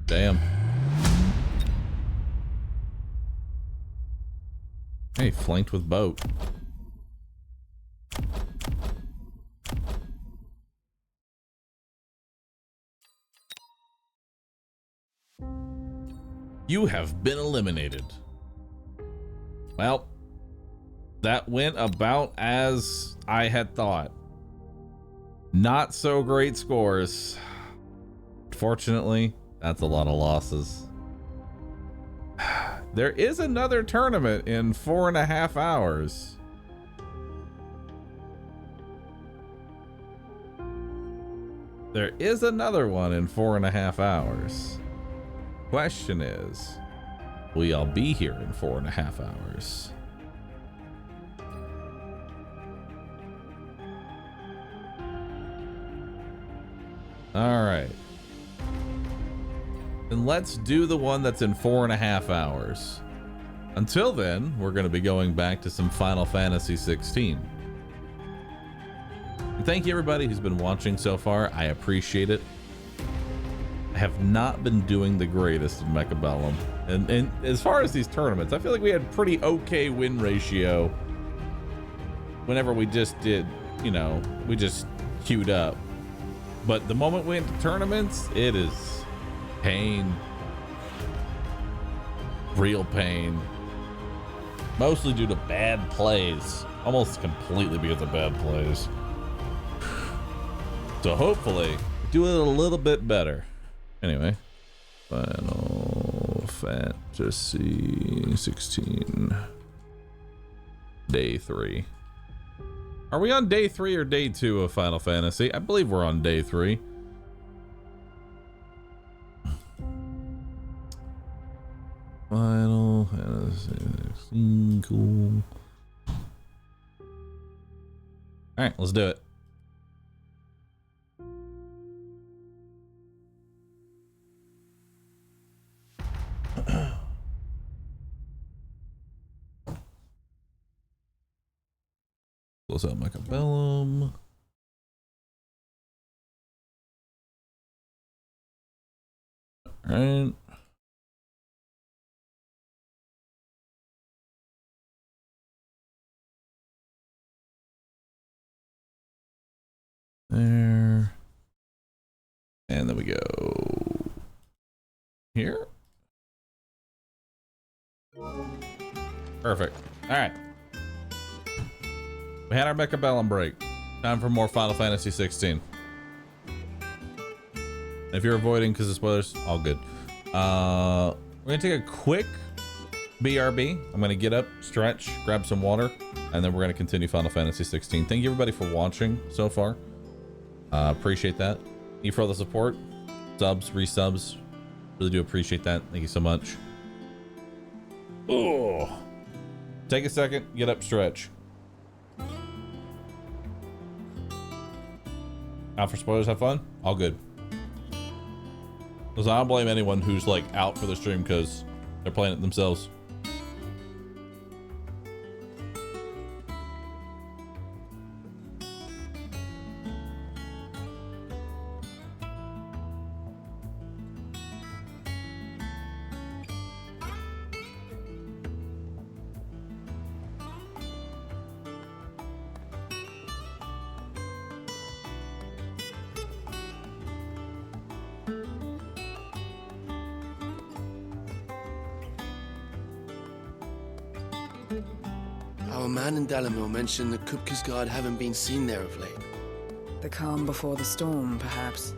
Damn. Hey, flanked with boat. You have been eliminated. Well, that went about as I had thought. Not so great scores. Fortunately, that's a lot of losses. There is another tournament in 4.5 hours. There is another one in 4.5 hours. Question is, will y'all be here in 4.5 hours? All right. Then let's do the one that's in 4.5 hours. Until then, we're going to be going back to some Final Fantasy 16. And thank you everybody who's been watching so far. I appreciate it. I have not been doing the greatest in Mechabellum. And as far as these tournaments, I feel like we had pretty okay win ratio whenever we just did, you know, we just queued up. But the moment we went to tournaments, it is pain. Real pain. Mostly due to bad plays. Almost completely because of bad plays. So hopefully, do it a little bit better. Anyway, Final Fantasy 16. Day 3. Are we on day 3 or day 2 of Final Fantasy? I believe we're on day 3. Final Fantasy 16, cool. All right, let's do it. Close out Mechabellum. All right. There. And then we go here. Perfect. All right. We had our Mechabellum break. Time for more Final Fantasy 16. If you're avoiding because of spoilers, all good. We're gonna take a quick BRB. I'm gonna get up, stretch, grab some water, and then we're gonna continue Final Fantasy 16. Thank you everybody for watching so far. Appreciate that. Thank you for all the support, subs, resubs. Really do appreciate that. Thank you so much. Oh, take a second, get up, stretch. Out for spoilers, have fun. All good. Because I don't blame anyone who's like out for the stream because they're playing it themselves. Our man in Dalamil mentioned the Kupka's guard haven't been seen there of late. The calm before the storm, perhaps.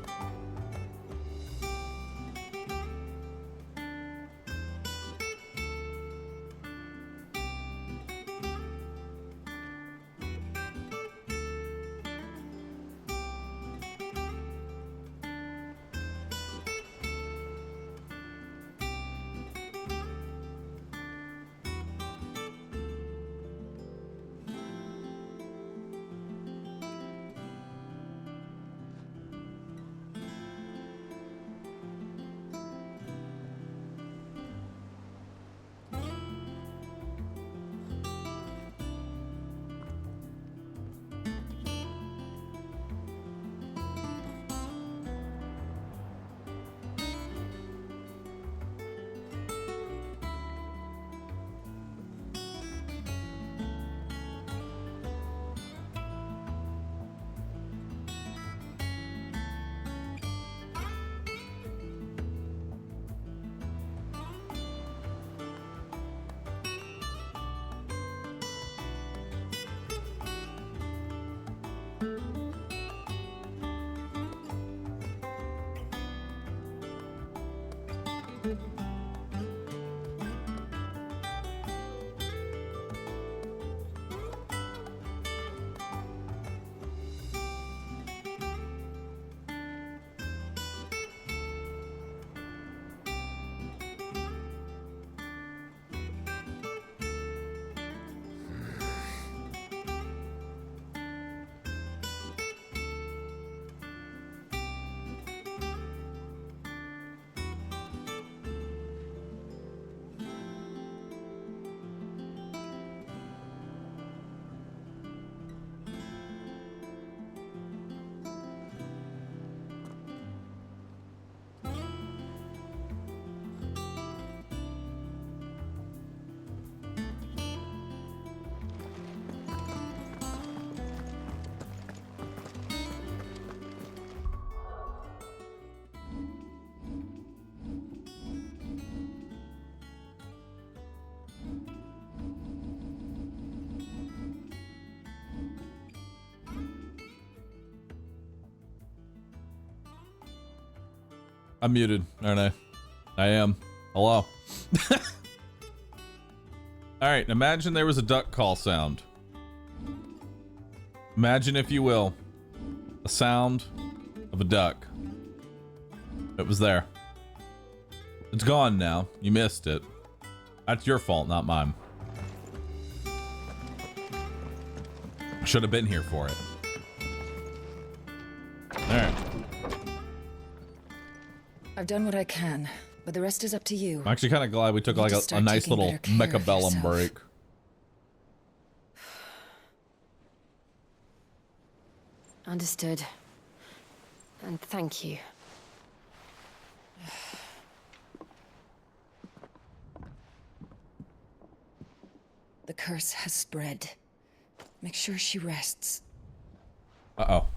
I'm muted, aren't I? I am. Hello. All right, imagine there was a duck call sound. Imagine, if you will, a sound of a duck. It was there. It's gone now. You missed it. That's your fault, not mine. Should have been here for it. All right. I've done what I can, but the rest is up to you. I'm actually kind of glad we took like a nice little mechabellum break. Understood. And thank you. The curse has spread. Make sure she rests. Uh-oh.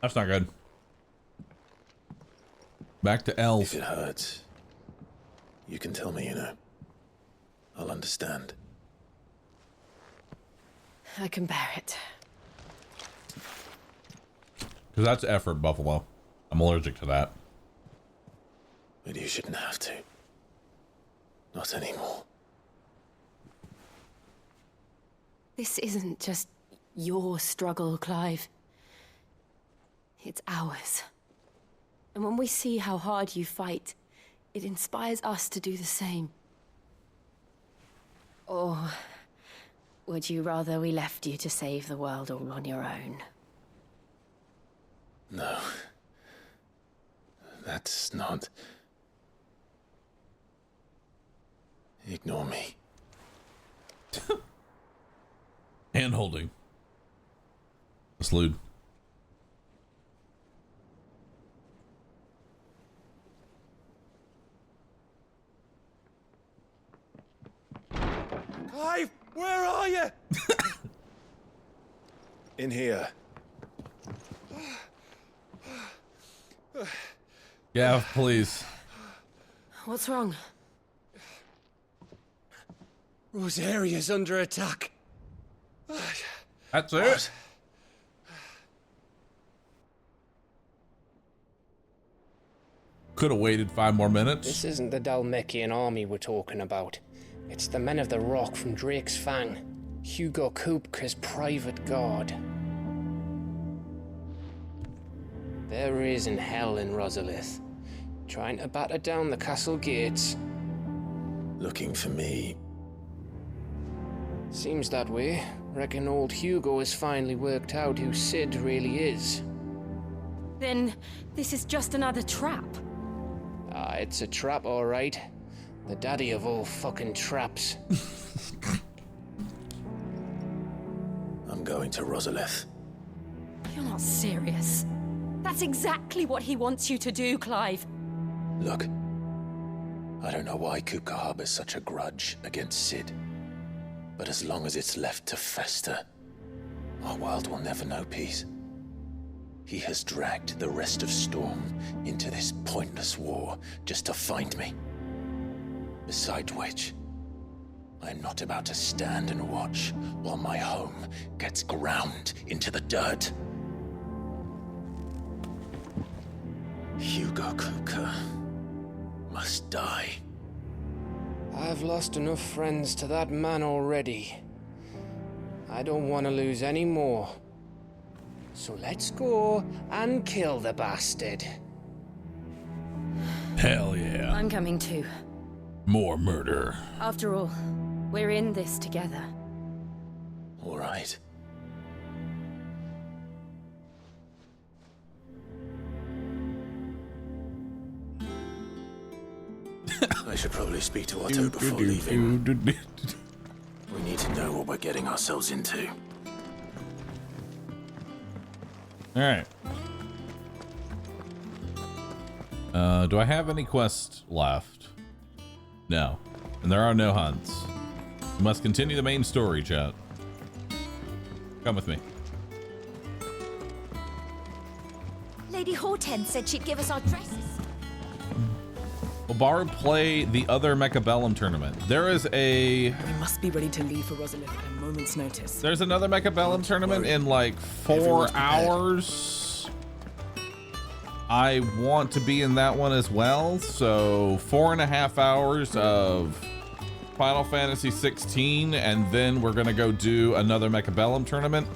That's not good. Back to elves. If it hurts, you can tell me, you know. I'll understand. I can bear it. Because that's effort, Buffalo. I'm allergic to that. But you shouldn't have to. Not anymore. This isn't just your struggle, Clive. It's ours. And when we see how hard you fight, it inspires us to do the same. Or would you rather we left you to save the world all on your own? No. That's not... Ignore me. Hand holding. Salute. Clive, where are you? In here. Yeah, please. What's wrong? Rosaria's under attack. That's it? Could have waited 5 more minutes. This isn't the Dalmekian army we're talking about. It's the Men of the Rock from Drake's Fang. Hugo Kupka's private guard. There is in hell in Rosalith, trying to batter down the castle gates. Looking for me. Seems that way. Reckon old Hugo has finally worked out who Sid really is. Then this is just another trap. Ah, it's a trap, all right. The daddy of all fucking traps. I'm going to Rosalith. You're not serious. That's exactly what he wants you to do, Clive. Look, I don't know why Kupka harbors such a grudge against Sid. But as long as it's left to fester, our world will never know peace. He has dragged the rest of Storm into this pointless war just to find me. Besides which, I am not about to stand and watch while my home gets ground into the dirt. Hugo Kupka must die. I've lost enough friends to that man already. I don't want to lose any more. So let's go and kill the bastard. Hell yeah. I'm coming too. More murder. After all, we're in this together. All right. I should probably speak to Otto before leaving. We need to know what we're getting ourselves into. All right. Do I have any quests left? No. And there are no hunts. We must continue the main story, chat. Come with me. Lady Hortense said she'd give us our dresses. Will Bahroo play the other Mechabellum tournament? There is a... We must be ready to leave for Rosalith at a moment's notice. There's another Mechabellum tournament in like 4 hours. I want to be in that one as well. So 4.5 hours of Final Fantasy 16, and then we're gonna go do another Mechabellum tournament.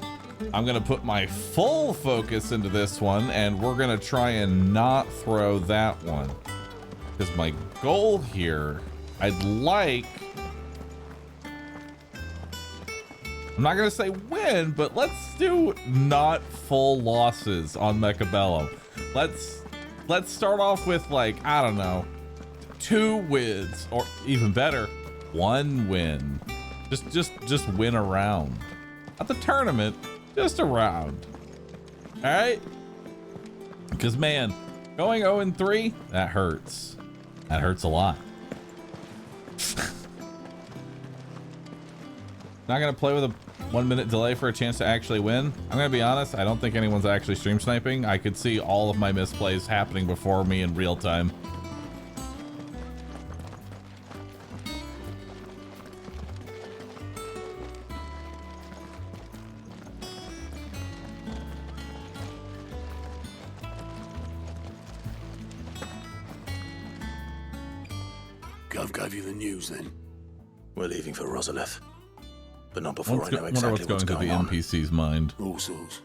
I'm gonna put my full focus into this one, and we're gonna try and not throw that one. Because my goal here, I'm not gonna say win, but let's do not full losses on Mechabellum. Let's start off with, like, I don't know, 2 wins, or even better, 1 win. Just win a round. Not the tournament, just a round. All right? Because man, going 0-3, that hurts. That hurts a lot. Not gonna play with a 1-minute delay for a chance to actually win. I'm gonna be honest, I don't think anyone's actually stream sniping. I could see all of my misplays happening before me in real time. Gov gave you the news then? We're leaving for Rosalith. But not before I know Wonder exactly what's going through the NPC's mind. All sorts.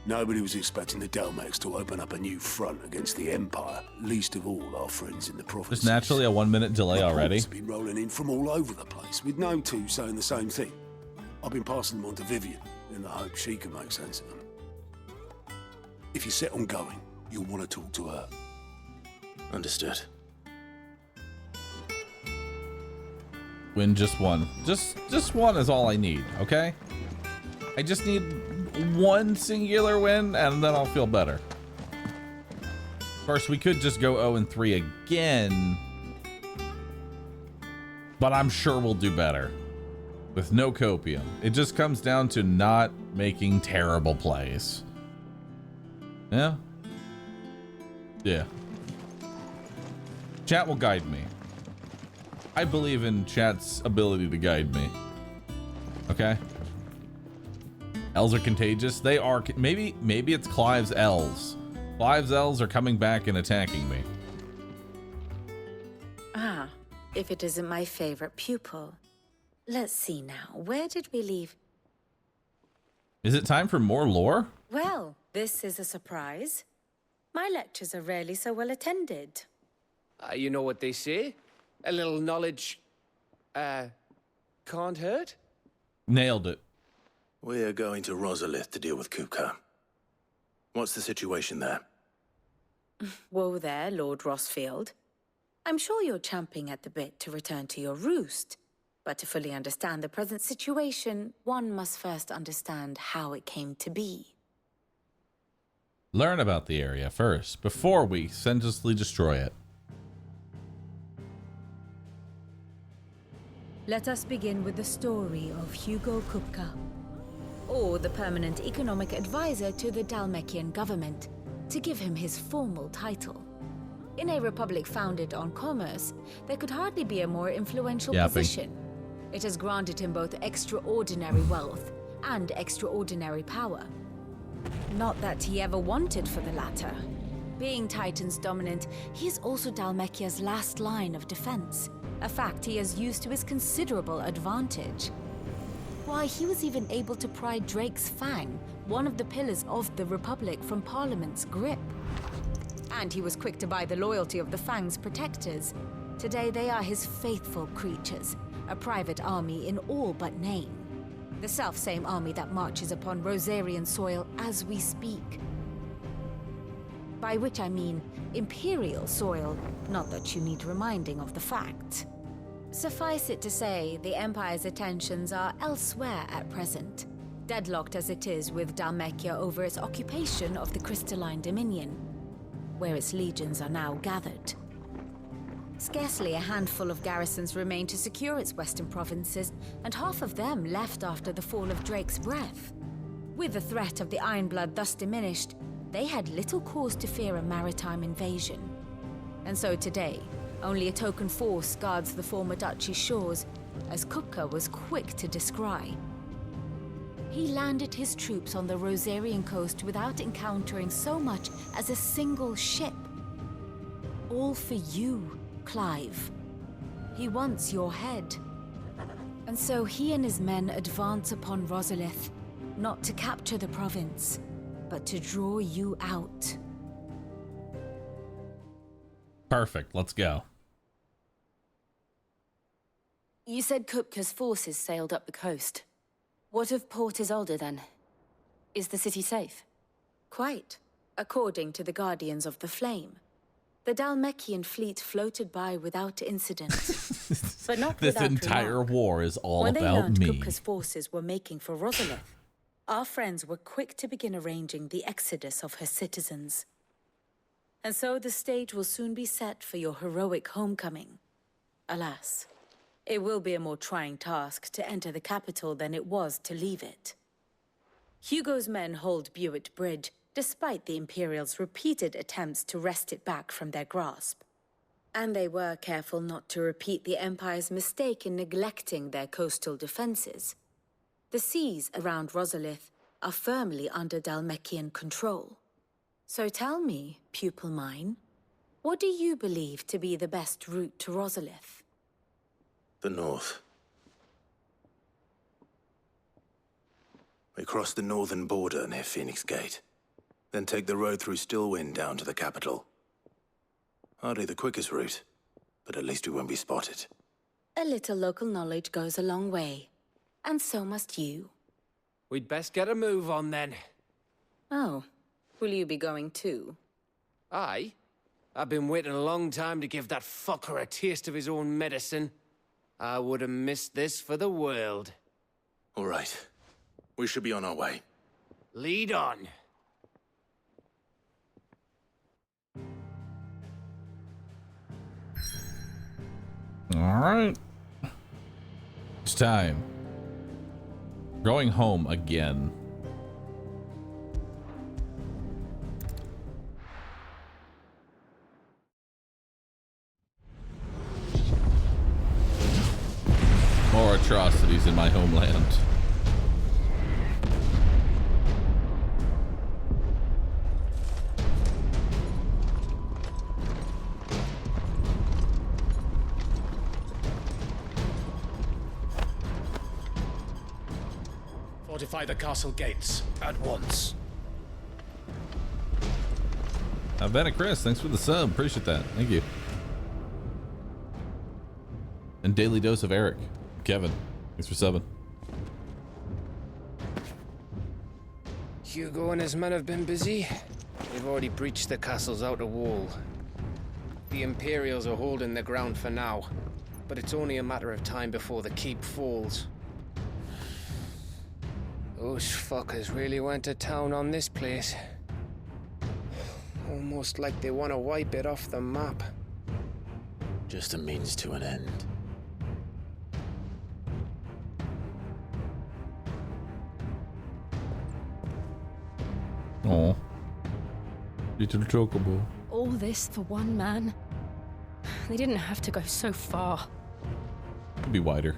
Nobody was expecting the Dalmacs to open up a new front against the Empire, least of all our friends in the provinces. There's naturally a 1-minute delay already. Reports have been rolling in from all over the place, with no two saying the same thing. I've been passing them on to Vivian, in the hope she can make sense of them. If you're set on going, you'll want to talk to her. Understood. Win just one. Just one is all I need, okay? I just need 1 singular win, and then I'll feel better. Of course, we could just go 0-3 again, but I'm sure we'll do better with no copium. It just comes down to not making terrible plays. Yeah? Yeah. Chat will guide me. I believe in chat's ability to guide me. Okay? Elves are contagious. They are. Maybe it's Clive's elves. Clive's elves are coming back and attacking me. Ah, if it isn't my favorite pupil. Let's see now. Where did we leave? Is it time for more lore? Well, this is a surprise. My lectures are rarely so well attended. You know what they say? A little knowledge, can't hurt? Nailed it. We're going to Rosalith to deal with Kupka. What's the situation there? Whoa there, Lord Rossfield. I'm sure you're champing at the bit to return to your roost. But to fully understand the present situation, one must first understand how it came to be. Learn about the area first, before we senselessly destroy it. Let us begin with the story of Hugo Kupka, or the permanent economic advisor to the Dalmekian government, to give him his formal title. In a republic founded on commerce, there could hardly be a more influential position. It has granted him both extraordinary wealth and extraordinary power. Not that he ever wanted for the latter. Being Titan's dominant, he is also Dalmekia's last line of defense, a fact he has used to his considerable advantage. Why, he was even able to pry Drake's Fang, one of the pillars of the Republic, from Parliament's grip. And he was quick to buy the loyalty of the Fang's protectors. Today they are his faithful creatures, a private army in all but name. The self-same army that marches upon Rosarian soil as we speak. By which I mean Imperial soil, not that you need reminding of the fact. Suffice it to say, the Empire's attentions are elsewhere at present, deadlocked as it is with Dalmekia over its occupation of the Crystalline Dominion, where its legions are now gathered. Scarcely a handful of garrisons remain to secure its western provinces, and half of them left after the fall of Drake's Breath. With the threat of the Ironblood thus diminished, they had little cause to fear a maritime invasion. And so today, only a token force guards the former duchy's shores, as Kupka was quick to descry. He landed his troops on the Rosarian coast without encountering so much as a single ship. All for you, Clive. He wants your head. And so he and his men advance upon Rosalith, not to capture the province, but to draw you out. Perfect. Let's go. You said Kupka's forces sailed up the coast. What of Port Isolde, then? Is the city safe? Quite, according to the Guardians of the Flame. The Dalmekian fleet floated by without incident. But not This without entire remark. war is all When they about learned me. Kupka's forces were making for Rosalith, our friends were quick to begin arranging the exodus of her citizens. And so the stage will soon be set for your heroic homecoming. Alas, it will be a more trying task to enter the capital than it was to leave it. Hugo's men hold Buet Bridge, despite the Imperials' repeated attempts to wrest it back from their grasp. And they were careful not to repeat the Empire's mistake in neglecting their coastal defenses. The seas around Rosalith are firmly under Dalmekian control. So tell me, pupil mine, what do you believe to be the best route to Rosalith? The north. We cross the northern border near Phoenix Gate, then take the road through Stillwind down to the capital. Hardly the quickest route, but at least we won't be spotted. A little local knowledge goes a long way, and so must you. We'd best get a move on then. Oh, will you be going too? Aye. I've been waiting a long time to give that fucker a taste of his own medicine. I would have missed this for the world. All right. We should be on our way. Lead on. All right. It's time. Going home again. More atrocities in my homeland. Fortify the castle gates at once. Vanna Chris, thanks for the sub. Appreciate that. Thank you. And Daily Dose of Eric. Kevin, thanks for subbing. Hugo and his men have been busy. They've already breached the castle's outer wall. The Imperials are holding the ground for now, but it's only a matter of time before the keep falls. Those fuckers really went to town on this place. Almost like they want to wipe it off the map. Just a means to an end. Oh, little chocobo. All this for one man? They didn't have to go so far. Could be wider.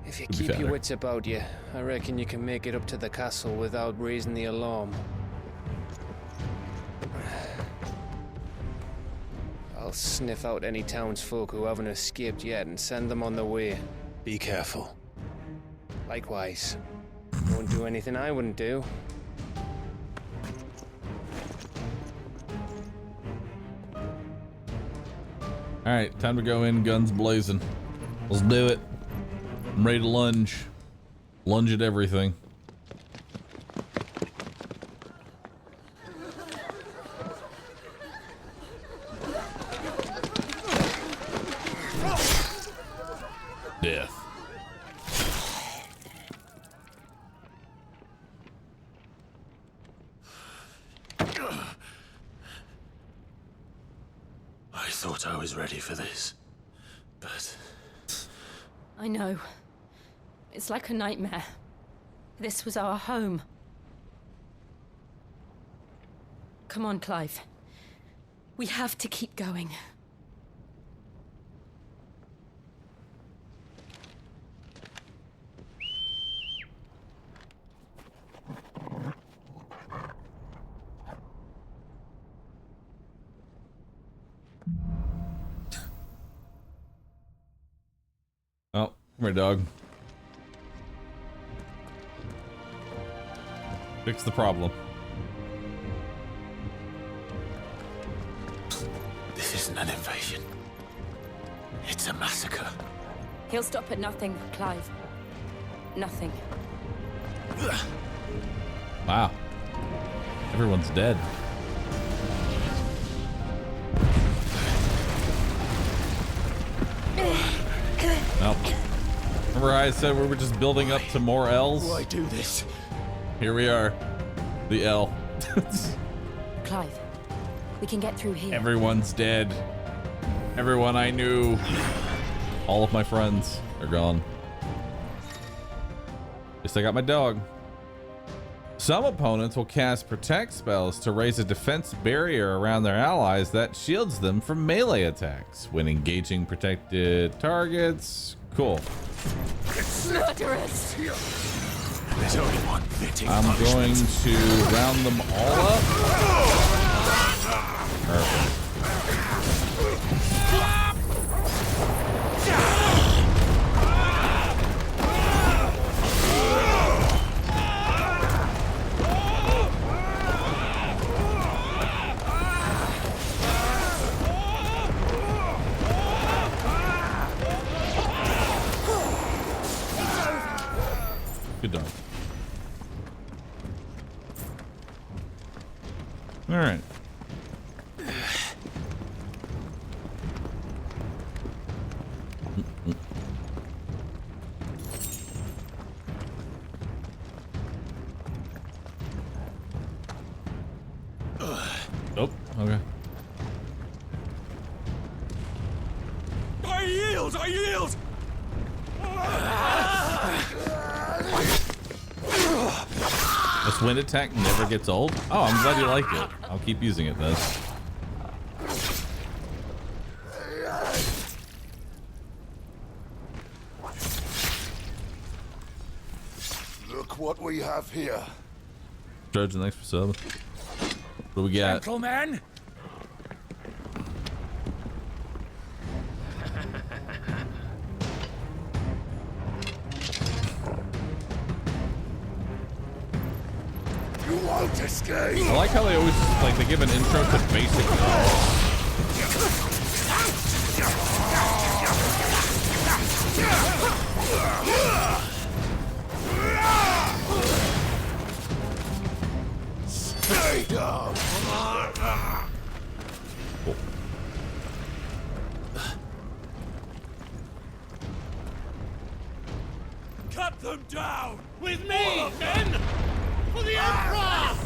If you Could be keep your fatter. wits about you, I reckon you can make it up to the castle without raising the alarm. I'll sniff out any townsfolk who haven't escaped yet and send them on their way. Be careful. Likewise. Won't do anything I wouldn't do. All right, time to go in, guns blazing. Let's do it. I'm ready to lunge. Lunge at everything. Death. I thought I was ready for this, but... I know. It's like a nightmare. This was our home. Come on, Clive. We have to keep going. Come here, dog. Fix the problem. This isn't an invasion. It's a massacre. He'll stop at nothing, Clive. Nothing. Wow. Everyone's dead. Nope. Remember how I said we were just building up to more L's? Why do this? Here we are. The L. Clive, we can get through here. Everyone's dead. Everyone I knew. All of my friends are gone. At least I got my dog. Some opponents will cast protect spells to raise a defense barrier around their allies that shields them from melee attacks when engaging protected targets. Cool. Murderers! There's only one fitting I'm going to round them all up. Perfect. Good dog. All right. Nope. Okay. I yield! I yield! This wind attack never gets old. Oh, I'm glad you like it. I'll keep using it then. Look what we have here. Trojan, thanks for sub. What do we got? Gentlemen! You won't escape. I like how they always like they give an intro to basic Stay down. Cool. Cut them down! With me, men! For the Emperor!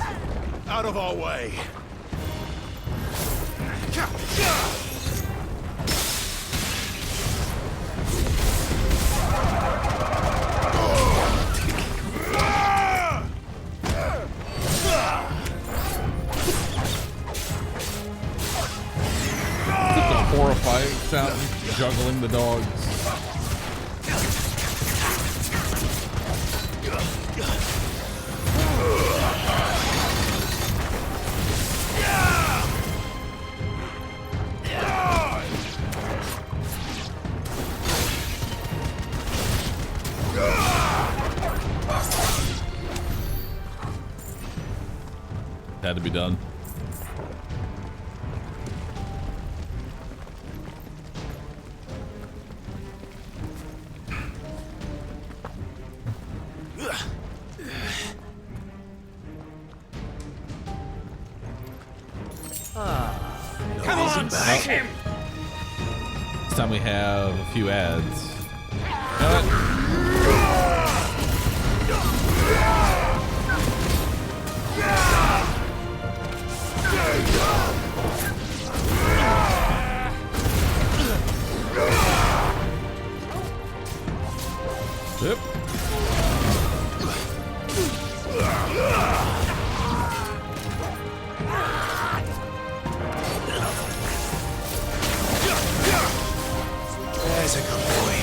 Out of our way! Such a horrifying sound juggling the dogs. Had to be done. Come on, sack him! This time we have a few ads. You know Yep. There's a good boy.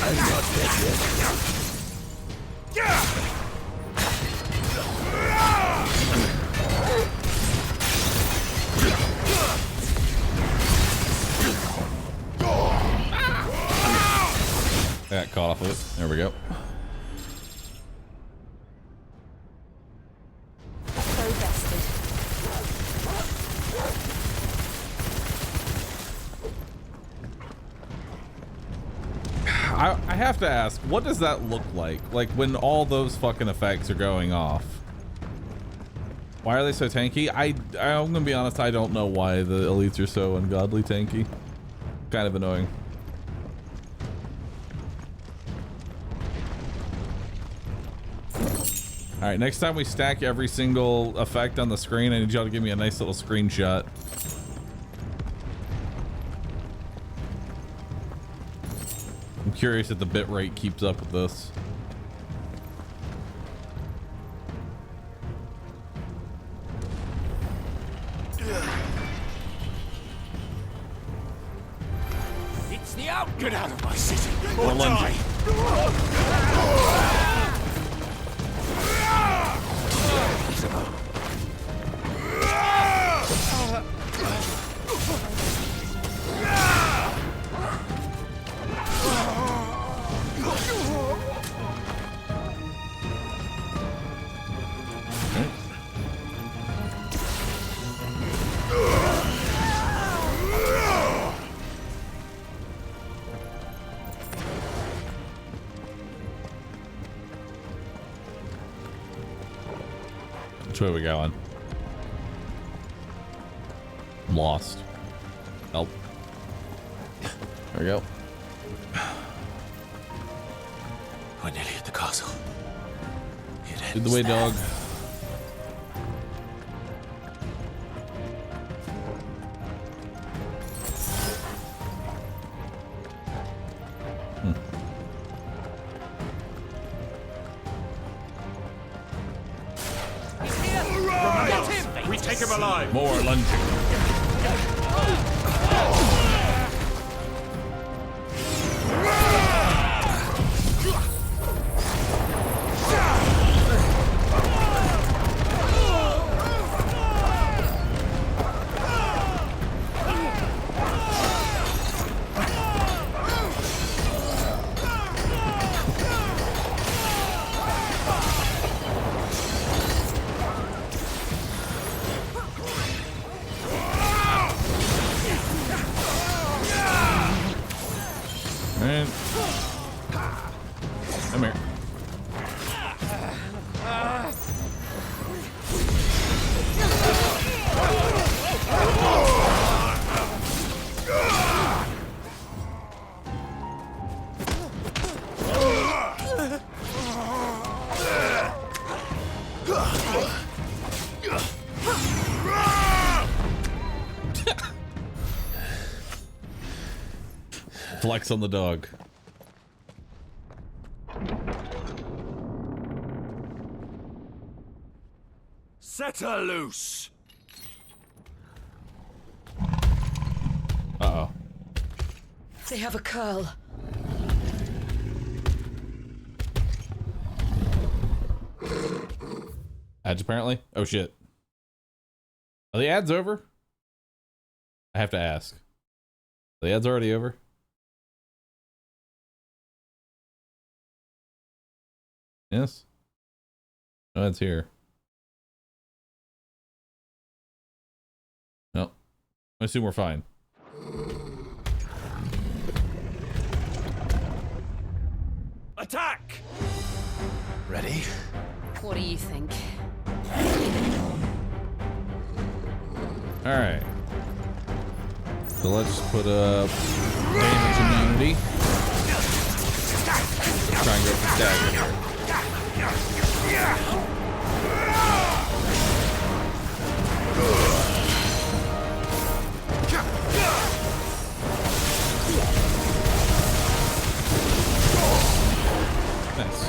I'm not dead yet. Got caught off of it. There we go. I have to ask, what does that look like? Like when all those fucking effects are going off? Why are they so tanky? I'm gonna be honest, I don't know why the elites are so ungodly tanky. Kind of annoying. All right, next time we stack every single effect on the screen, I need y'all to give me a nice little screenshot. I'm curious if the bitrate keeps up with this. It's the out. Get out of my city. Or lunging. Which way are we going? I'm lost. Help. There we go. We're nearly at the castle. Lead the way, dog. We take him alive. More lunging. Man. Come here. Flex on the dog. Set her loose. Uh-oh. They have a curl. Ads apparently? Oh shit. Are the ads over? I have to ask. Are the ads already over? Yes? No ads here. No. I assume we're fine. Attack! Ready? What do you think? Alright. So let's put up damage immunity. Try and go for stagger here. Nice.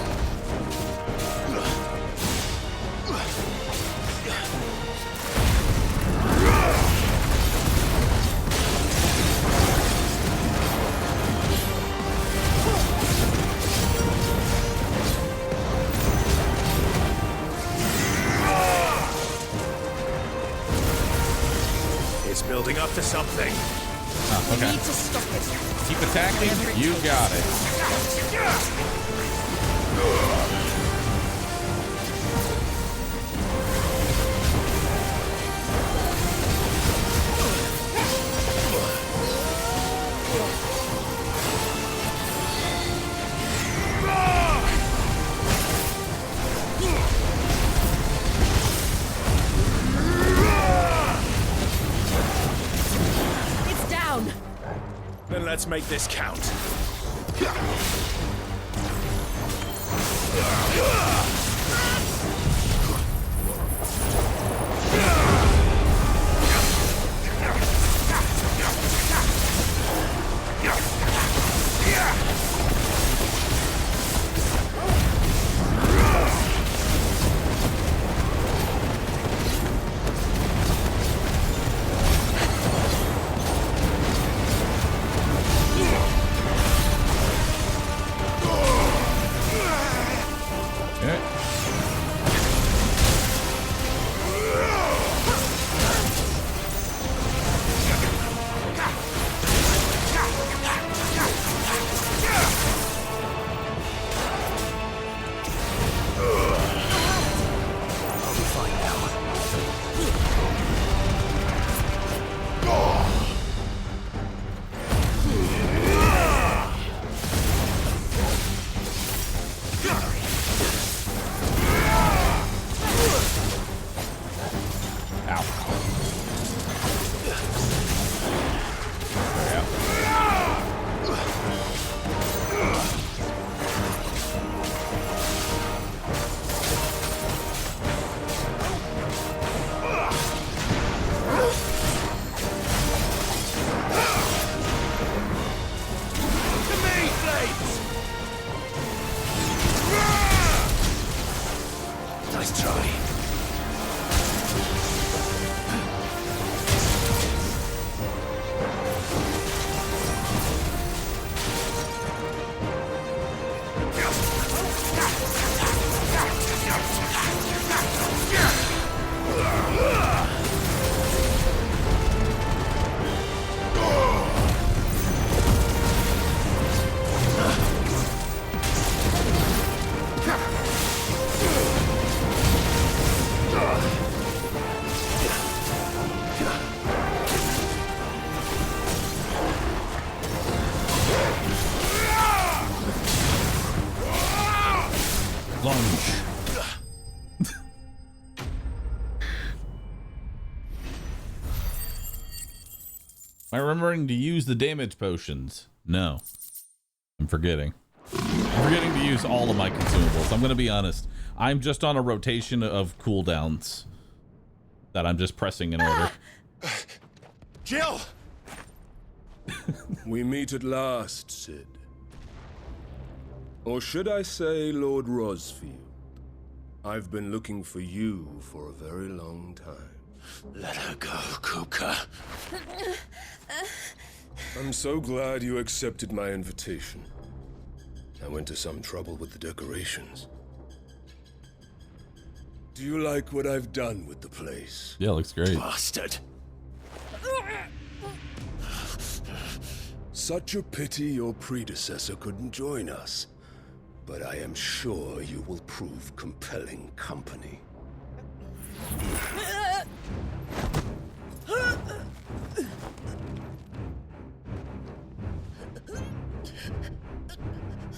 to something. Oh, okay. Need to stop it. Keep attacking. You got it. It's down. Then let's make this count. Nice try. Am I remembering to use the damage potions? No. I'm forgetting. I'm forgetting to use all of my consumables. I'm going to be honest. I'm just on a rotation of cooldowns that I'm just pressing in order. Jill! We meet at last, Sid. Or should I say, Lord Rosfield? I've been looking for you for a very long time. Let her go, Kupka. I'm so glad you accepted my invitation. I went to some trouble with the decorations. Do you like what I've done with the place? Yeah, looks great. Bastard! Such a pity your predecessor couldn't join us. But I am sure you will prove compelling company.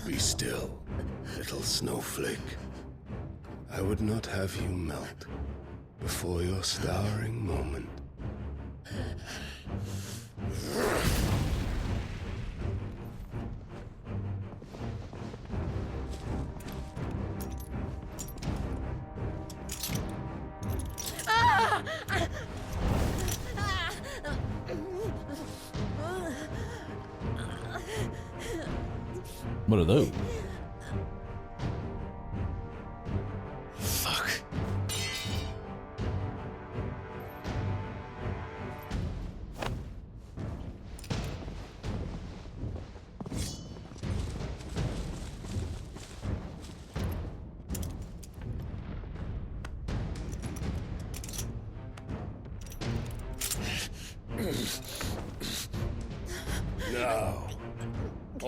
Be still, little snowflake. I would not have you melt before your starring moment. What are those? Fuck.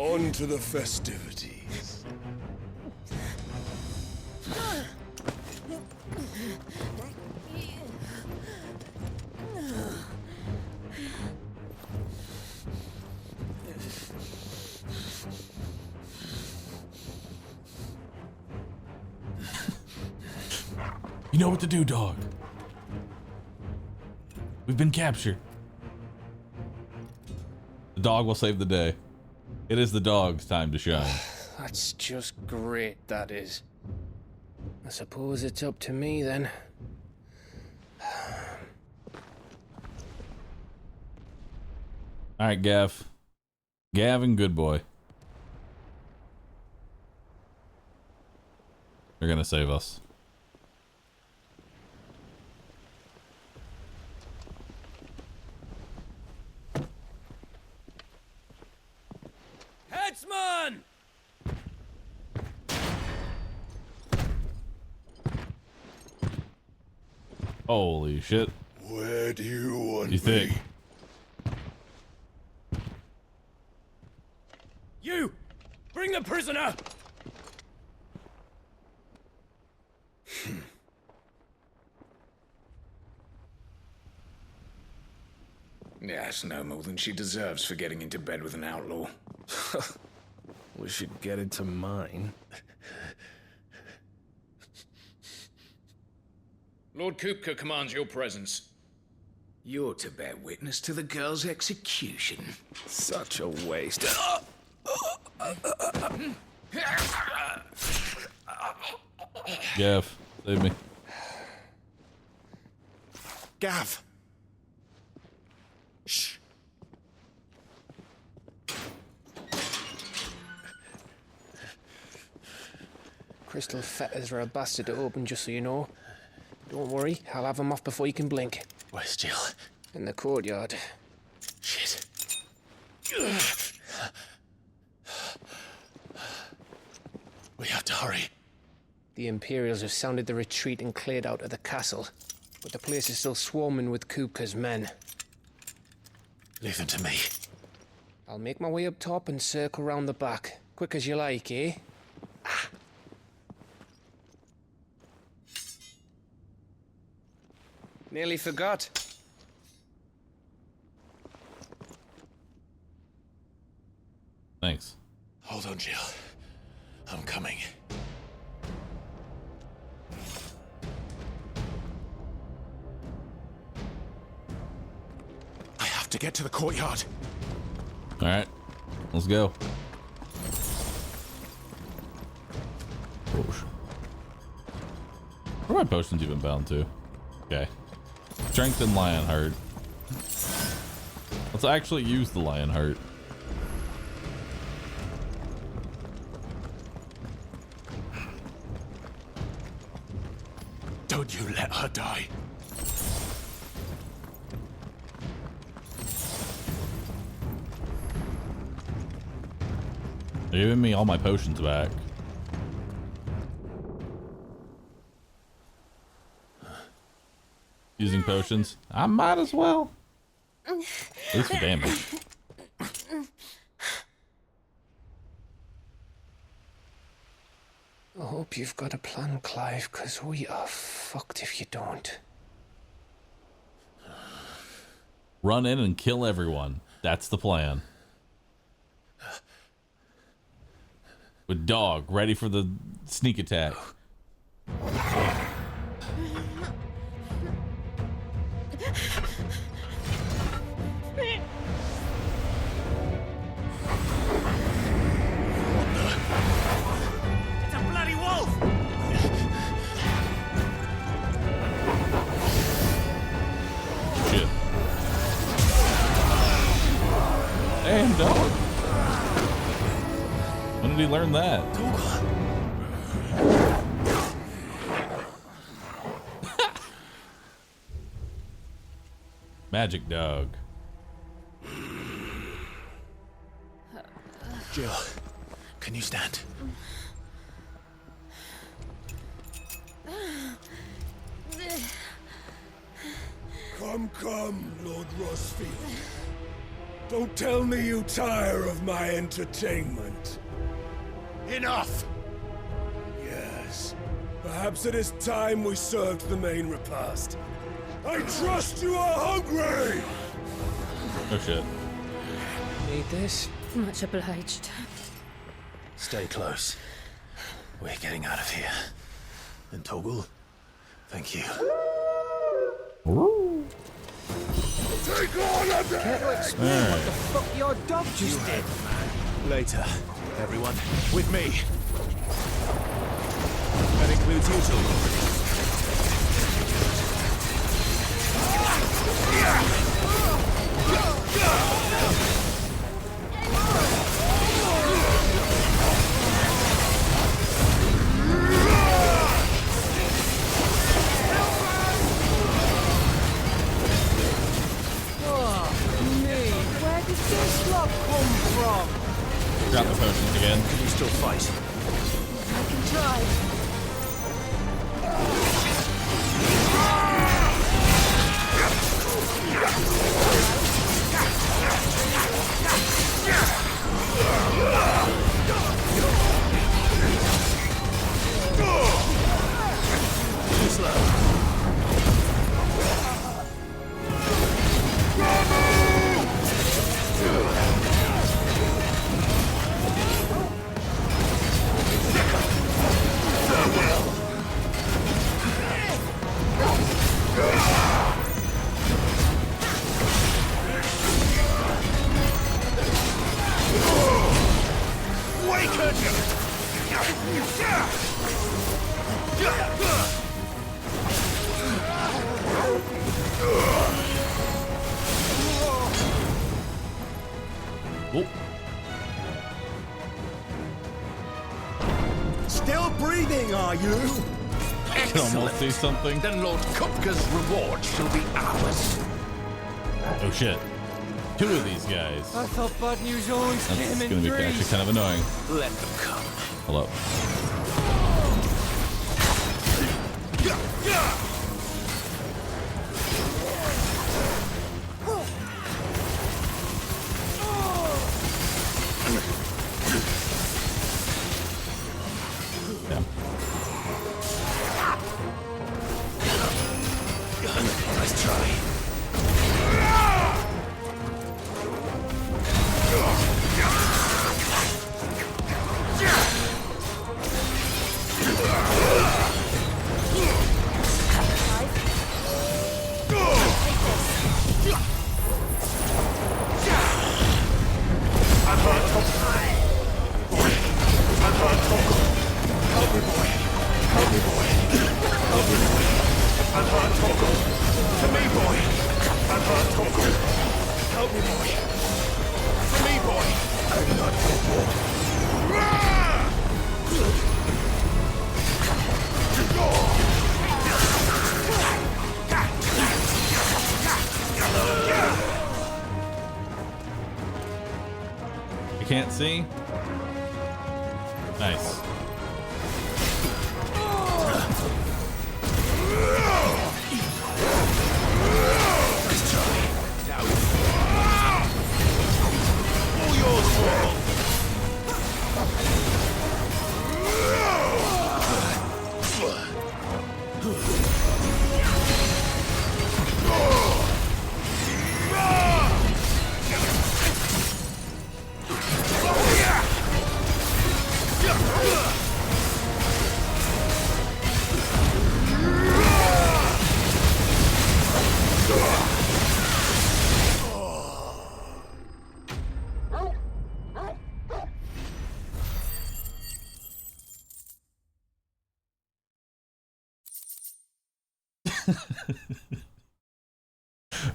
On to the festivities. You know what to do, dog. We've been captured. The dog will save the day. It is the dog's time to shine. That's just great, that is. I suppose it's up to me then. Alright, Gav. Gavin, good boy. They're gonna save us. Headsman! Holy shit. Where do you want You think? You! Bring the prisoner! Yes, no more than she deserves for getting into bed with an outlaw. We should get into mine. Lord Kupka commands your presence. You're to bear witness to the girl's execution. Such a waste. Gav, save me. Gav! Shh. Crystal fetters are a bastard to open, just so you know. Don't worry, I'll have them off before you can blink. Where's Jill? In the courtyard. Shit. We have to hurry. The Imperials have sounded the retreat and cleared out of the castle, but the place is still swarming with Kupka's men. Leave them to me. I'll make my way up top and circle round the back. Quick as you like, eh? Nearly forgot. Thanks. Hold on, Jill. I'm coming. I have to get to the courtyard. All right, let's go. Where are my potions even bound to? Okay. Strength and Lionheart. Let's actually use the Lionheart. Don't you let her die. They're giving me all my potions back. Using potions? I might as well. At least for damage. I hope you've got a plan, Clive, because we are fucked if you don't. Run in and kill everyone. That's the plan. With dog ready for the sneak attack. It's a bloody wolf! Shit. Damn, dog. When did he learn that? Magic dog. Jill, can you stand? Come, Lord Rossfield. Don't tell me you tire of my entertainment. Enough! Yes. Perhaps it is time we served the main repast. I trust you are hungry! Oh shit. Need this? Much obliged. Stay close. We're getting out of here. And Toggle, thank you. Take on a Care to explain what the fuck your dog just did? Later, everyone. With me. That includes you two. Where did this lot come from? Drop the potions again. Can you still fight? I can try. Too slow. Still breathing, are you? I can almost see something. Then Lord Kupka's reward shall be ours. Oh shit. Two of these guys. I thought bad news always That's came in gonna be threes. actually kind of annoying. Let them come. Hello. Nice try. You can't see? Nice.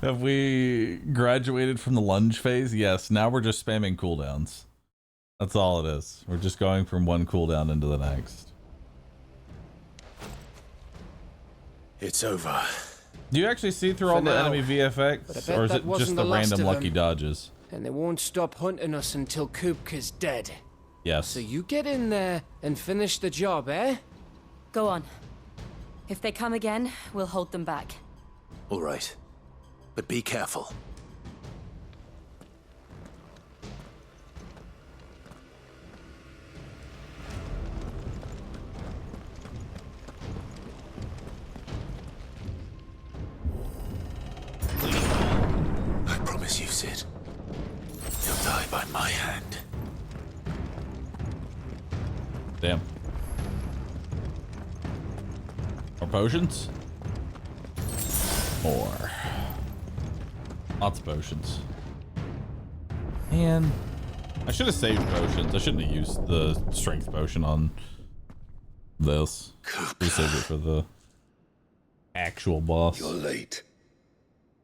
Have we graduated from the lunge phase? Yes, now we're just spamming cooldowns. That's all it is. We're just going from one cooldown into the next. It's over. Do you actually see through all the enemy VFX? Or is it just the random lucky dodges? And they won't stop hunting us until Kupka's dead. Yes. So you get in there and finish the job, eh? Go on. If they come again, we'll hold them back. All right. But be careful. Damn. More potions? More. Lots of potions. Man, I should have saved potions. I shouldn't have used the strength potion on this. We saved it for the actual boss. You're late.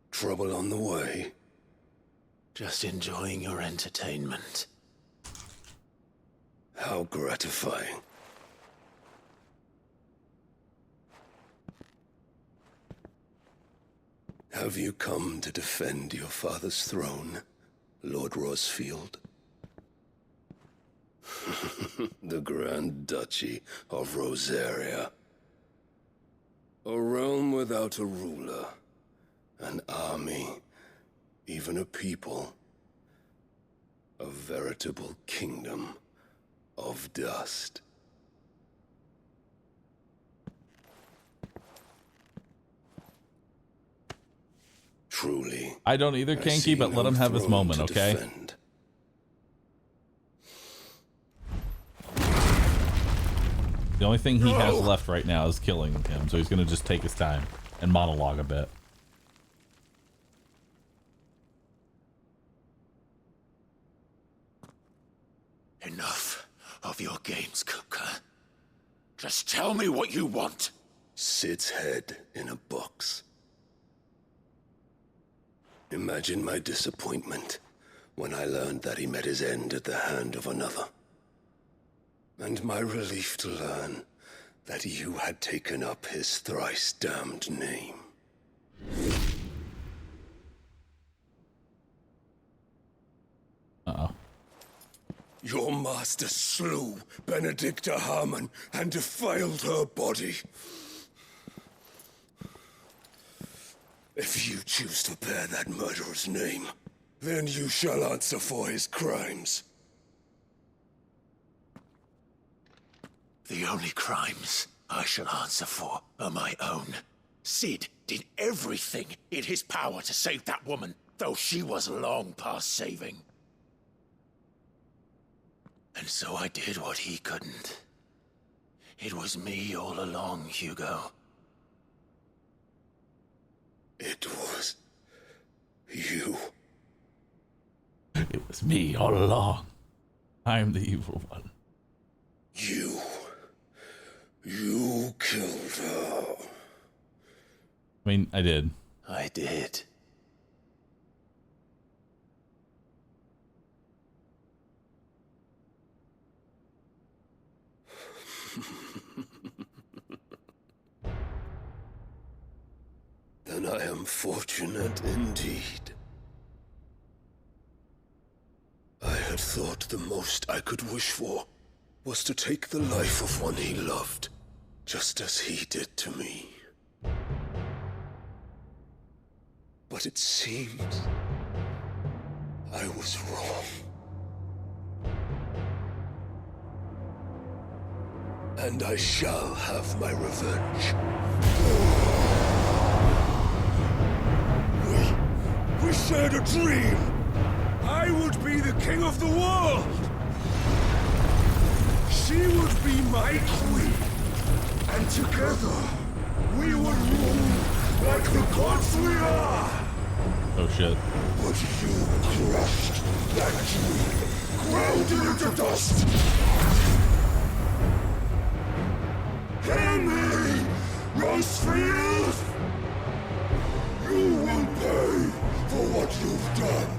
Trouble on the way. Just enjoying your entertainment. How gratifying. Have you come to defend your father's throne, Lord Rosfield? The Grand Duchy of Rosaria. A realm without a ruler, an army, even a people. A veritable kingdom of dust. Truly. I don't either, Kanky, but let him have his moment, okay? Defend. The only thing he has left right now is killing him, so he's gonna just take his time and monologue a bit. Enough of your games, Kupka. Just tell me what you want. Sid's head in a box. Imagine my disappointment when I learned that he met his end at the hand of another. And my relief to learn that you had taken up his thrice damned name. Uh-oh. Your master slew Benedicta Harmon and defiled her body. If you choose to bear that murderer's name, then you shall answer for his crimes. The only crimes I shall answer for are my own. Sid did everything in his power to save that woman, though she was long past saving. And so I did what he couldn't. It was me all along, Hugo. It was you. It was me all along. I'm the evil one. You killed her. I mean, I did. I did. Then I am fortunate indeed. I had thought the most I could wish for was to take the life of one he loved, just as he did to me. But it seems I was wrong. And I shall have my revenge. We shared a dream. I would be the king of the world. She would be my queen. And together, we would rule like the gods we are. Oh shit. But you crushed that dream, ground it into dust. Hear me, Rosefield! You will pay for what you've done.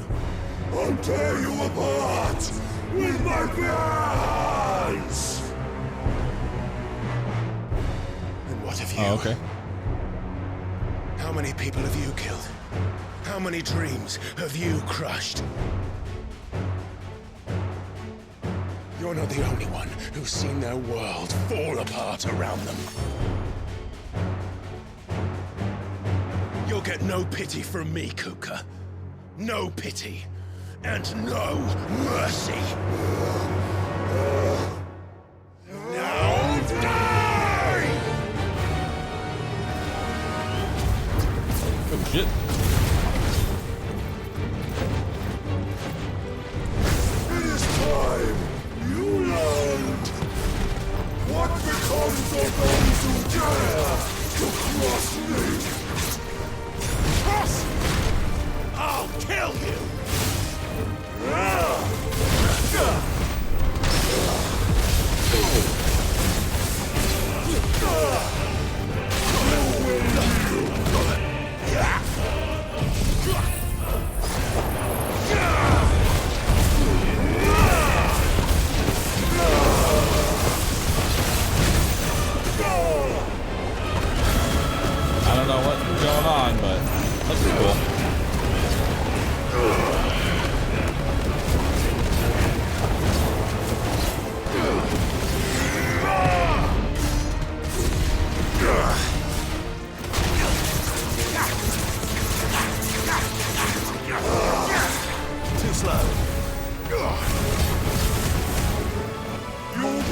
I'll tear you apart with my bare hands! And what have you? Oh, okay. How many people have you killed? How many dreams have you crushed? You're not the only one who's seen their world fall apart around them. You'll get no pity from me, Kuka. No pity. And no mercy. Now die! Oh shit. It is time you learned.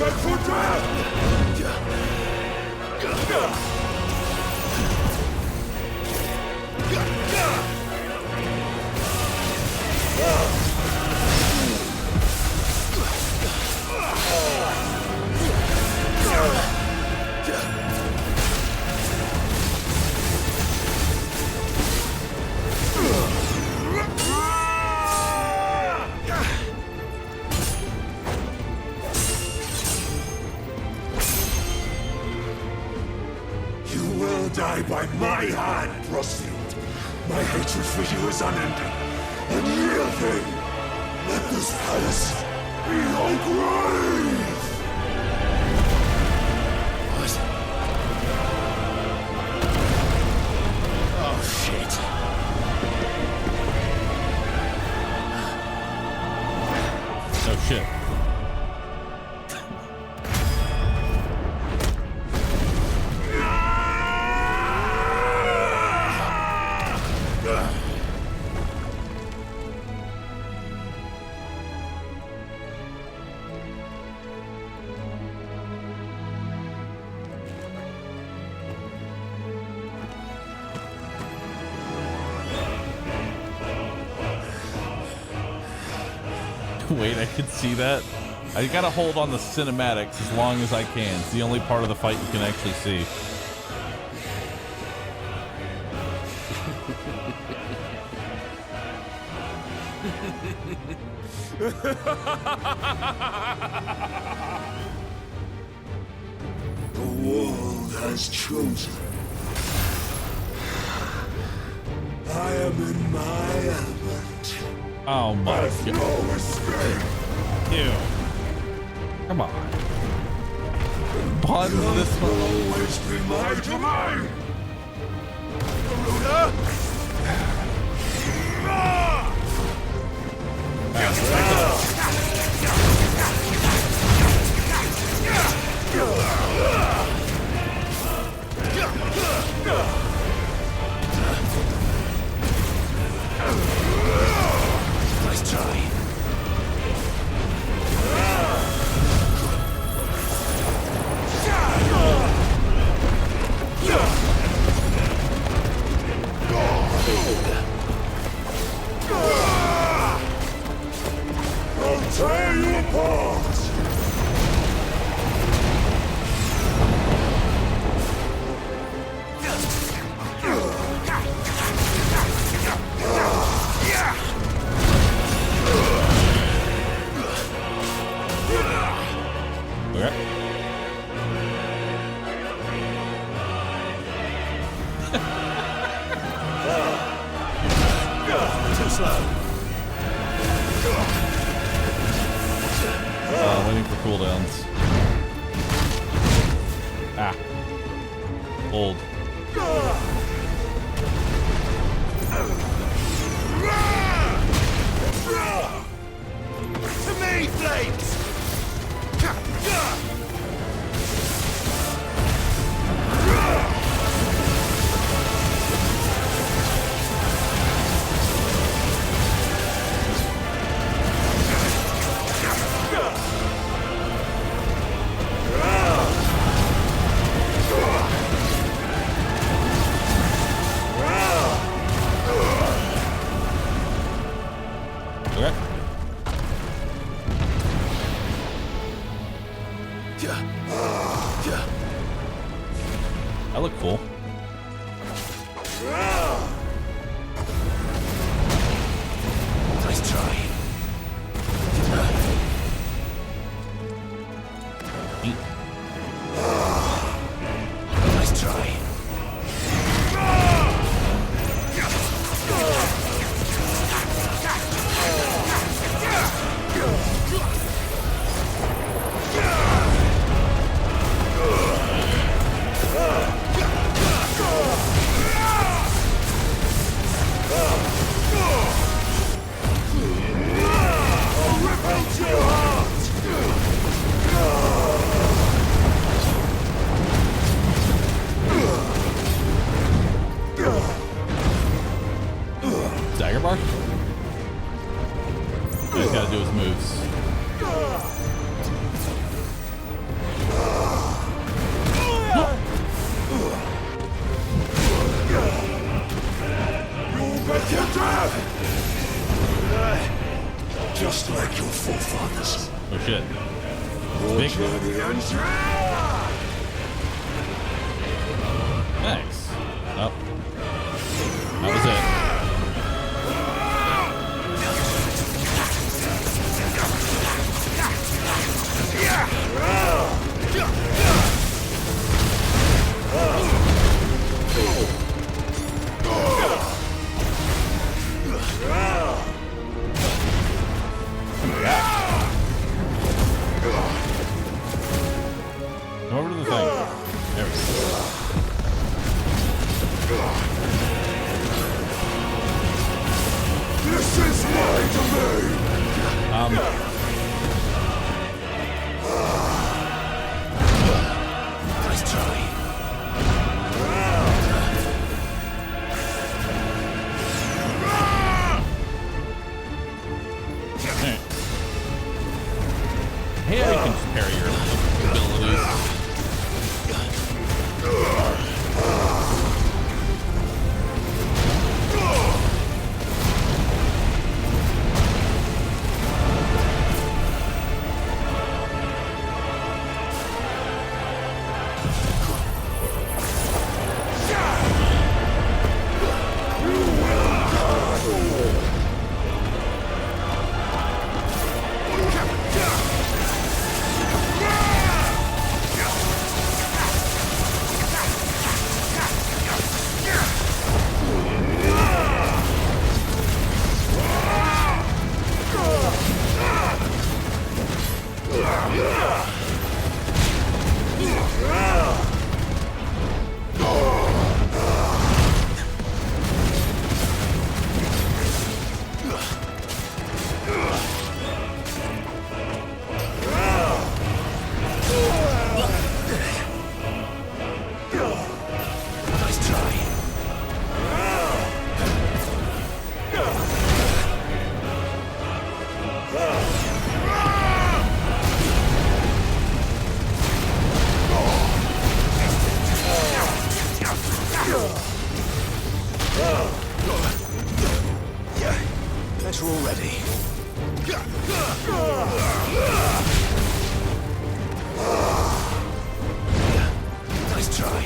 beg for death! You will die by my hand, Frostfield. My hatred for you is unending. Unyielding. Let this palace be your grave! What? Oh, shit. Oh, shit. Wait, I can see that. I gotta hold on the cinematics as long as I can. It's the only part of the fight you can actually see. The world has chosen. I am in my element. Oh my I've god. no escape. Ew. Come on. Pause this will one. always be my domain. Garuda. Nice try. I'll tear you apart! Too slow. Waiting for cooldowns. Ah. Old. To me, Flames! That looked cool. Nice try. Nice try. Big nice. Oh. That was it. Over to the thing. There we go. This is my domain. Nice try. Here you can just parry your abilities. Better already. Nice try.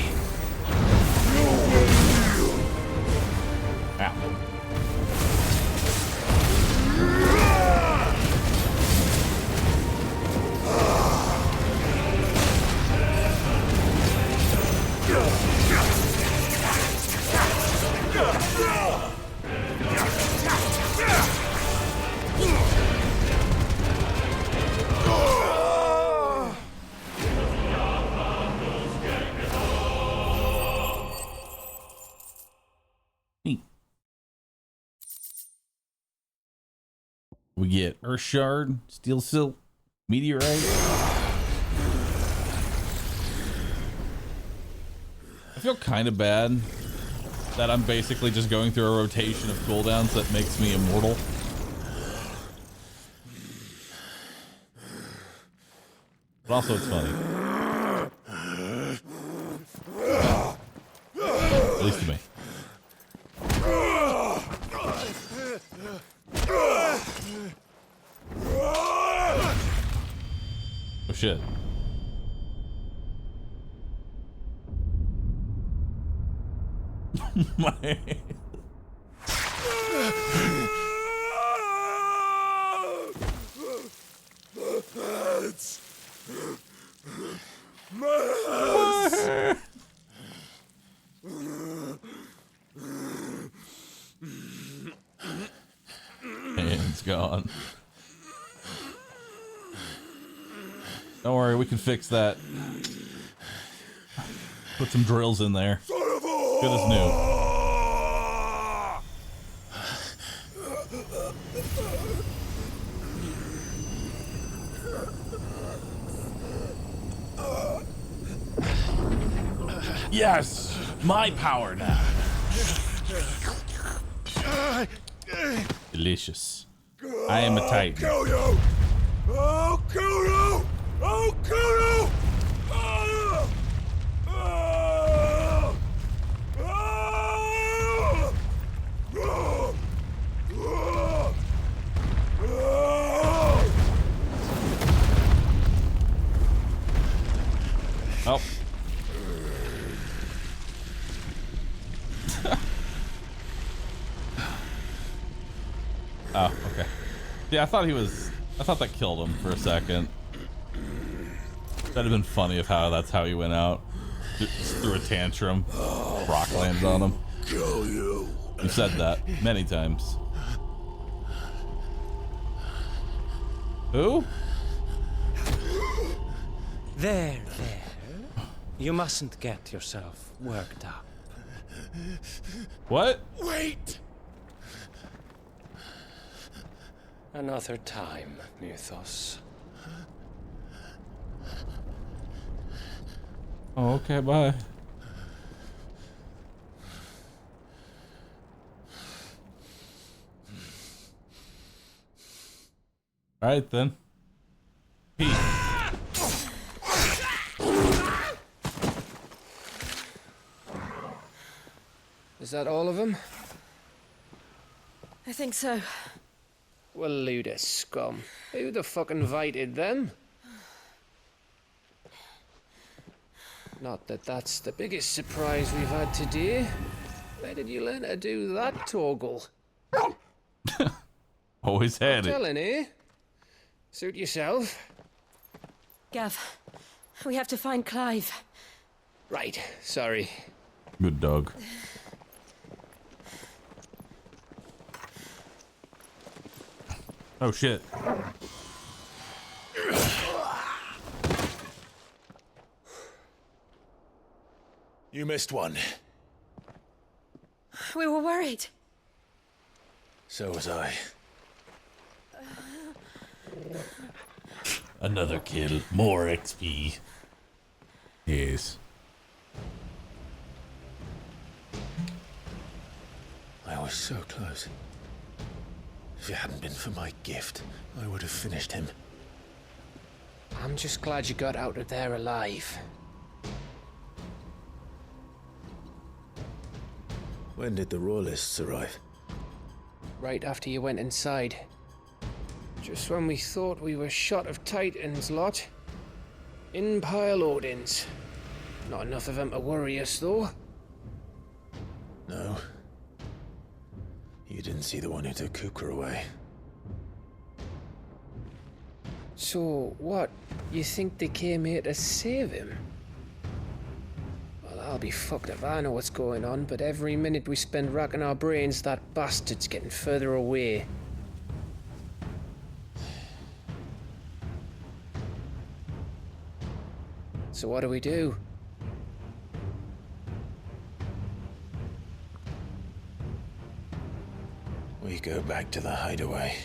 We get Earth Shard, Steel Silk, Meteorite. I feel kind of bad that I'm basically just going through a rotation of cooldowns that makes me immortal. But also it's funny. At least to me. Oh shit. My That's my hand's gone. Don't worry, we can fix that. Put some drills in there. Good as new. Yes! My power now. Delicious. I am a titan. Kill you! I'll kill you! I'll kill you! Oh. Oh, okay. Yeah, I thought that killed him for a second. That'd have been funny if that's how he went out. Just threw a tantrum. Rock landed on him. Kill you. You've said that many times. Who? There. You mustn't get yourself worked up. What? Wait! Another time, Mythos. Oh, okay, bye. All right, then. Peace. Is that all of them? I think so. Well, load of scum. Who the fuck invited them? Not that that's the biggest surprise we've had today. Where did you learn to do that, Toggle? Always had it. Telling, eh? Suit yourself. Gav, we have to find Clive. Right, sorry. Good dog. Oh shit. You missed one. We were worried. So was I. Another kill. More XP. Yes. I was so close. If it hadn't been for my gift, I would have finished him. I'm just glad you got out of there alive. When did the Royalists arrive? Right after you went inside. Just when we thought we were shot of Titans, lot. In pile Odins. Not enough of them to worry us, though. No. You didn't see the one who took Kupka away. So, what? You think they came here to save him? Well, I'll be fucked if I know what's going on, but every minute we spend racking our brains, that bastard's getting further away. So what do we do? We go back to the hideaway.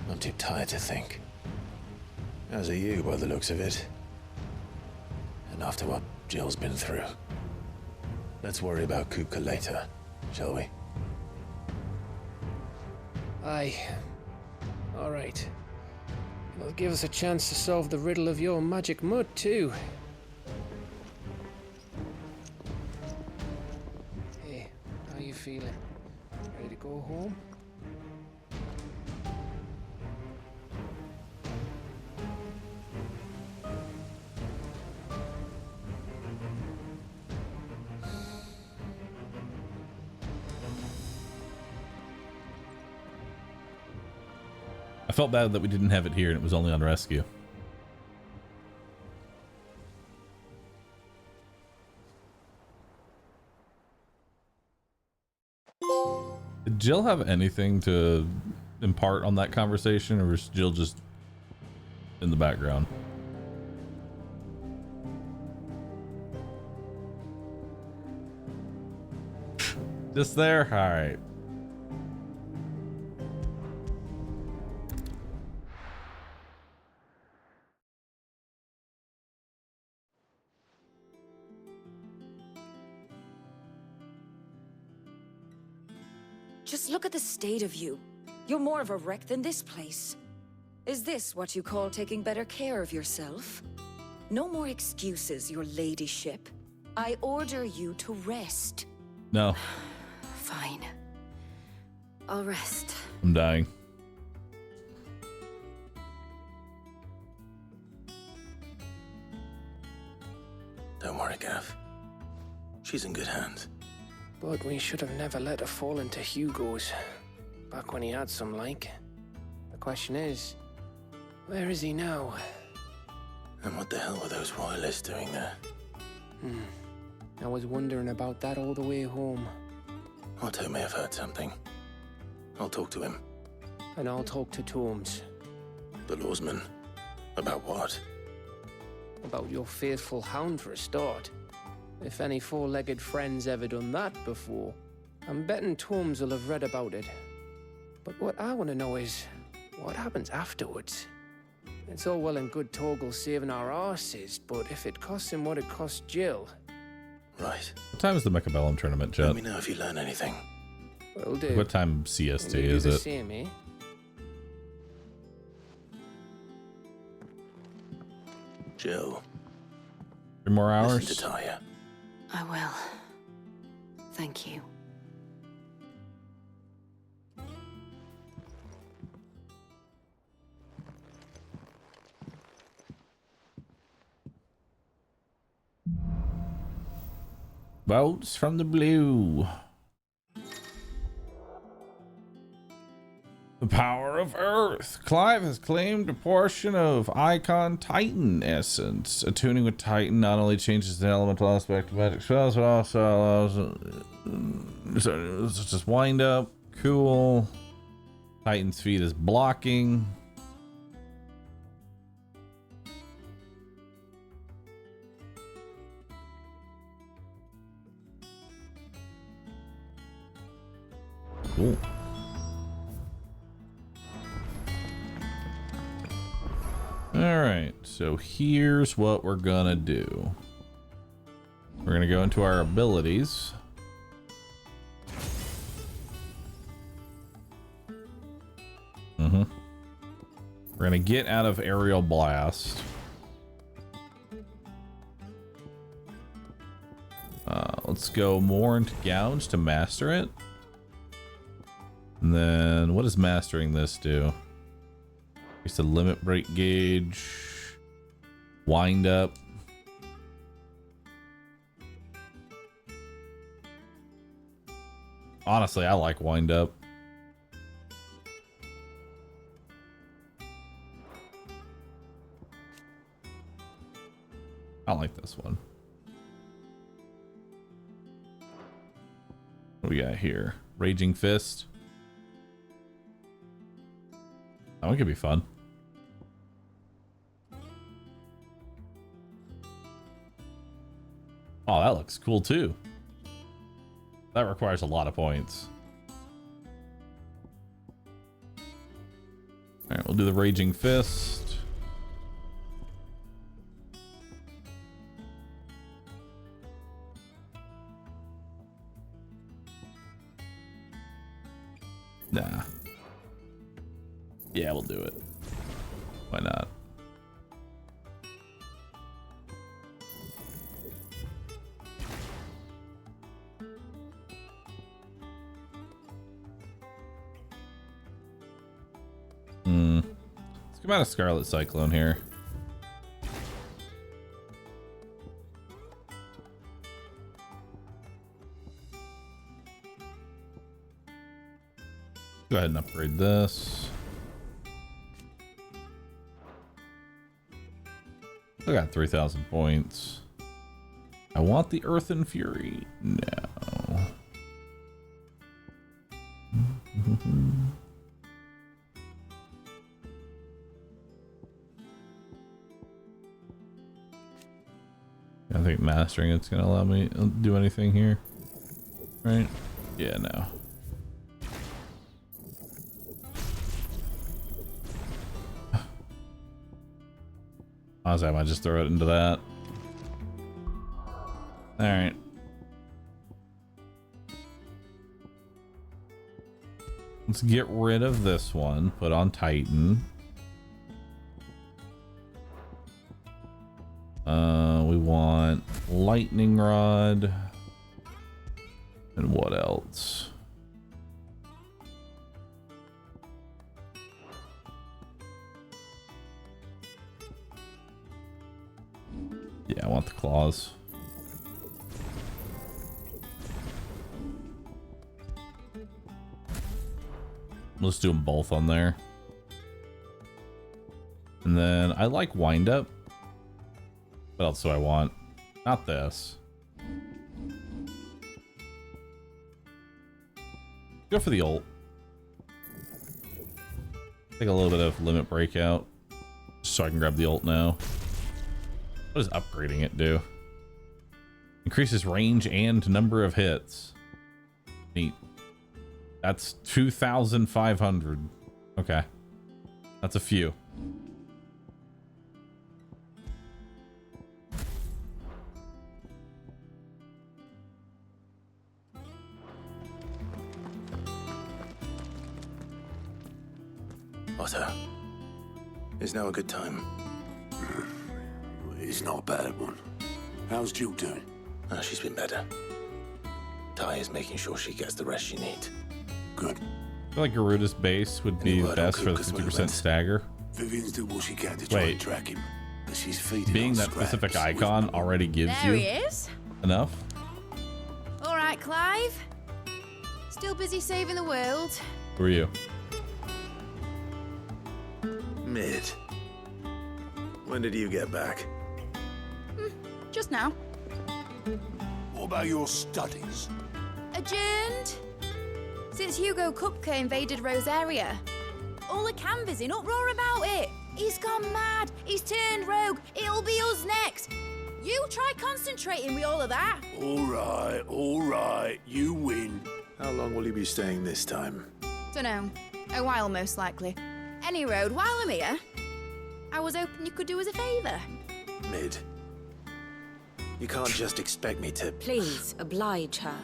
I'm too tired to think. As are you, by the looks of it. And after what Jill's been through. Let's worry about Kupka later, shall we? Aye. All right. It'll give us a chance to solve the riddle of your magic mud, too. Hey, how you feeling? Ready to go home? I felt bad that we didn't have it here and it was only on rescue. Did Jill have anything to impart on that conversation, or was Jill just in the background? Just there? All right. Just look at the state of you. You're more of a wreck than this place. Is this what you call taking better care of yourself? No more excuses, your ladyship. I order you to rest. No. Fine. I'll rest. I'm dying. Don't worry, Gav. She's in good hands. But we should have never let her fall into Hugo's. Back when he had some like. The question is, where is he now? And what the hell were those royalists doing there? I was wondering about that all the way home. Otto may have heard something. I'll talk to him. And I'll talk to Torms. The lawsman? About what? About your faithful hound for a start. If any four-legged friend's ever done that before, I'm betting Torms will have read about it. But what I want to know is, what happens afterwards? It's all well and good Torgal saving our arses, but if it costs him what it cost Jill... Right. What time is the Mechabellum tournament, Jet? Let me know if you learn anything. Will do. What time CST And you is do the it? same, eh? Jill. 3 more hours? Listen to Talia. I will. Thank you. Boats from the blue. The power of Earth. Clive has claimed a portion of Icon Titan essence. Attuning with Titan not only changes the elemental aspect of magic spells, but also allows let's just wind up. Cool. Titan's feet is blocking. Cool. All right, so here's what we're gonna do. We're gonna go into our abilities. We're gonna get out of Aerial Blast. Let's go more into Gouge to master it. And then what does mastering this do? It's the limit break gauge, wind up. Honestly, I like wind up. I like this one. What do we got here? Raging Fist. That one could be fun. Oh, that looks cool too. That requires a lot of points. All right, we'll do the Raging Fist. Nah. Yeah, we'll do it. Why not? Let's come out of Scarlet Cyclone here. Go ahead and upgrade this. I got 3,000 points. I want the Earthen Fury. No. I think mastering it's gonna allow me to do anything here. Right? Yeah, no. Honestly, I might just throw it into that. Alright. Let's get rid of this one. Put on Titan. We want Lightning Rod. And what else? Yeah, I want the claws. Let's do them both on there. And then I like wind up. What else do I want? Not this. Go for the ult. Take a little bit of limit breakout. So I can grab the ult now. What does upgrading it do? Increases range and number of hits. Neat. That's 2,500. Okay. That's a few. Otto, is now a good time? It's not a bad one. How's Jill doing? She's been better. Ty is making sure she gets the rest she needs. Good. I feel like Garuda's base would be best for the 50% stagger. Vivian's doing what she can to try and track him, but she's feeding being on that scraps. specific icon already gives There you he is. enough. All right, Clive. Still busy saving the world. Who are you? Mid. When did you get back? Just now. What about your studies? Adjourned. Since Hugo Kupka invaded Rosaria. All the canvas in uproar about it. He's gone mad. He's turned rogue. It'll be us next. You try concentrating with all of that. All right. You win. How long will you be staying this time? Dunno. A while, most likely. Any road, while I'm here, I was hoping you could do us a favour. Mid. You can't just expect me to... Please, oblige her.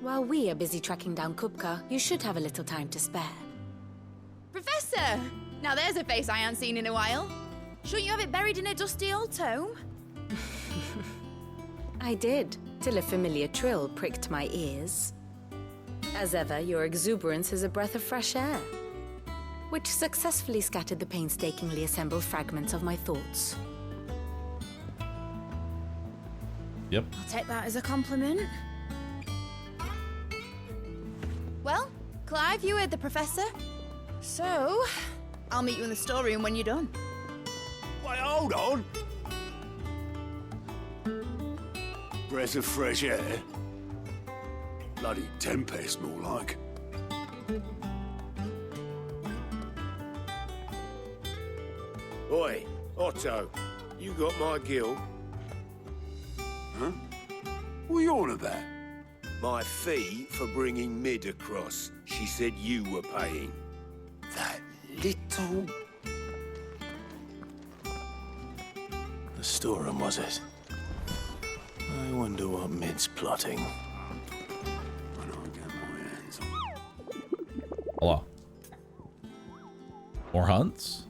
While we are busy tracking down Kupka, you should have a little time to spare. Professor! Now there's a face I ain't seen in a while. Shouldn't you have it buried in a dusty old tome? I did, till a familiar trill pricked my ears. As ever, your exuberance is a breath of fresh air, which successfully scattered the painstakingly assembled fragments of my thoughts. Yep. I'll take that as a compliment. Well, Clive, you heard the professor. So, I'll meet you in the storeroom when you're done. Wait, hold on. Breath of fresh air. Bloody tempest, more like. Oi, Otto, you got my gill? Huh? What are you on about? My fee for bringing Mid across. She said you were paying. That little... The storeroom, was it? I wonder what Mid's plotting. When I get my hands on... Hello. More hunts?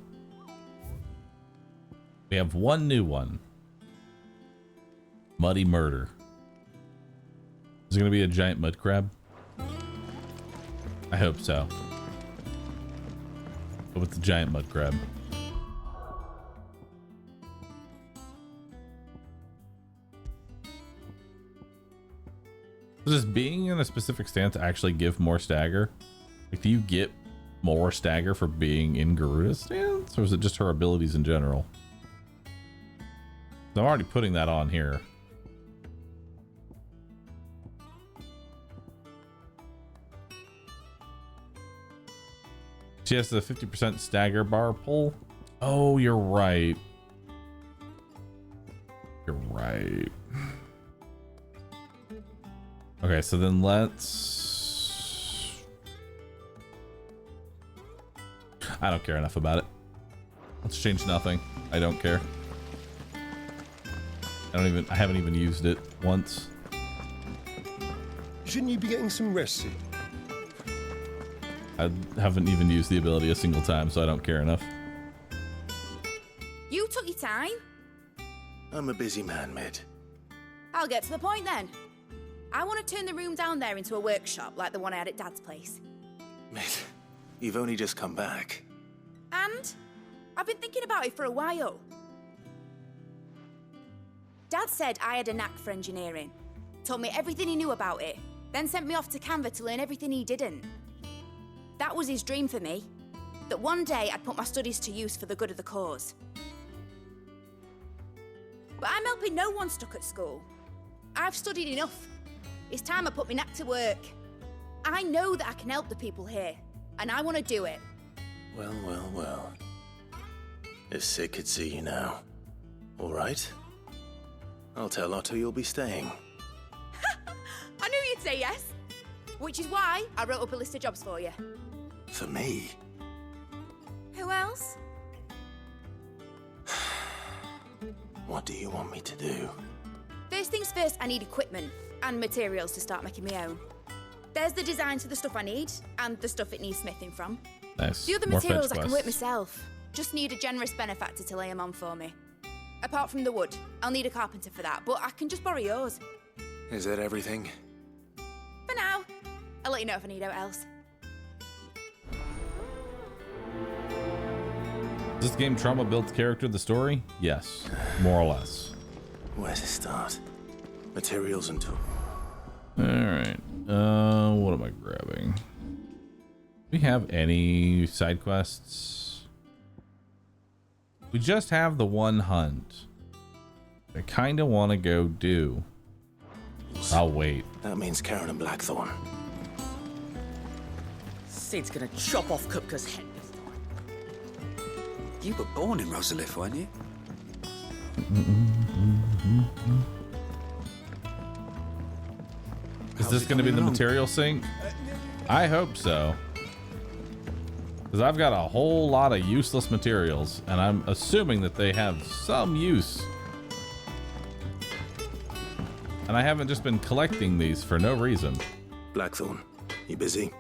We have one new one. Muddy Murder. Is it going to be a giant mud crab? I hope so. But with the giant mud crab. Does being in a specific stance actually give more stagger? Like, do you get more stagger for being in Garuda's stance? Or is it just her abilities in general? I'm already putting that on here. She has the 50% stagger bar pull. Oh, you're right. You're right. Okay, so then let's... I don't care enough about it. Let's change nothing. I don't care. I haven't even used it once. Shouldn't you be getting some rest soon? I haven't even used the ability a single time, so I don't care enough. You took your time. I'm a busy man, Mid. I'll get to the point then. I want to turn the room down there into a workshop like the one I had at Dad's place. Mid, you've only just come back. And I've been thinking about it for a while. Dad said I had a knack for engineering. told me everything he knew about it, then sent me off to Canva to learn everything he didn't. That was his dream for me, that one day I'd put my studies to use for the good of the cause. But I'm helping no one stuck at school. I've studied enough. It's time I put my knack to work. I know that I can help the people here, and I want to do it. Well, well, well. If Sid could see you now. All right? I'll tell Otto you'll be staying. I knew you'd say yes. Which is why I wrote up a list of jobs for you. For me? Who else? What do you want me to do? First things first, I need equipment and materials to start making my own. There's the designs for the stuff I need, and the stuff it needs smithing from. Nice. The other More materials fetch I can work quests. myself. Just need a generous benefactor to lay them on for me. Apart from the wood, I'll need a carpenter for that, but I can just borrow yours. Is that everything? For now. I'll let you know if I need out else. Does this game trauma build character the story? Yes, more or less. Where to start? Materials and tools. All right. What am I grabbing? Do we have any side quests? We just have the one hunt. I kind of want to go do. I'll wait. That means Karen and Blackthorn. Sid's gonna chop off Kupka's head this time. You were born in Rosalith, weren't you? Is this going to be the material sink? I hope so. Because I've got a whole lot of useless materials, and I'm assuming that they have some use. And I haven't just been collecting these for no reason. Blackthorn, you busy?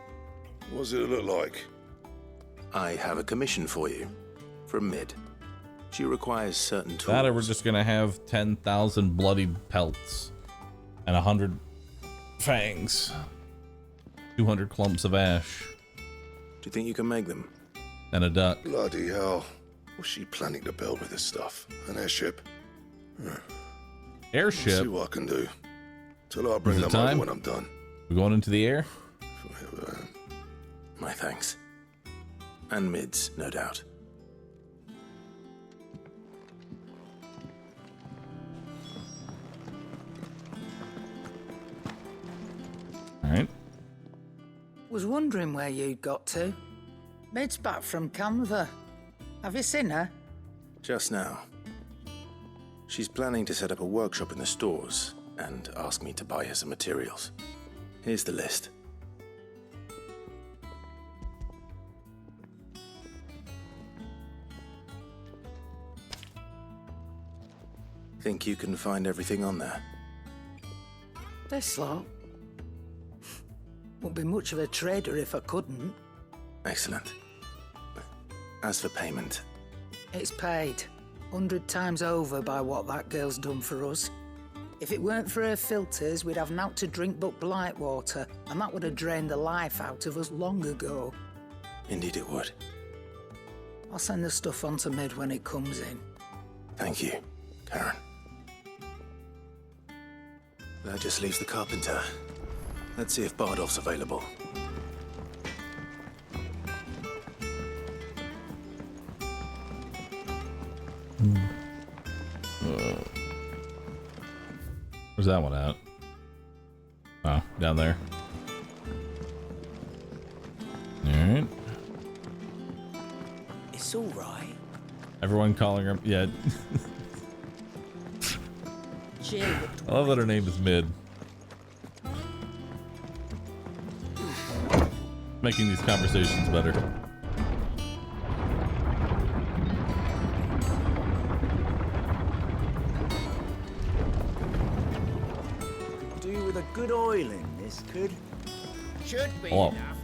What does it look like? I have a commission for you. From Mid. She requires certain tools. That or we're just going to have 10,000 bloody pelts and 100 fangs. 200 clumps of ash. Do you think you can make them? And a duck. Bloody hell. What's she planning to build with this stuff? An airship? Airship? Let's see what I can do. Till I bring Is it them over time? when I'm done. We're going into the air? My thanks. And Mid's, no doubt. All right. Was wondering where you'd got to. Mid's back from Canva. Have you seen her? Just now. She's planning to set up a workshop in the stores and ask me to buy her some materials. Here's the list. Think you can find everything on there? This lot. Wouldn't be much of a trader if I couldn't. Excellent. As for payment, It's paid 100 times over by what that girl's done for us. If it weren't for her filters, we'd have naught to drink but blight water, and that would have drained the life out of us long ago. indeed it would. I'll send the stuff on to Mid when it comes in. Thank you, Karen. That just leaves the carpenter. Let's see if Bardolph's available. Where's that one at? Oh, down there. Alright. It's all right. Everyone calling her. Yeah. I love that her name is Mid. Making these conversations better. Do with a good oiling, this could. Should be Hello. enough.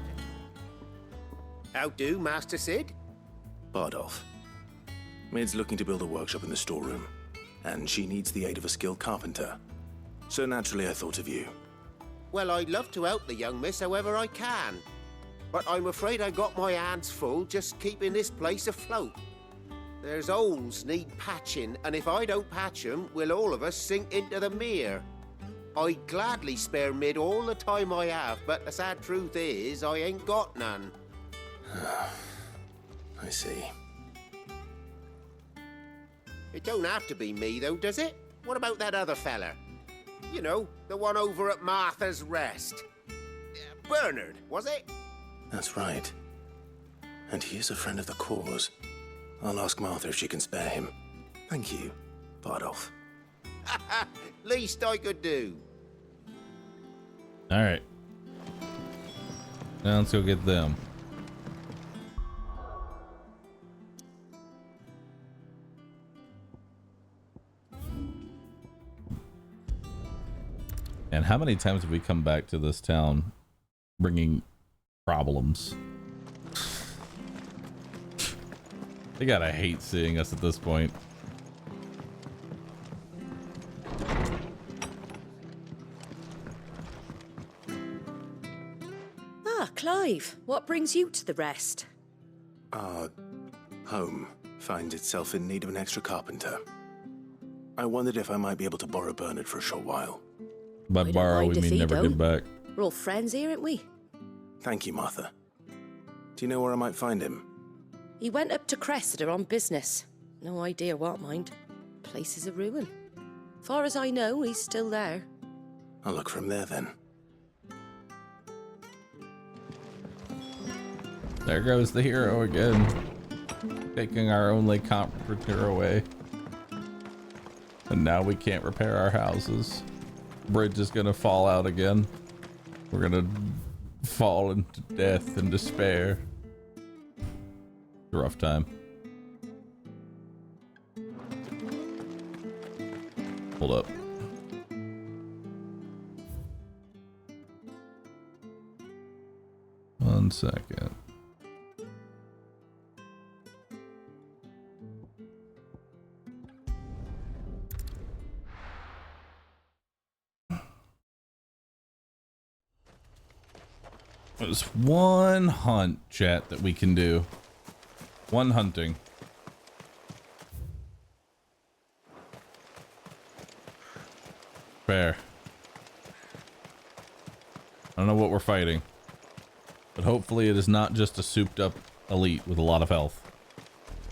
How do, Master Sid? Bardolph. Mid's looking to build a workshop in the storeroom, and she needs the aid of a skilled carpenter. So naturally I thought of you. Well, I'd love to help the young miss however I can. But I'm afraid I got my hands full just keeping this place afloat. There's holes need patching, and if I don't patch 'em, will all of us sink into the mere. I'd gladly spare Mid all the time I have, but the sad truth is, I ain't got none. I see. It don't have to be me, though, does it? What about that other fella? You know, the one over at Martha's Rest. Bernard, was it? That's right. And he is a friend of the cause. I'll ask Martha if she can spare him. Thank you, Bardolph. Least I could do. All right. Now let's go get them. And how many times have we come back to this town bringing problems? They gotta hate seeing us at this point. Ah, Clive, what brings you to the Rest? Our home finds itself in need of an extra carpenter. I wondered if I might be able to borrow Bernard for a short while. By borrow, we mean never get back. We're all friends here, aren't we? Thank you, Martha. Do you know where I might find him? He went up to Cressida on business. No idea what, mind. Place is a ruin. Far as I know, he's still there. I'll look for him there then. There goes the hero again. Taking our only comforter away. And now we can't repair our houses. Bridge is gonna fall out again. We're gonna fall into death and despair. It's a rough time. Hold up. One second. There's one hunt, chat, that we can do. One hunting. Fair. I don't know what we're fighting, but hopefully it is not just a souped up elite with a lot of health.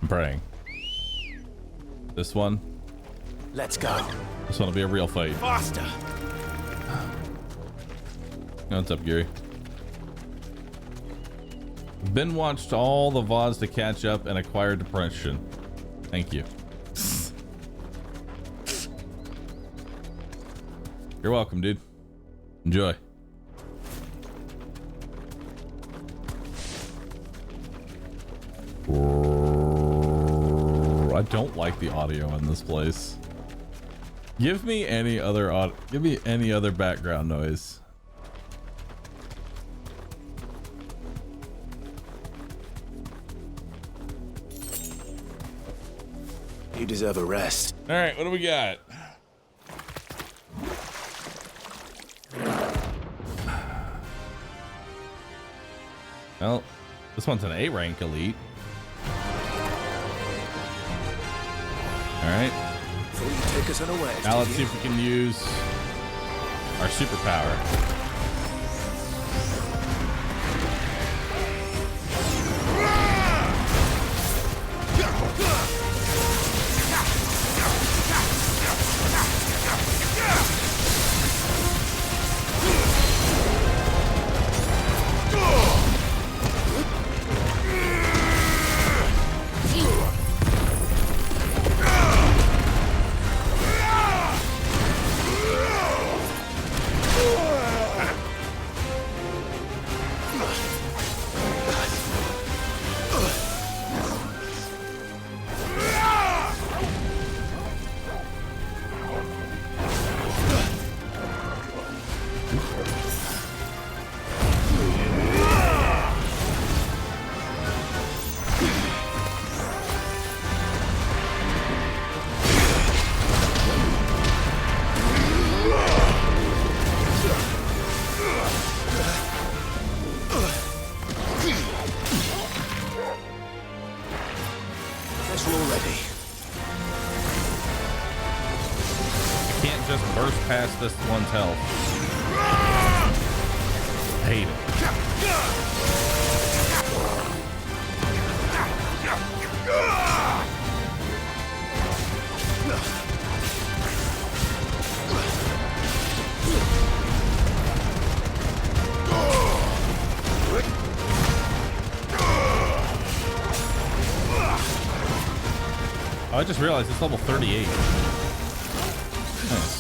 I'm praying. This one. Let's go. This one will be a real fight. Faster. What's up, Gary? Ben watched all the VODs to catch up and acquire depression. Thank you. You're welcome, dude. Enjoy. I don't like the audio in this place. Give me any other background noise. You deserve a rest. All right, what do we got? Well, this one's an A-rank elite. All right. Thought you'd take us unawares. Now let's see if we can use our superpower. past this one's health. Hate it. Oh, I just realized it's level 38. Nice.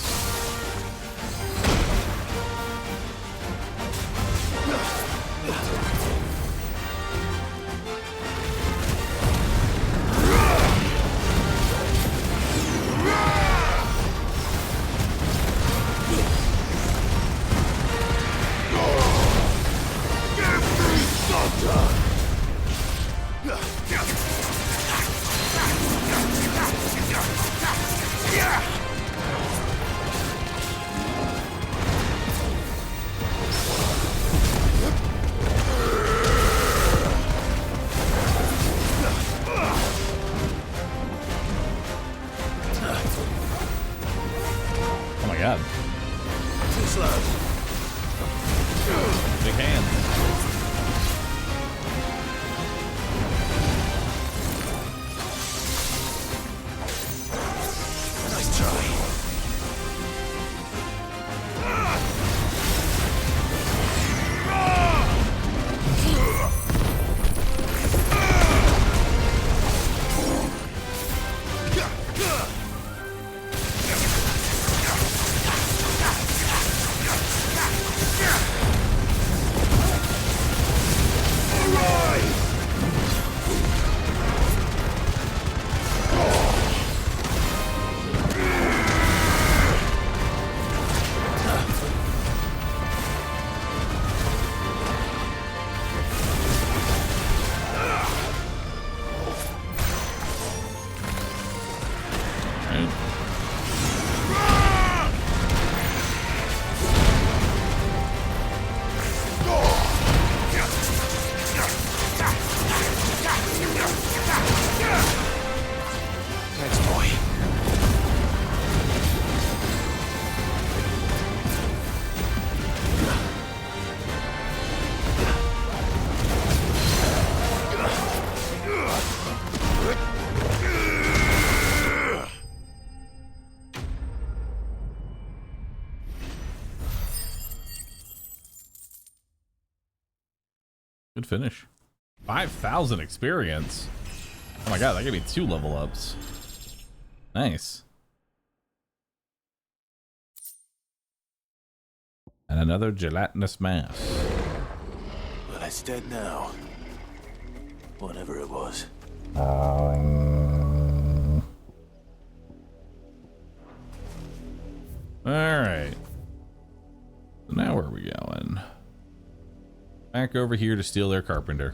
Oh my god. Too slow. Big hands. Nice try. Good finish. 5,000 experience. Oh my god, that gave me 2 level ups. Nice. And another gelatinous mass. Well, it's dead now. Whatever it was. Alright. So now where are we going? Back over here to steal their carpenter.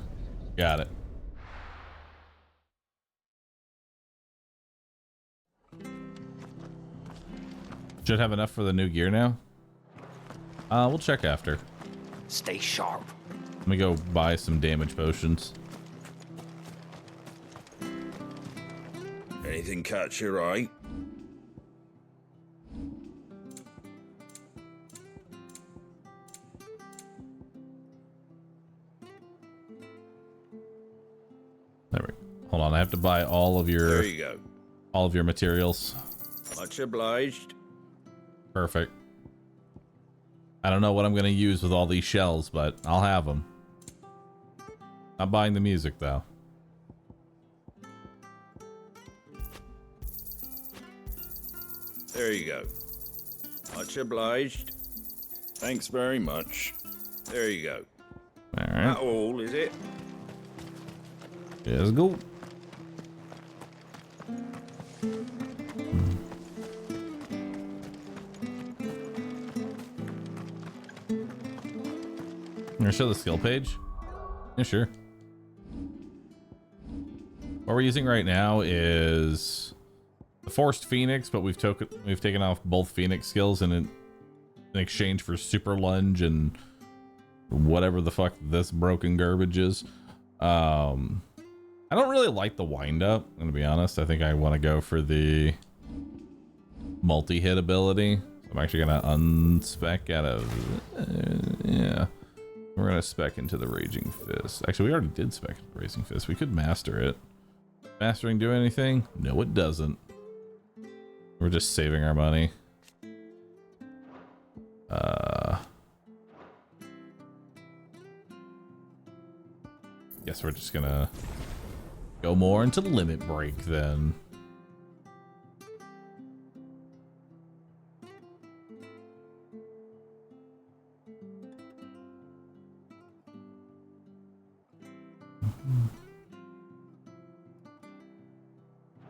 Got it. Should have enough for the new gear now. We'll check after. Stay sharp. Let me go buy some damage potions. Anything catch your eye? There we go. Hold on, I have to buy all of your. There you go. All of your materials. Much obliged. Perfect. I don't know what I'm going to use with all these shells, but I'll have them. Not buying the music, though. There you go. Much obliged. Thanks very much. There you go. All right. That all, is it? Let's go. Gonna show the skill page? Yeah, sure. What we're using right now is the Forced Phoenix, but we've taken off both Phoenix skills in exchange for Super Lunge and whatever the fuck this broken garbage is. I don't really like the wind up, I'm gonna be honest. I think I want to go for the multi-hit ability. I'm I'm actually gonna unspec out of yeah. We're gonna spec into the Raging Fist. Actually, we already did spec into the Raging Fist. We could master it. Mastering do anything? No, it doesn't. We're just saving our money. Guess we're just gonna go more into Limit Break then.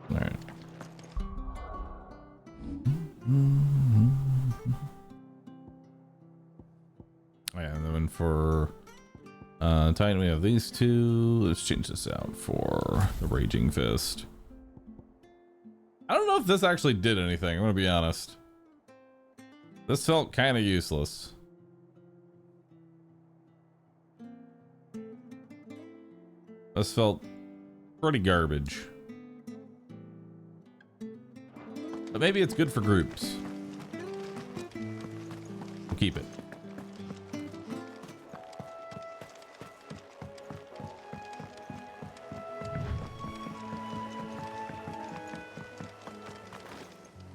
Alright. And then for Titan, we have these two. Let's change this out for the Raging Fist. I don't know if this actually did anything, I'm gonna be honest. This felt kind of useless. This felt pretty garbage. But maybe it's good for groups. We'll keep it.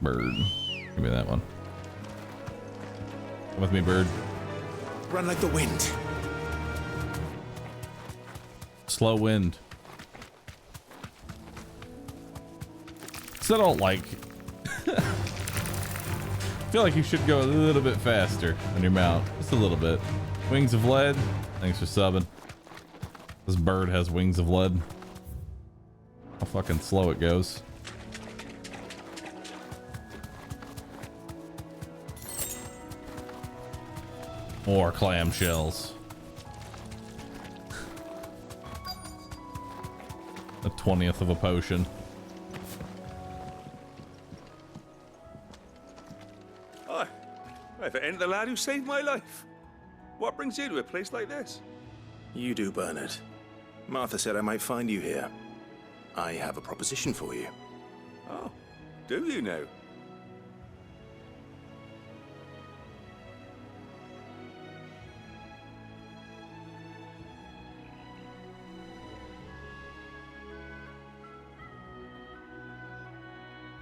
Bird. Give me that one. Come with me, bird. Run like the wind. Slow wind. So I don't like. I feel like you should go a little bit faster on your mount. Just a little bit. Wings of lead. Thanks for subbing. This bird has wings of lead. How fucking slow it goes. More clamshells. A 20th of a potion. Hi. If it ain't the lad who saved my life. What brings you to a place like this? You do, Bernard. Martha said I might find you here. I have a proposition for you. Oh, do you now?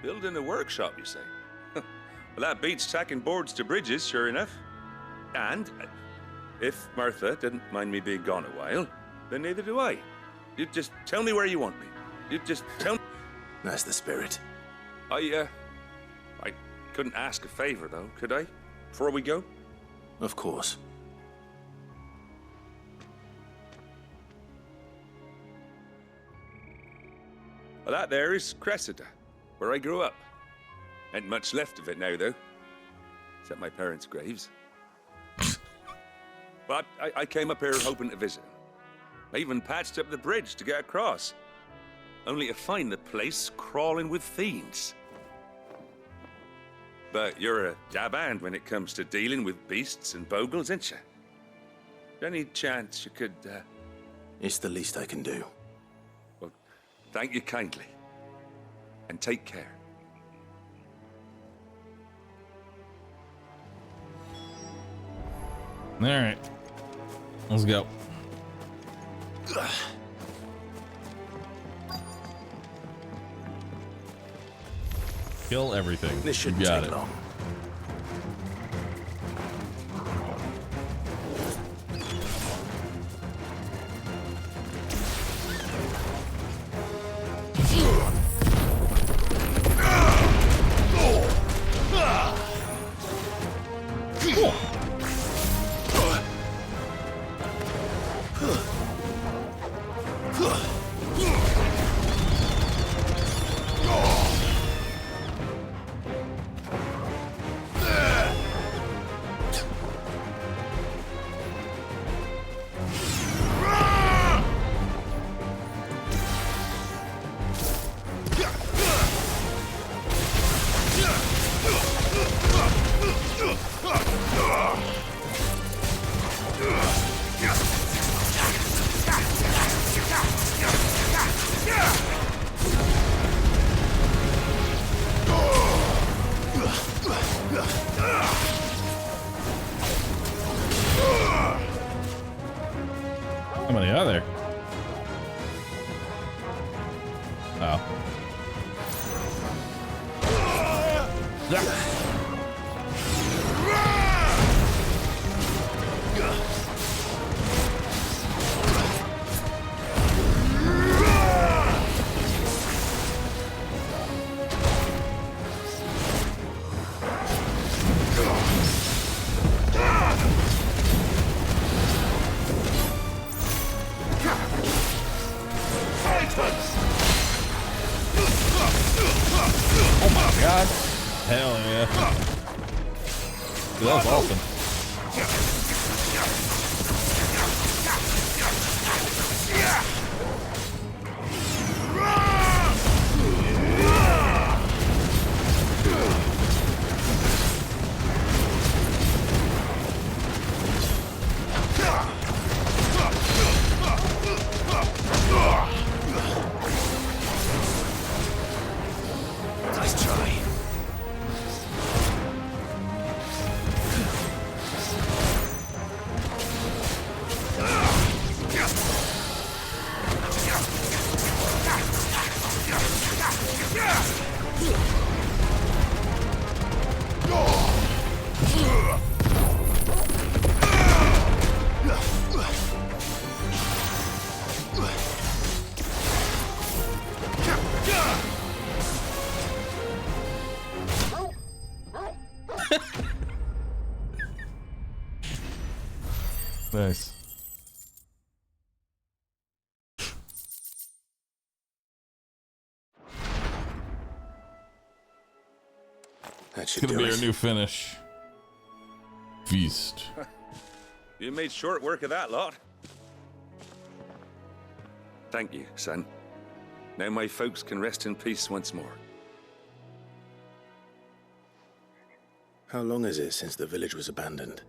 Building a workshop, you say? Well, that beats tacking boards to bridges, sure enough. And if Martha didn't mind me being gone a while, then neither do I. You just tell me where you want me. You just tell me. That's the spirit. I couldn't ask a favor, though, could I? Before we go? Of course. Well, that there is Cressida, where I grew up. Ain't much left of it now, though. Except my parents' graves. But I came up here hoping to visit. I even patched up the bridge to get across. Only to find the place crawling with fiends. But you're a dab hand when it comes to dealing with beasts and bogles, ain't you? Any chance you could, It's the least I can do. Well, thank you kindly. And take care. All right, let's go. Kill everything. This shouldn't got take it. long. Somebody out there. Oh. Oh my god. Hell yeah. Dude, that was awesome. Nice try. Nice. That It's should gonna do be it. our new finish. Feast. You made short work of that lot. Thank you, son. Now my folks can rest in peace once more. How long is it since the village was abandoned?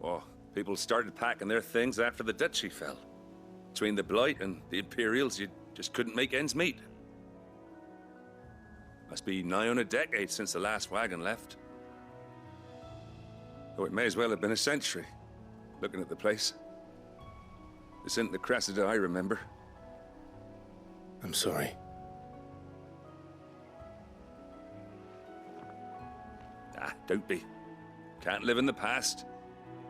Oh, people started packing their things after the duchy fell. Between the Blight and the Imperials, you just couldn't make ends meet. Must be nigh on a decade since the last wagon left. Though it may as well have been a century, looking at the place. This isn't the Cressida I remember. I'm sorry. Ah, don't be. Can't live in the past,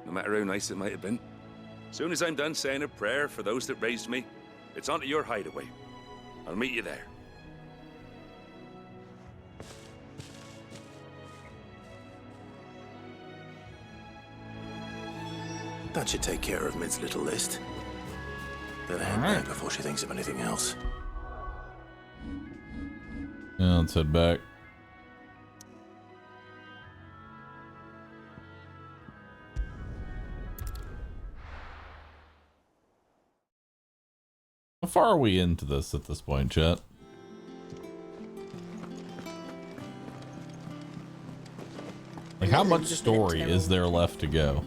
no matter how nice it might have been. Soon as I'm done saying a prayer for those that raised me, it's on to your hideaway. I'll meet you there. That should take care of Mid's little list. Better head back before she thinks of anything else. Yeah, let's head back. How far are we into this at this point, chat? Like, how much story is there left to go?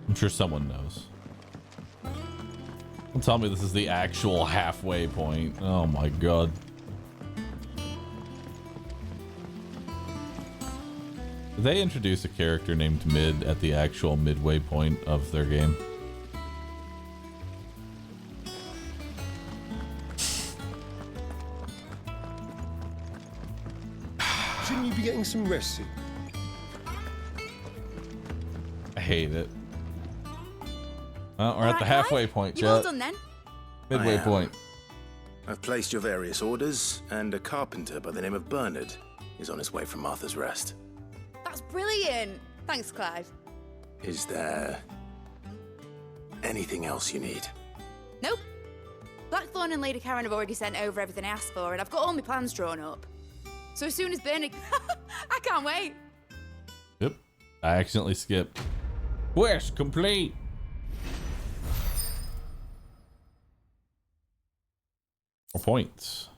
I'm sure someone knows. Don't tell me this is the actual halfway point. Oh my god. Did they introduce a character named Mid at the actual midway point of their game? Shouldn't you be getting some rest soon? I hate it. Well, we're at the halfway point, You all chat. done then? Midway I am. point. I've placed your various orders, and a carpenter by the name of Bernard is on his way from Martha's Rest. That's brilliant. Thanks, Clive. Is there anything else you need? Nope. Blackthorn and Lady Karen have already sent over everything I asked for, and I've got all my plans drawn up. So as soon as Bernard... I can't wait. Yep. I accidentally skipped. Quest complete. More points.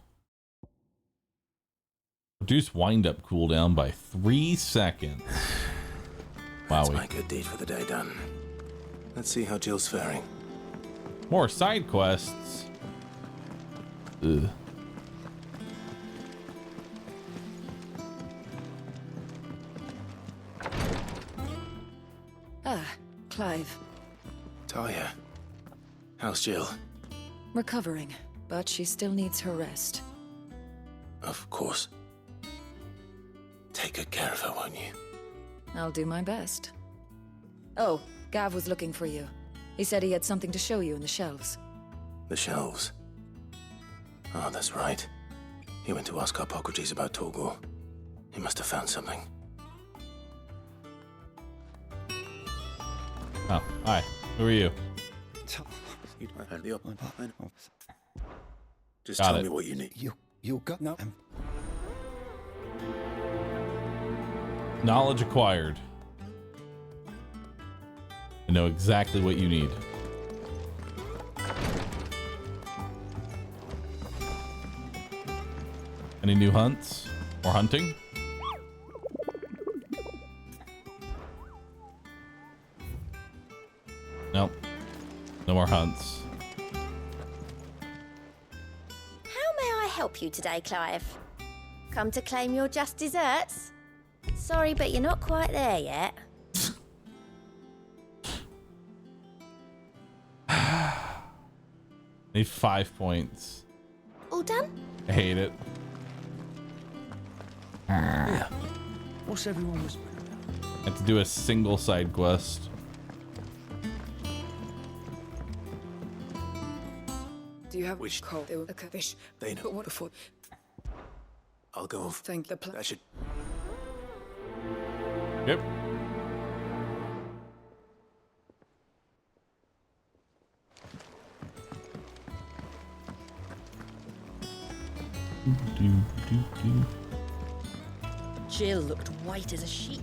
Reduce wind-up cooldown by 3 seconds. That's Wowie. my good deed for the day done. Let's see how Jill's faring. More side quests. Ugh. Ah, Clive. Talia. How's Jill? Recovering, but she still needs her rest. Of course. Take good care of her, won't you? I'll do my best. Oh, Gav was looking for you. He said he had something to show you in the shelves. The shelves. Oh, that's right. He went to ask Harpocrates about Torgor. He must have found something. Oh, hi. Who are you? Just Got tell it. me what you need. You got no. Knowledge acquired. I know exactly what you need. Any new hunts or hunting? Nope. No more hunts. How may I help you today, Clive? Come to claim your just desserts? Sorry, but you're not quite there yet. Need 5 points. All done? I hate it. Yeah. What's everyone whispering about? I have to do a single side quest. Do you have wish cold? Okay, fish. They know. But what for? I'll go and Thank the plan. I should. Yep. Jill looked white as a sheet.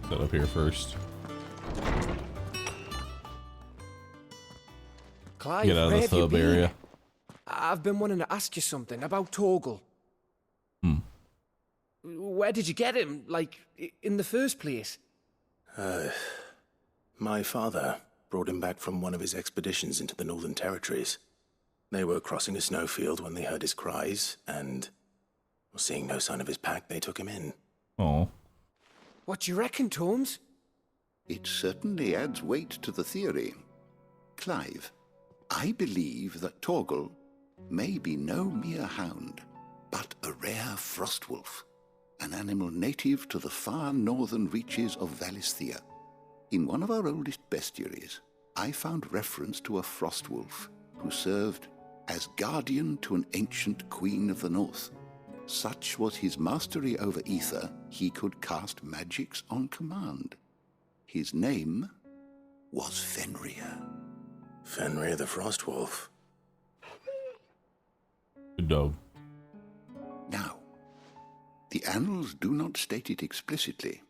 Set up here first. Clive, Get out of where this have you hub been? area. I've been wanting to ask you something about Torgal. Where did you get him? Like, in the first place? My father brought him back from one of his expeditions into the Northern Territories. They were crossing a snowfield when they heard his cries, and seeing no sign of his pack, they took him in. Oh. What do you reckon, Torms? It certainly adds weight to the theory. Clive, I believe that Torgal may be no mere hound, but a rare frostwolf, an animal native to the far northern reaches of Valisthea. In one of our oldest bestiaries, I found reference to a frostwolf who served as guardian to an ancient queen of the north. Such was his mastery over ether, he could cast magics on command. His name was Fenrir. Fenrir the Frostwolf. Good dog. Now, the annals do not state it explicitly,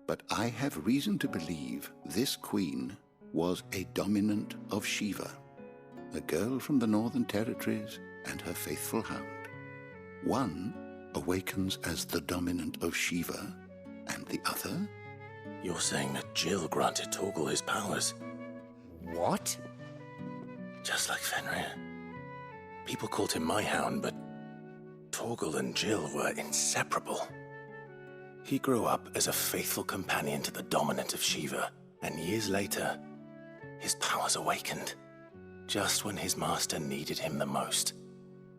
but I have reason to believe this queen was a dominant of Shiva, a girl from the Northern Territories and her faithful hound. One awakens as the dominant of Shiva, and the other? You're saying that Jill granted Torgal his powers? What? Just like Fenrir. People called him my hound, but Torgal and Jill were inseparable. He grew up as a faithful companion to the dominant of Shiva, and years later, his powers awakened, just when his master needed him the most.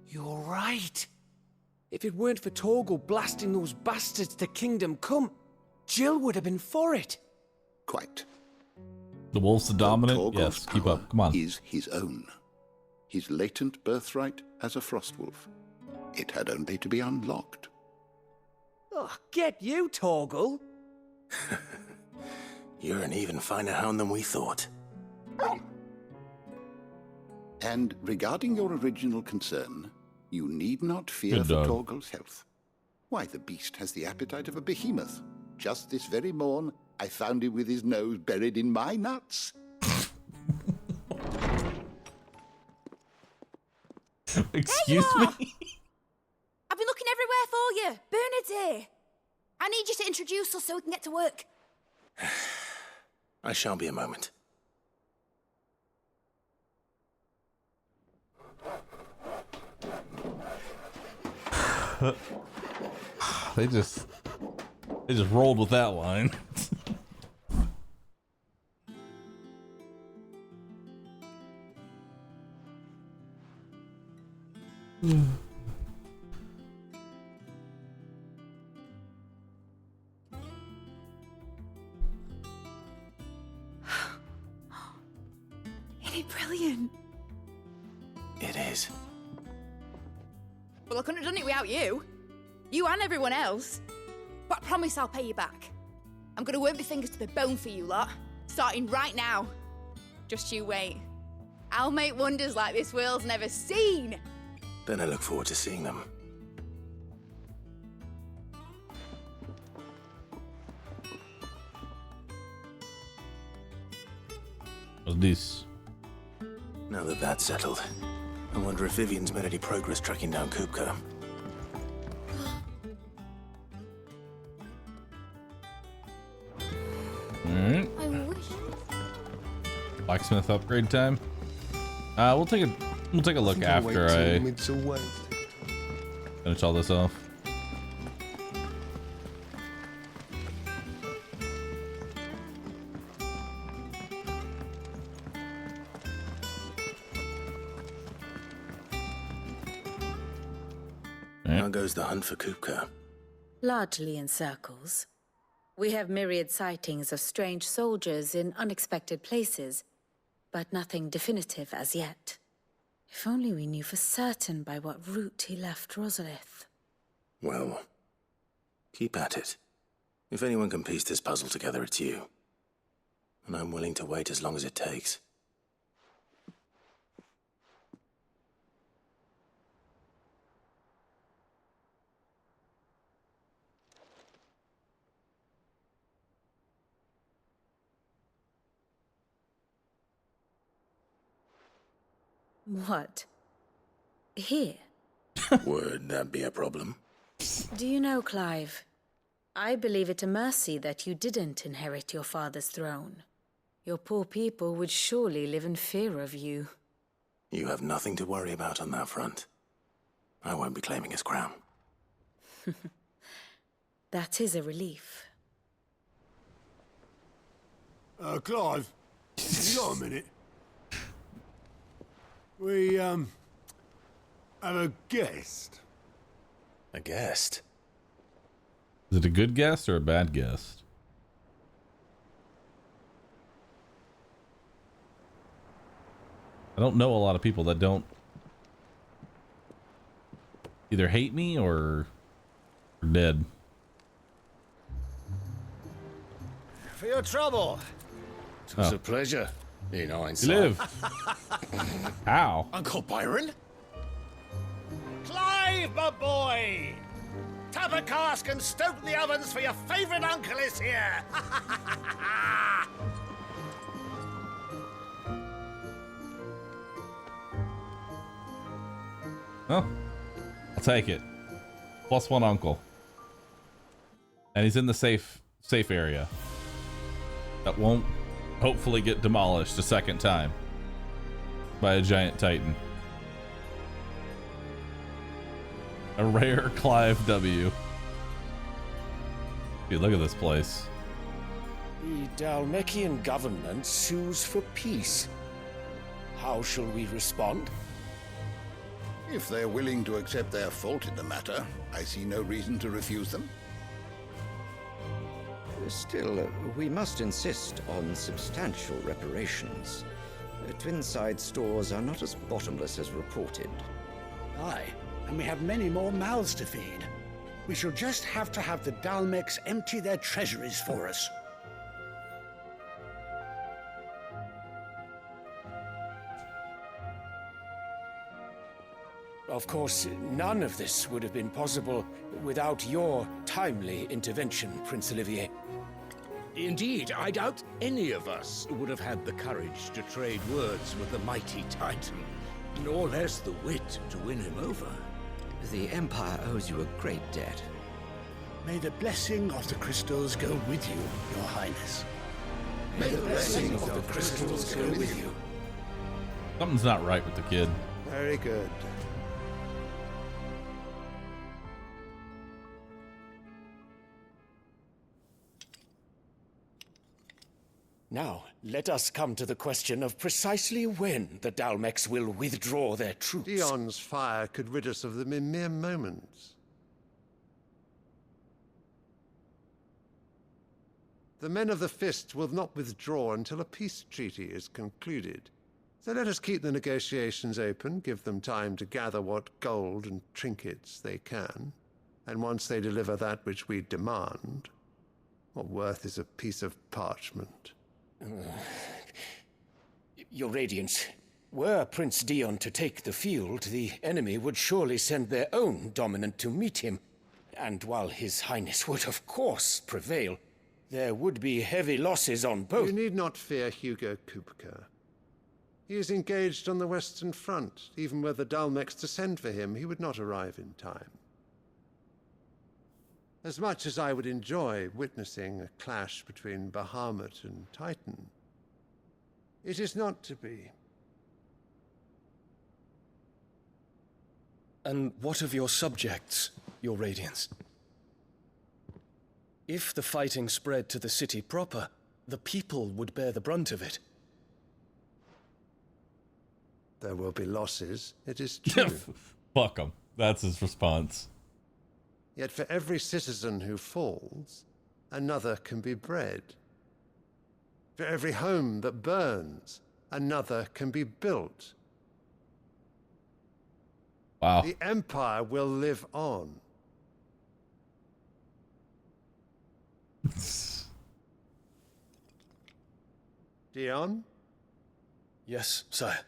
You're right. If it weren't for Torgal blasting those bastards to Kingdom Come, Jill would have been for it. Quite. The wolf's the dominant? Torgal's Yes, keep power up. Come on. Is his own. His latent birthright as a frostwolf. It had only to be unlocked. Oh, get you, Torgal. You're an even finer hound than we thought. And regarding your original concern, you need not fear Good for dog. Torgal's health. Why, the beast has the appetite of a behemoth. Just this very morn, I found him with his nose buried in my nuts. Excuse me? I've been looking everywhere for you. Bernard's here. I need you to introduce us so we can get to work. I shall be a moment. They just rolled with that line. Isn't it brilliant? It is. Well, I couldn't have done it without you. You and everyone else. But I promise I'll pay you back. I'm gonna work my fingers to the bone for you lot, starting right now. Just you wait. I'll make wonders like this world's never seen. Then I look forward to seeing them. What's this? Now that that's settled, I wonder if Vivian's made any progress tracking down Kupka. Alright. I wish. Blacksmith upgrade time. We'll take a look after I finish all this off. How goes the hunt for Kupka? Largely in circles. We have myriad sightings of strange soldiers in unexpected places, but nothing definitive as yet. If only we knew for certain by what route he left Rosalith. Well, keep at it. If anyone can piece this puzzle together, it's you. And I'm willing to wait as long as it takes. What? Here? Would that be a problem? Do you know, Clive? I believe it a mercy that you didn't inherit your father's throne. Your poor people would surely live in fear of you. You have nothing to worry about on that front. I won't be claiming his crown. That is a relief. Clive, you got a minute? We, have a guest. A guest? Is it a good guest or a bad guest? I don't know a lot of people that don't either hate me or are dead. For your trouble. It was a pleasure, in hindsight. You live. How? Uncle Byron? Clive, my boy! Tap a cask and stoke the ovens for your favourite uncle is here! Well, I'll take it. +1 uncle. And he's in the safe area. That won't hopefully get demolished a second time by a giant titan. A rare Clive W. Dude, look at this place. The Dalmekian government sues for peace. How shall we respond? If they're willing to accept their fault in the matter, I see no reason to refuse them. Still, we must insist on substantial reparations. Twinside stores are not as bottomless as reported. Aye, and we have many more mouths to feed. We shall just have to have the Dalmeks empty their treasuries for us. Of course, none of this would have been possible without your timely intervention, Prince Olivier. Indeed, I doubt any of us would have had the courage to trade words with the mighty Titan, nor less the wit to win him over. The Empire owes you a great debt. May the blessing of the crystals go with you, Your Highness. May the blessing of the crystals go with you. Something's not right with the kid. Very good. Now, let us come to the question of precisely when the Dalmex will withdraw their troops. Dion's fire could rid us of them in mere moments. The men of the Fist will not withdraw until a peace treaty is concluded. So let us keep the negotiations open, give them time to gather what gold and trinkets they can. And once they deliver that which we demand, what worth is a piece of parchment? Your Radiance, were Prince Dion to take the field, the enemy would surely send their own dominant to meet him. And while His Highness would of course prevail, there would be heavy losses on both. You need not fear Hugo Kupka. He is engaged on the Western Front. Even were the Dalmex to send for him, he would not arrive in time. As much as I would enjoy witnessing a clash between Bahamut and Titan, it is not to be. And what of your subjects, Your Radiance? If the fighting spread to the city proper, the people would bear the brunt of it. There will be losses, it is true. Fuck him. That's his response. Yet for every citizen who falls, another can be bred. For every home that burns, another can be built. Wow. The Empire will live on. Dion? Yes, sire.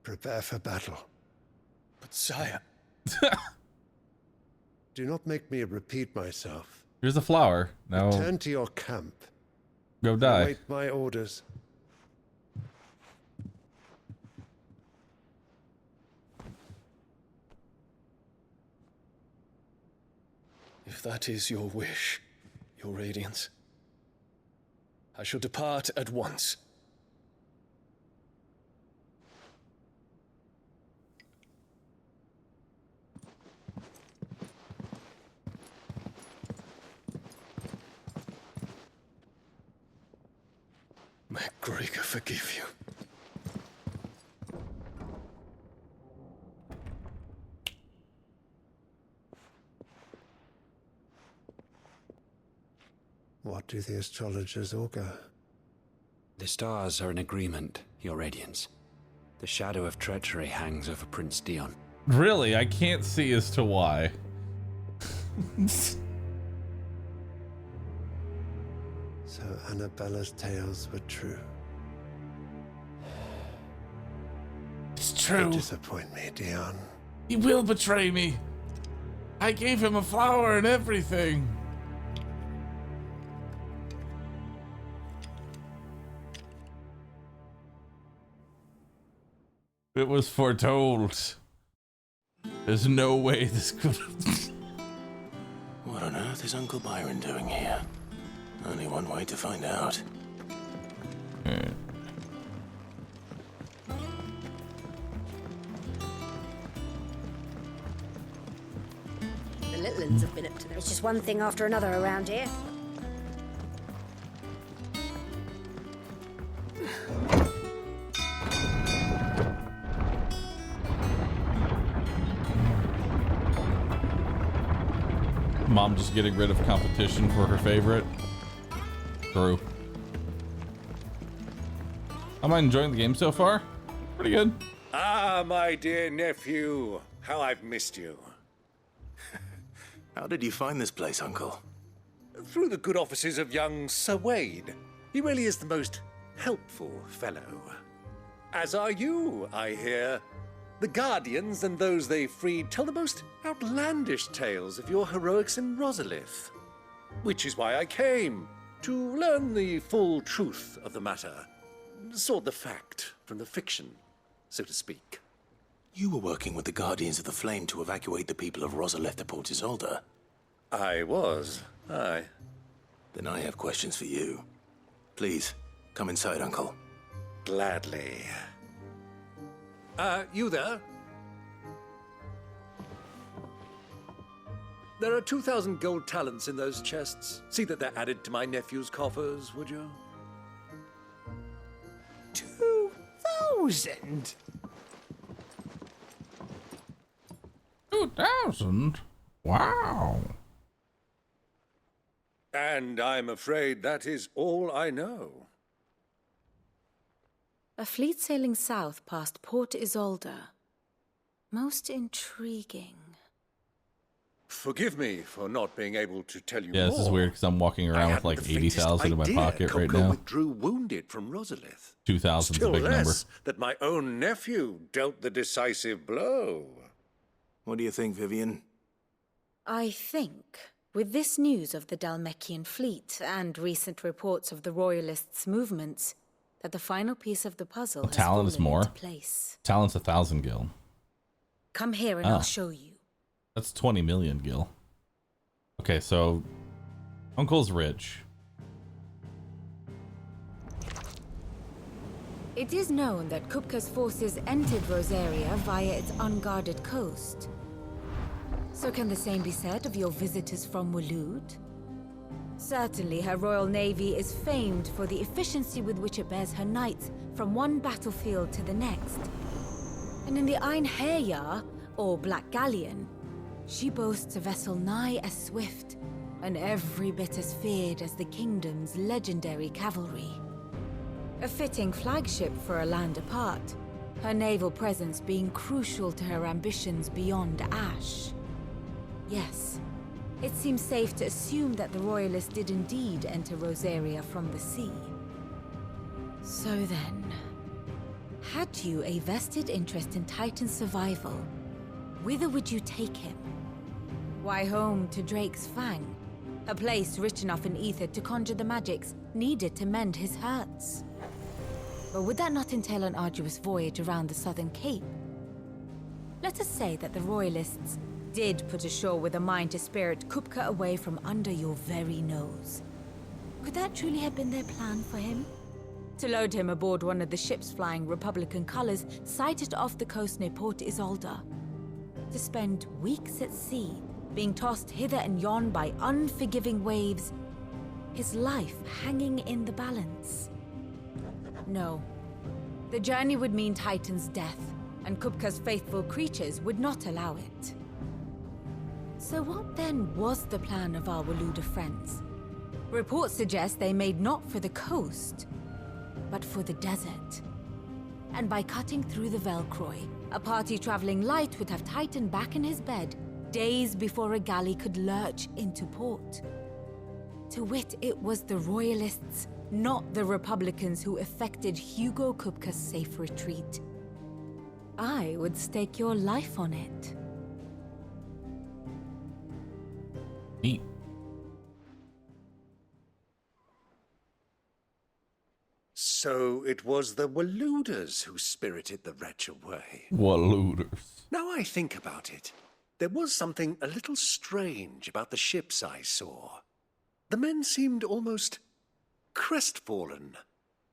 Prepare for battle. But sire... Do not make me repeat myself. Here's a flower. Now return to your camp. Go die. Await my orders. If that is your wish, Your Radiance, I shall depart at once. May Gregor forgive you. What do the astrologers augur? The stars are in agreement, Your Radiance. The shadow of treachery hangs over Prince Dion. Really? I can't see as to why. So Annabella's tales were true. It's true. You disappoint me, Dion. He will betray me. I gave him a flower and everything. It was foretold. There's no way this could have... What on earth is Uncle Byron doing here? Only one way to find out. The little ones have been up to them. It's just one thing after another around here. Mom just getting rid of competition for her favorite. True. Am I enjoying the game so far? Pretty good. Ah, my dear nephew. How I've missed you. How did you find this place, Uncle? Through the good offices of young Sir Wade. He really is the most helpful fellow. As are you, I hear. The Guardians and those they freed tell the most outlandish tales of your heroics in Rosalith. Which is why I came, to learn the full truth of the matter. Sort the fact from the fiction, so to speak. You were working with the Guardians of the Flame to evacuate the people of Rosalith to Port Isolde. I was, aye. Then I have questions for you. Please, come inside, Uncle. Gladly. You there? There are 2,000 gold talents in those chests. See that they're added to my nephew's coffers, would you? 2,000? 2,000? Wow. And I'm afraid that is all I know. A fleet sailing south past Port Isolde. Most intriguing. Forgive me for not being able to tell you Yeah, more. this is weird because I'm walking around with like 80,000 in my pocket right now. Withdrew wounded from Rosalith. 2,000 is a Still big number. less that my own nephew dealt the decisive blow. What do you think, Vivian? I think, with this news of the Dhalmekian fleet and recent reports of the Royalists' movements, that the final piece of the puzzle has Talent fallen is more. into place. Talent's 1,000 gil. Come here and Ah. I'll show you. That's 20 million gil. Okay, so Uncle's rich. It is known that Kupka's forces entered Rosaria via its unguarded coast. So can the same be said of your visitors from Waloed? Certainly, her Royal Navy is famed for the efficiency with which it bears her knights from one battlefield to the next. And in the Einherjar, or Black Galleon, she boasts a vessel nigh as swift and every bit as feared as the kingdom's legendary cavalry. A fitting flagship for a land apart, her naval presence being crucial to her ambitions beyond Ash. Yes, it seems safe to assume that the Royalists did indeed enter Rosaria from the sea. So then, had you a vested interest in Titan's survival, whither would you take him? Why, home to Drake's Fang, a place rich enough in ether to conjure the magics needed to mend his hurts. But would that not entail an arduous voyage around the southern cape? Let us say that the Royalists did put ashore with a mind to spirit Kupka away from under your very nose. Could that truly have been their plan for him? To load him aboard one of the ships flying Republican colors sighted off the coast near Port Isolde? To spend weeks at sea, being tossed hither and yon by unforgiving waves, his life hanging in the balance? No. The journey would mean Titan's death, and Kupka's faithful creatures would not allow it. So what then was the plan of our Waluda friends? Reports suggest they made not for the coast, but for the desert. And by cutting through the Velcroy, a party traveling light would have Titan back in his bed days before a galley could lurch into port. To wit, it was the Royalists, not the Republicans, who effected Hugo Kupka's safe retreat. I would stake your life on it. Neat. So it was the Waluders who spirited the wretch away. Waluders. Now I think about it, there was something a little strange about the ships I saw. The men seemed almost crestfallen,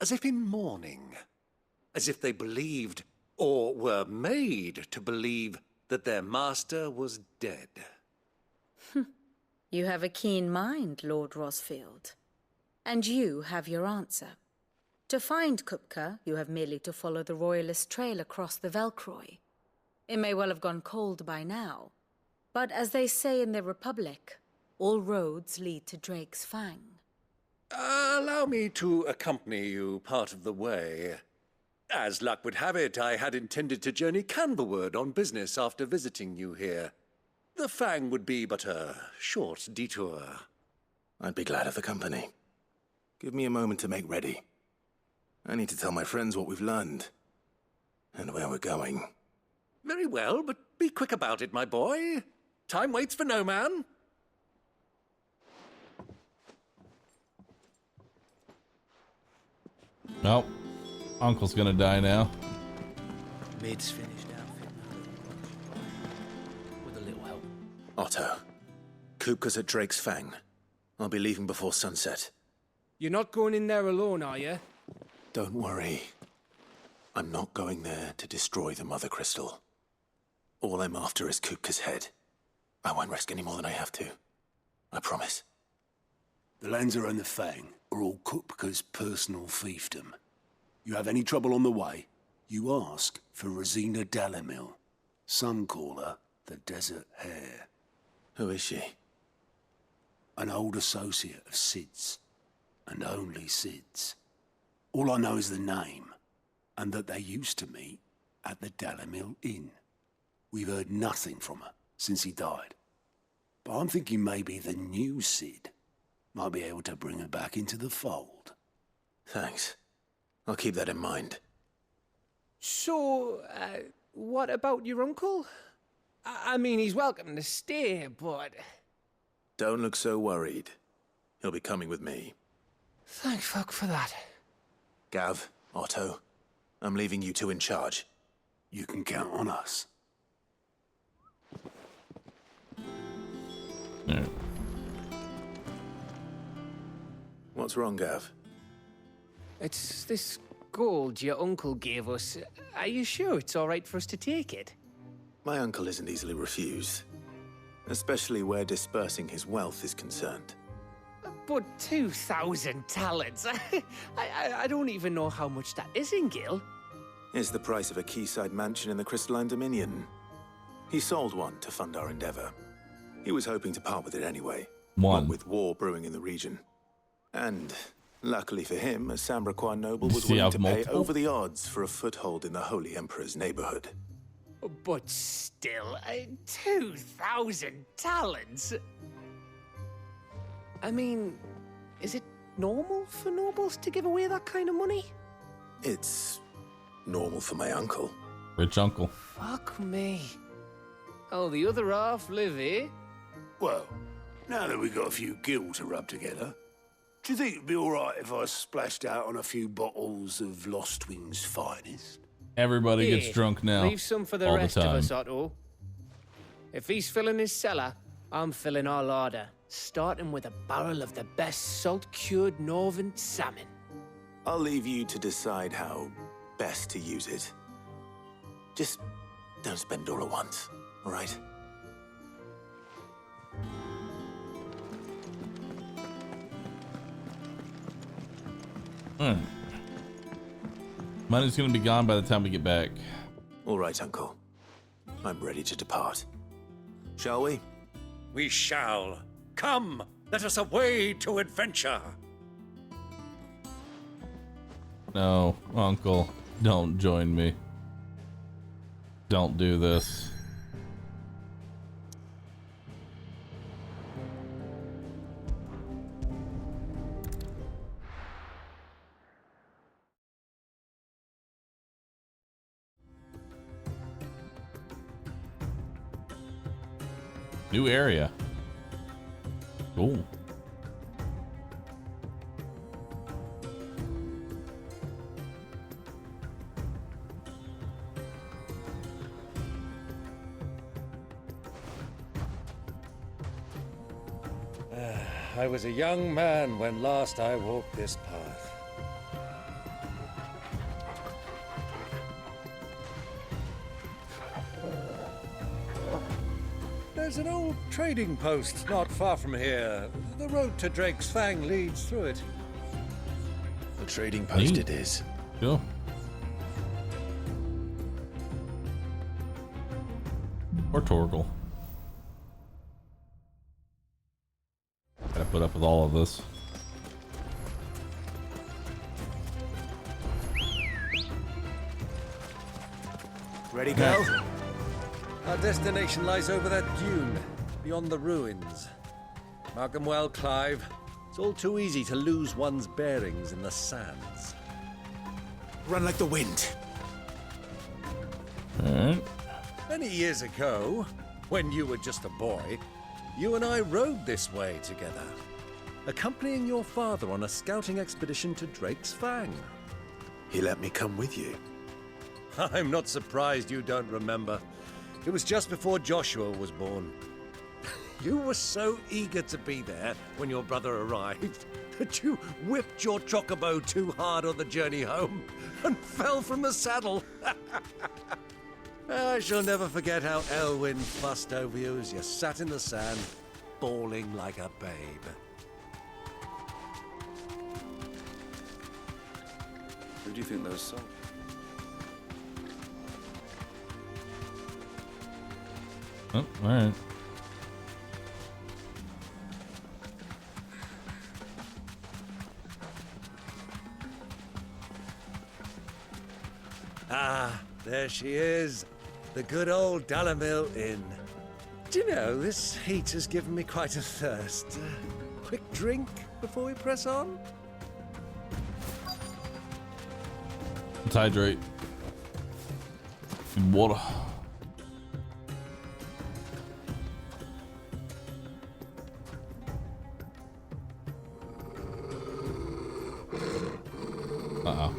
as if in mourning, as if they believed, or were made to believe, that their master was dead. You have a keen mind, Lord Rosfield. And you have your answer. To find Kupka, you have merely to follow the Royalist trail across the Velcroy. It may well have gone cold by now, but as they say in the Republic, all roads lead to Drake's Fang. Allow me to accompany you part of the way. As luck would have it, I had intended to journey Canberward on business after visiting you here. The Fang would be but a short detour. I'd be glad of the company. Give me a moment to make ready. I need to tell my friends what we've learned. And where we're going. Very well, but be quick about it, my boy. Time waits for no man. Nope. Uncle's gonna die now. Mid's finished outfit now. With a little help. Otto, Kupka's at Drake's Fang. I'll be leaving before sunset. You're not going in there alone, are you? Don't worry. I'm not going there to destroy the Mother Crystal. All I'm after is Kupka's head. I won't risk any more than I have to. I promise. The Lancer and the Fang are all Kupka's personal fiefdom. You have any trouble on the way, you ask for Rosina Dalamil. Some call her the Desert Hare. Who is she? An old associate of Sid's, and only Sid's. All I know is the name, and that they used to meet at the Dalamil Inn. We've heard nothing from her since he died. But I'm thinking maybe the new Sid might be able to bring her back into the fold. Thanks. I'll keep that in mind. So, what about your uncle? I mean, he's welcome to stay, but... Don't look so worried. He'll be coming with me. Thank fuck for that. Gav, Otto, I'm leaving you two in charge. You can count on us. Yeah. What's wrong, Gav? It's this gold your uncle gave us. Are you sure it's all right for us to take it? My uncle isn't easily refused. Especially where dispersing his wealth is concerned. But 2,000 talents? I don't even know how much that is in Gil. It's the price of a quayside mansion in the Crystalline Dominion. He sold one to fund our endeavor. He was hoping to part with it anyway. One. What with war brewing in the region. And, luckily for him, a Sambraquan noble was willing to pay over the odds for a foothold in the Holy Emperor's neighborhood. But still, 2,000 talents? I mean, is it normal for nobles to give away that kind of money? It's normal for my uncle. Rich uncle. Fuck me. Oh, the other half live, eh? Well, now that we've got a few gil to rub together, do you think it'd be all right if I splashed out on a few bottles of Lost Wing's finest? Everybody gets drunk now. Leave some for the all rest the of time. us, Otto. If he's filling his cellar, I'm filling our larder, starting with a barrel of the best salt-cured northern salmon. I'll leave you to decide how best to use it. Just don't spend all at once, all right? Money's gonna be gone by the time we get back. All right, Uncle. I'm ready to depart. Shall we? We shall. Come, let us away to adventure. No, Uncle, don't join me. Don't do this. New area. Cool. I was a young man when last I walked this path. There's an old trading post not far from here. The road to Drake's Fang leads through it. The trading post it is. Cool. Or Torgal. Gotta put up with all of this. Ready, go? Our destination lies over that dune, beyond the ruins. Mark 'em well, Clive. It's all too easy to lose one's bearings in the sands. Run like the wind. Alright. Many years ago, when you were just a boy, you and I rode this way together, accompanying your father on a scouting expedition to Drake's Fang. He let me come with you. I'm not surprised you don't remember. It was just before Joshua was born. You were so eager to be there when your brother arrived that you whipped your chocobo too hard on the journey home and fell from the saddle. I shall never forget how Elwyn fussed over you as you sat in the sand, bawling like a babe. Who do you think those soldiers? Oh, alright. Ah, there she is. The good old Dalamil Inn. Do you know, this heat has given me quite a thirst. Quick drink before we press on? Let's hydrate. And water. Uh-oh.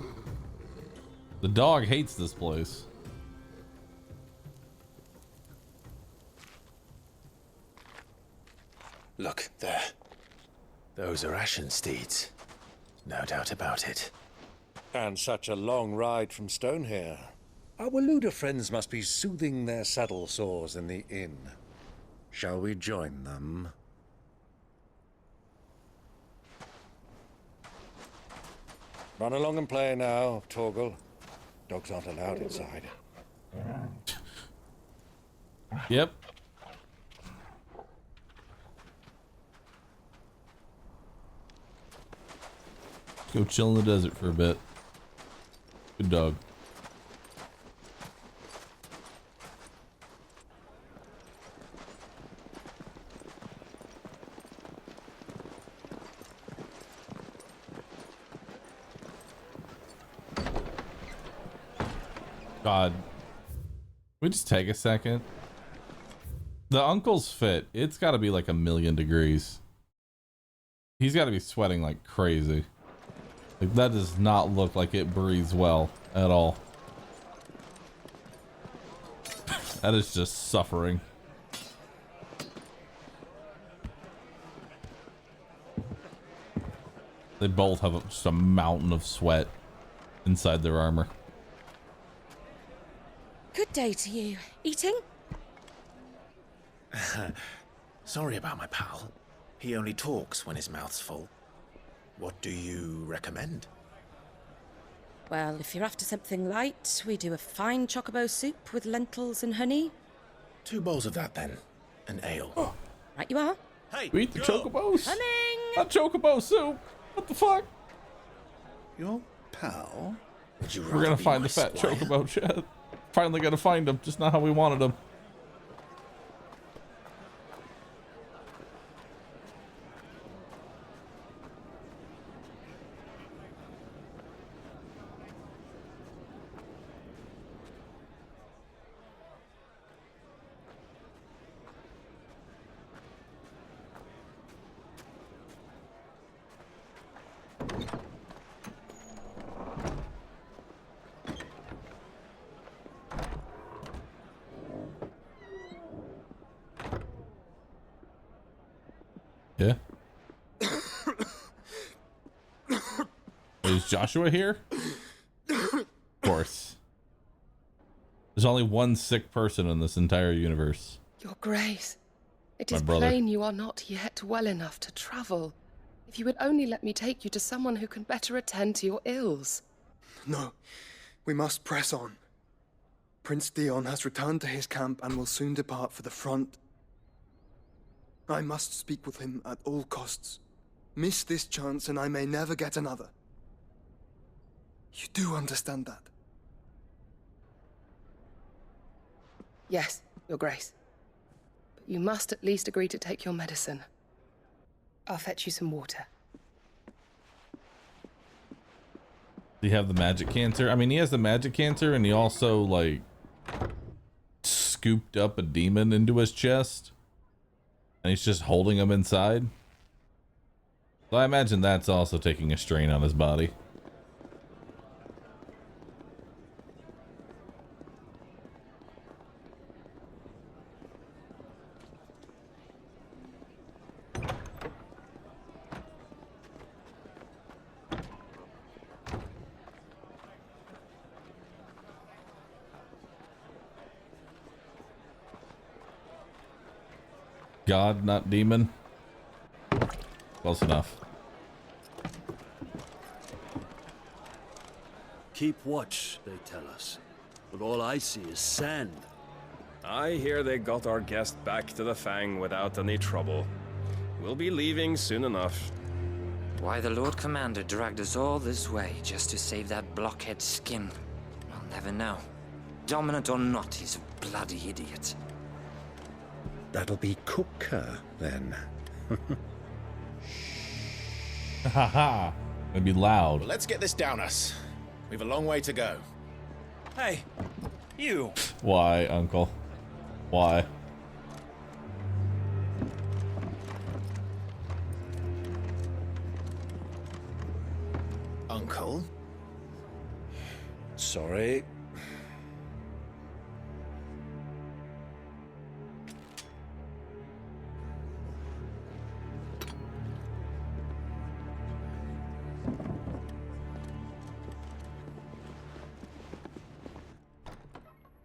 The dog hates this place. Look, there. Those are Ashen steeds. No doubt about it. And such a long ride from Stonehair. Our Luda friends must be soothing their saddle sores in the inn. Shall we join them? Run along and play now, Torgal. Dogs aren't allowed inside. Yep. Go chill in the desert for a bit. Good dog. God. Can we just take a second? The uncle's fit. It's got to be like 1,000,000 degrees. He's got to be sweating like crazy. Like, that does not look like it breathes well at all. That is just suffering. They both have just a mountain of sweat inside their armor. Good day to you. Eating? Sorry about my pal. He only talks when his mouth's full. What do you recommend? Well, if you're after something light, we do a fine chocobo soup with lentils and honey. 2 bowls of that, then. An ale. Oh. Right you are. Hey, we eat the chocobos? Coming! Not chocobo soup! What the fuck? Your pal? Would you We're gonna find the fat chocobo, Chad. Finally gonna find him, just not how we wanted him. Yeah. Is Joshua here? Of course. There's only one sick person in this entire universe. Your Grace, it My is brother. plain you are not yet well enough to travel. If you would only let me take you to someone who can better attend to your ills. No, we must press on. Prince Dion has returned to his camp and will soon depart for the front. I must speak with him at all costs. Miss this chance and I may never get another. You do understand that? Yes, Your Grace. But you must at least agree to take your medicine. I'll fetch you some water. Do you have the magic cancer? I mean, he has the magic cancer, and he also, like, scooped up a demon into his chest. And he's just holding him inside. So I imagine that's also taking a strain on his body. God, not demon. Close enough. Keep watch, they tell us. But all I see is sand. I hear they got our guest back to the Fang without any trouble. We'll be leaving soon enough. Why the Lord Commander dragged us all this way just to save that blockhead skin, I'll never know. Dominant or not, he's a bloody idiot. That'll be Cooker, then. Haha. It'd be loud. Well, let's get this down us. We've a long way to go. Hey, you. Why, Uncle? Why? Uncle? Sorry.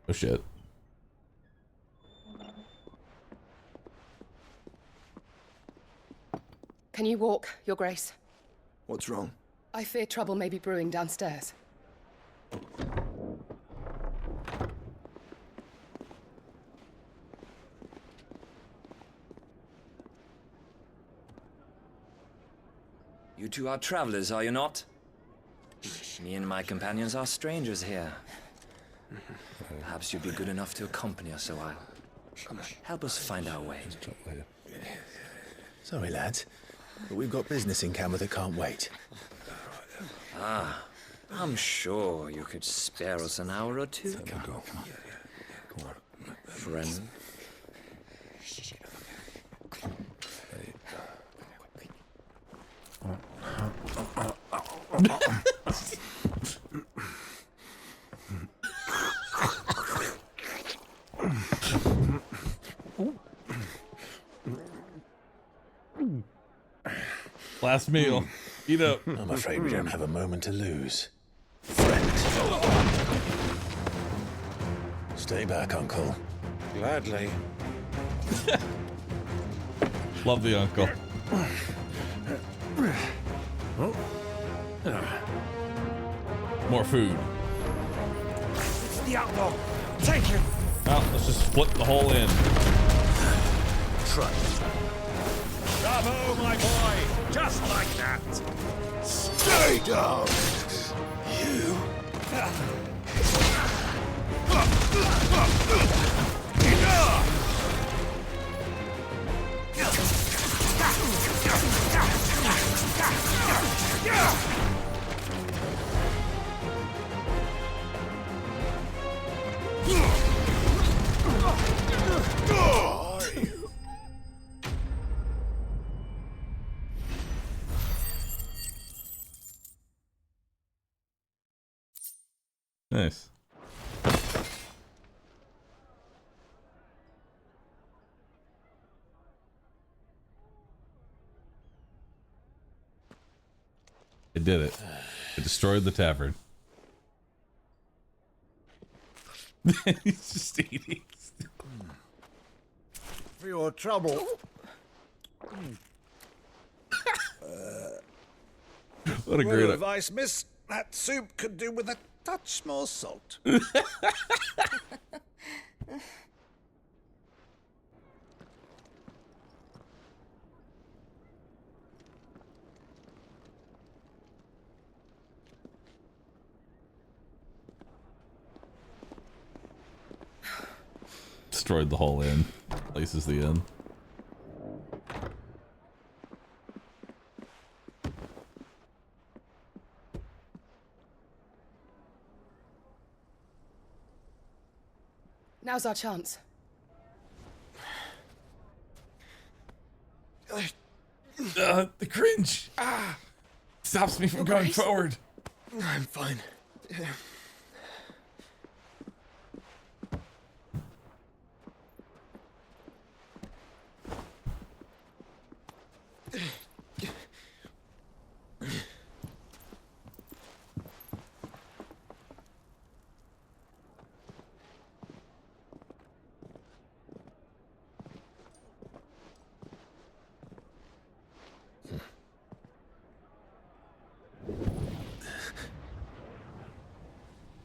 Oh shit. Can you walk, Your Grace? What's wrong? I fear trouble may be brewing downstairs. You two are travelers, are you not? Me and my companions are strangers here. Perhaps you'd be good enough to accompany us a while. Help us find our way. Sorry, lads, but we've got business in camera that can't wait. Ah, I'm sure you could spare us an hour or two. Friend. Last meal. Eat up. I'm afraid we don't have a moment to lose. Friend. Stay back, Uncle. Gladly. Love the uncle. More food. It's the outlaw. Take him. Well, let's just split the hole in. Try. Bravo, my boy. Just like that. Stay down. You. Nice. It did it. It destroyed the tavern. He's just eating. For your trouble. What a Word great of advice, miss. That soup could do with a touch more salt. destroyed the whole inn. Place is the inn. Now's our chance. The cringe stops me from going forward. I'm fine.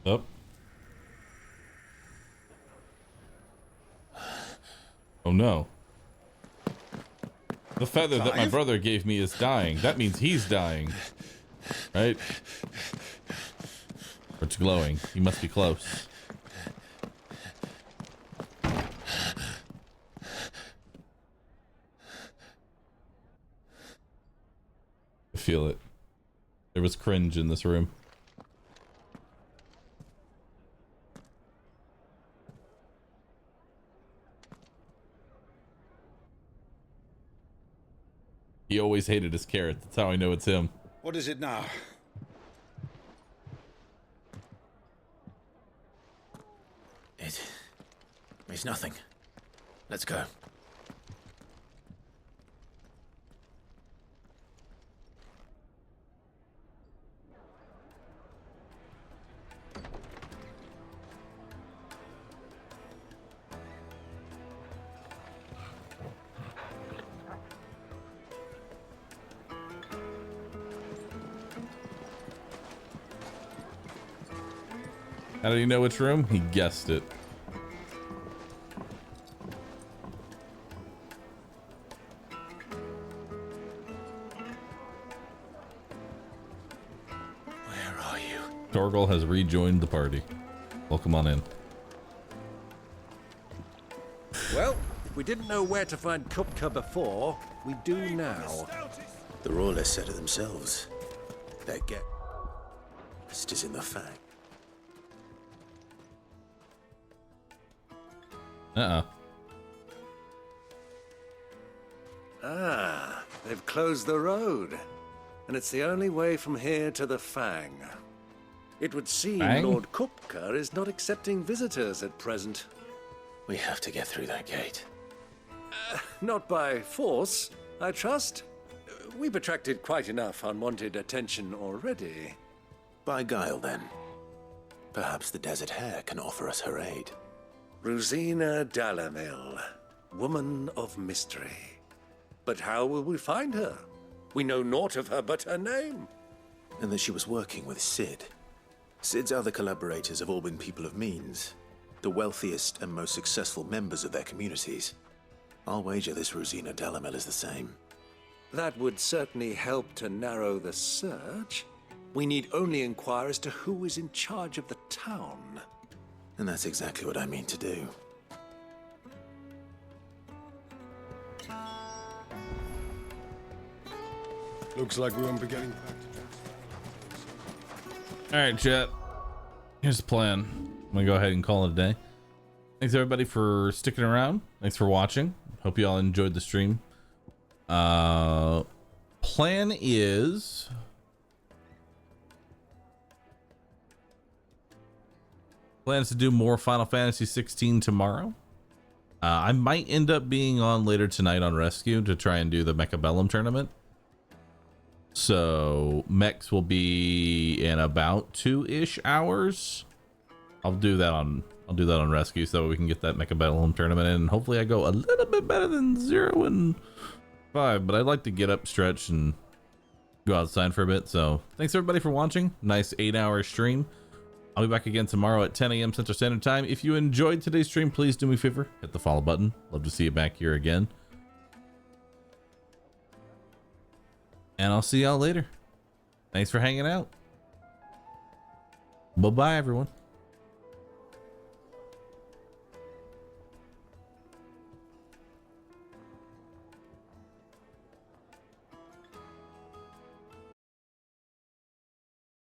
Up. Oh no. The feather that my brother gave me is dying. That means he's dying. Right? It's glowing. He must be close. I feel it. There was cringe in this room. He always hated his carrot. That's how I know it's him. What is it now? It's nothing. Let's go. How do you know which room? He guessed it. Where are you? Torgal has rejoined the party. Welcome on in. Well, if we didn't know where to find Kupka before, we do now. The Rawless said it themselves. Their guest is in the fact. Ah, they've closed the road. And it's the only way from here to the Fang. It would seem Fang? Lord Kupka is not accepting visitors at present. We have to get through that gate. Not by force, I trust. We've attracted quite enough unwanted attention already. By guile, then. Perhaps the Desert Hare can offer us her aid. Rosina Dalamil, woman of mystery. But how will we find her? We know naught of her but her name. And that she was working with Sid. Sid's other collaborators have all been people of means, the wealthiest and most successful members of their communities. I'll wager this Rosina Dalamil is the same. That would certainly help to narrow the search. We need only inquire as to who is in charge of the town. And that's exactly what I mean to do. Looks like we won't be getting back to All right, chat. Here's the plan. I'm gonna go ahead and call it a day. Thanks everybody for sticking around. Thanks for watching. Hope you all enjoyed the stream. Plan is to do more Final Fantasy 16 tomorrow. I might end up being on later tonight on Rescue to try and do the Mechabellum tournament. So mechs will be in about 2-ish hours. I'll do that on Rescue so we can get that Mechabellum tournament in. And hopefully I go a little bit better than 0 and 5, but I'd like to get up, stretch, and go outside for a bit. So thanks everybody for watching. Nice 8-hour stream. I'll be back again tomorrow at 10 a.m. Central Standard Time. If you enjoyed today's stream, please do me a favor, hit the follow button. Love to see you back here again. And I'll see y'all later. Thanks for hanging out. Bye-bye, everyone.